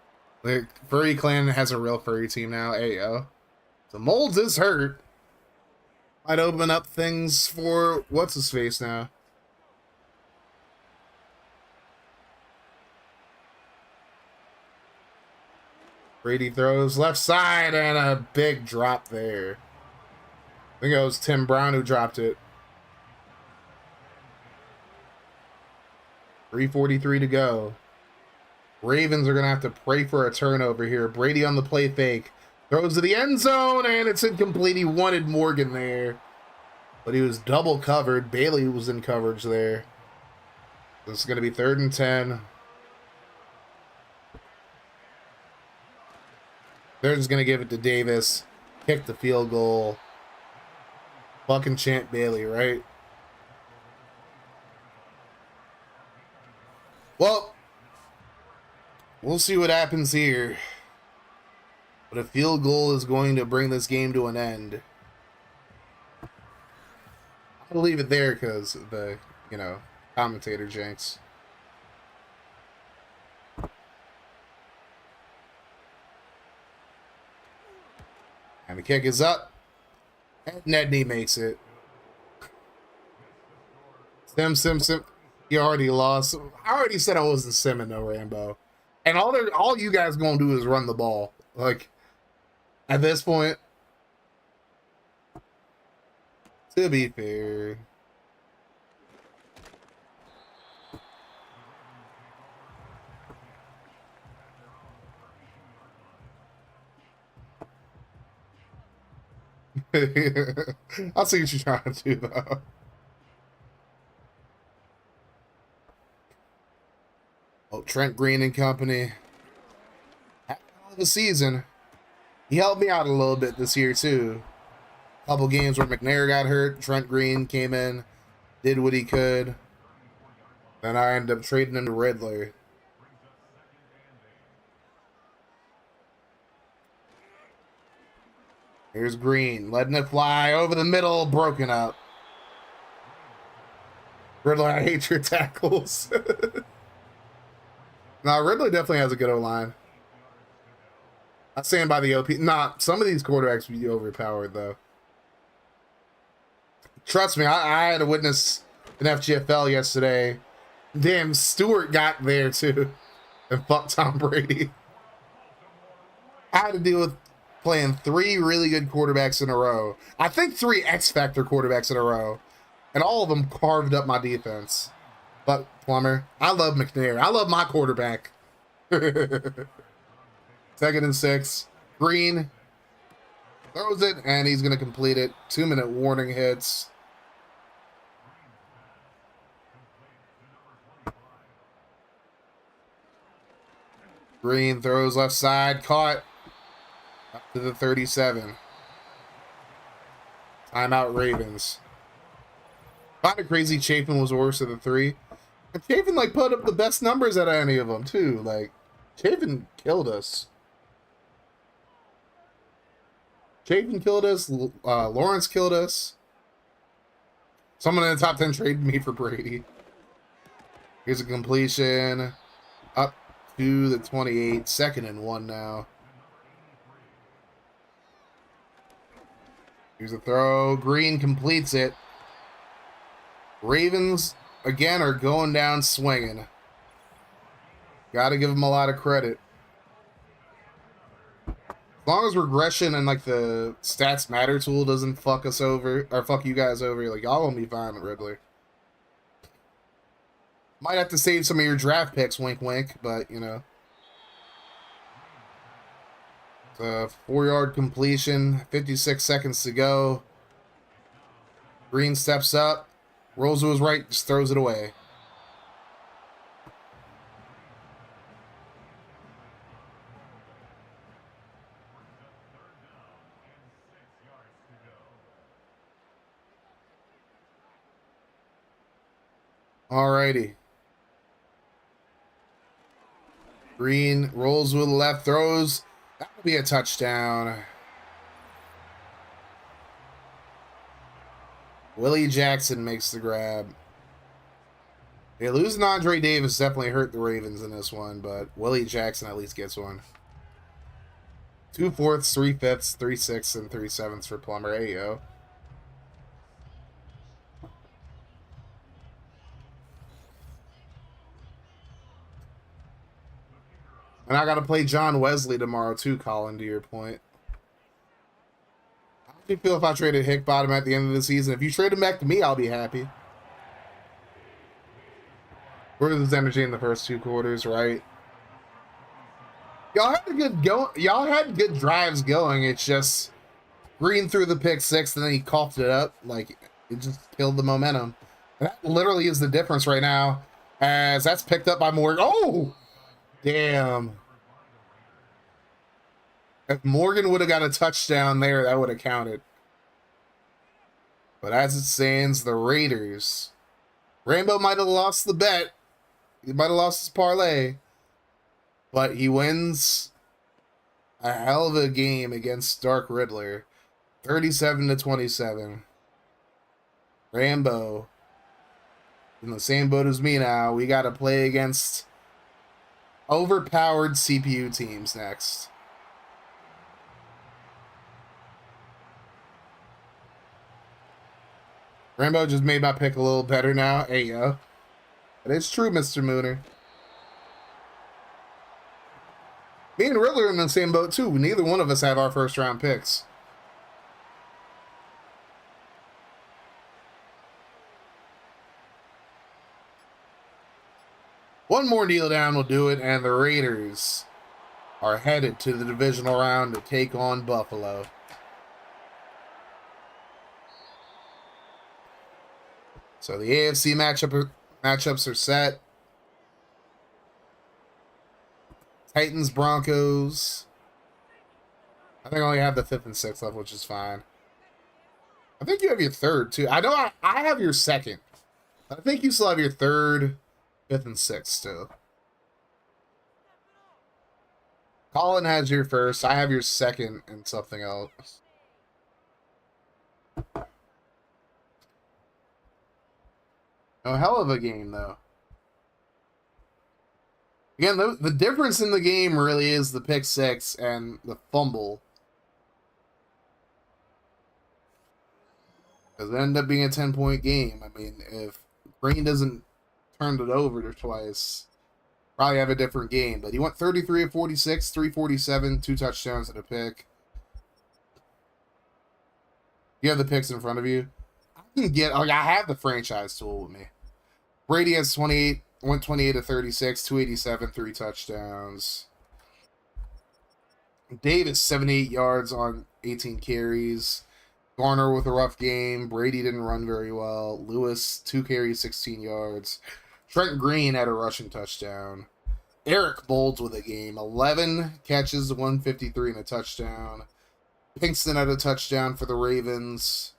S3: The Furry Clan has a real furry team now. Ayo. So Molds is hurt. Might open up things for what's his face now. Brady throws left side and a big drop there. I think it was Tim Brown who dropped it. 3:43 to go. Ravens are going to have to pray for a turnover here. Brady on the play fake. Throws to the end zone, and it's incomplete. He wanted Morgan there, but he was double covered. Bailey was in coverage there. This is going to be 3rd and 10. They're just going to give it to Davis. Kick the field goal. Fucking Champ Bailey, right? Well, we'll see what happens here. But a field goal is going to bring this game to an end. I'll leave it there because the, commentator jinx. And the kick is up. And Nedney makes it. Sim. You already lost. I already said I wasn't simming no Rambo. And all you guys gonna do is run the ball. Like, at this point, to be fair. I'll see what you're trying to do, though. Oh, Trent Green and company. Had a season. He helped me out a little bit this year, too. A couple games where McNair got hurt. Trent Green came in, did what he could. Then I ended up trading him to Riddler. Here's Green, letting it fly over the middle, broken up. Riddler, I hate your tackles. Nah, Riddler definitely has a good O-line. I stand by the OP. Nah, some of these quarterbacks be overpowered, though. Trust me, I had to witness an FGFL yesterday. Damn, Stewart got there, too. And fuck Tom Brady. I had to deal with playing 3 really good quarterbacks in a row. I think 3 X-Factor quarterbacks in a row. And all of them carved up my defense. But, Plumber, I love McNair. I love my quarterback. 2nd and 6. Green throws it, and he's going to complete it. 2-minute warning hits. Green throws left side, caught up to the 37. Timeout Ravens. Kind of crazy Chafin was worse of the 3. And Chafin like put up the best numbers out of any of them too. Like Chafin killed us. Chafin killed us. Lawrence killed us. Someone in the top 10 traded me for Brady. Here's a completion. Up to the 28. 2nd and 1 now. Here's a throw. Green completes it. Ravens, again, are going down swinging. Got to give them a lot of credit. As long as regression and like the stats matter tool doesn't fuck us over, or fuck you guys over, like y'all won't be fine with Riddler. Might have to save some of your draft picks, wink wink, but you know. It's a 4-yard completion, 56 seconds to go. Green steps up, rolls to his right, just throws it away. Alrighty. Green rolls with the left, throws. That'll be a touchdown. Willie Jackson makes the grab. Yeah, losing Andre Davis definitely hurt the Ravens in this one, but Willie Jackson at least gets one. 2 fourths, 3 fifths, 3 sixths, and 3 sevenths for Plumber. There you go. And I got to play John Wesley tomorrow too, Colin, to your point. How do you feel if I traded Hickbottom at the end of the season? If you trade him back to me, I'll be happy. Where's his energy in the first 2 quarters, right? Y'all had good drives going. It's just Green threw the pick 6 and then he coughed it up. Like, it just killed the momentum. And that literally is the difference right now, as that's picked up by Morgan. Oh! Damn. If Morgan would have got a touchdown there, that would have counted. But as it stands, the Raiders. Rambo might have lost the bet. He might have lost his parlay. But he wins a hell of a game against Dark Riddler. 37-27. Rambo. In the same boat as me now. We got to play against overpowered CPU teams next. Rambo just made my pick a little better now. Hey, yo. But it's true, Mr. Mooner. Me and Riddler are in the same boat, too. Neither one of us have our first-round picks. One more kneel down will do it, and the Raiders are headed to the divisional round to take on Buffalo. So the AFC matchups are set. Titans, Broncos. I think I only have the 5th and 6th left, which is fine. I think you have your 3rd, too. I know I have your 2nd. I think you still have your 3rd, 5th, and 6th still. Colin has your 1st. I have your 2nd and something else. A hell of a game, though. Again, the difference in the game really is the pick six and the fumble. Because it ended up being a 10-point game. I mean, if Green doesn't turn it over twice, probably have a different game. But he went 33 of 46, 347, 2 touchdowns and a pick. You have the picks in front of you. I have the franchise tool with me. Brady has 28, went 28 to 36, 287, 3 touchdowns. Davis, 78 yards on 18 carries. Garner with a rough game. Brady didn't run very well. Lewis, 2 carries, 16 yards. Trent Green had a rushing touchdown. Eric Bolds with a game. 11 catches, 153 and a touchdown. Pinkston had a touchdown for the Ravens.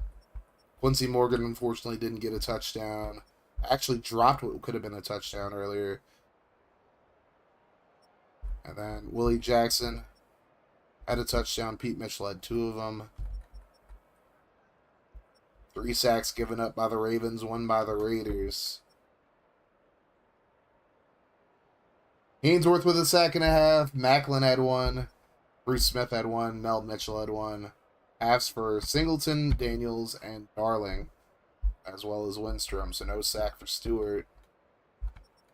S3: Quincy Morgan, unfortunately, didn't get a touchdown. Actually dropped what could have been a touchdown earlier. And then Willie Jackson had a touchdown. Pete Mitchell had 2 of them. 3 sacks given up by the Ravens, 1 by the Raiders. Ainsworth with a sack and a half. Macklin had 1. Bruce Smith had 1. Mel Mitchell had 1. Halves for Singleton, Daniels, and Darling, as well as Lindstrom. So no sack for Stewart.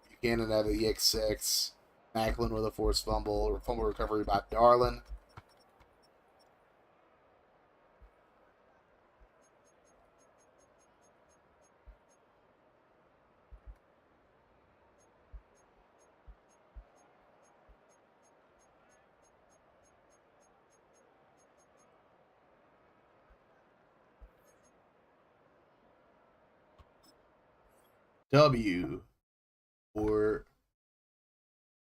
S3: Buchanan had a yick 6. Macklin with a forced fumble. Fumble recovery by Darlin. W for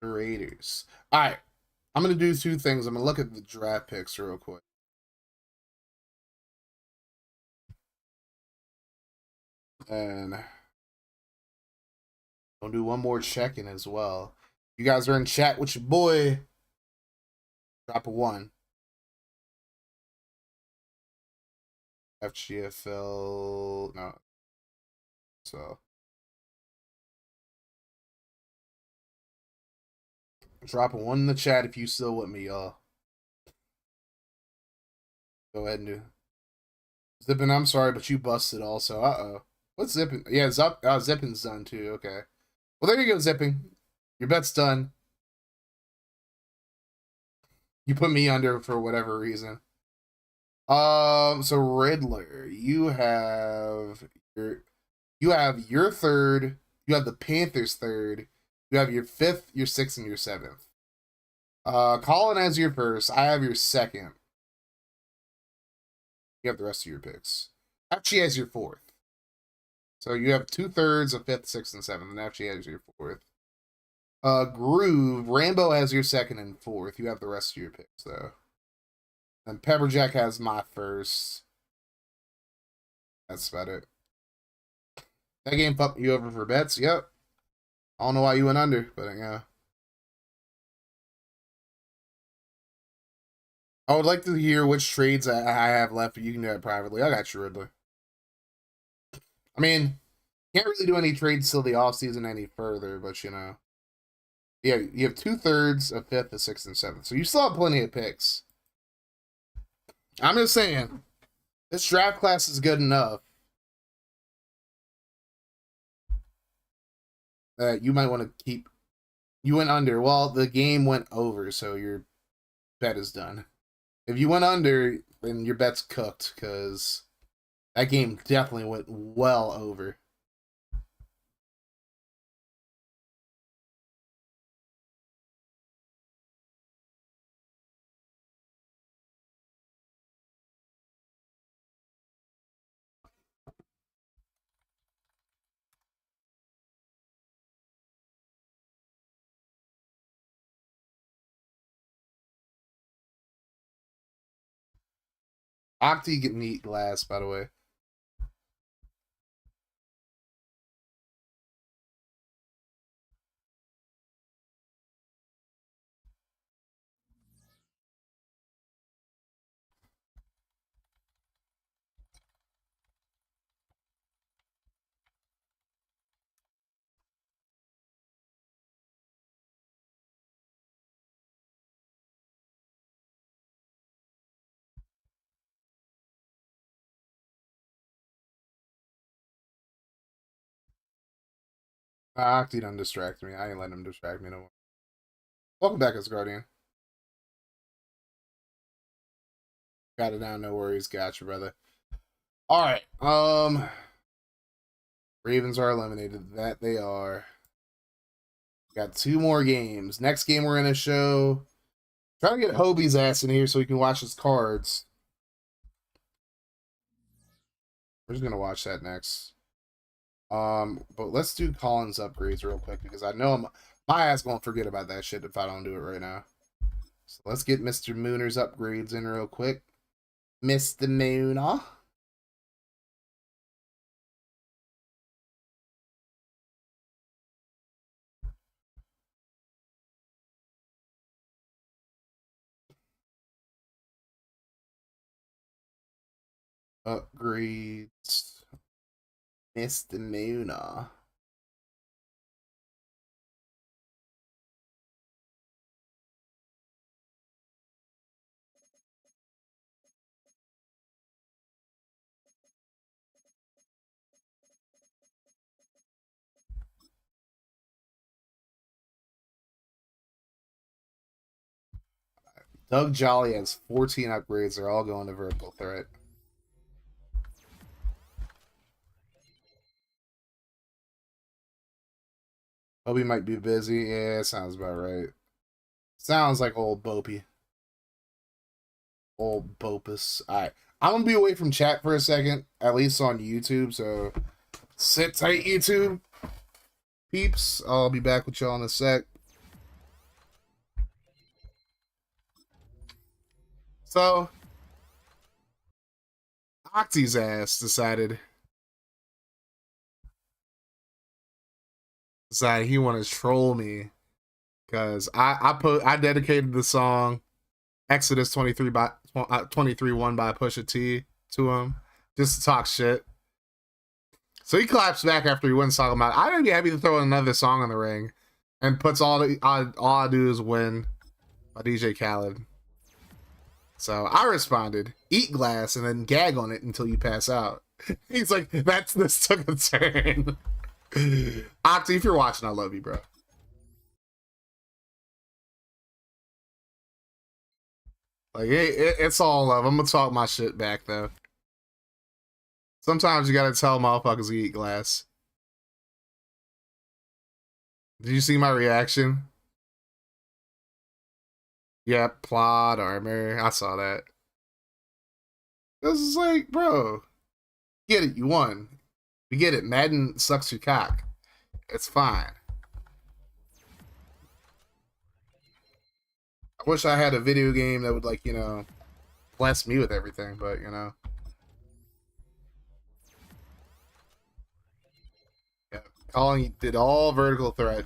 S3: the Raiders. All right. I'm going to do 2 things. I'm going to look at the draft picks real quick. And I'll do one more check-in as well. You guys are in chat with your boy. Drop a 1. FGFL. No. So. Drop a 1 in the chat if you still with me, y'all. Go ahead and do. Zippin, I'm sorry, but you busted also. Uh-oh. What's Zippin? Yeah, Zippin's done too. Okay. Well, there you go, Zipping. Your bet's done. You put me under for whatever reason. So Riddler, you have your third. You have the Panthers third. You have your 5th, your 6th, and your 7th. Colin has your first. I have your second. You have the rest of your picks. Actually has your 4th. So you have 2/3 of 5th, 6th, and 7th, and actually has your 4th. Groove, Rambo has your 2nd and 4th. You have the rest of your picks, though. And Pepperjack has my first. That's about it. That game fucked you over for bets? Yep. I don't know why you went under, but yeah. I would like to hear which trades I have left, but you can do that privately. I got you, Riddler. I mean, can't really do any trades till the offseason any further, but you know. Yeah, you have 2/3 of 5th, of 6th, and 7th. So you still have plenty of picks. I'm just saying, this draft class is good enough that you might want to keep. You went under. Well, the game went over, so your bet is done. If you went under, then your bet's cooked, because that game definitely went well over. Octi get neat glass, by the way. Octi done distract me. I ain't letting him distract me no more. Welcome back, as Guardian. Got it down, no worries. Gotcha, brother. Alright. Ravens are eliminated. That they are. Got 2 more games. Next game we're gonna show. Try to get Hobie's ass in here so he can watch his cards. We're just gonna watch that next. But let's do Collins upgrades real quick because I know my ass gonna forget about that shit if I don't do it right now. So let's get Mr. Mooner's upgrades in real quick. Mr. Mooner. Upgrades. Mr. Mooner. Doug Jolly has 14 upgrades. They're all going to vertical threat. Bobby might be busy. Yeah, sounds about right. Sounds like old Bopey. Old Bopus. Alright. I'm going to be away from chat for a second, at least on YouTube, so sit tight, YouTube. Peeps, I'll be back with y'all in a sec. So, Octi's ass decided he wanted to troll me because I dedicated the song Exodus 23 by 23-1 by Pusha T to him just to talk shit. So he claps back after he wins talking about I'd be happy to throw another song in the ring and puts all I do is win by DJ Khaled. So I responded, eat glass and then gag on it until you pass out. He's like, this took a turn. Octi, if you're watching, I love you, bro. Like, it's all love. I'm gonna talk my shit back, though. Sometimes you gotta tell motherfuckers to eat glass. Did you see my reaction? Yep, plot armor. I saw that. This is like, bro. Get it, you won. We get it. Madden sucks your cock. It's fine. I wish I had a video game that would, like, you know, bless me with everything, but, you know. Yeah, Colin did all vertical threat.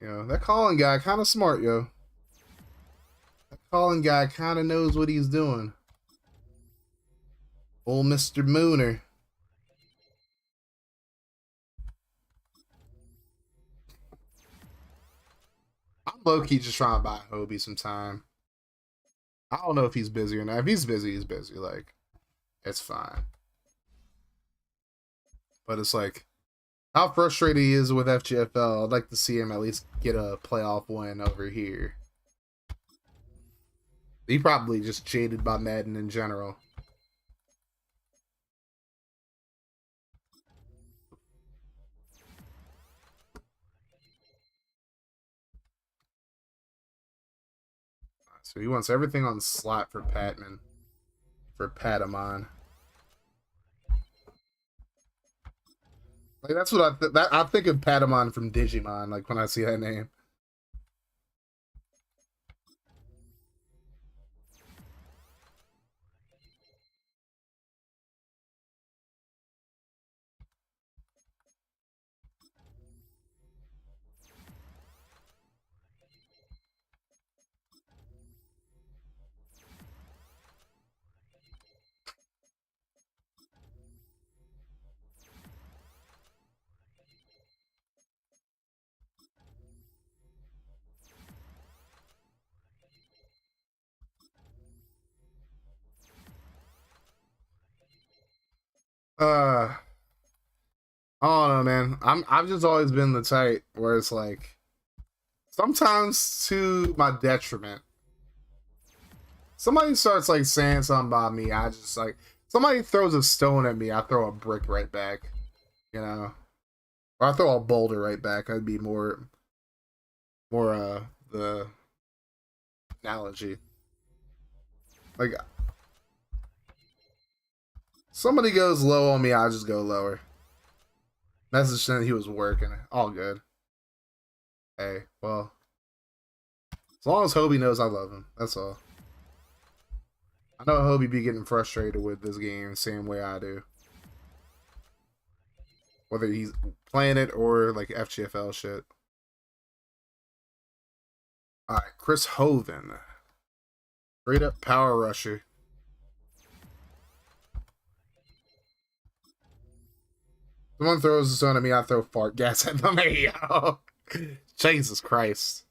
S3: You know, that Colin guy kind of smart, yo. That Colin guy kind of knows what he's doing. Old Mr. Mooner. I'm low-key just trying to buy Hobie some time. I don't know if he's busy or not. If he's busy, he's busy. Like, it's fine. But it's like, how frustrated he is with FGFL. I'd like to see him at least get a playoff win over here. He probably just jaded by Madden in general. So he wants everything on slot for Patman. For Patamon. Like, that's what I think of Patamon from Digimon, like, when I see that name. I don't know, man. I've just always been the type where it's like sometimes to my detriment. Somebody starts like saying something about me, I just like somebody throws a stone at me, I throw a brick right back. You know? Or I throw a boulder right back. That'd be more the analogy. Like somebody goes low on me, I just go lower. Message saying he was working. All good. Hey, well, as long as Hobie knows I love him, that's all. I know Hobie be getting frustrated with this game, same way I do. Whether he's playing it or like FGFL shit. Alright, Chris Hoven. Straight up power rusher. Someone throws a stone at me, I throw fart gas at them. Hey, yo. Jesus Christ.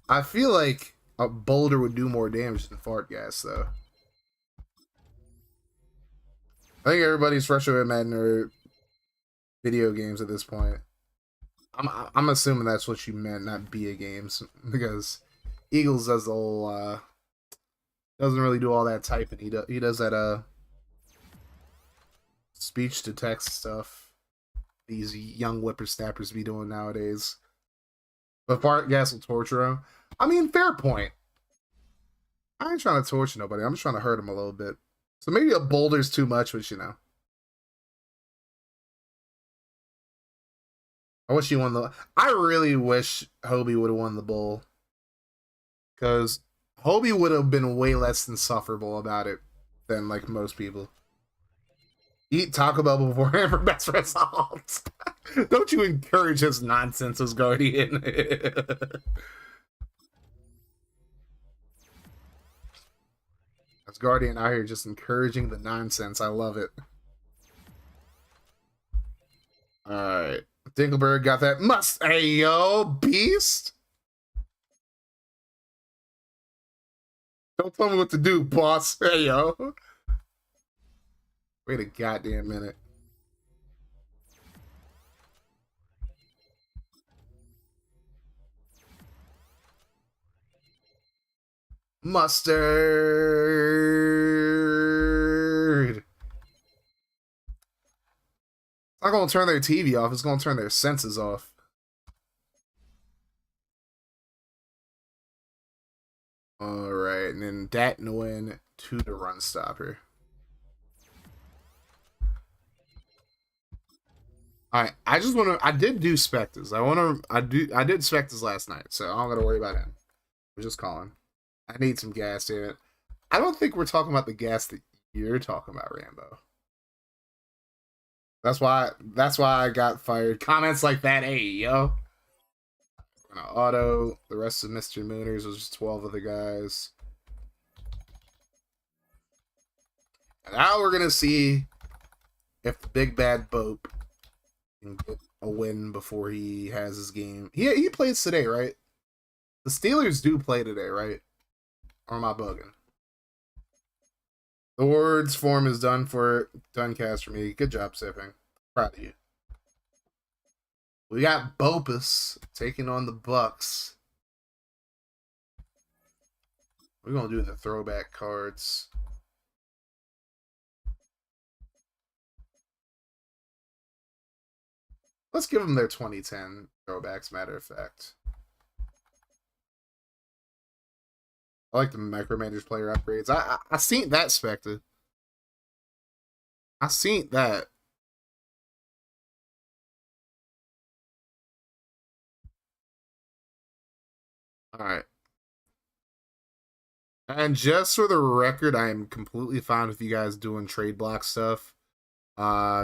S3: I feel like a boulder would do more damage than fart gas, though. I think everybody's frustrated with Madden or video games at this point. I'm assuming that's what you meant, not BA games, because Eagles does the whole doesn't really do all that typing. He does that speech to text stuff these young whippersnappers be doing nowadays. But fart gas will torture him. I mean, fair point. I ain't trying to torture nobody. I'm just trying to hurt him a little bit. So maybe a boulder's too much, but you know. I wish he won the... I really wish Hobie would have won the bowl. Because Hobie would have been way less insufferable about it than, like, most people. Eat Taco Bell beforehand for best results. Don't you encourage his nonsense as Guardian. As Guardian out here just encouraging the nonsense. I love it. Alright. Dingleberg got that must. Hey, yo, beast. Don't tell me what to do, boss. Hey, yo. Wait a goddamn minute. Mustard. It's not gonna turn their TV off, it's gonna turn their senses off. Alright, and then Datnoin to the run stopper. Alright, I just wanna I did do Spectres. I did Spectres last night, so I don't gotta worry about him. I'm just calling. I need some gas, damn it. I don't think we're talking about the gas that you're talking about, Rambo. That's why I got fired. Comments like that, hey, yo. We're gonna auto. The rest of Mr. Mooners was just 12 other guys. And now we're gonna see if the big bad Bope can get a win before he has his game. He plays today, right? The Steelers do play today, right? Or am I bugging? The words form is done cast for me. Good job, Sipping. Proud of you. We got Bopus taking on the Bucks. We're gonna do the throwback cards. Let's give them their 2010 throwbacks, matter of fact. I like the micromanagers player upgrades. I seen that, Spectre. I seen that. Alright. And just for the record, I am completely fine with you guys doing trade block stuff.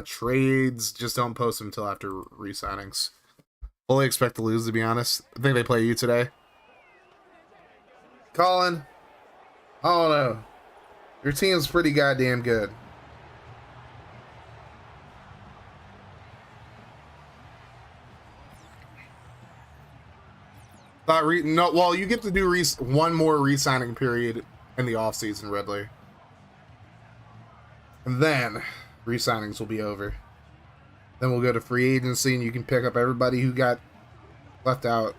S3: Trades, just don't post them until after re-signings. Fully expect to lose, to be honest. I think they play you today. Colin, I don't know. Your team's pretty goddamn good. No, well, you get to do one more re-signing period in the offseason, Ridley. And then Re-signings will be over. Then we'll go to free agency and you can pick up everybody who got left out.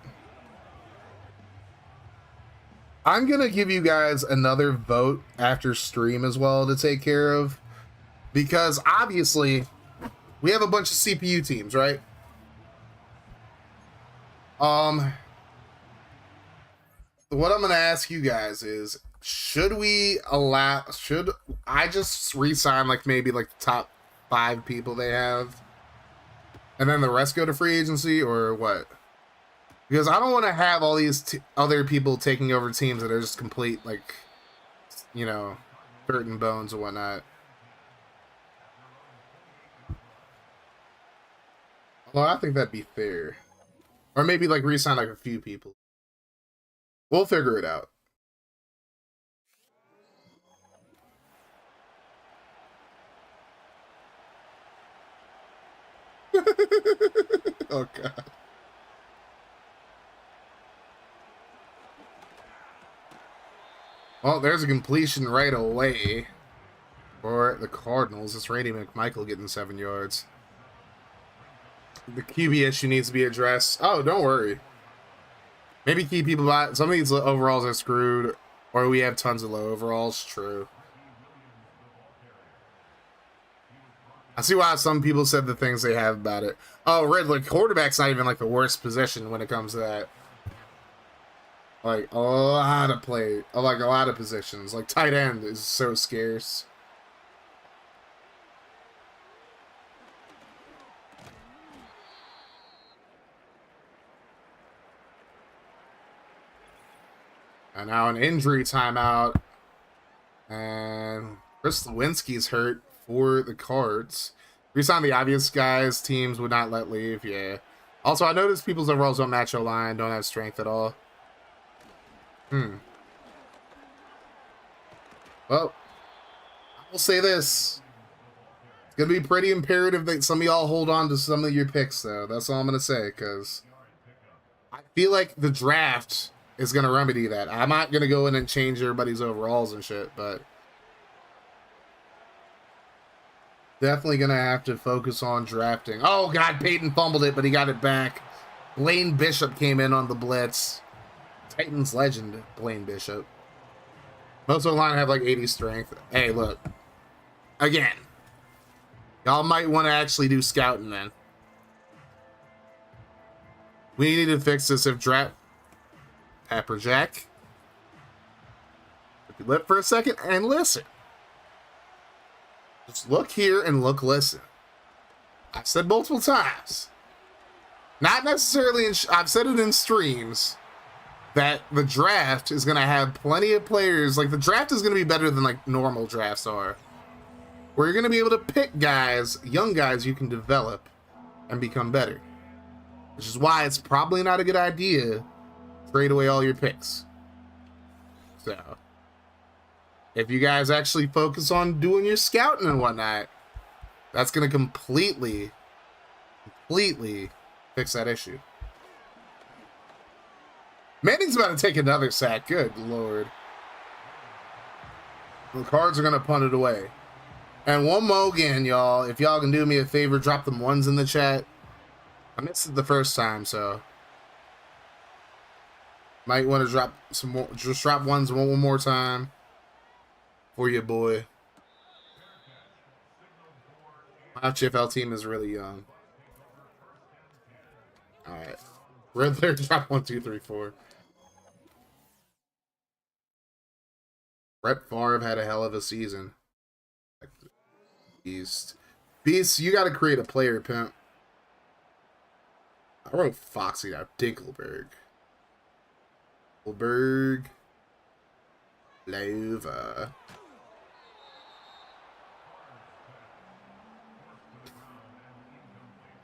S3: I'm going to give you guys another vote after stream as well to take care of. Because obviously, we have a bunch of CPU teams, right? What I'm going to ask you guys is, should I just re-sign like maybe like the top 5 people they have? And then the rest go to free agency or what? Because I don't want to have all these other people taking over teams that are just complete, like, you know, dirt and bones and whatnot. Well, I think that'd be fair. Or maybe, like, re-sign, like, a few people. We'll figure it out. Oh, God. Well, there's a completion right away for the Cardinals. It's Randy McMichael getting 7 yards. The QB issue needs to be addressed. Oh, don't worry. Maybe key people buy. Some of these overalls are screwed, or we have tons of low overalls. True. I see why some people said the things they have about it. Oh, Red, like, quarterback's not even like the worst position when it comes to that. Like, a lot of play, like a lot of positions. Like, tight end is so scarce. And now an injury timeout. And Chris Lewinsky's hurt for the Cards. Resign the obvious guys teams would not let leave. Yeah. Also, I noticed people's overalls don't match O-line, don't have strength at all. Well, I will say this. It's going to be pretty imperative that some of y'all hold on to some of your picks, though. That's all I'm going to say, because I feel like the draft is going to remedy that. I'm not going to go in and change everybody's overalls and shit, but definitely going to have to focus on drafting. Oh, God, Peyton fumbled it, but he got it back. Blaine Bishop came in on the blitz. Titans legend, Blaine Bishop. Most of the line have like 80 strength. Hey, look. Again. Y'all might want to actually do scouting then. We need to fix this if draft... Pepper Jack. If you lip for a second and listen. Just look here and listen. I've said multiple times. Not necessarily in... I've said it in streams. That the draft is going to have plenty of players. Like, the draft is going to be better than, like, normal drafts are. Where you're going to be able to pick guys, young guys you can develop and become better. Which is why it's probably not a good idea to trade away all your picks. So, if you guys actually focus on doing your scouting and whatnot, that's going to completely fix that issue. Manning's about to take another sack. Good Lord. The Cards are going to punt it away. And one more again, y'all. If y'all can do me a favor, drop them ones in the chat. I missed it the first time, so might want to drop some more. Just drop ones one more time for your boy. My FGFL team is really young. All right. Red there, drop 1, 2, 3, 4. Brett Favre had a hell of a season. Beast, you got to create a player, pimp. I wrote Foxy out. Dinkelberg. Lova.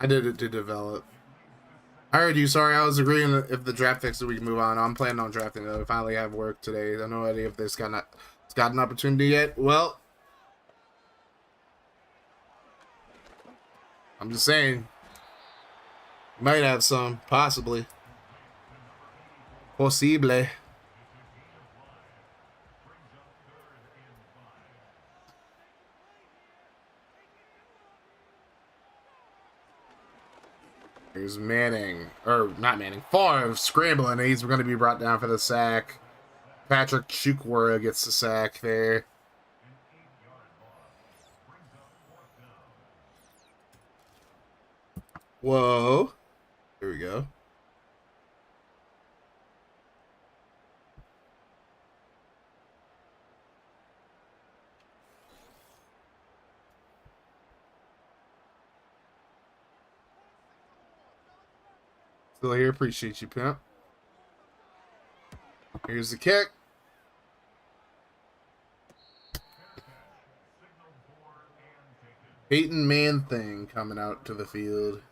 S3: I did it to develop. I heard you. Sorry, I was agreeing that if the draft fixes, we can move on. I'm planning on drafting though. I finally have work today. I have no idea if it's got an opportunity yet. Well, I'm just saying. Might have some, possibly. Possible. Here's Manning, or not Manning, Favre scrambling. He's going to be brought down for the sack. Patrick Chukwura gets the sack there. Whoa. Here we go. Still here. Appreciate you, pimp. Here's the kick. Peyton Man-Thing coming out to the field.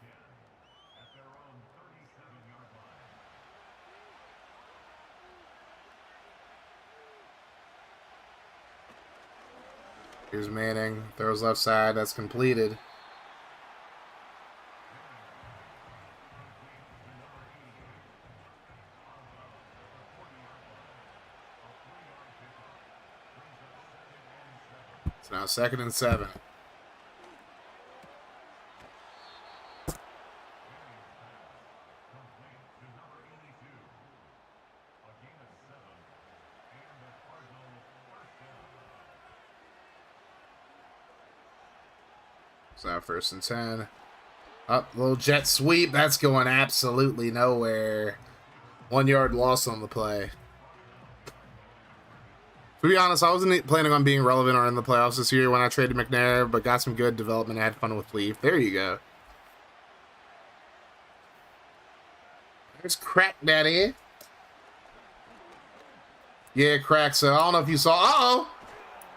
S3: Here's Manning. Throws left side. That's completed. It's now 2nd and 7. It's now 1st and 10. Up, little jet sweep. That's going absolutely nowhere. 1 yard loss on the play. To be honest, I wasn't planning on being relevant or in the playoffs this year when I traded McNair, but got some good development and had fun with Leaf. There you go. There's Crack Daddy. Yeah, Crack. So I don't know if you saw. Uh-oh!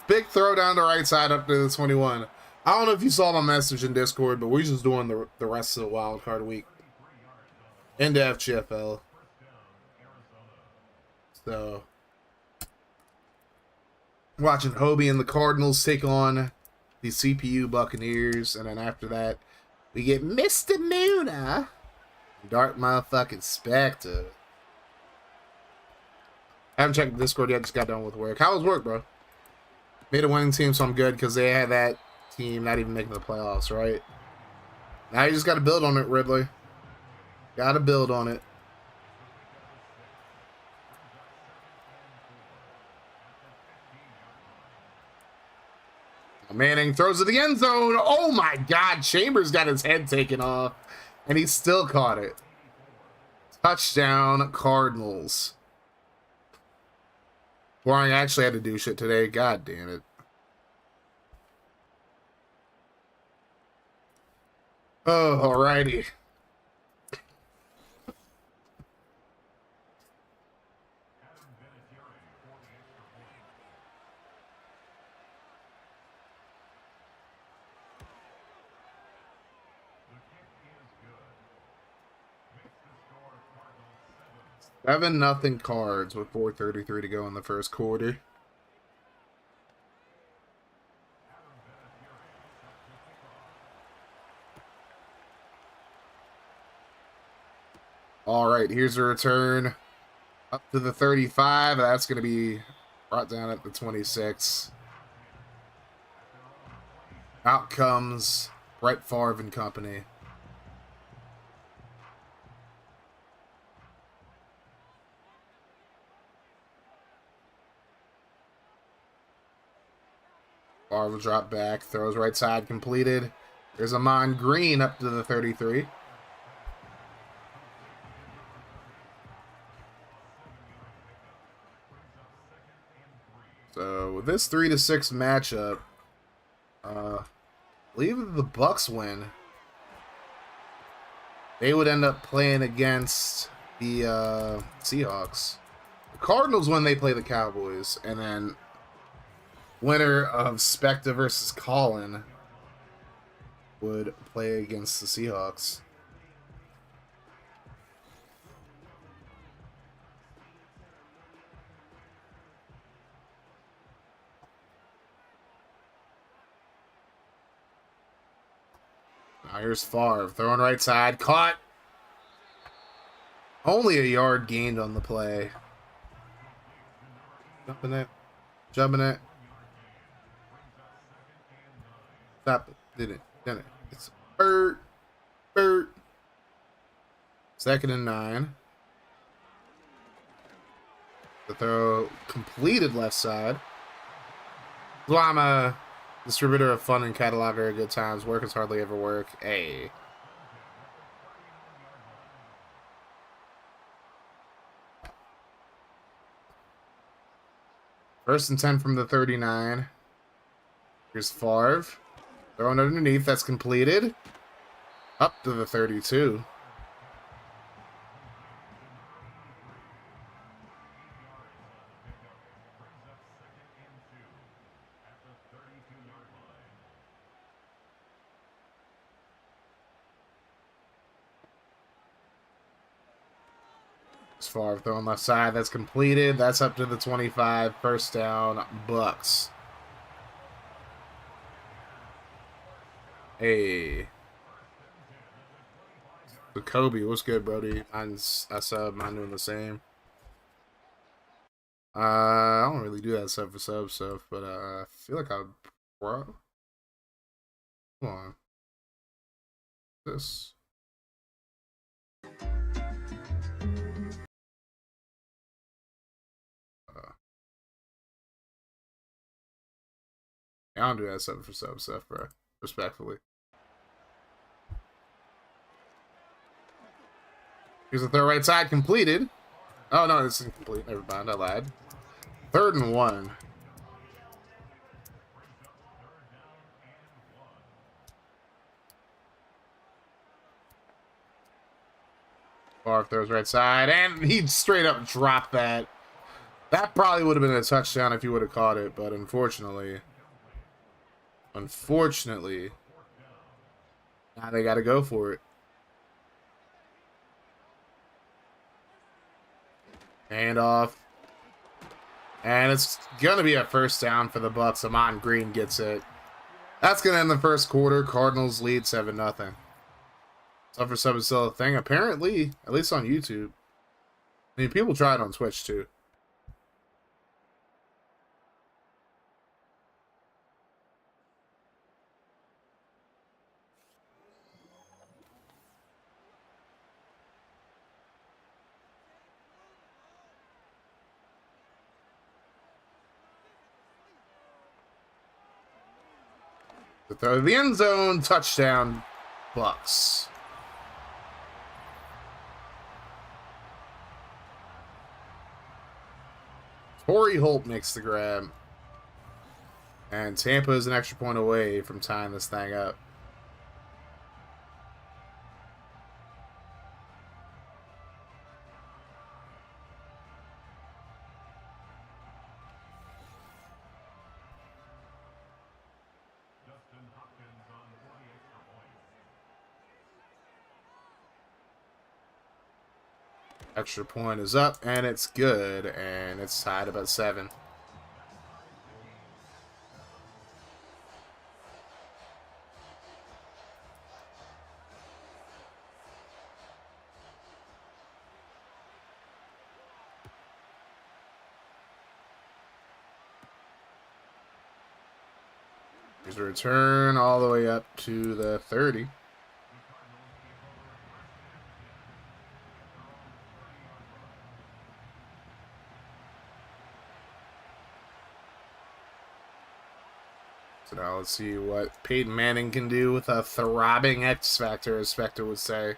S3: Big throw down the right side up to the 21. I don't know if you saw my message in Discord, but we're just doing the rest of the wild card week. Into FGFL. So, watching Hobie and the Cardinals take on the CPU Buccaneers, and then after that, we get Mr. Muna, Dark Motherfucking Spectre. I haven't checked the Discord yet, just got done with work. How was work, bro? Made a winning team, so I'm good, because they had that team not even making the playoffs, right? Now you just got to build on it, Ridley. Got to build on it. Manning throws it to the end zone. Oh my God. Chambers got his head taken off, and he still caught it. Touchdown, Cardinals. Boring, I actually had to do shit today. God damn it. Oh, alrighty. Seven nothing Cards with 4:33 to go in the first quarter. All right, here's a return up to the 35. That's going to be brought down at the 26. Out comes Brett Favre and company. Favre will drop back, throws right side completed. There's Amon Green up to the 33. So with this 3-6 matchup, I believe if the Bucks win, they would end up playing against the Seahawks. The Cardinals win, they play the Cowboys, and then winner of Spectre versus Colin would play against the Seahawks. Now here's Favre, throwing right side, caught. Only a yard gained on the play. Jumping it, jumping it. Stop it, did it. It's Bert. 2nd and 9. The throw completed left side. That's why I'm a distributor of fun and cataloger of good times. Work is hardly ever work. Hey. First and 10 from the 39. Here's Favre. Throwing underneath. That's completed. Up to the 32. Favre throwing left side. That's completed. That's up to the 25. First down, Bucks. Hey. The Kobe, what's good, Brody? Mine's a sub. Mine doing the same. I don't really do that sub for sub stuff, but I feel like I'm pro. Come on. This. I don't do that sub for sub stuff, bro. Respectfully. Here's the throw right side completed. Oh no, it's incomplete. Never mind, I lied. 3rd and 1. Favre throws right side, and he straight up dropped that. That probably would have been a touchdown if he would have caught it, but unfortunately, now they got to go for it. Handoff. And it's going to be a first down for the Bucks. Amon Green gets it. That's going to end the first quarter. Cardinals lead 7-0. Sub for sub is still a thing. Apparently, at least on YouTube. I mean, people try it on Twitch too. The throw to the end zone, touchdown, Bucks. Torrey Holt makes the grab. And Tampa is an extra point away from tying this thing up. Extra point is up, and it's good, and it's tied about 7. Here's a return all the way up to the 30. So now let's see what Peyton Manning can do with a throbbing X Factor, as Spectre would say.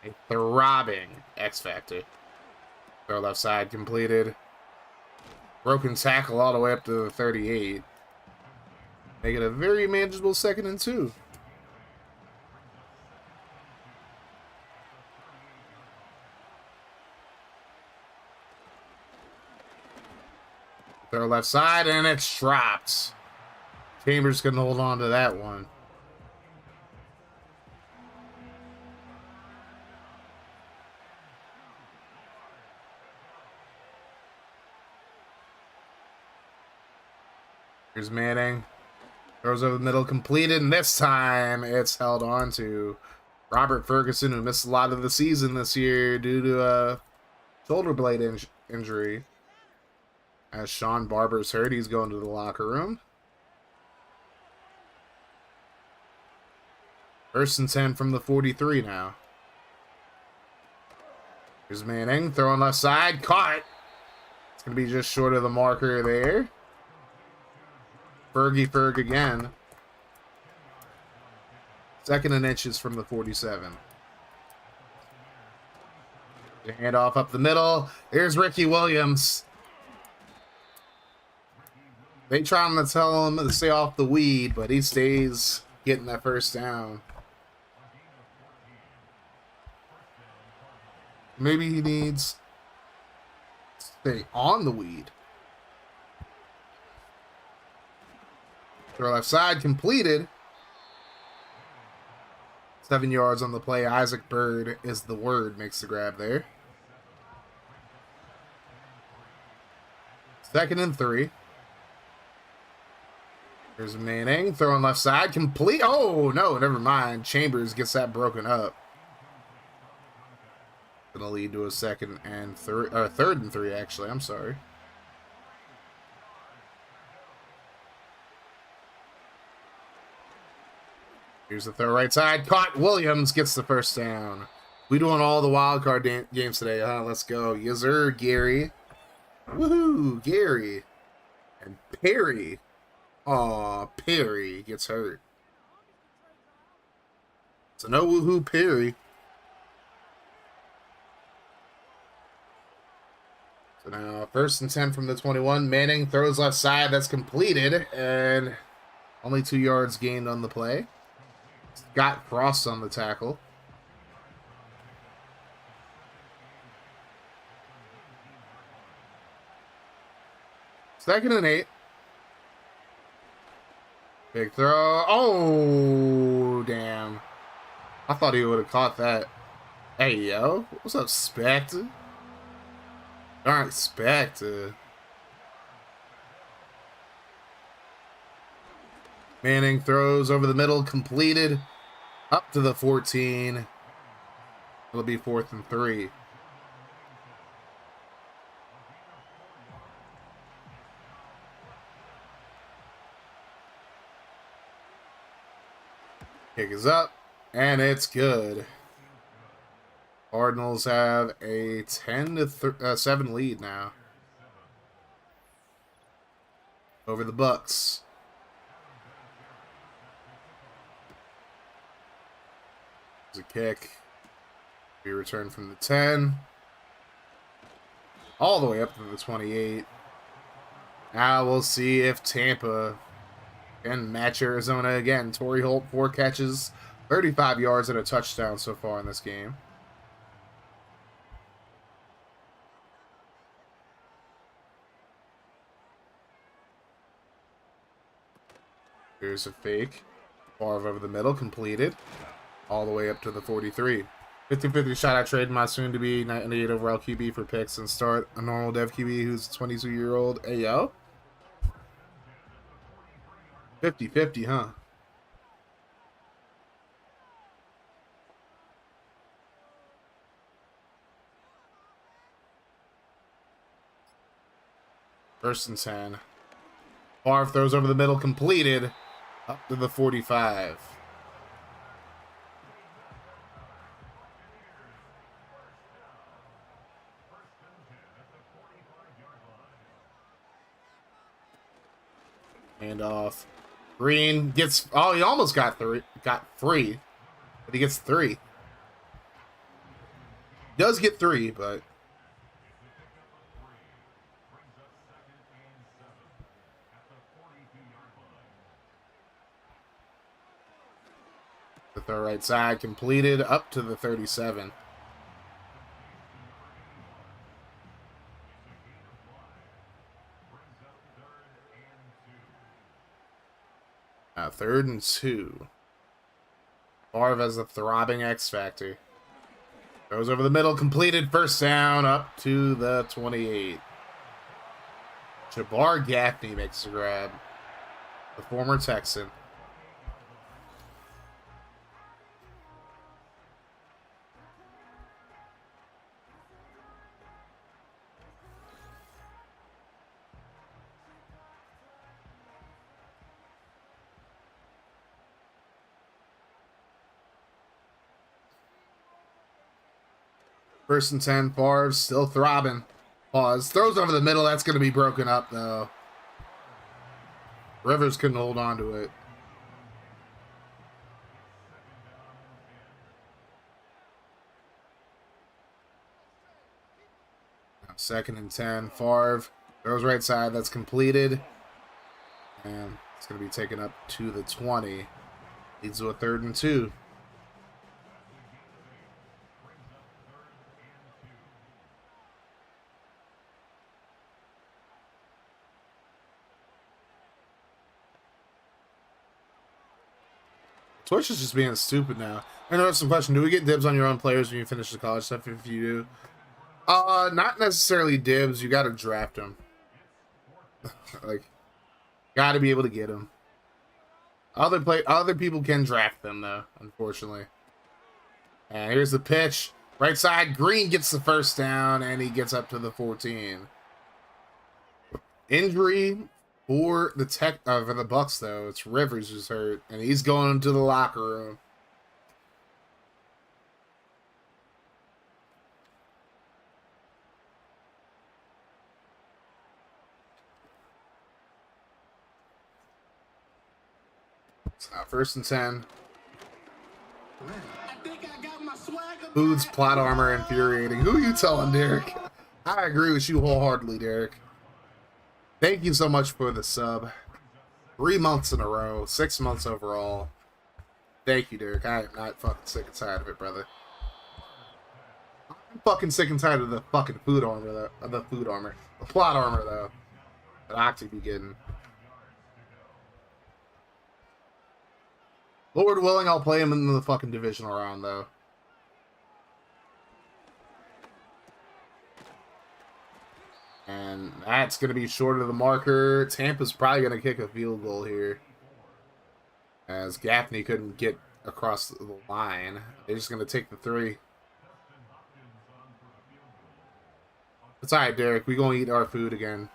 S3: A throbbing X Factor. Throw left side completed. Broken tackle all the way up to the 38. Make it a very manageable 2nd and 2. Throw left side, and it's dropped. Chambers couldn't hold on to that one. Here's Manning. Throws over the middle, completed, and this time it's held on to Robert Ferguson, who missed a lot of the season this year due to a shoulder blade injury. As Sean Barber's hurt, he's going to the locker room. 1st and 10 from the 43 now. Here's Manning throwing left side, caught. It's gonna be just short of the marker there. Ferg again. 2nd and inches from the 47. The handoff up the middle. Here's Ricky Williams. They trying to tell him to stay off the weed, but he stays getting that first down. Maybe he needs to stay on the weed. Throw left side, completed. 7 yards on the play. Isaac Bird is the word, makes the grab there. 2nd and 3. Here's Manning throwing left side, complete. Oh, no, never mind. Chambers gets that broken up. Gonna lead to a 2nd and 3, or 3rd and 3, actually. I'm sorry. Here's the throw right side. Caught. Williams gets the first down. We doing all the wild card games today, huh? Let's go. Yes, sir, Gary. Woohoo, Gary. And Perry. Aw, Perry gets hurt. So no woohoo, Perry. So now 1st and 10 from the 21. Manning throws left side. That's completed. And only 2 yards gained on the play. Got Frost on the tackle. Second and 8. Big throw. Oh, damn. I thought he would have caught that. Hey, yo. What's up, Spectre? Alright, Spectre. Manning throws over the middle, completed. Up to the 14. It'll be 4th and 3. Kick is up, and it's good. Cardinals have a 10-7 lead now over the Bucks. There's a kick. Be returned from the 10. All the way up to the 28. Now we'll see if Tampa can match Arizona again. Torrey Holt, 4 catches, 35 yards, and a touchdown so far in this game. Here's a fake. Favre over the middle, completed. All the way up to the 43. 50-50 shot at trading my soon-to-be 98 overall QB for picks and start a normal dev QB who's a 22-year-old. Hey, yo. 50-50, huh? First and 10. Favre throws over the middle, completed. Up to the 45. Handoff. Green gets. Oh, he almost got free, but he gets 3. Does get 3, but the throw right side completed up to the 37. Now 3rd and 2. Favre has a throbbing X factor. Goes over the middle, completed, first down, up to the 28. Jabbar Gaffney makes the grab. The former Texan. First and 10. Favre still throbbing. Pause. Throws over the middle. That's going to be broken up, though. Rivers couldn't hold on to it. Now, second and 10. Favre throws right side. That's completed. And it's going to be taken up to the 20. Leads to a 3rd and 2. Twitch is just being stupid now. I know some question. Do we get dibs on your own players when you finish the college stuff? If you do, not necessarily dibs. You got to draft them. Like, got to be able to get them. Other people can draft them though, unfortunately. And here's the pitch. Right side, Green gets the first down, and he gets up to the 14. Injury for the for the Bucks though. It's Rivers who's hurt, and he's going to the locker room. It's now 1st and 10. Booth's plot armor infuriating. Who are you telling, Derek? I agree with you wholeheartedly, Derek. Thank you so much for the sub. 3 months in a row, 6 months overall. Thank you, Derek. I am not fucking sick and tired of it, brother. I'm fucking sick and tired of the fucking food armor, though. Of the food armor. The plot armor, though. That I actually be getting. Lord willing, I'll play him in the fucking divisional round, though. And that's going to be short of the marker. Tampa's probably going to kick a field goal here, as Gaffney couldn't get across the line. They're just going to take the 3. It's alright, Derek. We're going to eat our food again.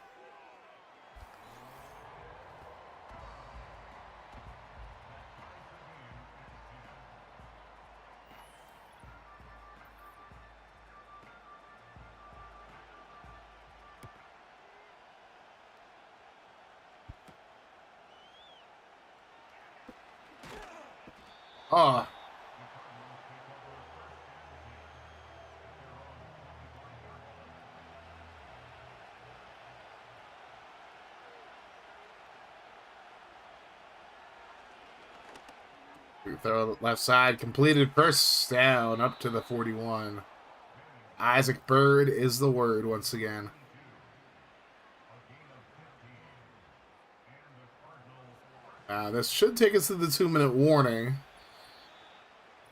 S3: Oh. Throw it left side, completed, first down, up to the 41. Isaac Bird is the word once again. This should take us to the 2-minute warning.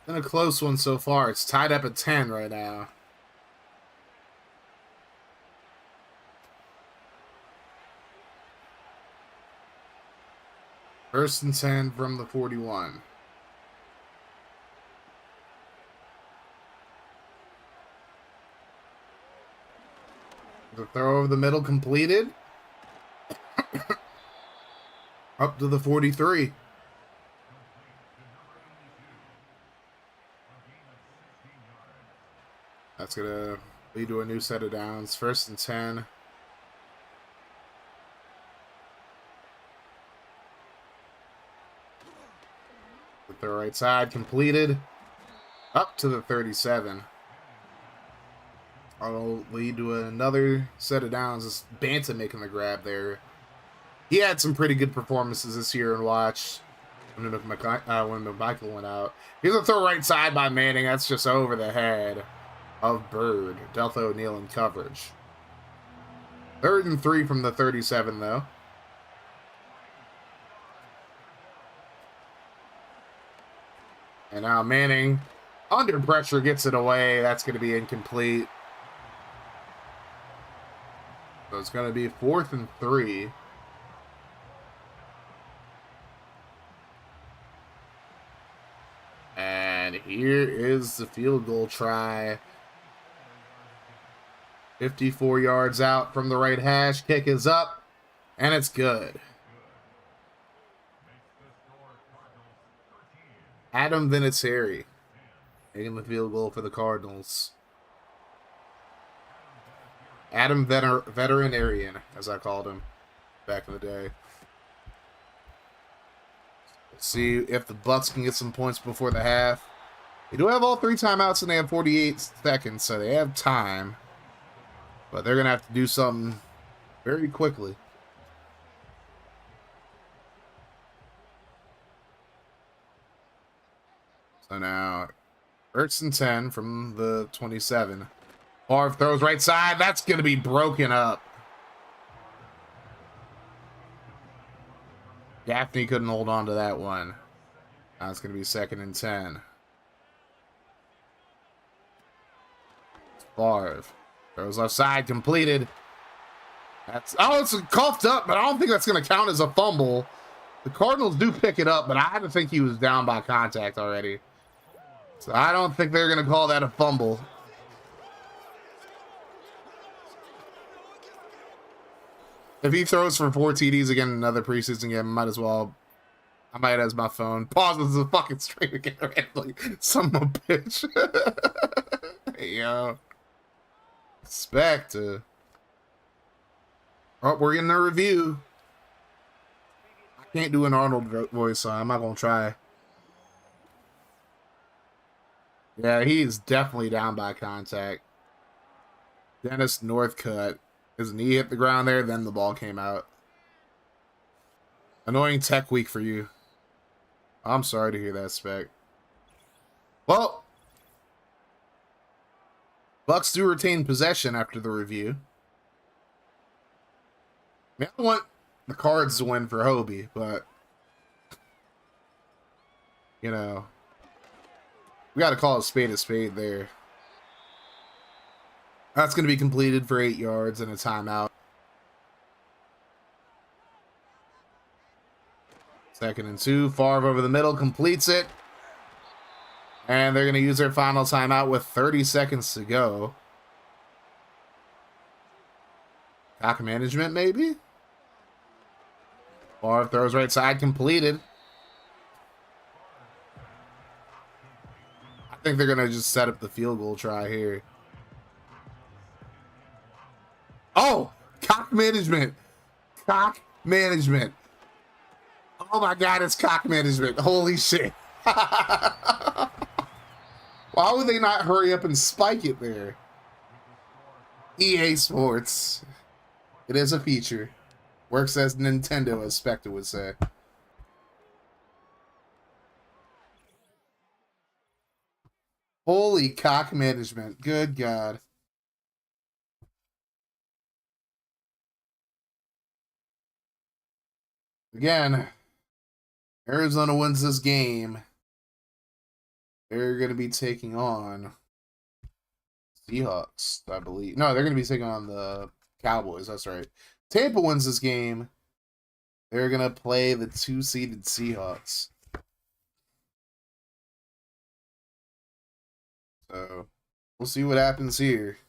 S3: Been a close one so far. It's tied up at 10 right now. First and 10 from the 41. The throw over the middle completed. Up to the 43. That's going to lead to a new set of downs. First and 10. With the right side completed. Up to the 37. I'll lead to another set of downs. It's Banta making the grab there. He had some pretty good performances this year in Watch when Michael went out. Here's a throw right side by Manning. That's just over the head of Bird. Delta O'Neal in coverage. 3rd and 3 from the 37, though. And now Manning, under pressure, gets it away. That's going to be incomplete. So it's going to be 4th and 3. And here is the field goal try. 54 yards out from the right hash. Kick is up, and it's good. Adam Vinatieri making the field goal for the Cardinals. Adam Veterinarian, as I called him back in the day. Let's see if the Bucks can get some points before the half. They do have all 3 timeouts and they have 48 seconds, so they have time. But they're going to have to do something very quickly. So now, 1st and 10 from the 27. Favre throws right side. That's going to be broken up. Gaffney couldn't hold on to that one. Now it's going to be 2nd and 10. Favre throws left side, completed. It's coughed up, but I don't think that's going to count as a fumble. The Cardinals do pick it up, but I had to think he was down by contact already. So I don't think they're going to call that a fumble. If he throws for 4 TDs again in another preseason game, I might as my phone pauses the fucking stream again. Like, son of a bitch. Hey, yo. Respect. Oh, we're getting a review. I can't do an Arnold voice, so I'm not going to try. Yeah, he's definitely down by contact. Dennis Northcutt. His knee hit the ground there, then the ball came out. Annoying tech week for you. I'm sorry to hear that, Spec. Well, Bucks do retain possession after the review. I mean, I want the Cards to win for Hobie, but you know, we got to call a spade there. That's going to be completed for 8 yards and a timeout. 2nd and 2. Favre over the middle, completes it. And they're going to use their final timeout with 30 seconds to go. Clock management, maybe? Favre throws right side, completed. I think they're going to just set up the field goal try here. Oh, cock management. Cock management. Oh my God, it's cock management. Holy shit. Why would they not hurry up and spike it there? EA Sports. It is a feature. Works as Nintendo, as Spectre would say. Holy cock management. Good God. Again, Arizona wins this game. They're going to be taking on Seahawks, I believe. No, they're going to be taking on the Cowboys. That's right. Tampa wins this game. They're going to play the 2-seeded Seahawks. So, we'll see what happens here.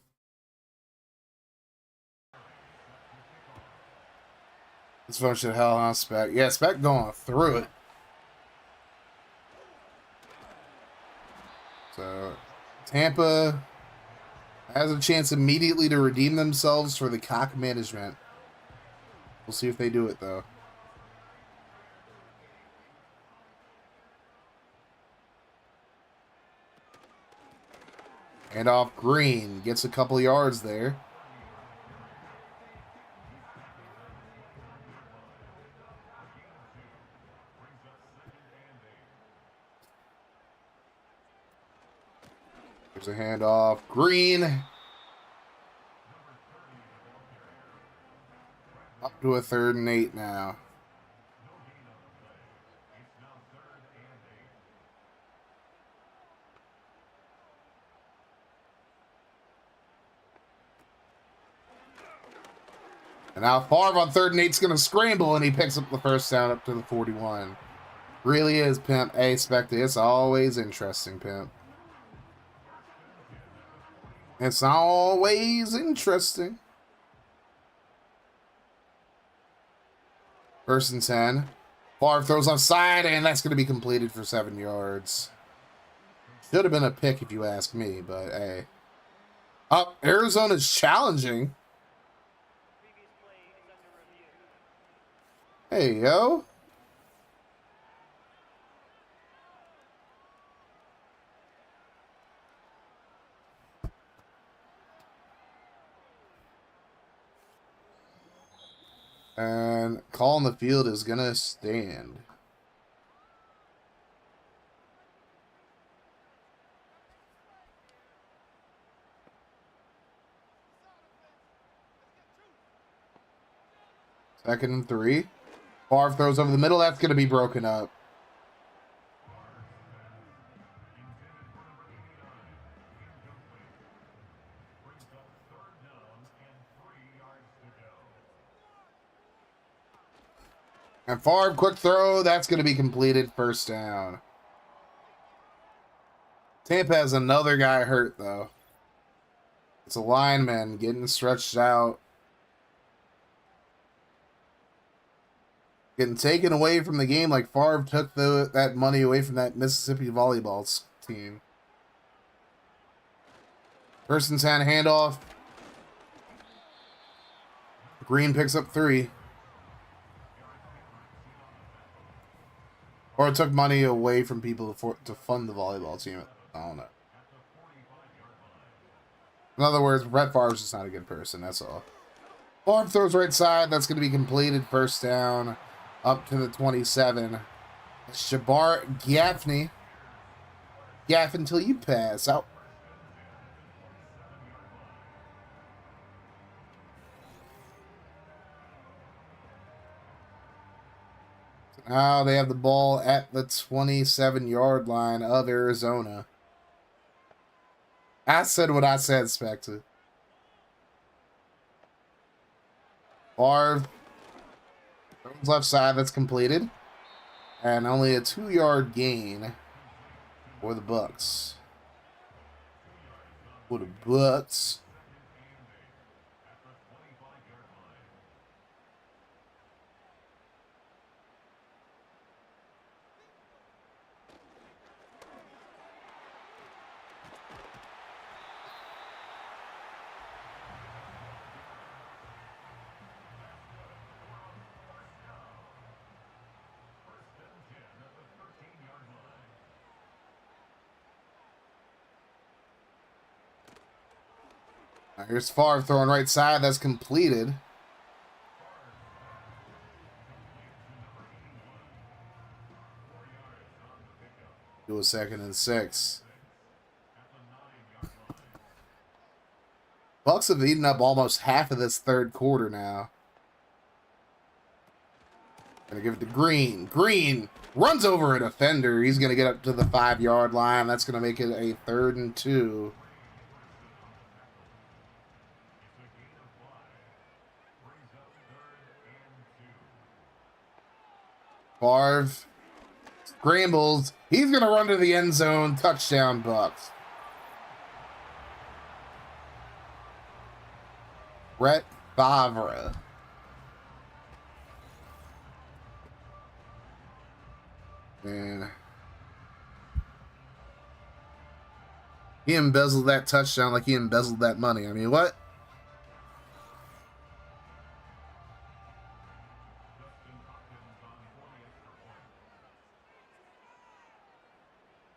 S3: This phone should hell on Spec. Yeah, Spec going through it. So, Tampa has a chance immediately to redeem themselves for the cock management. We'll see if they do it, though. And off Green. Gets a couple yards there. There's a handoff. Green. Up to a 3rd and 8 now. And now Favre on 3rd and 8 is going to scramble, and he picks up the first down up to the 41. Really is, Pimp. Hey, Spectre, it's always interesting, Pimp. It's always interesting. 1st and 10. Favre throws offside, and that's going to be completed for 7 yards. Should have been a pick if you ask me, but hey. Arizona's challenging. Hey, yo. And call on the field is going to stand. Second and 3. Favre throws over the middle. That's going to be broken up. And Favre, quick throw. That's going to be completed. First down. Tampa has another guy hurt, though. It's a lineman getting stretched out. Getting taken away from the game like Favre took that money away from that Mississippi volleyball team. First and 10 handoff. Green picks up 3. Or it took money away from people to fund the volleyball team. I don't know. In other words, Brett Favre's just not a good person, that's all. Favre throws right side. That's going to be completed. First down. Up to the 27. Shabar Gaffney. Gaff until you pass out. Now they have the ball at the 27-yard line of Arizona. I said what I said, Spectre. Favre left side, that's completed. And only a 2-yard gain for the Bucks. For the Bucks. Here's Favre throwing right side. That's completed. Do a 2nd and 6. Bucks have eaten up almost half of this third quarter now. Gonna give it to Green. Green runs over a defender. He's gonna get up to the 5-yard line. That's gonna make it a 3rd and 2. Favre scrambles. He's going to run to the end zone. Touchdown, Bucks. Brett Favre. And he embezzled that touchdown like he embezzled that money. I mean, what?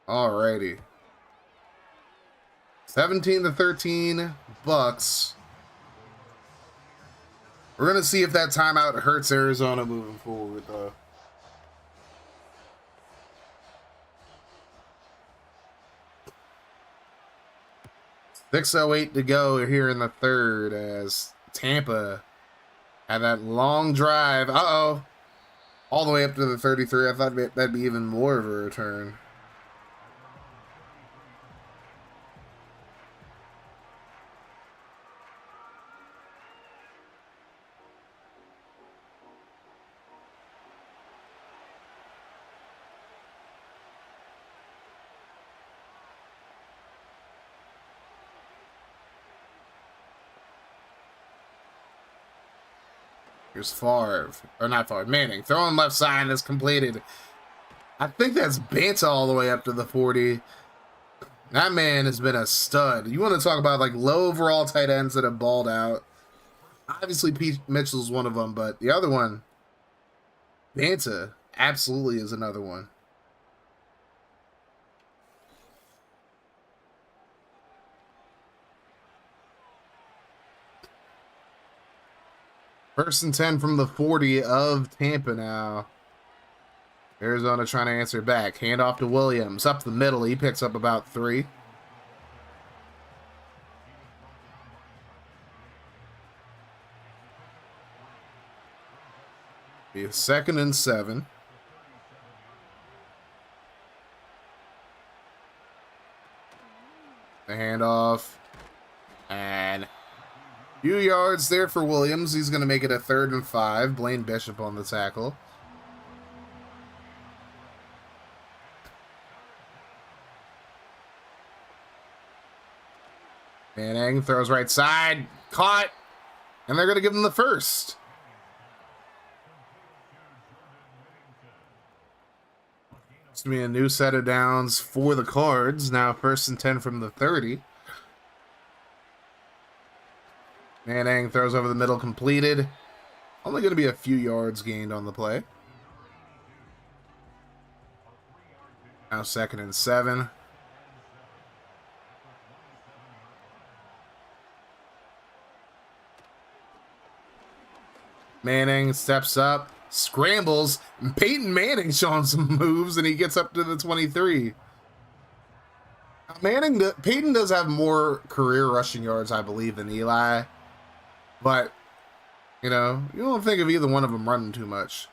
S3: Alrighty. 17-13 Bucks. We're gonna see if that timeout hurts Arizona moving forward, though. .608 to go here in the third as Tampa had that long drive. Uh-oh. All the way up to the 33. I thought that'd be even more of a return. Here's Favre. Or not Favre, Manning. Throwing left side, that's completed. I think that's Banta all the way up to the 40. That man has been a stud. You want to talk about like low overall tight ends that have balled out. Obviously, Pete Mitchell's one of them, but the other one, Banta absolutely is another one. First and 10 from the 40 of Tampa now. Arizona trying to answer back. Hand off to Williams. Up the middle. He picks up about 3. Be a 2nd and 7. The handoff. And few yards there for Williams. He's going to make it a 3rd and 5. Blaine Bishop on the tackle. Manning throws right side. Caught. And they're going to give him the first. It's going to be a new set of downs for the Cards. Now 1st and 10 from the 30. Manning throws over the middle, completed. Only going to be a few yards gained on the play. Now 2nd and 7. Manning steps up, scrambles, and Peyton Manning showing some moves, and he gets up to the 23. Peyton does have more career rushing yards, I believe, than Eli. But, you know, you don't think of either one of them running too much.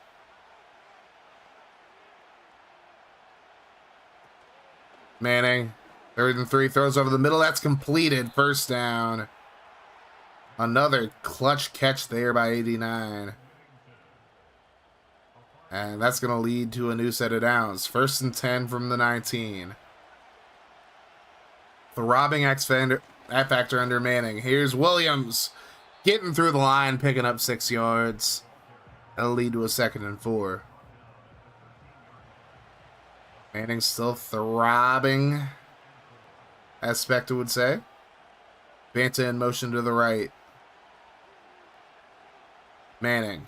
S3: Manning, 3rd and 3, throws over the middle. That's completed. 1st down. Another clutch catch there by 89. And that's going to lead to a new set of downs. 1st and 10 from the 19. Throbbing X factor under Manning. Here's Williams getting through the line, picking up 6 yards. That'll lead to a 2nd and 4. Manning still throbbing, as Spectre would say. Banta in motion to the right. Manning.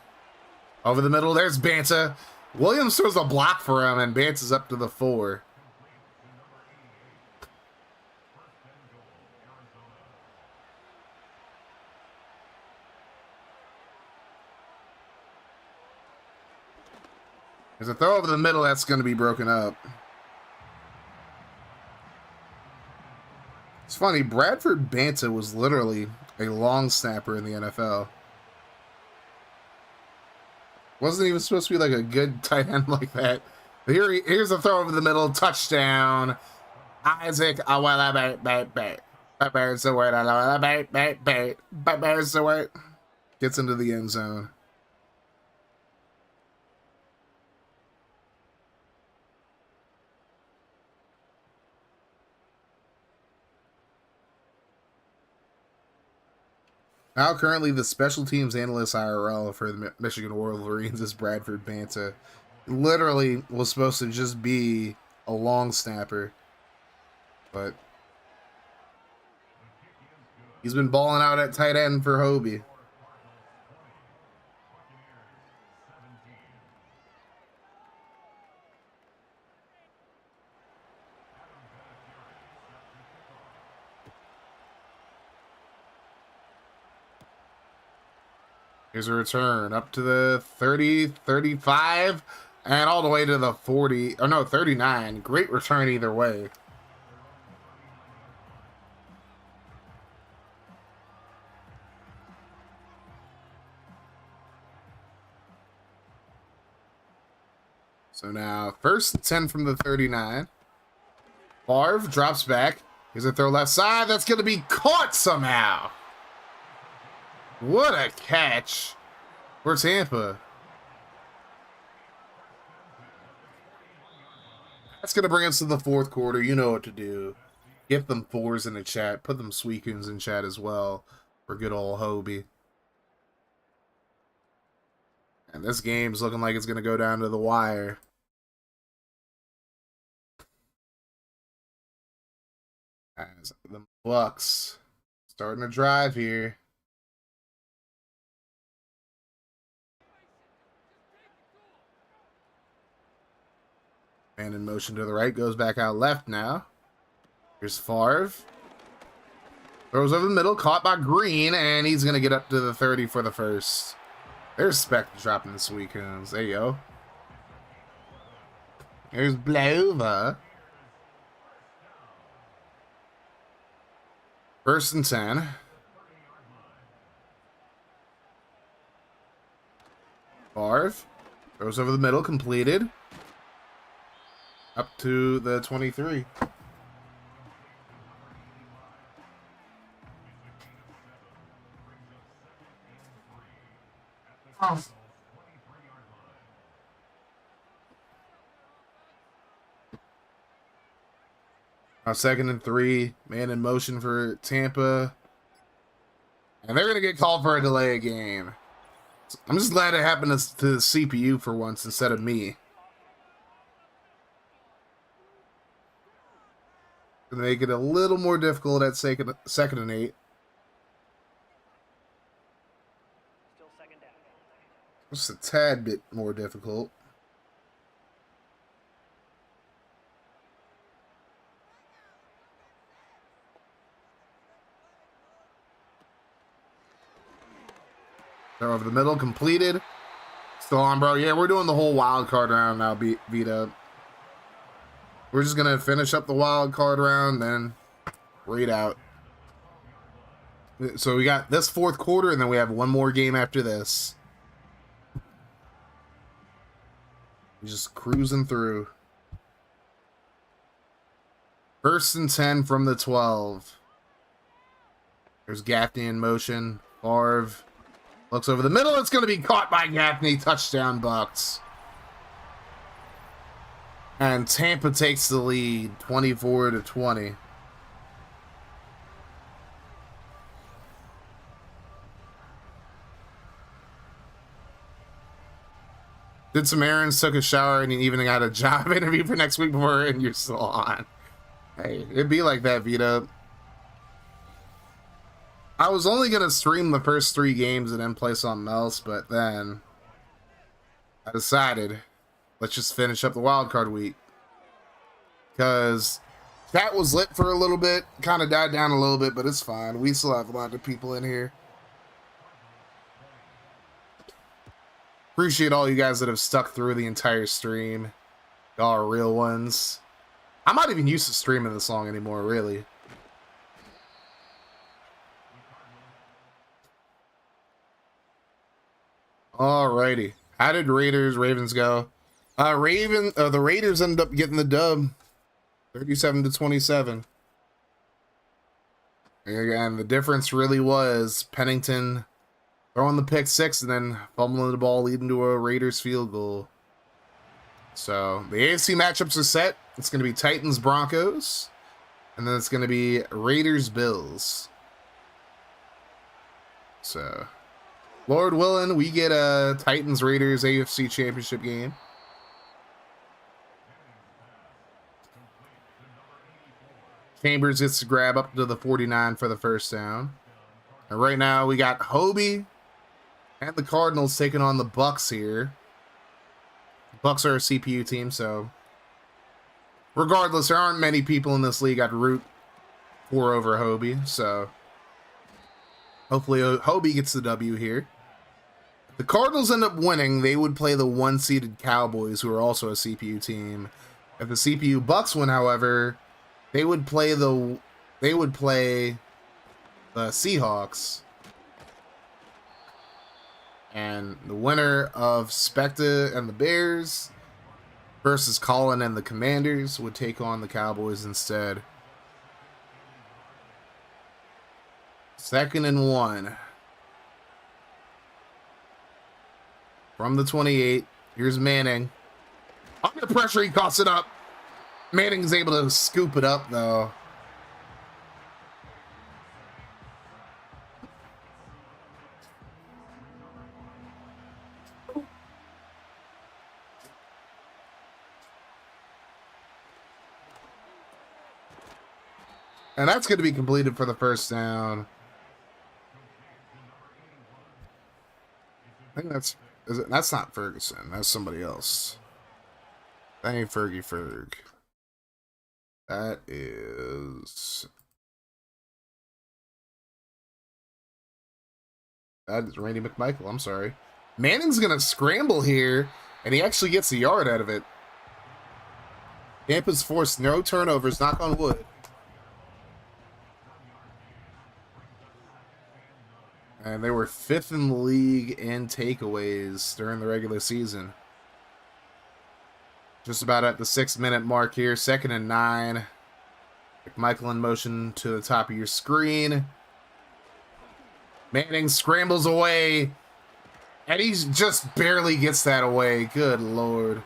S3: Over the middle, there's Banta. Williams throws a block for him, and Banta's up to the 4. There's a throw over the middle that's going to be broken up. It's funny, Bradford Banta was literally a long snapper in the NFL. Wasn't even supposed to be like a good tight end like that. But here's a throw over the middle, touchdown. Isaac, gets into the end zone. Now, currently, the special teams analyst IRL for the Michigan Wolverines is Bradford Banta. Literally was supposed to just be a long snapper, but he's been balling out at tight end for Hobie. Here's a return up to the 30, 35, and all the way to the 40. Oh, no, 39. Great return either way. So now, 1st and 10 from the 39. Favre drops back. Here's a throw left side. That's going to be caught somehow. What a catch for Tampa. That's going to bring us to the 4th quarter. You know what to do. Get them 4s in the chat. Put them Sweetcoons in chat as well for good old Hobie. And this game's looking like it's going to go down to the wire. As the Bucks starting to drive here. Man in motion to the right, goes back out left now. Here's Favre. Throws over the middle, caught by Green, and he's going to get up to the 30 for the first. There's Spectre dropping this weekend. There you go. There's Blova. 1st and 10. Favre. Throws over the middle, completed. Up to the 23. Oh. Now 2nd and 3. Man in motion for Tampa. And they're going to get called for a delay of game. I'm just glad it happened to the CPU for once instead of me. Gonna make it a little more difficult at 2nd and 8.
S4: Still second down.
S3: Just a tad bit more difficult. Throw over the middle, completed. Still on, bro. Yeah, we're doing the whole wild card round now, Vita. We're just gonna finish up the wild card round, then read out. So we got this 4th quarter, and then we have one more game after this. We're just cruising through. 1st and 10 from the 12. There's Gaffney in motion. Favre looks over the middle. It's going to be caught by Gaffney. Touchdown, Bucks. And Tampa takes the lead, 24-20. Did some errands, took a shower, and even got a job interview for next week before, and you're still on. Hey, it'd be like that, Vita. I was only going to stream the first 3 games and then play something else, but then I decided, let's just finish up the wildcard week. Because chat was lit for a little bit, kind of died down a little bit, but it's fine. We still have a lot of people in here. Appreciate all you guys that have stuck through the entire stream. Y'all are real ones. I'm not even used to streaming this long anymore, really. Alrighty. How did Ravens go? The Raiders ended up getting the dub. 37-27. And the difference really was Pennington throwing the pick 6 and then fumbling the ball, leading to a Raiders field goal. So the AFC matchups are set. It's going to be Titans-Broncos. And then it's going to be Raiders-Bills. So, Lord willing, we get a Titans-Raiders AFC Championship game. Chambers gets to grab up to the 49 for the first down. And right now we got Hobie and the Cardinals taking on the Bucks here. Bucks are a CPU team, so regardless, there aren't many people in this league I'd root for over Hobie, so hopefully Hobie gets the W here. If the Cardinals end up winning, they would play the 1-seeded Cowboys, who are also a CPU team. If the CPU Bucks win, however, they would play the Seahawks. And the winner of Spectre and the Bears versus Colin and the Commanders would take on the Cowboys instead. 2nd and 1. From the 28. Here's Manning. Under pressure, he coughs it up. Manning's able to scoop it up, though. And that's going to be completed for the first down. I think that's not Ferguson. That's somebody else. That ain't Fergie Ferg. That is Randy McMichael. I'm sorry. Manning's going to scramble here, and he actually gets a yard out of it. Tampa's forced no turnovers, knock on wood. And they were 5th in the league in takeaways during the regular season. Just about at the 6-minute mark here. 2nd and 9. McMichael in motion to the top of your screen. Manning scrambles away. And he just barely gets that away. Good Lord.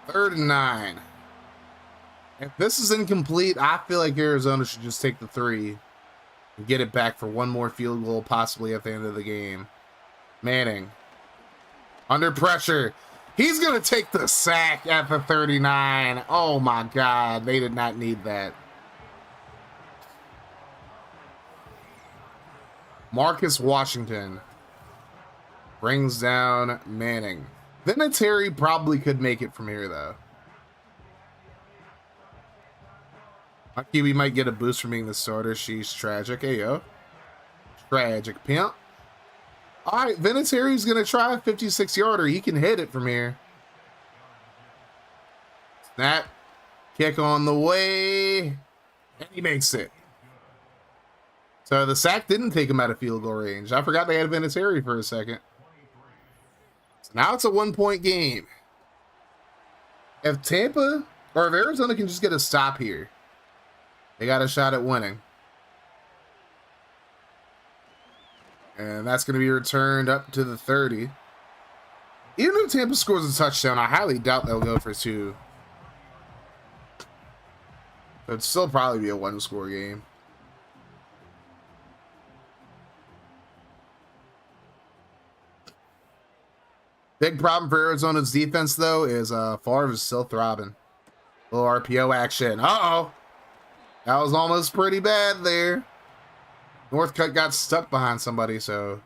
S3: 3rd and 9. If this is incomplete, I feel like Arizona should just take the 3 and get it back for one more field goal, possibly at the end of the game. Manning. Under pressure. He's going to take the sack at the 39. Oh, my God. They did not need that. Marcus Washington brings down Manning. Vinatieri probably could make it from here, though. My QB might get a boost from being the starter. She's tragic. Hey, yo. Tragic pimp. All right, Vinatieri's going to try a 56-yarder. He can hit it from here. Snap. Kick on the way. And he makes it. So the sack didn't take him out of field goal range. I forgot they had Vinatieri for a second. So now it's a 1-point game. If Tampa or if Arizona can just get a stop here, they got a shot at winning. And that's going to be returned up to the 30. Even if Tampa scores a touchdown, I highly doubt they'll go for 2. But it'd still probably be a 1-score game. Big problem for Arizona's defense, though, is Favre is still throbbing. Little RPO action. Uh-oh. That was almost pretty bad there. Northcutt got stuck behind somebody, so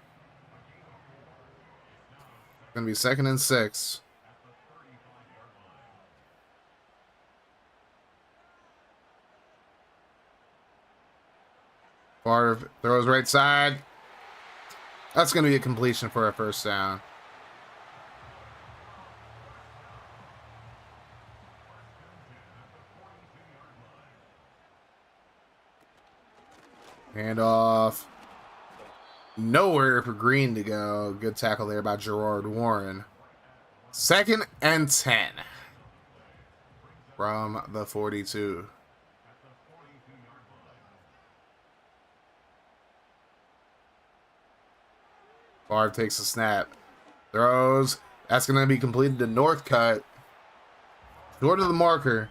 S3: it's going to be 2nd and 6. Favre throws right side. That's going to be a completion for a first down. Handoff. Nowhere for Green to go. Good tackle there by Gerard Warren. 2nd and 10 from the 42. Favre takes a snap. Throws. That's going to be completed to Northcutt. Short of the marker.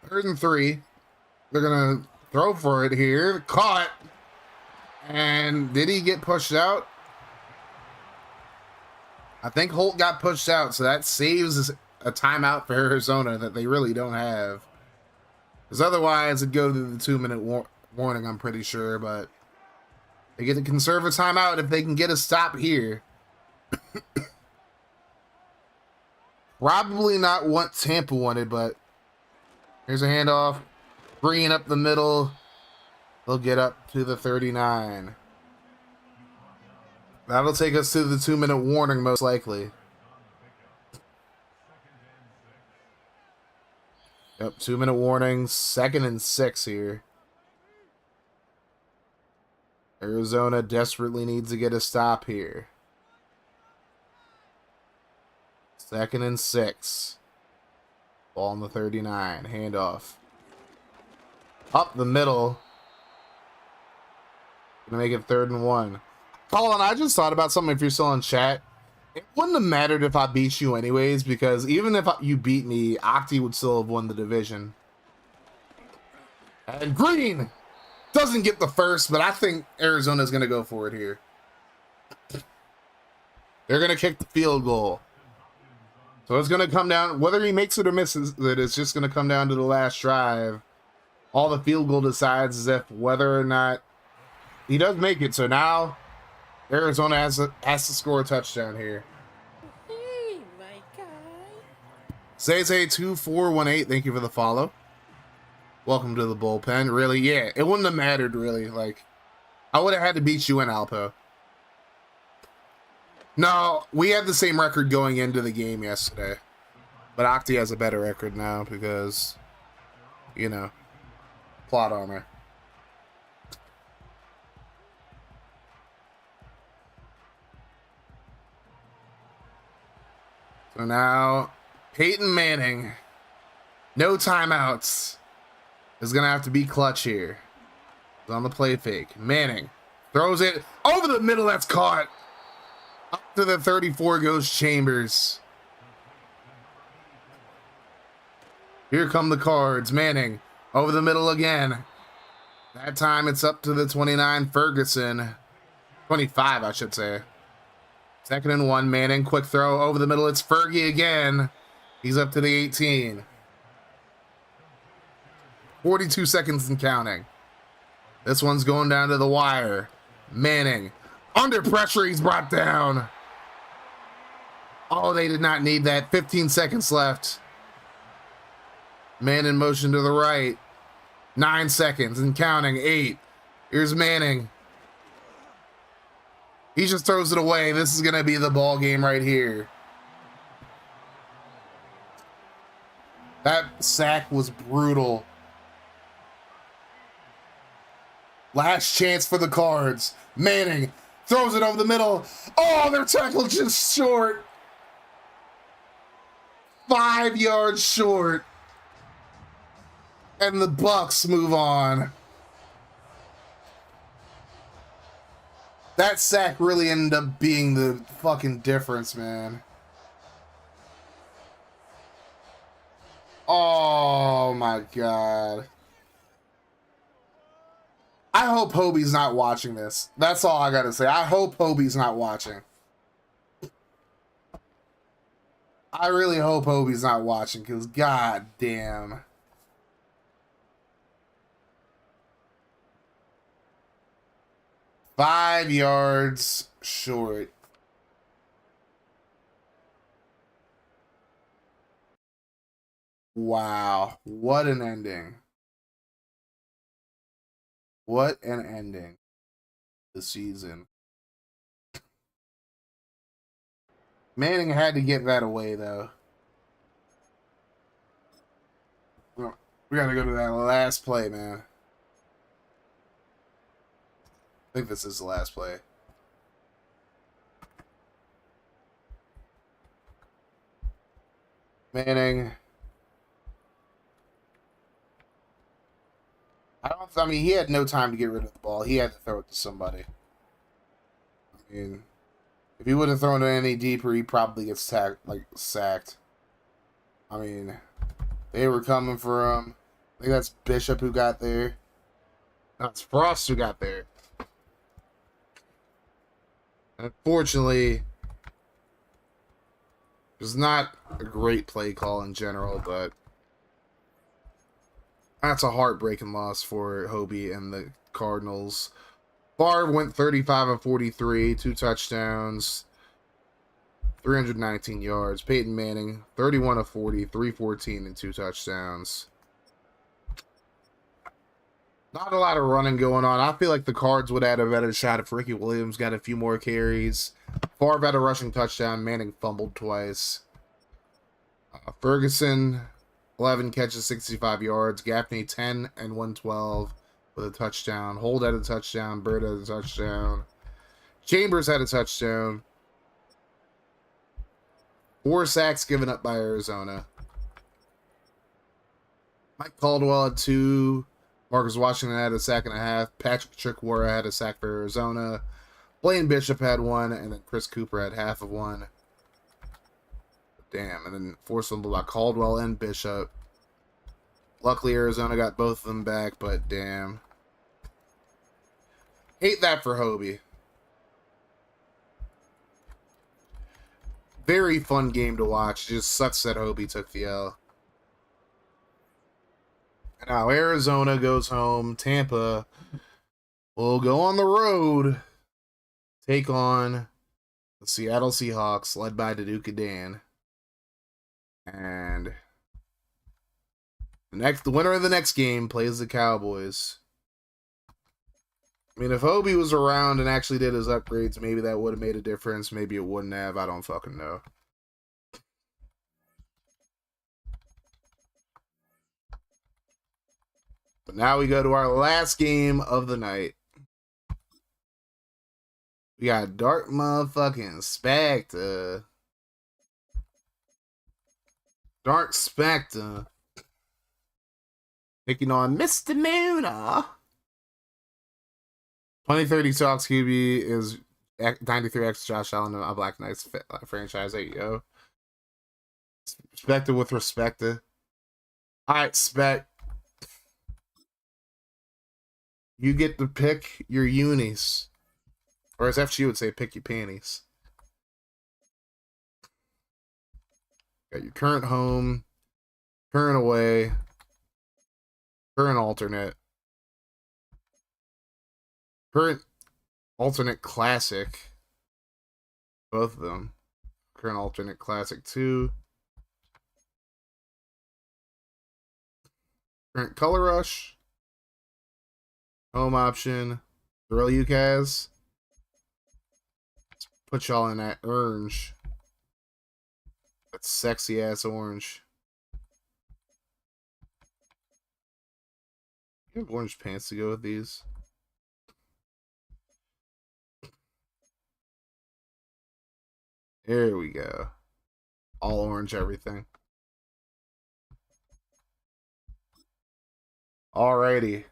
S3: Third and 3. They're going to throw for it here. Caught. And did he get pushed out? I think Holt got pushed out, so that saves a timeout for Arizona that they really don't have. Because otherwise, it'd go to the 2-minute warning, I'm pretty sure. But they get to conserve a timeout if they can get a stop here. Probably not what Tampa wanted, but here's a handoff. Green up the middle. They'll get up to the 39. That'll take us to the 2-minute warning, most likely. Yep, 2-minute warning. 2nd and 6 here. Arizona desperately needs to get a stop here. 2nd and 6. Ball on the 39. Handoff. Up the middle. Gonna make it 3rd and 1. Colin, I just thought about something if you're still in chat. It wouldn't have mattered if I beat you anyways, because even if you beat me, Octi would still have won the division. And Green doesn't get the first, but I think Arizona's gonna go for it here. They're gonna kick the field goal. So it's going to come down, whether he makes it or misses it, it's just going to come down to the last drive. All the field goal decides is if whether or not he does make it. So now Arizona has to score a touchdown here.
S1: Hey, my guy.
S3: Zay2418, thank you for the follow. Welcome to the bullpen. Really, yeah, it wouldn't have mattered, really. Like, I would have had to beat you in Alpo. No, we had the same record going into the game yesterday. But Octi has a better record now because, you know, plot armor. So now, Peyton Manning, no timeouts, is going to have to be clutch here. He's on the play fake. Manning throws it over the middle. That's caught. Up to the 34 goes Chambers. Here come the Cards. Manning over the middle again. That time it's up to the 29 Ferguson. 25, I should say. 2nd and 1. Manning, quick throw over the middle. It's Fergie again. He's up to the 18. 42 seconds and counting. This one's going down to the wire. Manning, under pressure, he's brought down. Oh, they did not need that. 15 seconds left. Man in motion to the right. 9 seconds and counting. 8. Here's Manning. He just throws it away. This is going to be the ball game right here. That sack was brutal. Last chance for the Cards. Manning throws it over the middle. Oh, their tackle just short. 5 yards short. And the Bucks move on. That sack really ended up being the fucking difference, man. Oh my God. I hope Hobie's not watching this. That's all I gotta say. I hope Hobie's not watching. I really hope Hobie's not watching, because god damn. Five yards short. Wow. What an ending. What an ending. The season. Manning had to get that away, though. We gotta go to that last play, man. I think this is the last play. Manning. I mean, he had no time to get rid of the ball. He had to throw it to somebody. I mean, if he would have thrown it any deeper, he probably gets sacked. I mean, they were coming for him. I think that's Bishop who got there. That's Frost who got there. Unfortunately, it was not a great play call in general, but that's a heartbreaking loss for Hobie and the Cardinals. Favre went 35 of 43, 2 touchdowns, 319 yards. Peyton Manning, 31 of 40, 314 and 2 touchdowns. Not a lot of running going on. I feel like the Cards would have had a better shot if Ricky Williams got a few more carries. Favre had a rushing touchdown. Manning fumbled twice. Ferguson, 11 catches, 65 yards. Gaffney, 10 and 112 with a touchdown. Holt had a touchdown. Bird had a touchdown. Chambers had a touchdown. 4 sacks given up by Arizona. Mike Caldwell had 2. Marcus Washington had a sack and a half. Patrick Chickwara had a sack for Arizona. Blaine Bishop had 1, and then Chris Cooper had half of 1. Damn, and then forced fumble by Caldwell and Bishop. Luckily, Arizona got both of them back, but damn. Hate that for Hobie. Very fun game to watch. It just sucks that Hobie took the L. Now Arizona goes home. Tampa will go on the road, take on the Seattle Seahawks, led by Duke Dan. And the winner of the next game plays the Cowboys. I mean, if Hobie was around and actually did his upgrades, maybe that would have made a difference. Maybe it wouldn't have. I don't fucking know. But now we go to our last game of the night. We got Dark motherfucking Spectre. Dark Spectre taking on Mr. Muna. 2030 Sox QB is 93X Josh Allen of Black Knights franchise. There you go. Spectre with respect. Alright, Spec. You get to pick your unis. Or as FG would say, pick your panties. Got your current home, current away, current alternate, current alternate classic. Both of them. Current alternate classic 2. Current color rush. Home option. Throw you guys. Let's put y'all in that orange. That sexy ass orange. You have orange pants to go with these. There we go. All orange everything. Alrighty.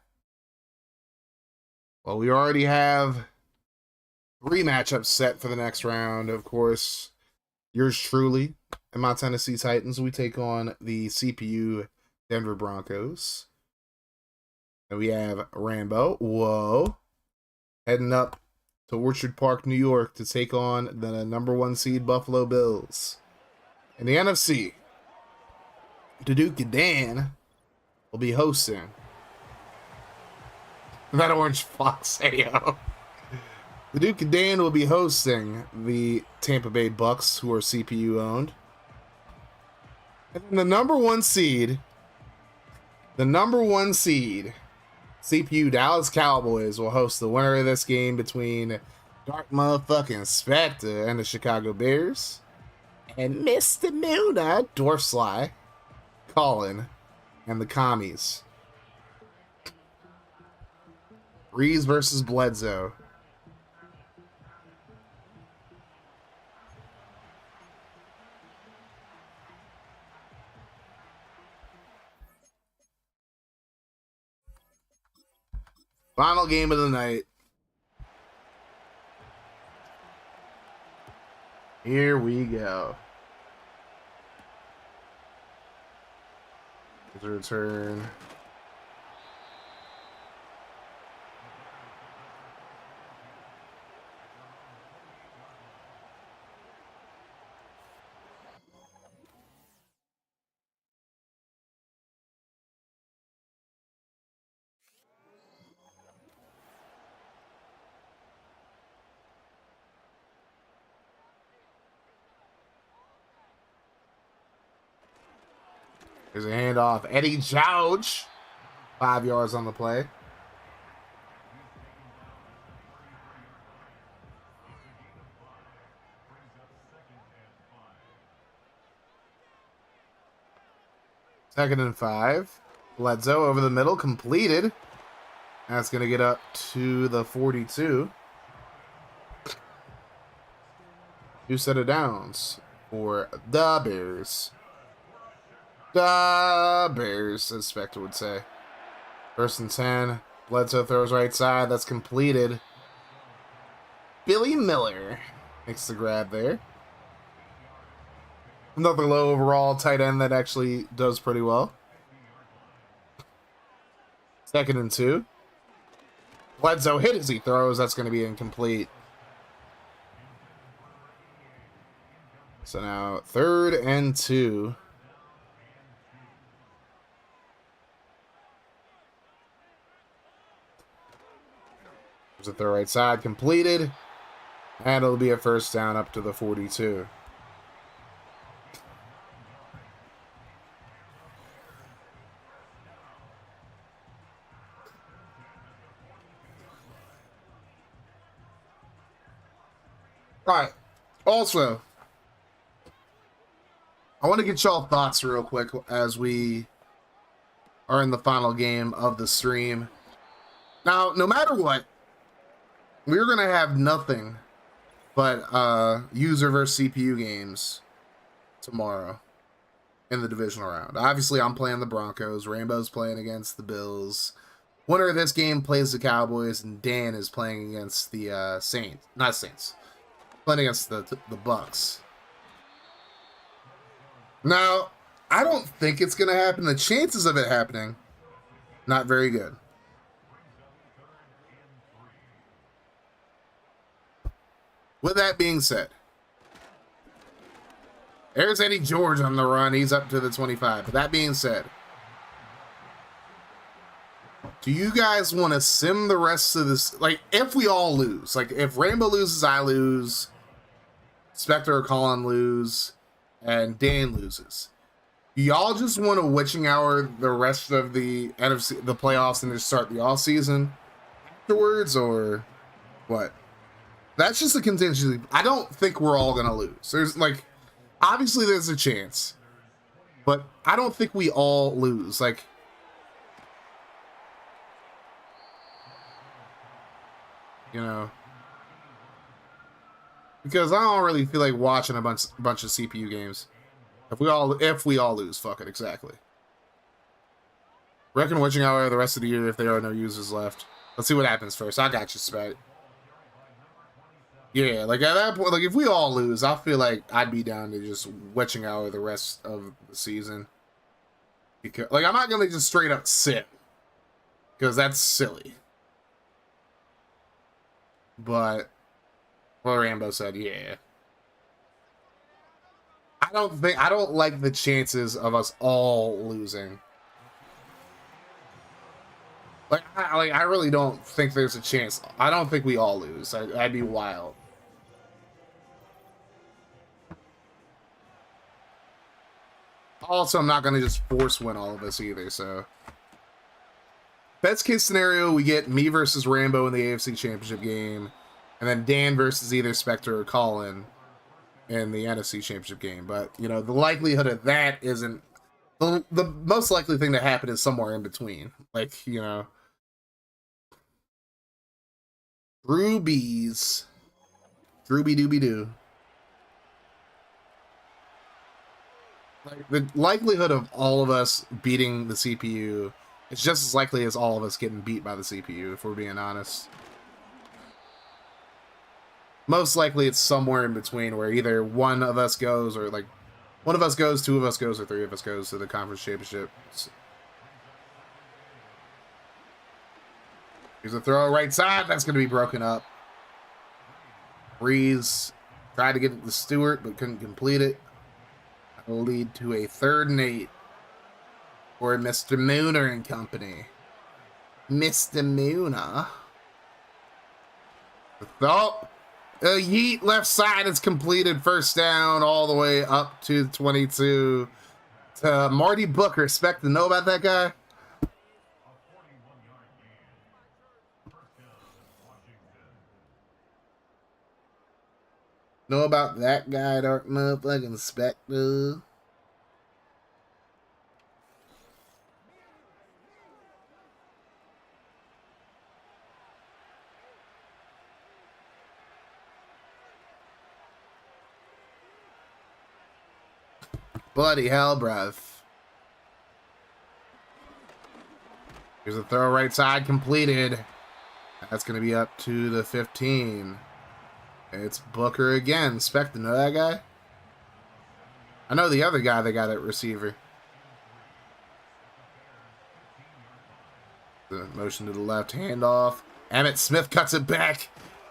S3: Well, we already have 3 matchups set for the next round. Of course, yours truly and my Tennessee Titans. We take on the CPU Denver Broncos. And we have Rambo. Whoa. Heading up to Orchard Park, New York to take on the #1 seed Buffalo Bills. In the NFC, Duke Dan will be hosting that orange fox. Hey, yo. The Duke Dan will be hosting the Tampa Bay Bucks, who are CPU owned. And then the number one seed, CPU Dallas Cowboys, will host the winner of this game between Dark motherfucking Spectre and the Chicago Bears. And Mr. Muna, Dwarfsly, Colin, and the Commies. Breeze versus Bledsoe. Final game of the night. Here we go. There's a return. There's a handoff. Eddie Jauge. 5 yards on the play. Second and 5. Bledsoe over the middle. Completed. That's going to get up to the 42. 2 set of downs for the Bears. The Bears, as Spectre would say. 1st and 10. Bledsoe throws right side. That's completed. Billy Miller makes the grab there. Another low overall tight end that actually does pretty well. 2nd and 2. Bledsoe hit as he throws. That's going to be incomplete. So now 3rd and 2. There's a throw right side completed. And it'll be a first down up to the 42. All right. Also, I want to get y'all thoughts real quick as we are in the final game of the stream. Now, no matter what, we're going to have nothing but user versus CPU games tomorrow in the divisional round. Obviously, I'm playing the Broncos. Rainbow's playing against the Bills. Winner of this game plays the Cowboys, and Dan is playing against the Saints. Not Saints. Playing against the Bucks. Now, I don't think it's going to happen. The chances of it happening, not very good. With that being said, there's Eddie George on the run. He's up to the 25. But that being said, do you guys want to sim the rest of this? Like, if we all lose, like if Rainbow loses, I lose, Spectre or Colin lose, and Dan loses. Do y'all just want to witching hour the rest of the NFC, the playoffs, and just start the off season afterwards, or what? That's just a contingency. I don't think we're all gonna lose. There's like, obviously there's a chance, but I don't think we all lose. Like, you know, because I don't really feel like watching a bunch of CPU games. If we all lose, fuck it, exactly. Reckon witching hour the rest of the year if there are no users left. Let's see what happens first. I got you, Spec. Yeah, like at that point, like if we all lose, I feel like I'd be down to just witching hour the rest of the season. Because, like, I'm not gonna just straight up sit, because that's silly. But, well, Rambo said, yeah. I don't like the chances of us all losing. Like I really don't think there's a chance. I don't think we all lose. That'd be wild. Also, I'm not going to just force win all of this either, so. Best case scenario, we get me versus Rambo in the AFC Championship game, and then Dan versus either Spectre or Colin in the NFC Championship game. But, you know, the likelihood of that isn't... The most likely thing to happen is somewhere in between. Like, you know... Rubies. Ruby dooby doo. Like, the likelihood of all of us beating the CPU is just as likely as all of us getting beat by the CPU, if we're being honest. Most likely it's somewhere in between where either one of us goes, or like one of us goes, two of us goes, or three of us goes to the conference championship. Here's a throw right side. That's going to be broken up. Breeze tried to get it to Stewart, but couldn't complete it. That'll lead to a 3rd and 8 for Mr. Mooner and company. Mr. Mooner. Oh, a yeet left side is completed. First down all the way up to 22. To Marty Booker. Expect to know about that guy? Know about that guy, dark motherfucking Spectre? Bloody hell, bruv. Here's a throw right side completed. That's going to be up to the 15. It's Booker again. Spec to know that guy? I know the other guy that got at receiver. The motion to the left, handoff. Emmitt Smith cuts it back.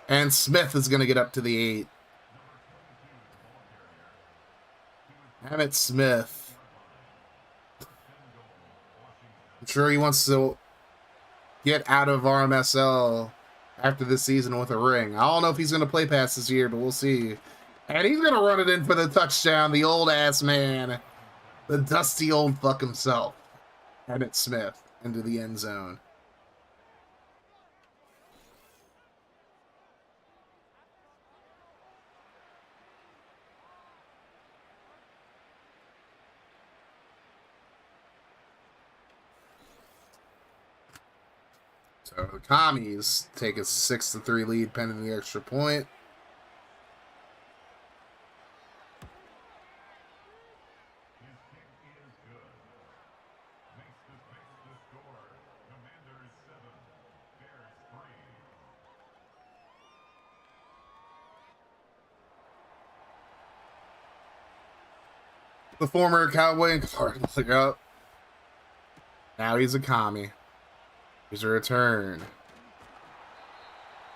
S3: And Smith is going to get up to the 8. Emmett Smith. I'm sure he wants to get out of RMSL after this season with a ring. I don't know if he's going to play past this year, but we'll see. And he's going to run it in for the touchdown, the old-ass man. The dusty old fuck himself. Emmett Smith into the end zone. So the Commies take a 6-3 lead pending the extra point. The former Cowboy and Cardinals look up. Now he's a Commie. Here's a return.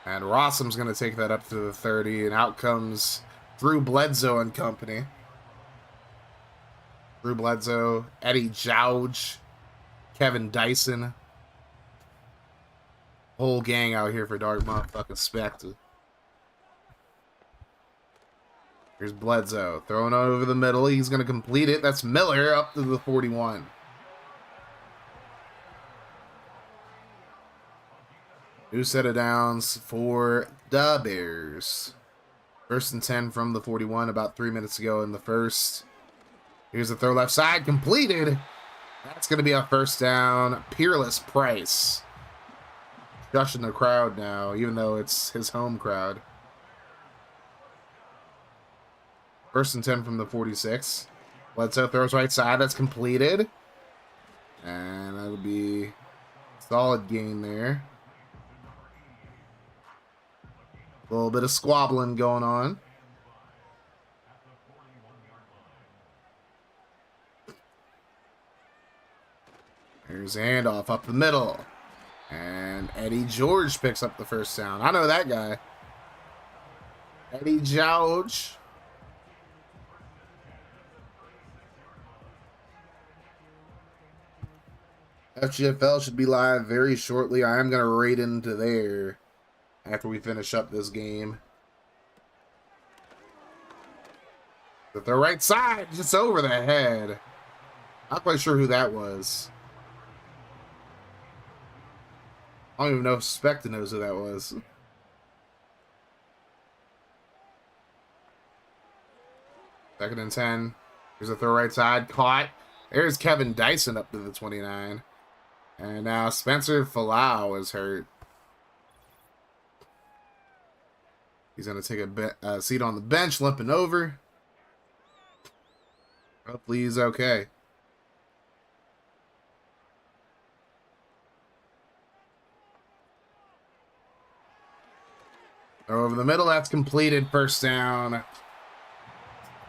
S3: And Rossum's going to take that up to the 30. And out comes Drew Bledsoe and company. Drew Bledsoe, Eddie Jauge, Kevin Dyson. Whole gang out here for Dark Motherfucking Spectre. Here's Bledsoe. Throwing over the middle. He's going to complete it. That's Miller up to the 41. New set of downs for the Bears. 1st and 10 from the 41 about 3 minutes ago in the first. Here's the throw left side. Completed. That's going to be a first down. Peerless Price. Shushing the crowd now, even though it's his home crowd. 1st and 10 from the 46. Bledsoe throws right side. That's completed. And that'll be a solid gain there. A little bit of squabbling going on. Here's a handoff up the middle. And Eddie George picks up the first down. I know that guy. Eddie George. FGFL should be live very shortly. I am going to raid into there after we finish up this game. But the right side, just over the head. Not quite sure who that was. I don't even know if Spectre knows who that was. Second and 10. Here's a throw right side. Caught. There's Kevin Dyson up to the 29. And now Spencer Falau is hurt. He's going to take a seat on the bench, limping over. Hopefully he's okay. Over the middle, that's completed. First down.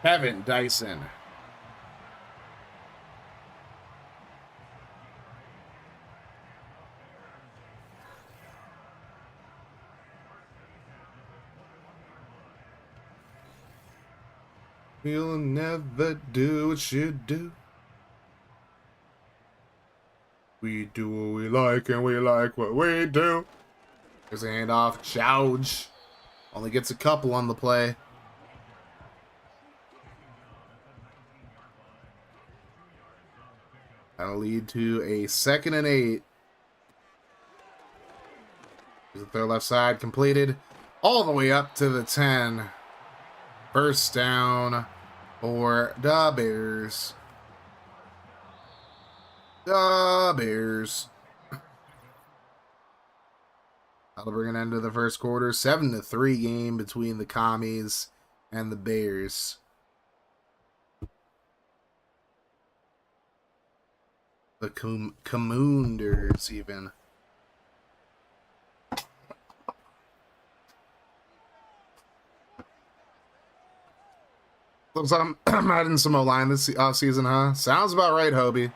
S3: Kevin Dyson. We'll never do what you do. We do what we like and we like what we do. There's a handoff. Jauge. Only gets a couple on the play. That'll lead to a 2nd and 8. There's a throw left side completed. All the way up to the 10. First down for the Bears. The Bears. That'll bring an end to the first quarter. 7-3 game between the Commies and the Bears. The Commanders even. Looks like I'm adding some O-line this season, huh? Sounds about right, Hobie.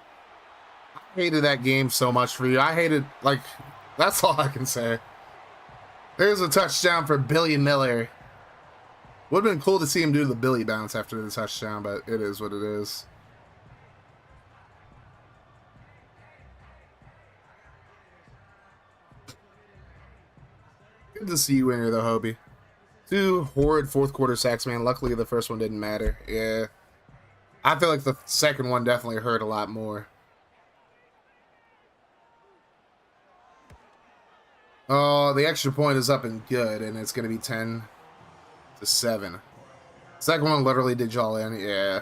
S3: I hated that game so much for you. I hated, like, that's all I can say. There's a touchdown for Billy Miller. Would have been cool to see him do the Billy bounce after the touchdown, but it is what it is. Good to see you in here, though, Hobie. 2 horrid fourth quarter sacks, man. Luckily, the first one didn't matter. Yeah. I feel like the second one definitely hurt a lot more. Oh, the extra point is up and good, and it's going to be 10-7. Second one literally did y'all in. Yeah.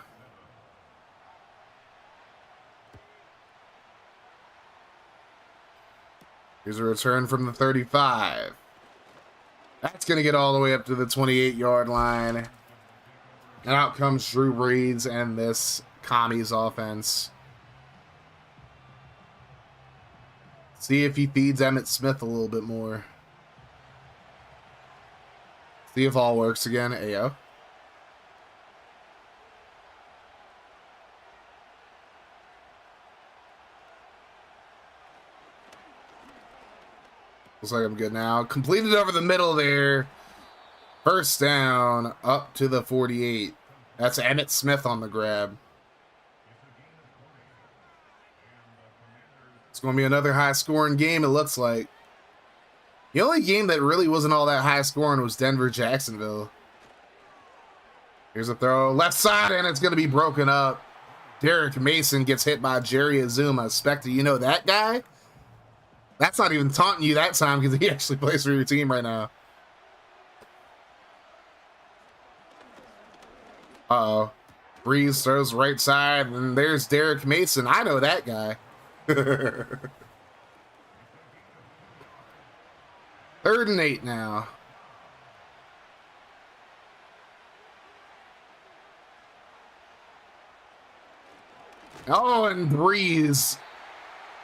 S3: Here's a return from the 35. That's going to get all the way up to the 28-yard line. And out comes Drew Brees and this Commies offense. See if he feeds Emmitt Smith a little bit more. See if all works again. Ayo. Looks like I'm good now. Completed over the middle there. First down up to the 48. That's Emmitt Smith on the grab. It's going to be another high-scoring game, it looks like. The only game that really wasn't all that high-scoring was Denver-Jacksonville. Here's a throw. Left side, and it's going to be broken up. Derek Mason gets hit by Jerry Azuma. Spectre, you know that guy? That's not even taunting you that time because he actually plays for your team right now. Uh-oh. Breeze throws right side, and there's Derek Mason. I know that guy. 3rd and 8 now. Oh, and Breeze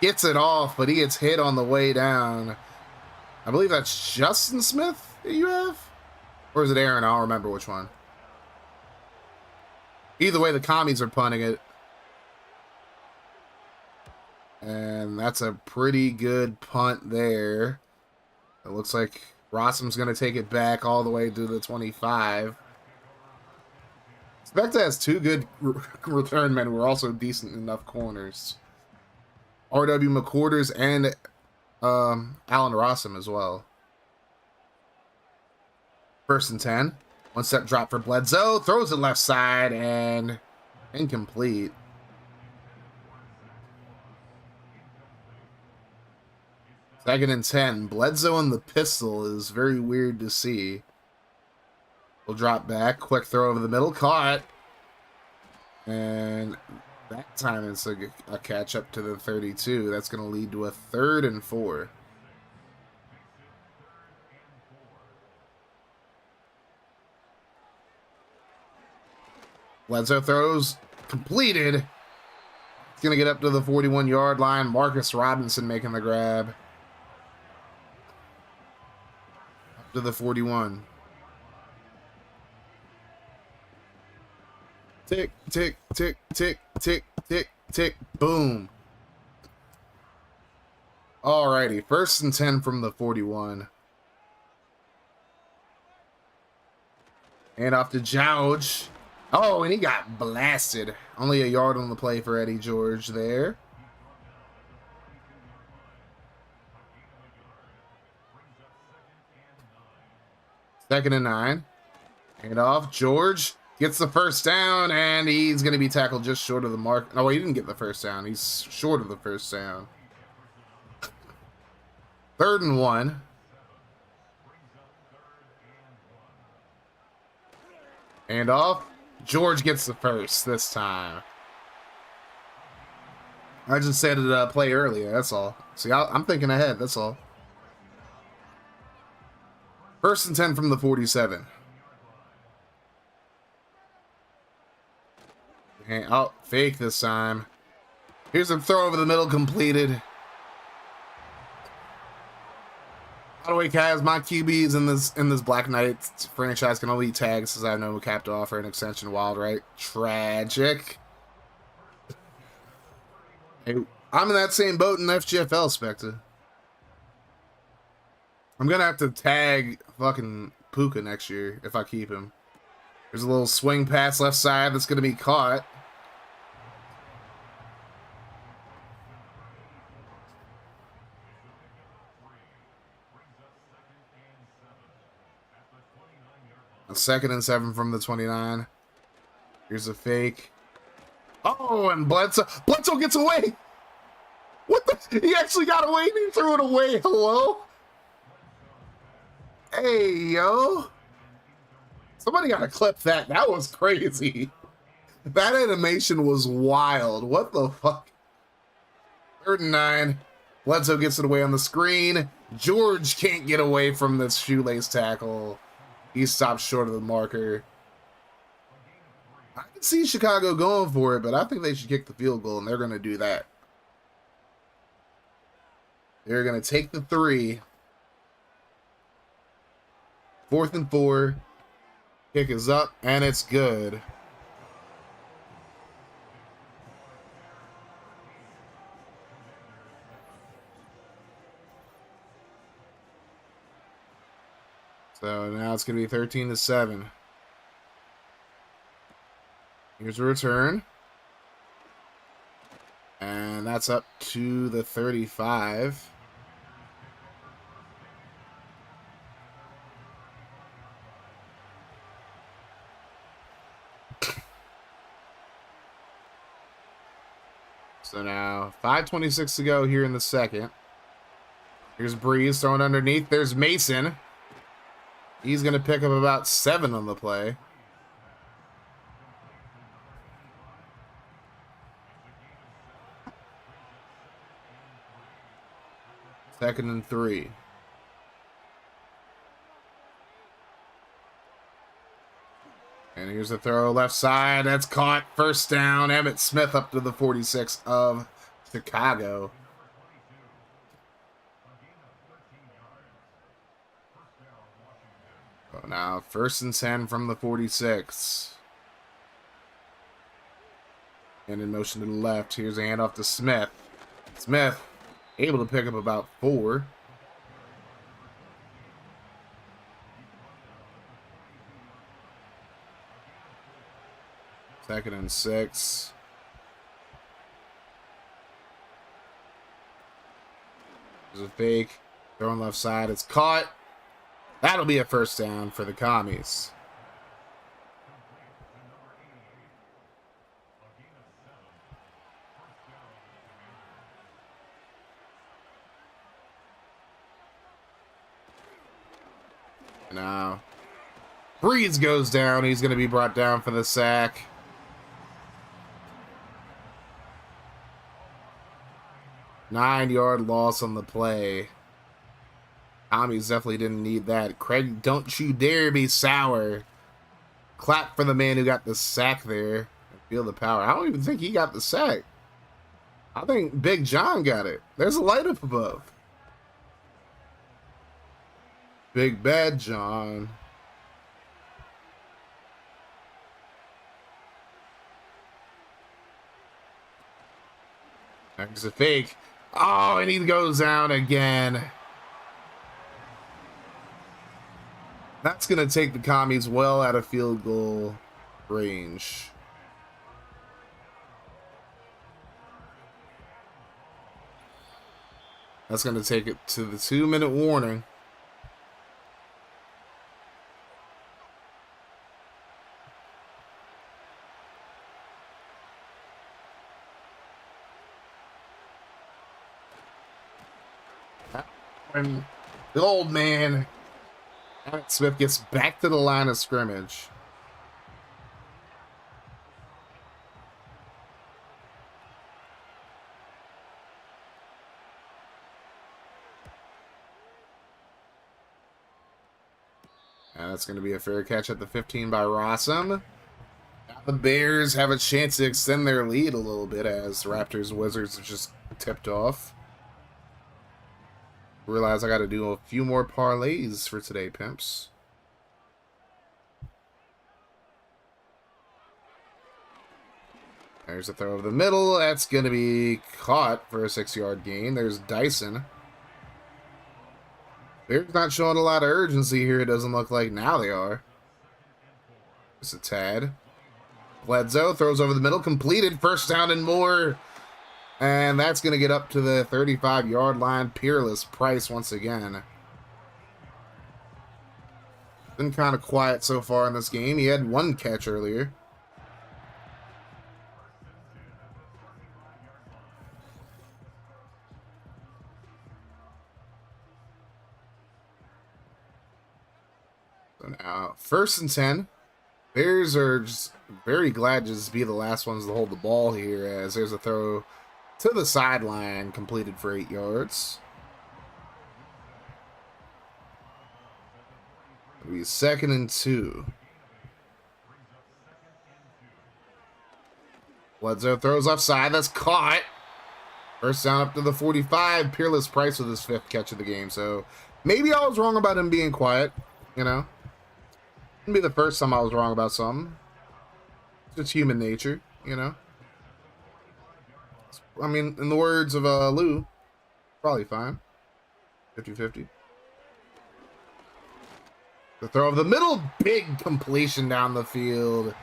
S3: gets it off, but he gets hit on the way down. I believe that's Justin Smith that you have? Or is it Aaron? I don't remember which one. Either way, the Commies are punting it. And that's a pretty good punt there. It looks like Rossum's going to take it back all the way to the 25. Spectre has 2 good return men who are also decent enough corners. R.W. McQuarters and Alan Rossum as well. 1st and 10. 1-step drop for Bledsoe. Throws it left side and incomplete. Second and 10. Bledsoe in the pistol is very weird to see. We'll drop back. Quick throw over the middle. Caught. And that time it's a catch up to the 32. That's going to lead to a 3rd and 4. Bledsoe throws. Completed. It's going to get up to the 41-yard line. Marcus Robinson making the grab. To the 41. Tick, tick, tick, tick, tick, tick, tick, boom. Alrighty, 1st and 10 from the 41. And off to Jouge. Oh, and he got blasted. Only a yard on the play for Eddie George there. Second and 9. Hand off. George gets the first down, and he's going to be tackled just short of the mark. No, he didn't get the first down. He's short of the first down. 3rd and 1. Hand off. George gets the first this time. I just said it play earlier, that's all. See, I'm thinking ahead, that's all. 1st and 10 from the 47. Oh, fake this time. Here's a throw over the middle, completed. By the way, guys, my QBs in this Black Knight franchise can only tag since I have no cap to offer an extension. Wild, right? Tragic. Hey, I'm in that same boat in FGFL, Spectre. I'm gonna have to tag fucking Puka next year if I keep him. There's a little swing pass left side that's going to be caught. A 2nd and 7 from the 29. Here's a fake. Oh, and Bledsoe gets away. What the? He actually got away and he threw it away. Hello? Hey, yo. Somebody got to clip that. That was crazy. That animation was wild. What the fuck? 3rd and 9. Bledsoe gets it away on the screen. George can't get away from this shoelace tackle. He stops short of the marker. I can see Chicago going for it, but I think they should kick the field goal, and they're going to do that. They're going to take the 3. 4th and 4. Kick is up, and it's good. So now it's going to be 13 to 7. Here's a return. And that's up to the 35. So now 5:26 to go here in the second. Here's Breeze throwing underneath. There's Mason. He's going to pick up about 7 on the play. Second and 3. And here's a throw left side. That's caught. First down. Emmitt Smith up to the 46 of Chicago. So now 1st and 10 from the 46. And in motion to the left. Here's a handoff to Smith. Smith able to pick up about 4. Second and 6. There's a fake. Throwing left side. It's caught. That'll be a first down for the Commies. Now, Breeze goes down. He's going to be brought down for the sack. Nine-yard loss on the play. Commies definitely didn't need that. Craig, don't you dare be sour. Clap for the man who got the sack there. Feel the power. I don't even think he got the sack. I think Big John got it. There's a light up above. Big Bad John. There's a fake. Oh, and he goes down again. That's going to take the Commies well out of field goal range. That's going to take it to the 2-minute warning. And the old man, Emmitt Smith, gets back to the line of scrimmage. And that's going to be a fair catch at the 15 by Rossum. Now the Bears have a chance to extend their lead a little bit as the Raptors Wizards are just tipped off. Realize I got to do a few more parlays for today, pimps. There's a throw over the middle. That's going to be caught for a 6-yard gain. There's Dyson. They're not showing a lot of urgency here, it doesn't look like. Now they are. Just a tad. Bledsoe throws over the middle, completed, first down and more. And that's going to get up to the 35-yard line. Peerless Price once again. Been kind of quiet so far in this game. He had one catch earlier. So now, 1st and 10. Bears are just very glad just to be the last ones to hold the ball here, as there's a throw to the sideline completed for 8 yards. It'll be 2nd and 2. Bledsoe throws offside. That's caught. First down up to the 45. Peerless Price with his 5th catch of the game. So maybe I was wrong about him being quiet, you know. Wouldn't be the first time I was wrong about something. It's just human nature, you know. I mean, in the words of Lou, probably fine. 50-50. The throw of the middle, big completion down the field.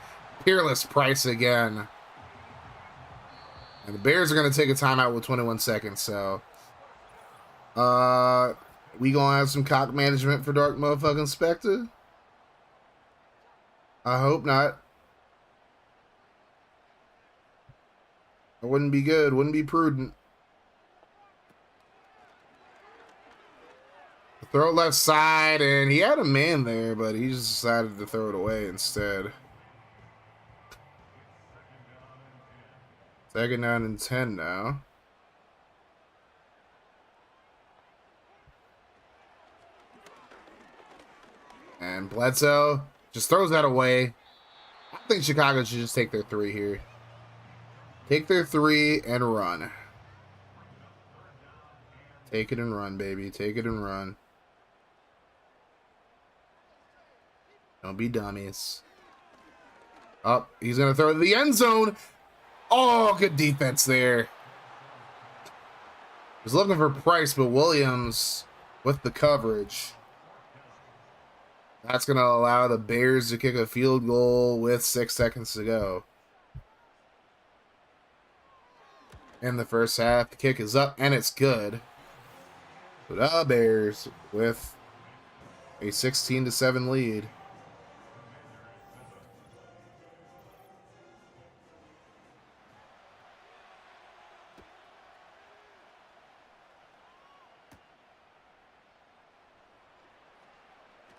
S3: Peerless Price again. And the Bears are going to take a timeout with 21 seconds, so we going to have some cock management for Dark Motherfucking Spectre? I hope not. It wouldn't be good. Wouldn't be prudent. The throw left side, and he had a man there, but he just decided to throw it away instead. 2nd down and 10 now. And Bledsoe just throws that away. I think Chicago should just take their 3 here. Take their 3 and run. Take it and run, baby. Take it and run. Don't be dummies. Oh, he's going to throw it to the end zone. Oh, good defense there. Was looking for Price, but Williams with the coverage. That's going to allow the Bears to kick a field goal with 6 seconds to go. In the first half, the kick is up, and it's good. So the Bears with a 16-7 lead.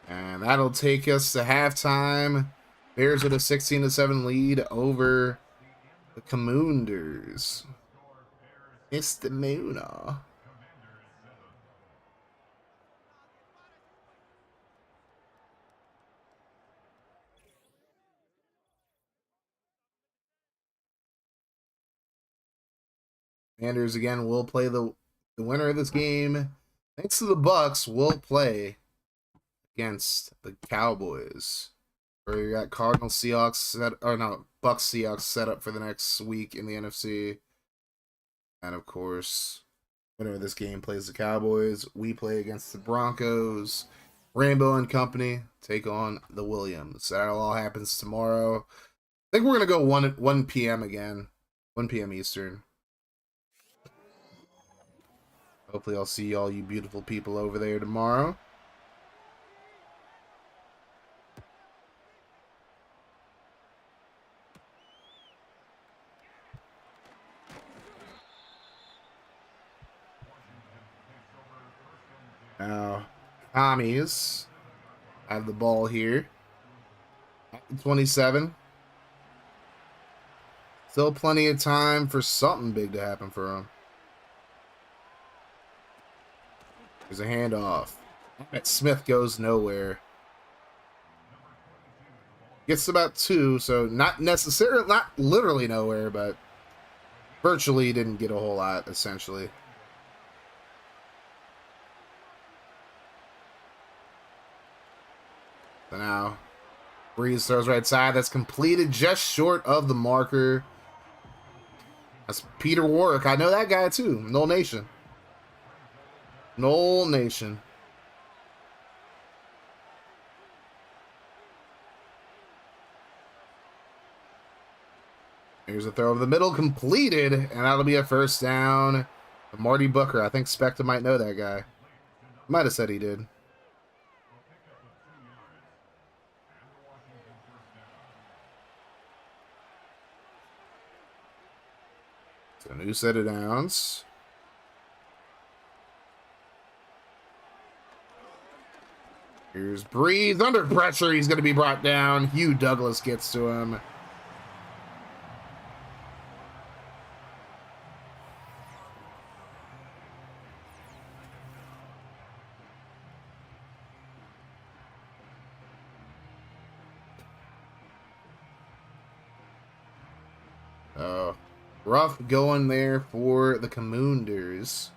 S3: And that'll take us to halftime. Bears with a 16-7 lead over the Commanders. It's the Mooner. Commanders again will play the winner of this game. Thanks to the Bucks, will play against the Cowboys. Or you got Cardinals Seahawks set, or no, Bucks Seahawks set up for the next week in the NFC. And of course, winner of this game plays the Cowboys. We play against the Broncos. Rainbow and company take on the Williams. That all happens tomorrow. I think we're gonna go 1 p.m. again. 1 p.m. Eastern. Hopefully I'll see all you beautiful people over there tomorrow. Now, Commies have the ball here. 27. Still plenty of time for something big to happen for them. There's a handoff. That Smith goes nowhere. Gets about 2, so not necessarily, not literally nowhere, but virtually didn't get a whole lot, essentially. So now, Breeze throws right side. That's completed just short of the marker. That's Peter Warwick. I know that guy too. Knoll Nation. Knoll Nation. Here's a throw over the middle, completed, and that'll be a first down. Marty Booker. I think Spectre might know that guy. Might have said he did. So new set of downs. Here's Breeze under pressure. He's going to be brought down. Hugh Douglas gets to him. Rough going there for the Commanders.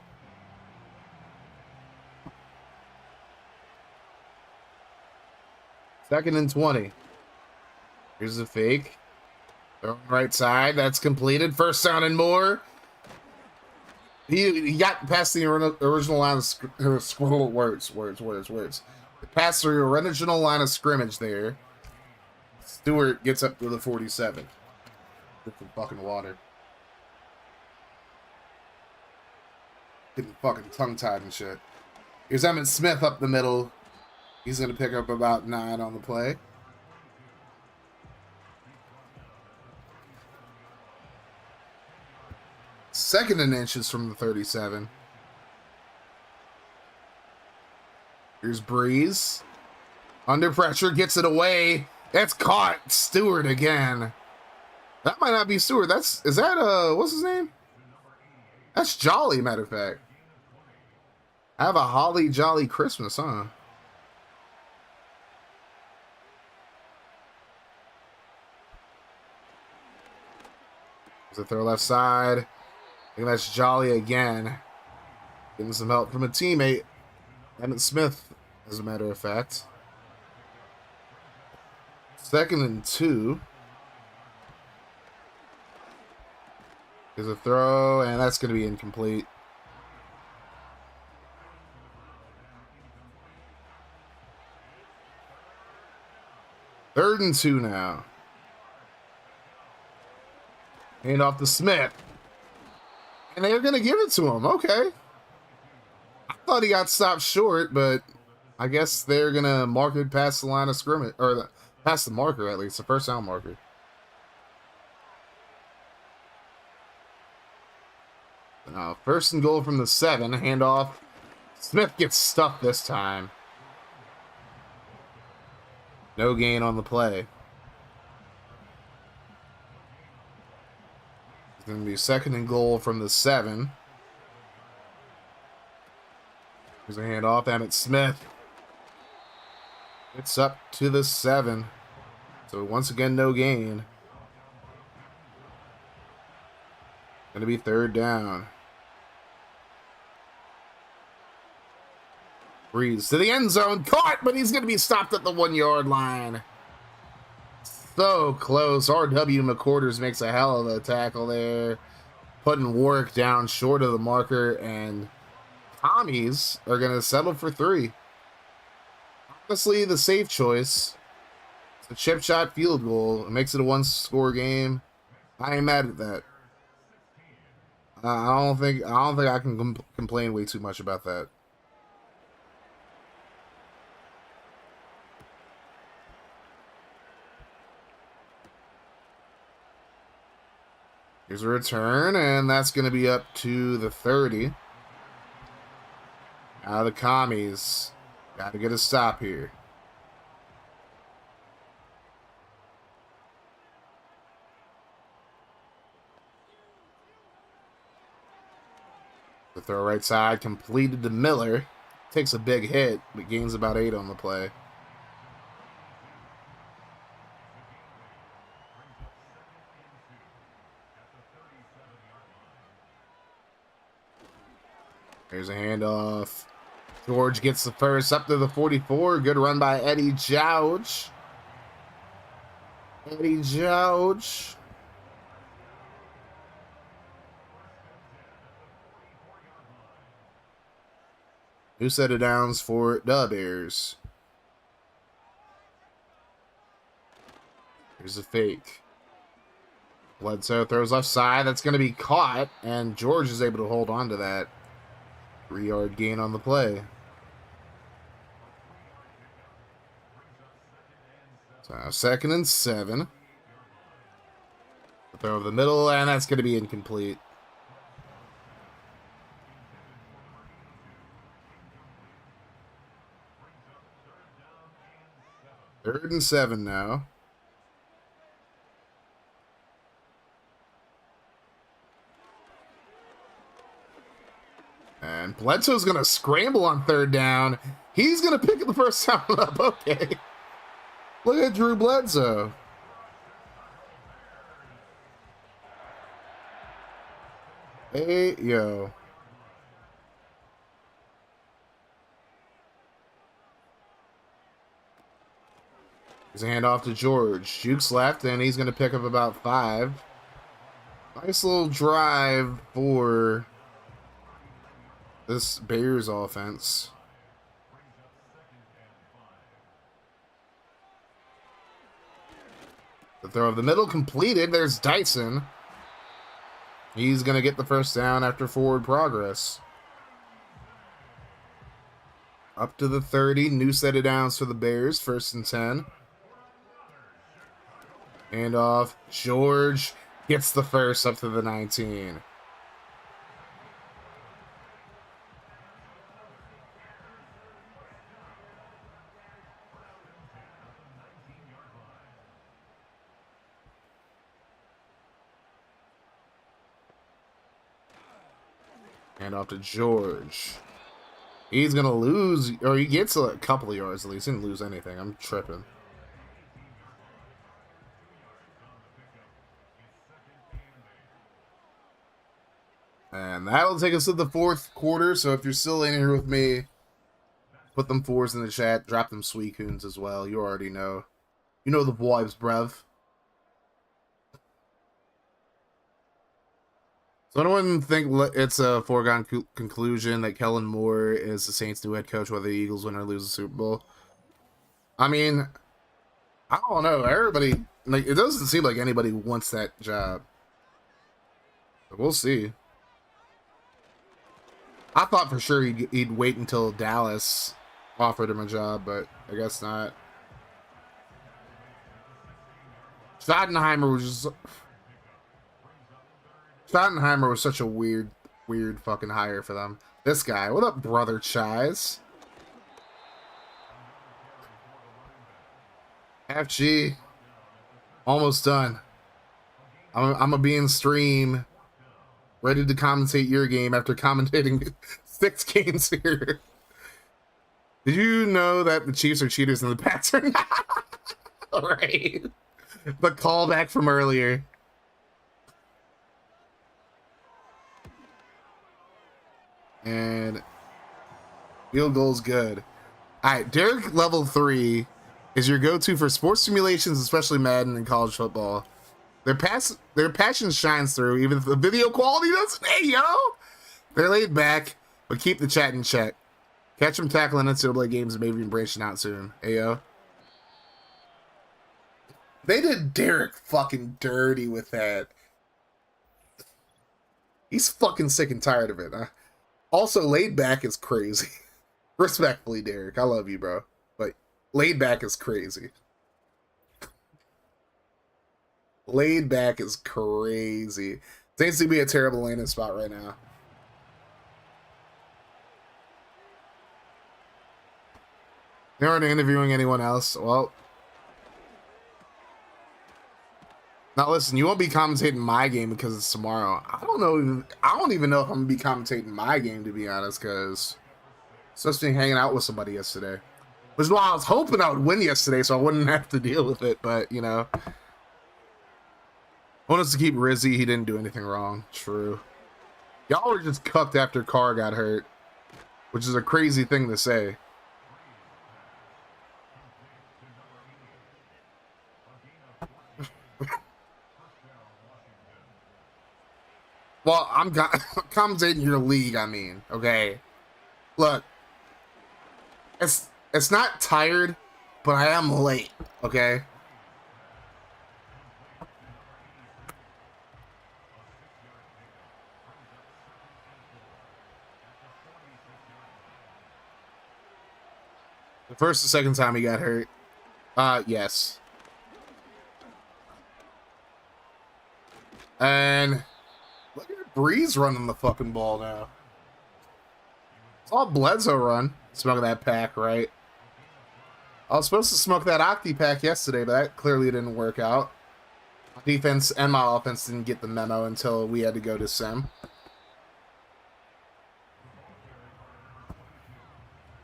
S3: Second and 20. Here's a fake. Throw right side. That's completed. First down and more. He got past the original line of words. Past the original line of scrimmage there. Stewart gets up to the 47. Get some fucking water. Getting fucking tongue-tied and shit. Here's Emmitt Smith up the middle. He's going to pick up about 9 on the play. Second and inches from the 37. Here's Breeze. Under pressure, gets it away. That's caught. Stewart again. That might not be Stewart. Is that, what's his name? That's Jolly, matter of fact. Have a holly jolly Christmas, huh? There's a throw left side. I think that's Jolly again. Getting some help from a teammate. Emmitt Smith, as a matter of fact. Second and 2. There's a throw, and that's going to be incomplete. Third and 2 now. Hand off to Smith. And they're going to give it to him. Okay. I thought he got stopped short, but I guess they're going to mark it past the line of scrimmage, or past the marker at least, the first down marker. Now, first and goal from the 7. Handoff. Smith gets stuffed this time. No gain on the play. It's going to be second and goal from the 7. Here's a handoff. Emmitt Smith. It's up to the 7. So once again, no gain. Going to be third down. Breeze to the end zone. Caught, but he's going to be stopped at the 1-yard line. So close. R.W. McQuarters makes a hell of a tackle there. Putting Warwick down short of the marker. And Commies are going to settle for 3. Honestly, the safe choice. It's a chip shot field goal. It makes it a 1-score game. I ain't mad at that. I don't think I can complain way too much about that. Here's a return, and that's going to be up to the 30. Now the Commies got to get a stop here. The throw right side completed to Miller. Takes a big hit, but gains about 8 on the play. Here's a handoff. George gets the first up to the 44. Good run by Eddie Jouge. Eddie Jouge. New set of downs for the Bears. Here's a fake. Bledsoe throws left side. That's going to be caught, and George is able to hold on to that. 3-yard gain on the play. So 2nd and 7. Throw over the middle, and that's going to be incomplete. Third and 7 now. And Bledsoe's going to scramble on 3rd down. He's going to pick up the first down up. Okay. Look at Drew Bledsoe. Hey, yo. He's a handoff to George. Jukes left, and he's going to pick up about 5. Nice little drive for this Bears offense. The throw of the middle completed. There's Dyson. He's going to get the first down after forward progress. Up to the 30. New set of downs for the Bears. 1st and 10. And off. George gets the first up to the 19. And off to George. He's going to lose, or he gets a couple of yards at least. He didn't lose anything. I'm tripping. And that'll take us to the 4th quarter. So if you're still in here with me, put them 4s in the chat. Drop them sweet coons as well. You already know. You know the vibes, bruv. So anyone think it's a foregone conclusion that Kellen Moore is the Saints' new head coach, whether the Eagles win or lose the Super Bowl? I mean, I don't know. Everybody, like, it doesn't seem like anybody wants that job. But we'll see. I thought for sure he'd wait until Dallas offered him a job, but I guess not. Schottenheimer was such a weird fucking hire for them. This guy, what up, brother Chise? FG, almost done. I'm gonna be in stream, ready to commentate your game after commentating 6 games here. Did you know that the Chiefs are cheaters and the Pats are not? All right, the callback from earlier. And field goal's good. All right, Derek level 3 is your go-to for sports simulations, especially Madden and college football. Their passion shines through, even if the video quality doesn't. Hey, yo! They're laid back, but keep the chat in check. Catch them tackling NCAA games and maybe even branching out soon. Hey, yo. They did Derek fucking dirty with that. He's fucking sick and tired of it, huh? Also, laid back is crazy. Respectfully, Derek. I love you, bro. But laid back is crazy. Laid back is crazy. Seems to be a terrible landing spot right now. They aren't interviewing anyone else. Well, now listen, you won't be commentating my game because it's tomorrow. I don't even know if I'm gonna be commentating my game, to be honest, because supposed to be hanging out with somebody yesterday. Which is why I was hoping I would win yesterday so I wouldn't have to deal with it, but you know. I want us to keep Rizzy, he didn't do anything wrong. True. Y'all were just cucked after Carr got hurt, which is a crazy thing to say. Well, I'm commentating your league, I mean, okay? Look, it's not tired, but I am late, okay? The first and second time he got hurt. Yes. And look at Breeze running the fucking ball now. It's all Bledsoe run. Smoking that pack, right? I was supposed to smoke that Octi pack yesterday, but that clearly didn't work out. My defense and my offense didn't get the memo until we had to go to Sim.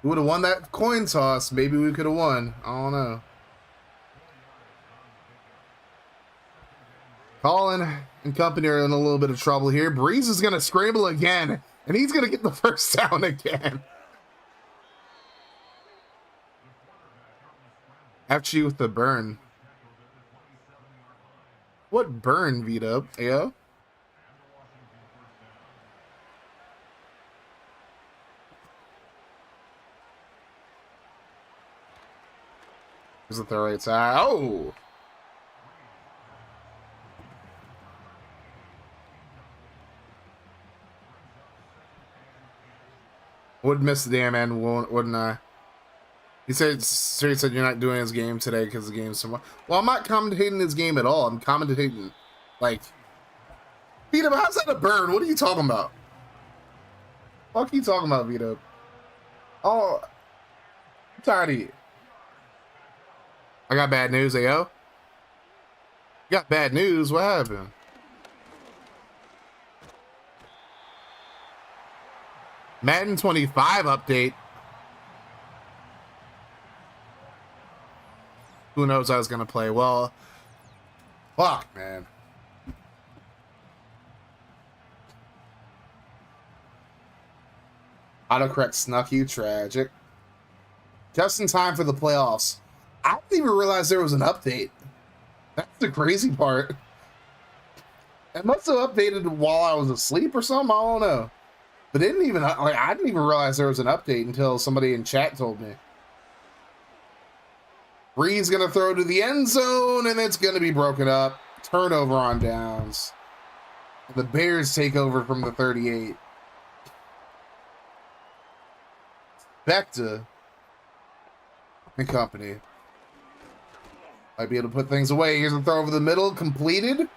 S3: We would have won that coin toss. Maybe we could have won. I don't know. Colin and company are in a little bit of trouble here. Breeze is going to scramble again, and he's going to get the first down again. After you with the burn. What burn, Vito? Ayo? Here's the throw right side. Oh! Would miss the damn end, wouldn't I? He said, Siri said you're not doing his game today because the game's tomorrow. Well, I'm not commentating his game at all. I'm commentating, like, Vito, how's that a burn? What are you talking about? What are you talking about, Vito? Oh, I'm tired of you. I got bad news, ayo. You got bad news? What happened? Madden 25 update. Who knows I was going to play? Well, fuck, man. Autocorrect snuck you. Tragic. Just in time for the playoffs. I didn't even realize there was an update. That's the crazy part. It must have updated while I was asleep or something. I don't know. But it didn't even, like, I didn't even realize there was an update until somebody in chat told me. Bree's going to throw to the end zone, and it's going to be broken up. Turnover on downs. The Bears take over from the 38. Becta and company might be able to put things away. Here's a throw over the middle. Completed.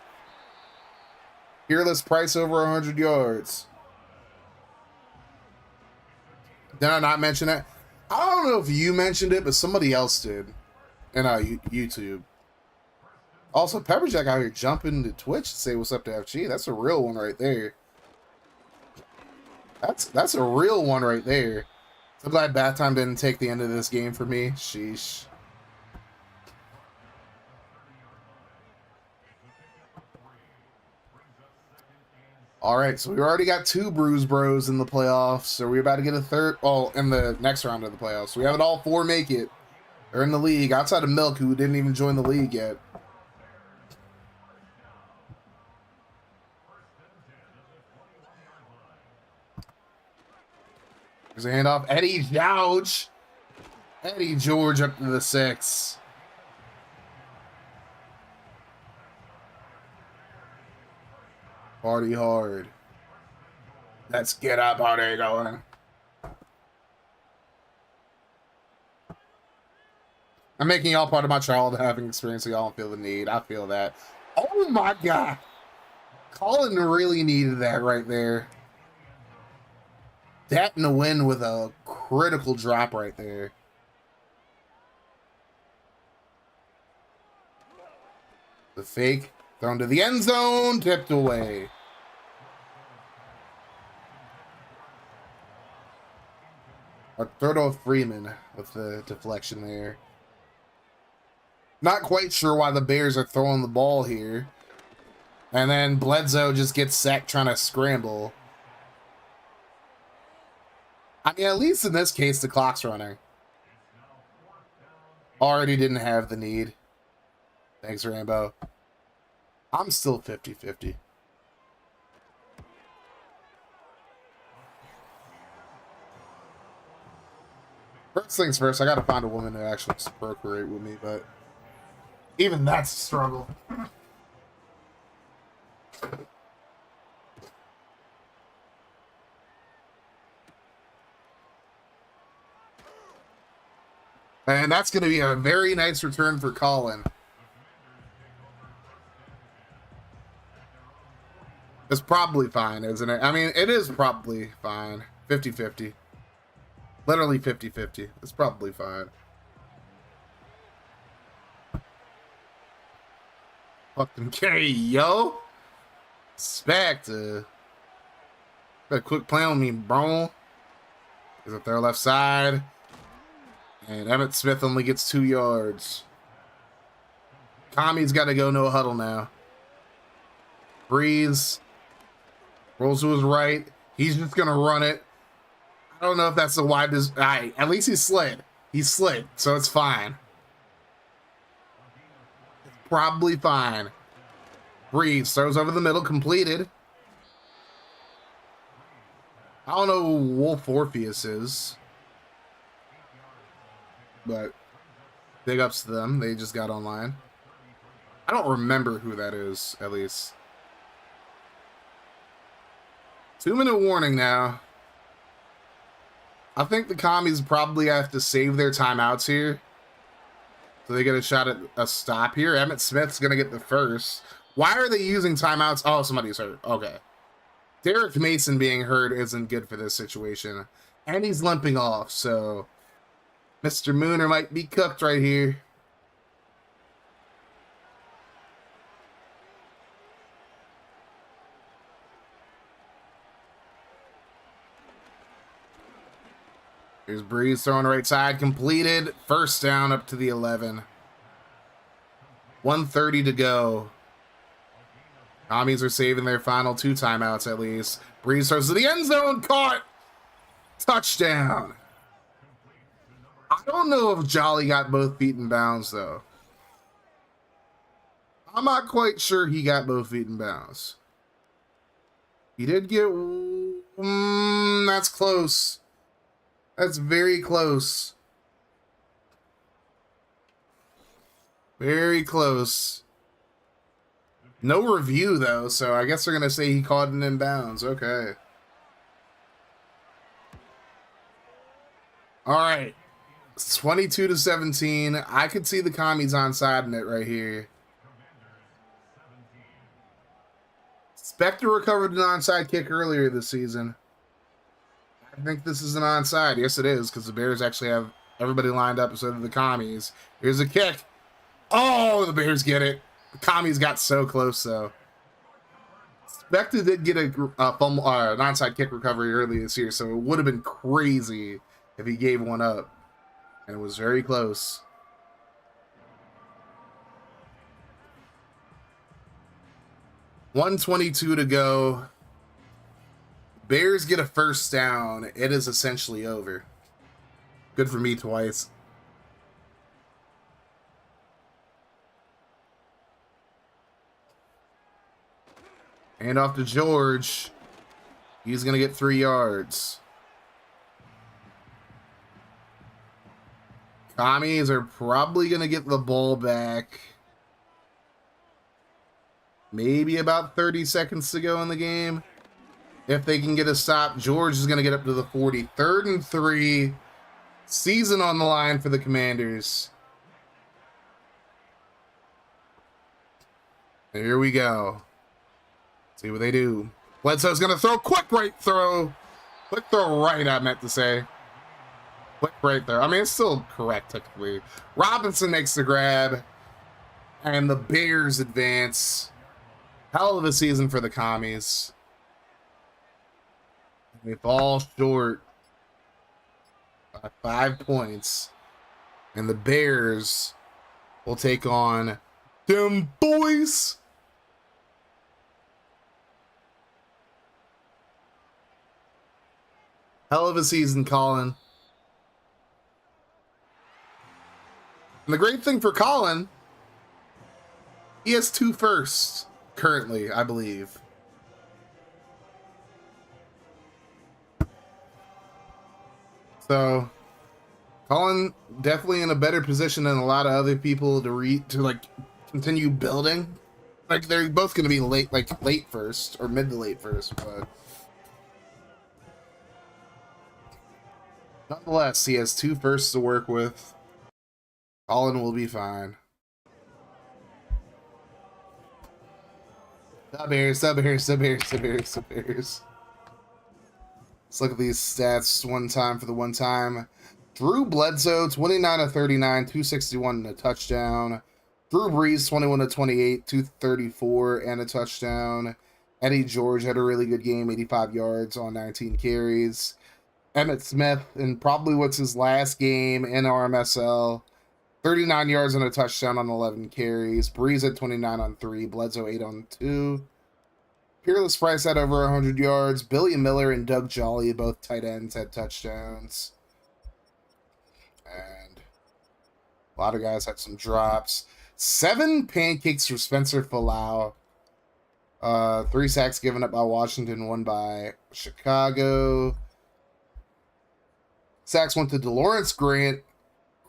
S3: Fearless Price over 100 yards. Did I not mention that? I don't know if you mentioned it, but somebody else did. In YouTube. Also, Pepperjack out here jumping to Twitch to say what's up to FG. That's a real one right there. That's a real one right there. So glad bath time didn't take the end of this game for me. Sheesh. All right, so we already got 2 Bruise Bros in the playoffs. Are we about to get a third? Oh, in the next round of the playoffs. So we have it all 4 make it. They're in the league, outside of Milk, who didn't even join the league yet. There's a handoff. Eddie George. Eddie George up to the 6. Party hard. Let's get up, party going. I'm making y'all part of my childhood having experience so y'all don't feel the need. I feel that. Oh my god. Colin really needed that right there. That in the win with a critical drop right there. The fake thrown to the end zone, tipped away. Arturo Freeman with the deflection there. Not quite sure why the Bears are throwing the ball here. And then Bledsoe just gets sacked trying to scramble. I mean, at least in this case, the clock's running. Already didn't have the need. Thanks, Rambo. I'm still 50-50. First things first, I gotta find a woman to actually procreate with me, but even that's a struggle. And that's going to be a very nice return for Colin. It's probably fine, isn't it? I mean, it is probably fine. 50-50. Literally 50-50. It's probably fine. Fucking carry, yo. Respect. Got a quick plan on me, bro. Is up there left side. And Emmett Smith only gets 2 yards. Tommy's got to go no huddle now. Breeze. Rolls to his right. He's just going to run it. I don't know if that's the widest. Alright, at least he slid. He slid, so it's fine. It's probably fine. Breeze throws over the middle, completed. I don't know who Wolf Orpheus is, but big ups to them. They just got online. I don't remember who that is, at least. 2-minute warning now. I think the commies probably have to save their timeouts here, so they get a shot at a stop here. Emmett Smith's going to get the first. Why are they using timeouts? Oh, somebody's hurt. Okay. Derek Mason being hurt isn't good for this situation. And he's limping off, so Mr. Mooner might be cooked right here. Here's Breeze throwing right side, completed. First down up to the 11. 1:30 to go. Commies are saving their final 2 timeouts at least. Breeze throws to the end zone, caught. Touchdown. I don't know if Jolly got both feet in bounds though. I'm not quite sure he got both feet in bounds. He did get... that's close. That's very close. Very close. No review, though, so I guess they're going to say he caught it in bounds. Okay. All right. It's 22-17. I could see the commies onside in it right here. Spectre recovered an onside kick earlier this season. I think this is an onside. Yes, it is, because the Bears actually have everybody lined up instead of the commies. Here's a kick. Oh, the Bears get it. The commies got so close, though. Spectre did get a fumble, an onside kick recovery early this year, so it would have been crazy if he gave one up. And it was very close. .122 to go. Bears get a first down. It is essentially over. Good for me twice. Hand off to George. He's going to get 3 yards. Commies are probably going to get the ball back. Maybe about 30 seconds to go in the game. If they can get a stop, George is going to get up to the 40. 3rd and 3. Season on the line for the Commanders. Here we go. See what they do. Bledsoe's going to throw. Quick right throw. Quick throw right, I meant to say. Quick right there. I mean, it's still correct, technically. Robinson makes the grab. And the Bears advance. Hell of a season for the commies. They fall short by 5 points. And the Bears will take on them boys. Hell of a season, Colin. And the great thing for Colin, he has 2 firsts currently, I believe. So, Colin definitely in a better position than a lot of other people to continue building. Like, they're both going to be late first or mid to late first, but nonetheless, he has 2 firsts to work with. Colin will be fine. Sub here, sub here, sub here, sub here, sub here. Let's look at these stats one time for the one time. Drew Bledsoe, 29 of 39, 261 and a touchdown. Drew Brees, 21 of 28, 234 and a touchdown. Eddie George had a really good game, 85 yards on 19 carries. Emmitt Smith, in probably what's his last game in RMSL, 39 yards and a touchdown on 11 carries. Breeze at 29 on 3. Bledsoe 8 on 2. Peerless Price had over 100 yards. Billy Miller and Doug Jolly, both tight ends, had touchdowns. And a lot of guys had some drops. 7 pancakes for Spencer Falau. 3 sacks given up by Washington, 1 by Chicago. Sacks went to DeLawrence Grant,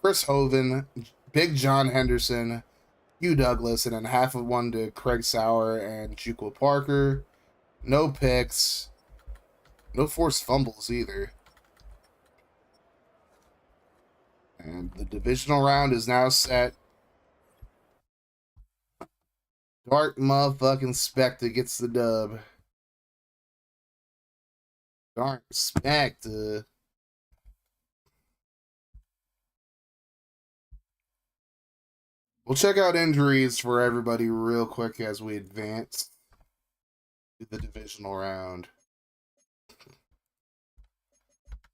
S3: Chris Hoven, Big John Henderson, Hugh Douglas, and then half of 1 to Craig Sauer and Juqua Parker. No picks. No forced fumbles either. And the divisional round is now set. Dark motherfucking Spectre gets the dub. Dark Spectre. We'll check out injuries for everybody real quick as we advance to the divisional round.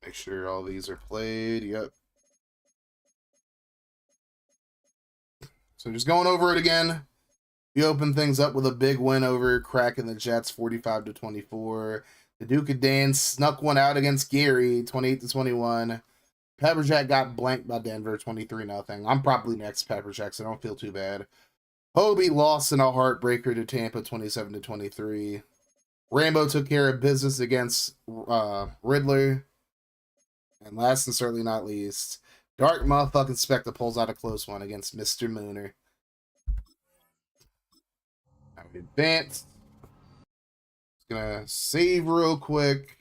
S3: Make sure all these are played. Yep. So just going over it again. We open things up with a big win over cracking the Jets, 45-24. The Duke of Dan snuck one out against Gary, 28-21. Pepper Jack got blanked by Denver, 23-0. I'm probably next, Pepper Jack, so I don't feel too bad. Hobie lost in a heartbreaker to Tampa, 27-23. Rambo took care of business against Riddler. And last and certainly not least, Dark motherfucking Spectre pulls out a close one against Mr. Mooner. Now we advance. Just gonna save real quick.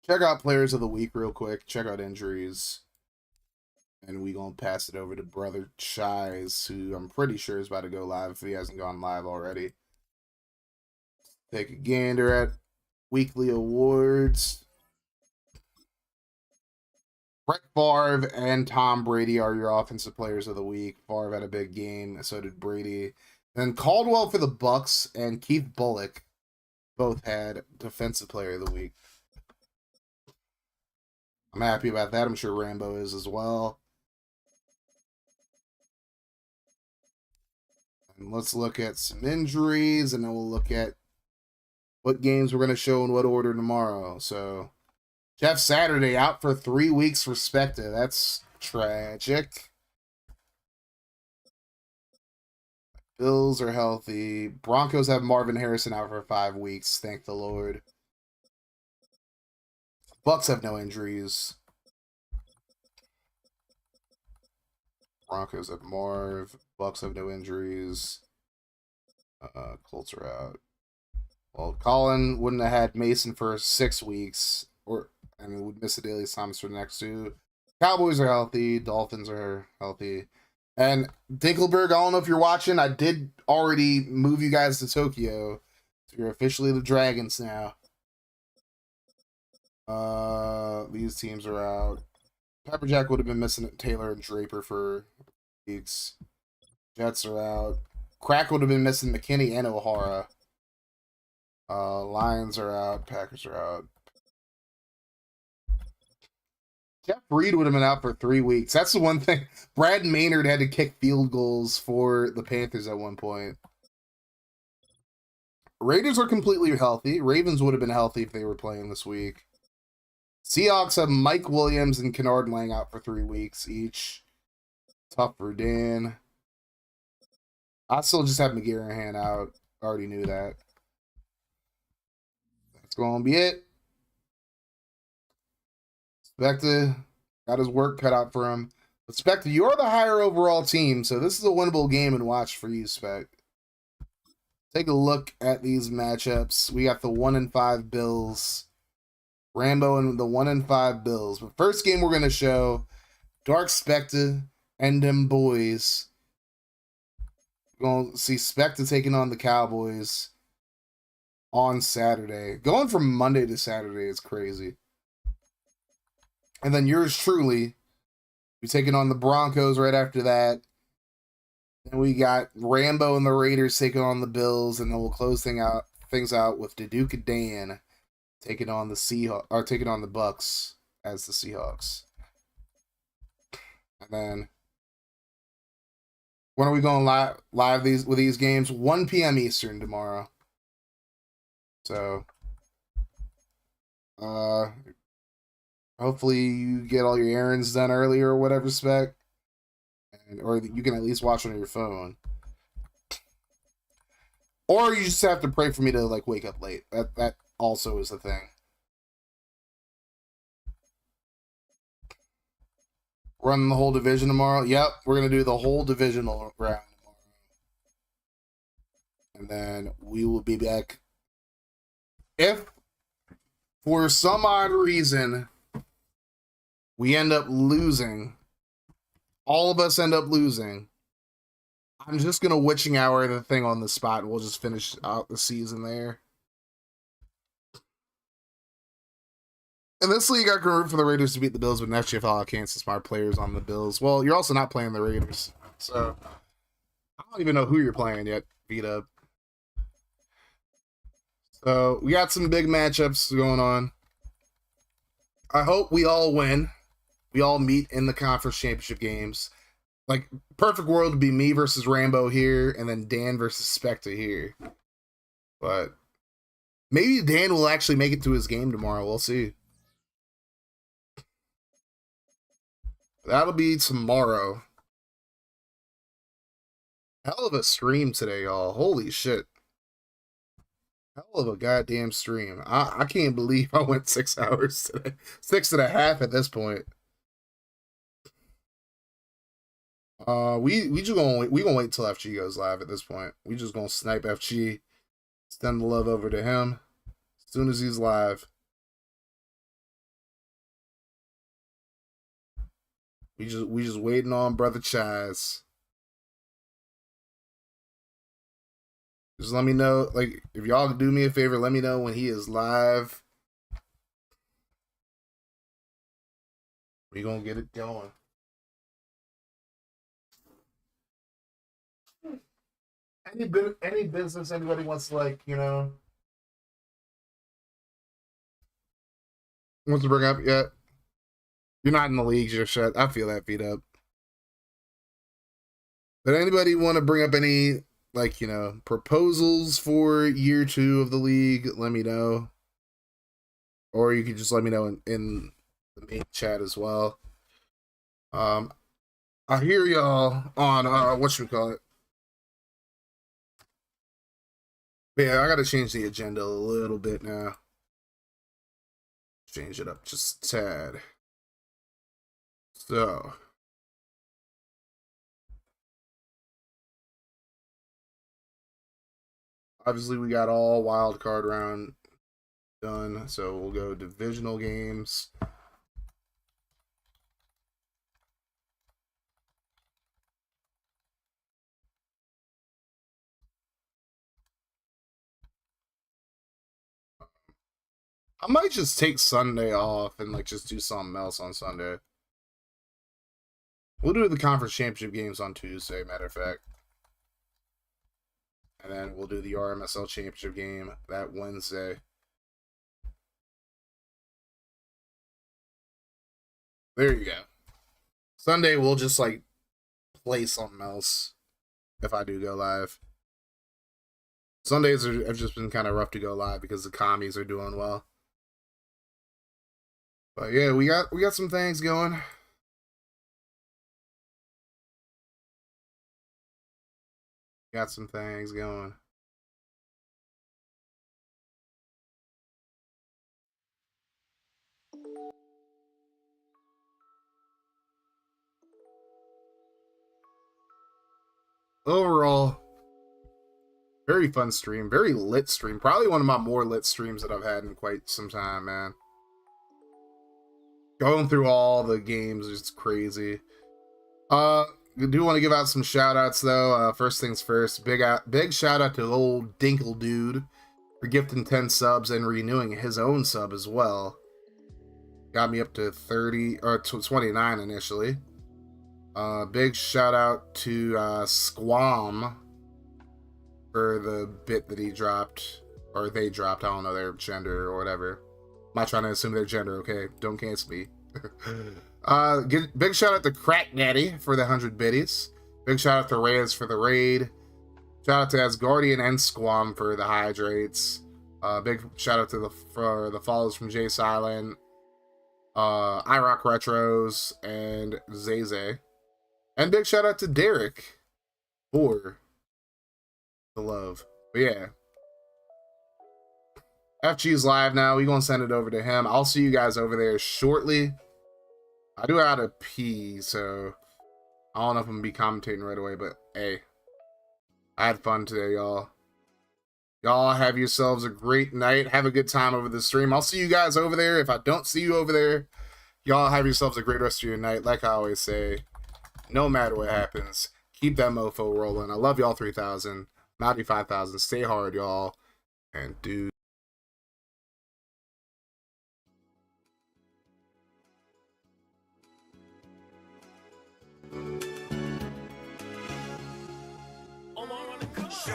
S3: Check out players of the week real quick. Check out injuries. And we gonna pass it over to Brother Shies, who I'm pretty sure is about to go live if he hasn't gone live already. Take a gander at weekly awards. Brett Favre and Tom Brady are your offensive players of the week. Favre had a big game, so did Brady. Then Caldwell for the Bucks and Keith Bullock both had defensive player of the week. I'm happy about that. I'm sure Rambo is as well. And let's look at some injuries, and then we'll look at what games we're going to show in what order tomorrow. So, Jeff Saturday out for 3 weeks respective. That's tragic. Bills are healthy. Broncos have Marvin Harrison out for 5 weeks. Thank the Lord. Bucks have no injuries. Broncos have Marv. Bucks have no injuries. Colts are out. Well, Colin wouldn't have had Mason for 6 weeks, and would miss the daily assignments for the next 2. Cowboys are healthy. Dolphins are healthy. And Dinkelberg, I don't know if you're watching. I did already move you guys to Tokyo. So you're officially the Dragons now. These teams are out. Pepper Jack would have been missing Taylor and Draper for weeks. Jets are out. Crack would have been missing McKinney and O'Hara. Lions are out. Packers are out. Jeff Reed would have been out for 3 weeks. That's the one thing. Brad Maynard had to kick field goals for the Panthers at one point. Raiders are completely healthy. Ravens would have been healthy if they were playing this week. Seahawks have Mike Williams and Kennard Lang out for 3 weeks each. Tough for Dan. I still just have McGarrahan out. Already knew that. That's going to be it. Spectre got his work cut out for him. But Spectre, you're the higher overall team, so this is a winnable game and watch for you, Spec. Take a look at these matchups. We got the 1-5 Bills Rambo and the 1-5 Bills. But first game we're going to show Dark Spectre and them boys. We're going to see Spectre taking on the Cowboys on Saturday. Going from Monday to Saturday is crazy. And then yours truly, we're taking on the Broncos right after that. And we got Rambo and the Raiders taking on the Bills, and then we'll close things out with Duke and Dan taking on the Seahawks, or taking on the Bucks as the Seahawks. And then when are we going live with these games? 1 p.m. Eastern tomorrow. So hopefully you get all your errands done early or whatever spec. Or you can at least watch on your phone. Or you just have to pray for me to like wake up late. That also is a thing. Running the whole division tomorrow. Yep, we're gonna do the whole divisional round tomorrow. And then we will be back. If for some odd reason we end up losing, all of us end up losing, I'm just going to witching hour the thing on the spot, and we'll just finish out the season there. In this league, I can root for the Raiders to beat the Bills, but in FGFL, I can't since my players on the Bills. Well, you're also not playing the Raiders, so I don't even know who you're playing yet, beat up. So we got some big matchups going on. I hope we all win. We all meet in the conference championship games. Like, perfect world would be me versus Rambo here, and then Dan versus Spectre here. But maybe Dan will actually make it to his game tomorrow. We'll see. That'll be tomorrow. Hell of a stream today, y'all. Holy shit. Hell of a goddamn stream. I can't believe I went 6 hours today. 6.5 at this point. We gonna wait till FG goes live at this point. We just gonna snipe FG, send the love over to him as soon as he's live. We just waiting on brother Chaz. Just let me know, like, if y'all can do me a favor, let me know when he is live. We gonna get it going. Any business anybody wants to, like, you know, wants to bring up yet? You're not in the leagues, you're shut. I feel that beat up. But anybody want to bring up any, like, you know, proposals for year 2 of the league? Let me know. Or you can just let me know in the main chat as well. I hear y'all on whatchamacallit. Yeah, I gotta change the agenda a little bit now. Change it up just a tad. So obviously we got all wild card round done, so we'll go divisional games. I might just take Sunday off and, like, just do something else on Sunday. We'll do the conference championship games on Tuesday, matter of fact. And then we'll do the RMSL championship game that Wednesday. There you go. Sunday we'll just, like, play something else if I do go live. Sundays have just been kind of rough to go live because the commies are doing well. But yeah, we got some things going. Got some things going. Overall, very fun stream, very lit stream. Probably one of my more lit streams that I've had in quite some time, man. Going through all the games is crazy. I do want to give out some shout outs though. First things first, big shout out to old Dinkle Dude for gifting 10 subs and renewing his own sub as well. Got me up to 30 or 29 initially. Big shout out to Squam for the bit that he dropped, or they dropped. I don't know their gender or whatever. I'm not trying to assume their gender, okay? Don't cancel me. Big shout out to Crack Daddy for the 100 biddies. Big shout out to Reyes for the raid. Shout out to Asgardian and Squam for the hydrates. Big shout out to for the follows from Jay Silent, iRock Retros, and Zeze. And big shout out to Derek for the love. But yeah. FG's live now. We're going to send it over to him. I'll see you guys over there shortly. I do have to pee, so I don't know if I'm going to be commentating right away, but hey, I had fun today, y'all. Y'all have yourselves a great night. Have a good time over the stream. I'll see you guys over there. If I don't see you over there, y'all have yourselves a great rest of your night. Like I always say, no matter what happens, keep that mofo rolling. I love y'all 3,000. Maddie 5,000. Stay hard, y'all. And dude.
S1: Sure,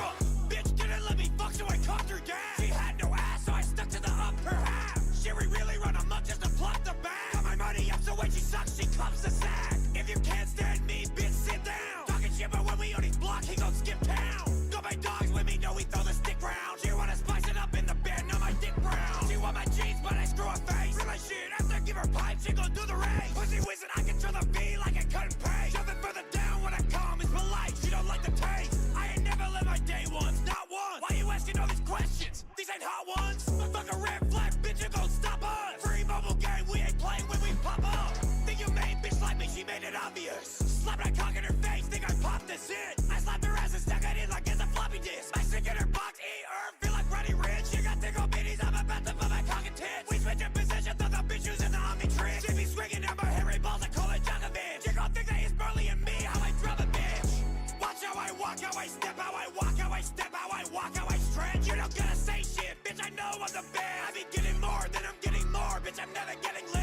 S1: bitch didn't let me fuck, so I cocked her down. She had no ass, so I stuck to the upper half. She really run amok just to plot the bag. Got my money up, so when she sucks, she comes to sack. If you can't stand me, bitch, sit down. Talking shit, but when we on his block, he gon' skip town. Got my dogs with me, know we throw the stick round. She wanna spice it up in the bed, now my dick brown. She want my jeans, but I screw her face. Real like shit, after give her pipe, she gon' do the race. Pussy whizzing, I control the beat like I couldn't pay. Shoving further down when I come, it's polite. She don't like the taste. I ain't never let my day once, not once. Why you asking all these questions? These ain't hot ones. Fuck a red flag, bitch, you gon' stop us. Free mobile game, we ain't playing when we pop up. Think you made bitch like me, she made it obvious. Slap that cock in her face, think I popped this in. I slapped her ass and stuck it in like it's a floppy disk. I stick in her box, eat her, feel like Roddy Rich. She got tickle bitties, I'm about to put my cock in tits. We switch in position, throw the bitch using the Omni trick. She be swinging at my hairy balls, I call it Djokovic. You gon' think that it's Burley and me, how I drop a bitch. Watch how I walk, how I step, how I walk, how I step, how I walk, how I stretch. You don't gotta say shit, bitch, I know I'm the best. I be getting more than I'm getting more, bitch, I'm never getting less.